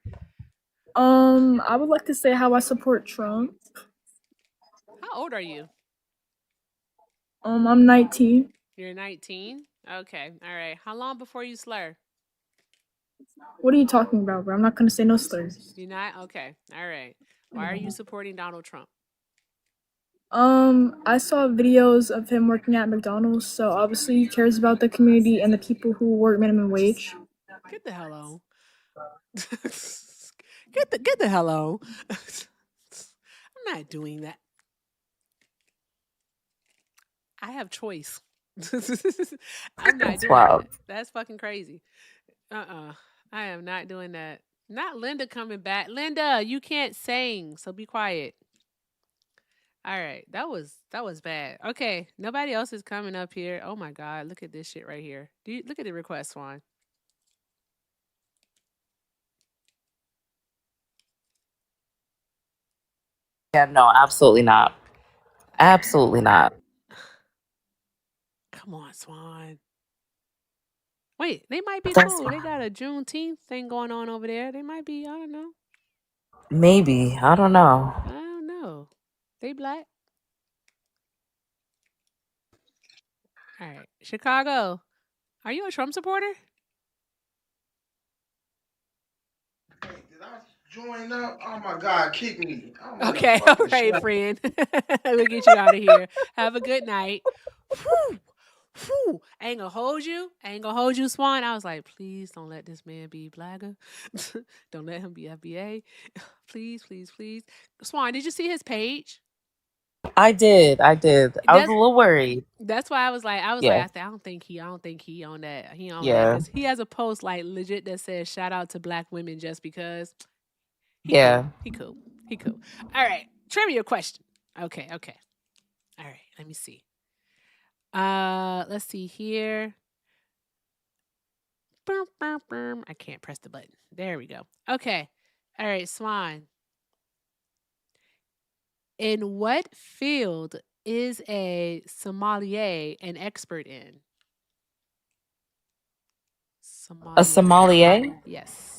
I would like to say how I support Trump. How old are you? I'm 19. You're 19? Okay, all right. How long before you slur? What are you talking about, bro? I'm not gonna say no slurs. You're not? Okay, all right. Why are you supporting Donald Trump? I saw videos of him working at McDonald's, so obviously he cares about the community and the people who work minimum wage. Get the hell on. Get the hell on. I'm not doing that. I have choice. I'm not doing that. That's fucking crazy. I am not doing that. Not Linda coming back. Linda, you can't sing, so be quiet. All right, that was bad. Okay, nobody else is coming up here. Oh my god, look at this shit right here. Look at the request, Swan? Yeah, no, absolutely not. Absolutely not. Come on, Swan. Wait, they might be That's cool. They got a Juneteenth thing going on over there. They might be. I don't know. Maybe. I don't know. I don't know. They black. All right, Chicago. Are you a Trump supporter? Join up. Oh my God, kick me. Okay, all right, friend. We'll get you out of here. Have a good night. Whew. Whew. I ain't gonna hold you, Swan. I was like, please don't let this man be blagger. Don't let him be FBA. Please, please, please. Swan, did you see his page? I did. I was a little worried. That's why I was like, I don't think he on that. He on that because he has a post like legit that says shout out to black women just because. He cool. All right, trivia question. Okay. All right, let me see. Let's see here. I can't press the button. There we go. Okay. All right, Swan. In what field is a sommelier an expert in? A sommelier? Yes.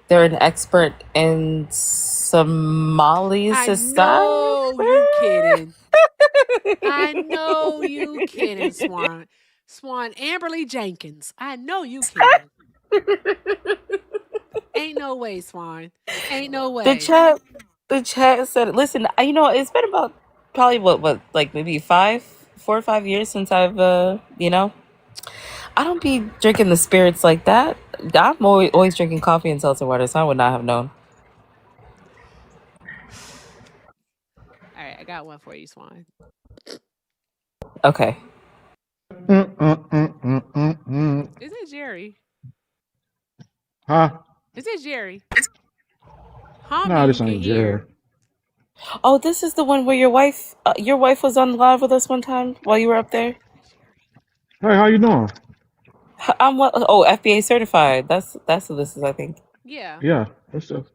They're an expert in Somali society. I know you kidding. I know you kidding, Swan. Swan Amberly Jenkins. I know you kidding. Ain't no way, Swan. Ain't no way. The chat said, listen, it's been about probably like maybe 4 or 5 years since I've I don't be drinking the spirits like that. I'm always drinking coffee and seltzer water, so I would not have known. got one for you, Swan. Okay. Is it Jerry? Huh? Is it Jerry? Hum No, and you this can ain't Jerry. hear. Oh, this is the one where your wife was on live with us one time while you were up there. Hey, how you doing? I'm well. Oh, FBA certified. That's who this is, I think. Yeah. Yeah. What's up?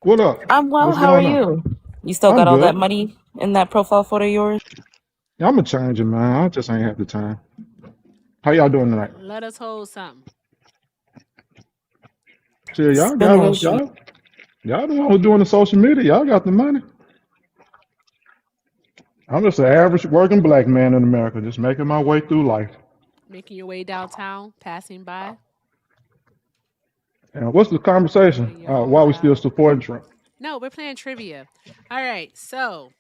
What up? I'm well. What's How are going on? you? You still I'm got all that good. money in that profile photo of yours? Yeah, I'm a changer, man. I just ain't have the time. How y'all doing tonight? Let us hold something. Shit, y'all got it. Spinach. Y'all the one who doing the social media. Y'all got the money. I'm just an average working black man in America, just making my way through life. Making your way downtown, passing by. And what's the conversation? Putting your Why phones we still out. supporting Trump? No, we're playing trivia. All right. So,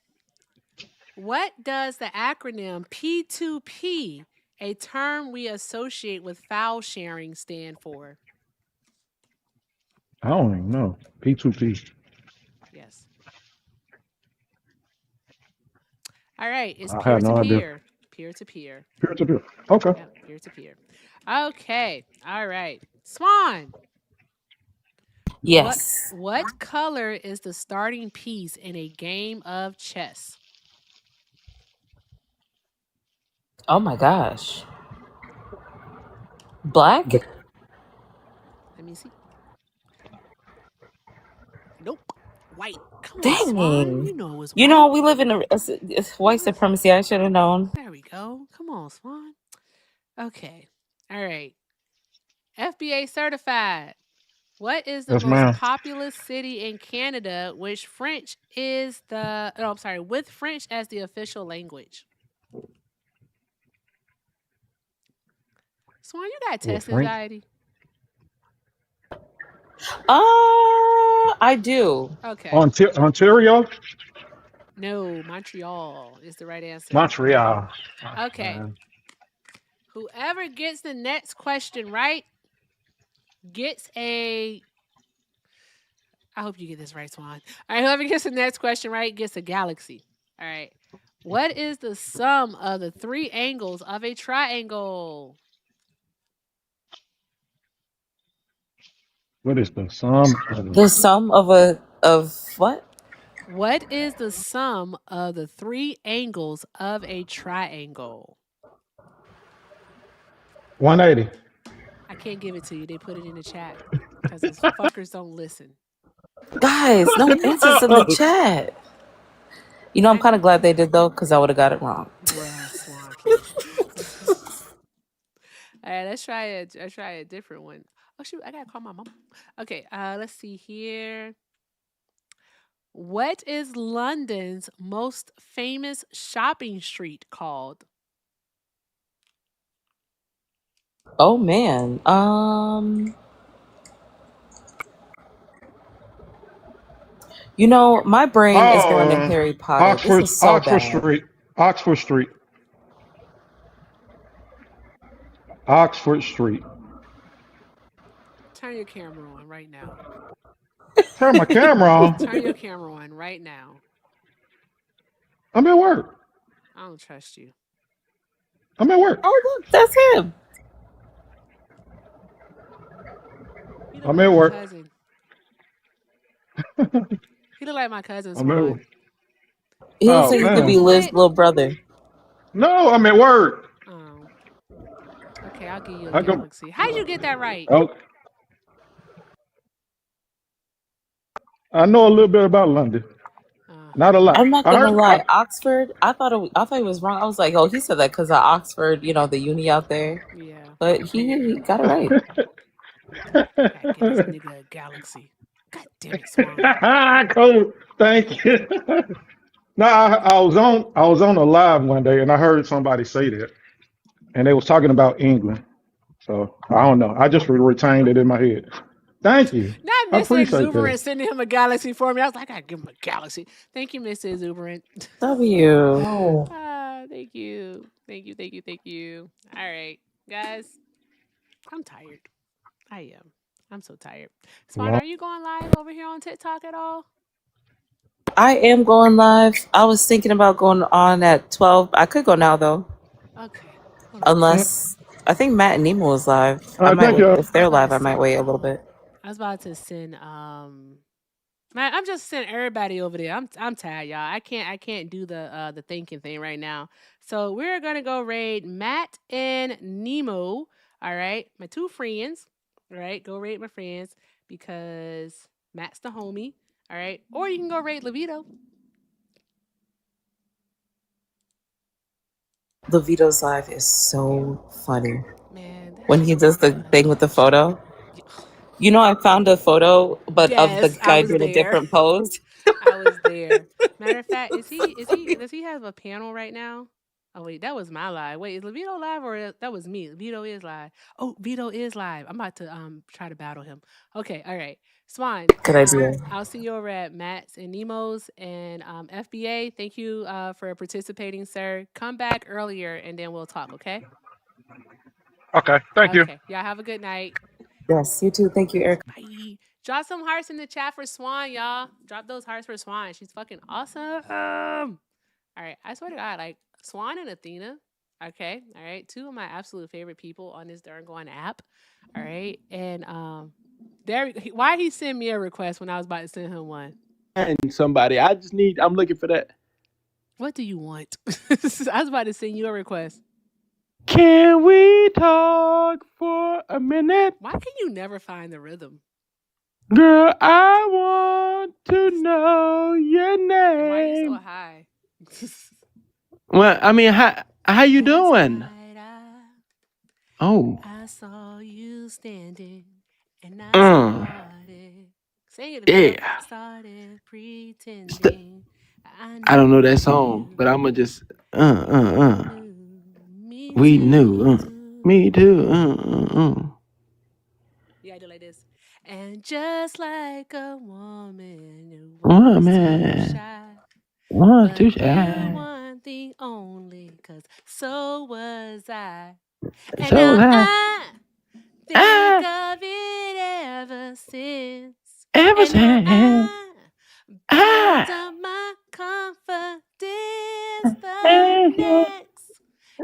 what does the acronym P2P, a term we associate with file sharing, stand for? I don't even know. P2P. Yes. All right. It's I peer have to no idea. peer. Peer to peer. Peer to peer. Okay. Yep. Peer to peer. Okay. All right. Swan. Yes. What color is the starting piece in a game of chess? Oh my gosh. Black? Let me see. Nope. White. Come on, Swan. Dang. You know it was You know, white. we live in white supremacy. I should have known. There we go. Come on, Swan. Okay. All right. FBA certified. What is the Yes, most ma'am. populous city in Canada with French as the official language? Swan, you got With test French? anxiety? I do. Okay. Ontario? No, Montreal is the right answer. Montreal. Okay. Man. Whoever gets the next question right gets a. I hope you get this right, Swan. All right, whoever gets the next question right gets a galaxy. All right. What is the sum of the three angles of a triangle? What is the sum? The sum of what? What is the sum of the three angles of a triangle? 180. I can't give it to you. They put it in the chat because those fuckers don't listen. Guys, no answers in the chat. You know, I'm kind of glad they did though, because I would have got it wrong. Bruh, Swan, please. All right, let's try a different one. Oh shoot, I gotta call my mom. Okay, let's see here. What is London's most famous shopping street called? Oh man. You know, my brain is going to Harry Potter. This is so Oxford bad. Street. Oxford Street. Oxford Street. Turn your camera on right now. Turn my camera on. Turn your camera on right now. I'm at work. I don't trust you. I'm at work. Oh, look, that's him. I'm at work. Cousin. He look like my cousin, I'm at Swan. work. He looks Oh, like he could man. be Liv's little brother. No, I'm at work. Oh. Okay, I'll give you a I go. galaxy. How'd you get that right? Oh. I know a little bit about London. Not a lot. I'm not I gonna heard. lie, Oxford. I thought he was wrong. I was like, oh, he said that because of Oxford, you know, the uni out there. Yeah. But he got it right. Gotta give this nigga a galaxy. God damn it, Swan. Cool. Thank you. No, I was on a live one day and I heard somebody say that, and they was talking about England. So I don't know. I just retained it in my head. Thank you. Not I Mr. appreciate Exuberant that. sending him a galaxy for me. I was like, I gotta give him a galaxy. Thank you, Mr. Exuberant. W. Thank you. Thank you. Thank you. Thank you. All right, guys. I'm tired. I am. I'm so tired. Swan, Well, are you going live over here on TikTok at all? I am going live. I was thinking about going on at 12. I could go now though. Okay. Unless I think Matt and Nemo is live. All I right, might thank wait. you. If they're live, I might wait a little bit. I was about to send man, I'm just sending everybody over there. I'm tired, y'all. I can't do the thinking thing right now. So we're gonna go raid Matt and Nemo. All right, my two friends. All right, go raid my friends because Matt's the homie. All right, or you can go raid Levito. Levito's live is so funny. Man, When he does the thing with the photo. You know, I found a photo, but of the yes, I guy was doing a there. different pose. I was there. Matter of fact, does he have a panel right now? Oh wait, that was my live. Wait, is Vito live or that was me? Vito is live. Oh, Vito is live. I'm about to try to battle him. Okay, all right. Swan. Good idea. I'll see you over at Matt's and Nemo's and FBA. Thank you for participating, sir. Come back earlier and then we'll talk, okay? Okay, thank you. Okay. Y'all have a good night. Yes, you too. Thank you, Eric. Bye. Drop some hearts in the chat for Swan, y'all. Drop those hearts for Swan. She's fucking awesome. All right. I swear to God, like Swan and Athena. Okay. All right. Two of my absolute favorite people on this darn going app. All right. And why he sent me a request when I was about to send him one? And somebody, I'm looking for that. What do you want? I was about to send you a request. Can we talk for a minute? Why can you never find the rhythm? Girl, I want to know your name. And why are you so high? Well, I mean, how you doing? Oh. I saw you standing and I started singing. Yeah. Started pretending. I don't know that song, but I'ma just We knew. Me too. Yeah, I do like this. And just like a woman who Oh was man. too shy. One, But too you shy. weren't the only, 'cause so was I. And So was now I. think of it ever since. Ever And now since. build up my confidence the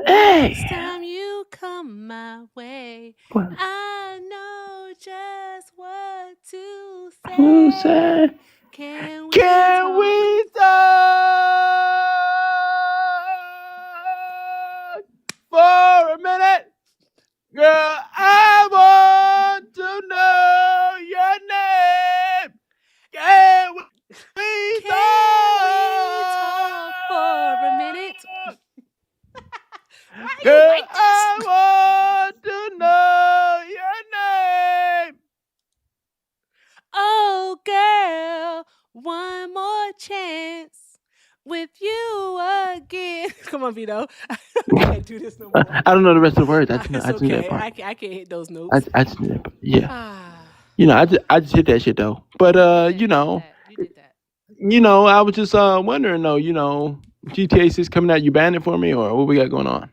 next time you come my way. I know just what to Who say. said? Can we Can we talk for a minute? Girl, I want to know your name. Can we talk for a minute? Why are you Girl, like this? I want to know your name. Oh, girl, one more chance with you again. Come on, Vito. I can't do this no more. I don't know the rest of the words. I just know, It's I just knew that okay. part. I can't hit those notes. I just knew that part. Yeah. You know, I just hit that shit though. But you know, You did that. you know, I was just wondering though, you know, GTA 6 coming out, you ban it for me or what we got going on?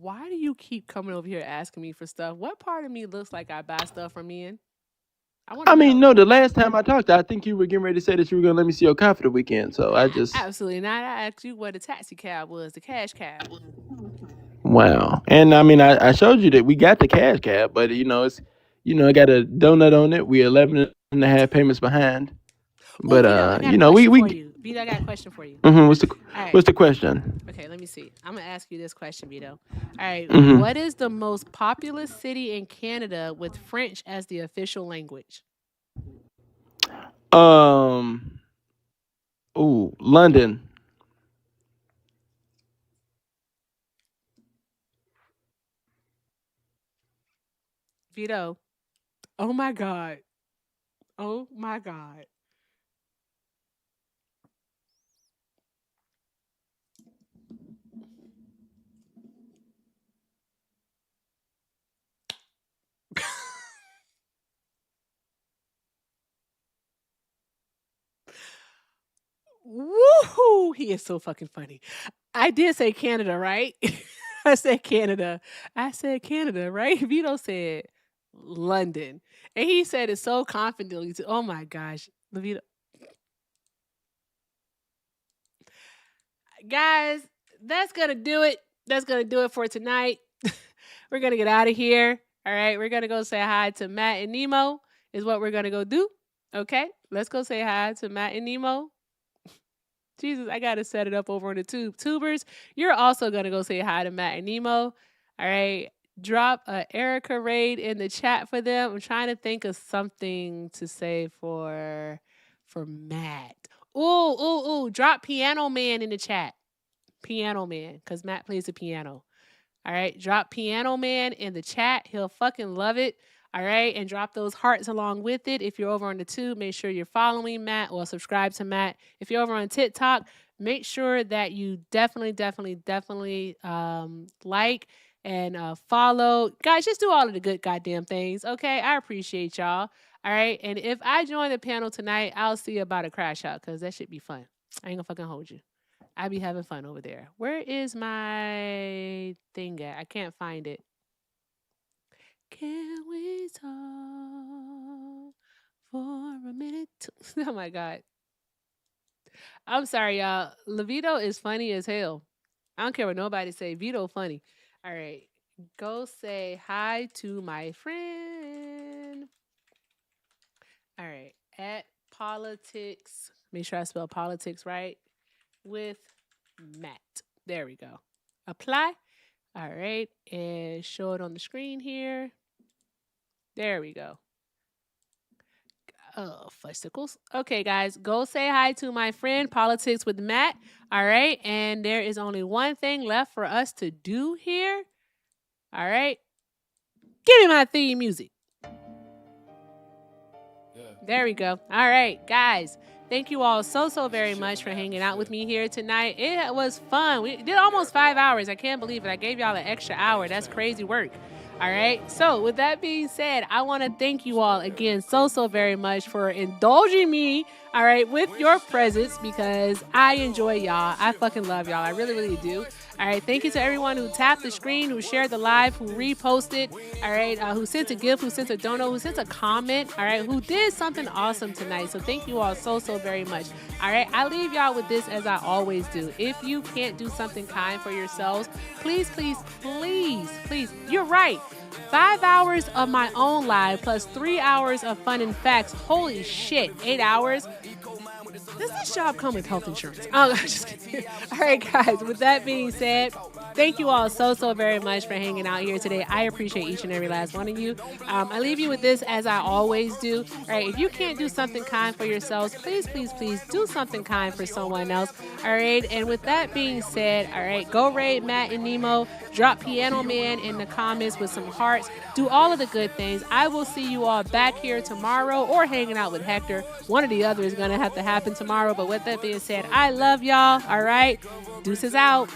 Why do you keep coming over here asking me for stuff? What part of me looks like I buy stuff from men? I mean, no, the last time I talked, I think you were getting ready to say that you were gonna let me see your car for the weekend. So I just Absolutely not. I asked you what a taxi cab was, the cash cab. Wow. And I mean, I showed you that we got the cash cab, but you know, it's I got a donut on it. We're 11 and a half payments behind. But Vito, I got you a know, question we for you. Vito, I got a question for you. What's the question? Okay, let me see. I'm gonna ask you this question, Vito. All right, Mhm. What is the most populous city in Canada with French as the official language? London. Vito. Oh my God. Oh my God. Woohoo! He is so fucking funny. I did say Canada, right? I said Canada. Right? Vito said London. And he said it so confidently. Oh my gosh. Vito. guys, that's going to do it. That's going to do it for tonight. We're going to get out of here. All right. We're going to go say hi to Matt and Nemo is what we're going to go do. Okay. Let's go say hi to Matt and Nemo. Jesus, I got to set it up over on the tube. Tubers, you're also going to go say hi to Matt and Nemo. All right. Drop a Erica raid in the chat for them. I'm trying to think of something to say for Matt. Ooh. Drop Piano Man in the chat. Piano Man, because Matt plays the piano. All right. Drop Piano Man in the chat. He'll fucking love it. All right. And drop those hearts along with it. If you're over on the tube, make sure you're following Matt or subscribe to Matt. If you're over on TikTok, make sure that you definitely like and follow. Guys, just do all of the good goddamn things. Okay. I appreciate y'all. All right. And if I join the panel tonight, I'll see about a crash out because that should be fun. I ain't gonna fucking hold you. I be having fun over there. Where is my thing at? I can't find it. Can we talk for a minute? Oh my God. I'm sorry, y'all. Levito is funny as hell. I don't care what nobody say. Vito funny. All right. Go say hi to my friend. All right. At politics. Make sure I spell politics right. With Matt. There we go. Apply. All right. And show it on the screen here. There we go. Oh, fudgesicles. Okay, guys. Go say hi to my friend Politics with Matt. All right. And there is only one thing left for us to do here. All right. Give me my theme music. There we go. All right, guys. Thank you all so very much for hanging out with me here tonight. It was fun. We did almost 5 hours. I can't believe it. I gave y'all an extra hour. That's crazy work. All right. So with that being said, I want to thank you all again so very much for indulging me, all right, with your presence because I enjoy y'all. I fucking love y'all. I really do. All right. Thank you to everyone who tapped the screen, who shared the live, who reposted, all right, who sent a gift, who sent a dono, who sent a comment, all right, who did something awesome tonight. So thank you all so very much. All right. I leave y'all with this as I always do. If you can't do something kind for yourselves, please, you're right. 5 hours of my own live plus 3 hours of fun and facts. Holy shit, 8 hours. Does this job come with health insurance? Oh, I'm just kidding. All right, guys, with that being said, thank you all so very much for hanging out here today. I appreciate each and every last one of you. I leave you with this as I always do. All right, if you can't do something kind for yourselves, please do something kind for someone else. All right, and with that being said, all right, go raid Matt and Nemo. Drop Piano Man in the comments with some hearts. Do all of the good things. I will see you all back here tomorrow or hanging out with Hector. One or the other is going to have to happen tomorrow. But with that being said, I love y'all. All right. Deuces out.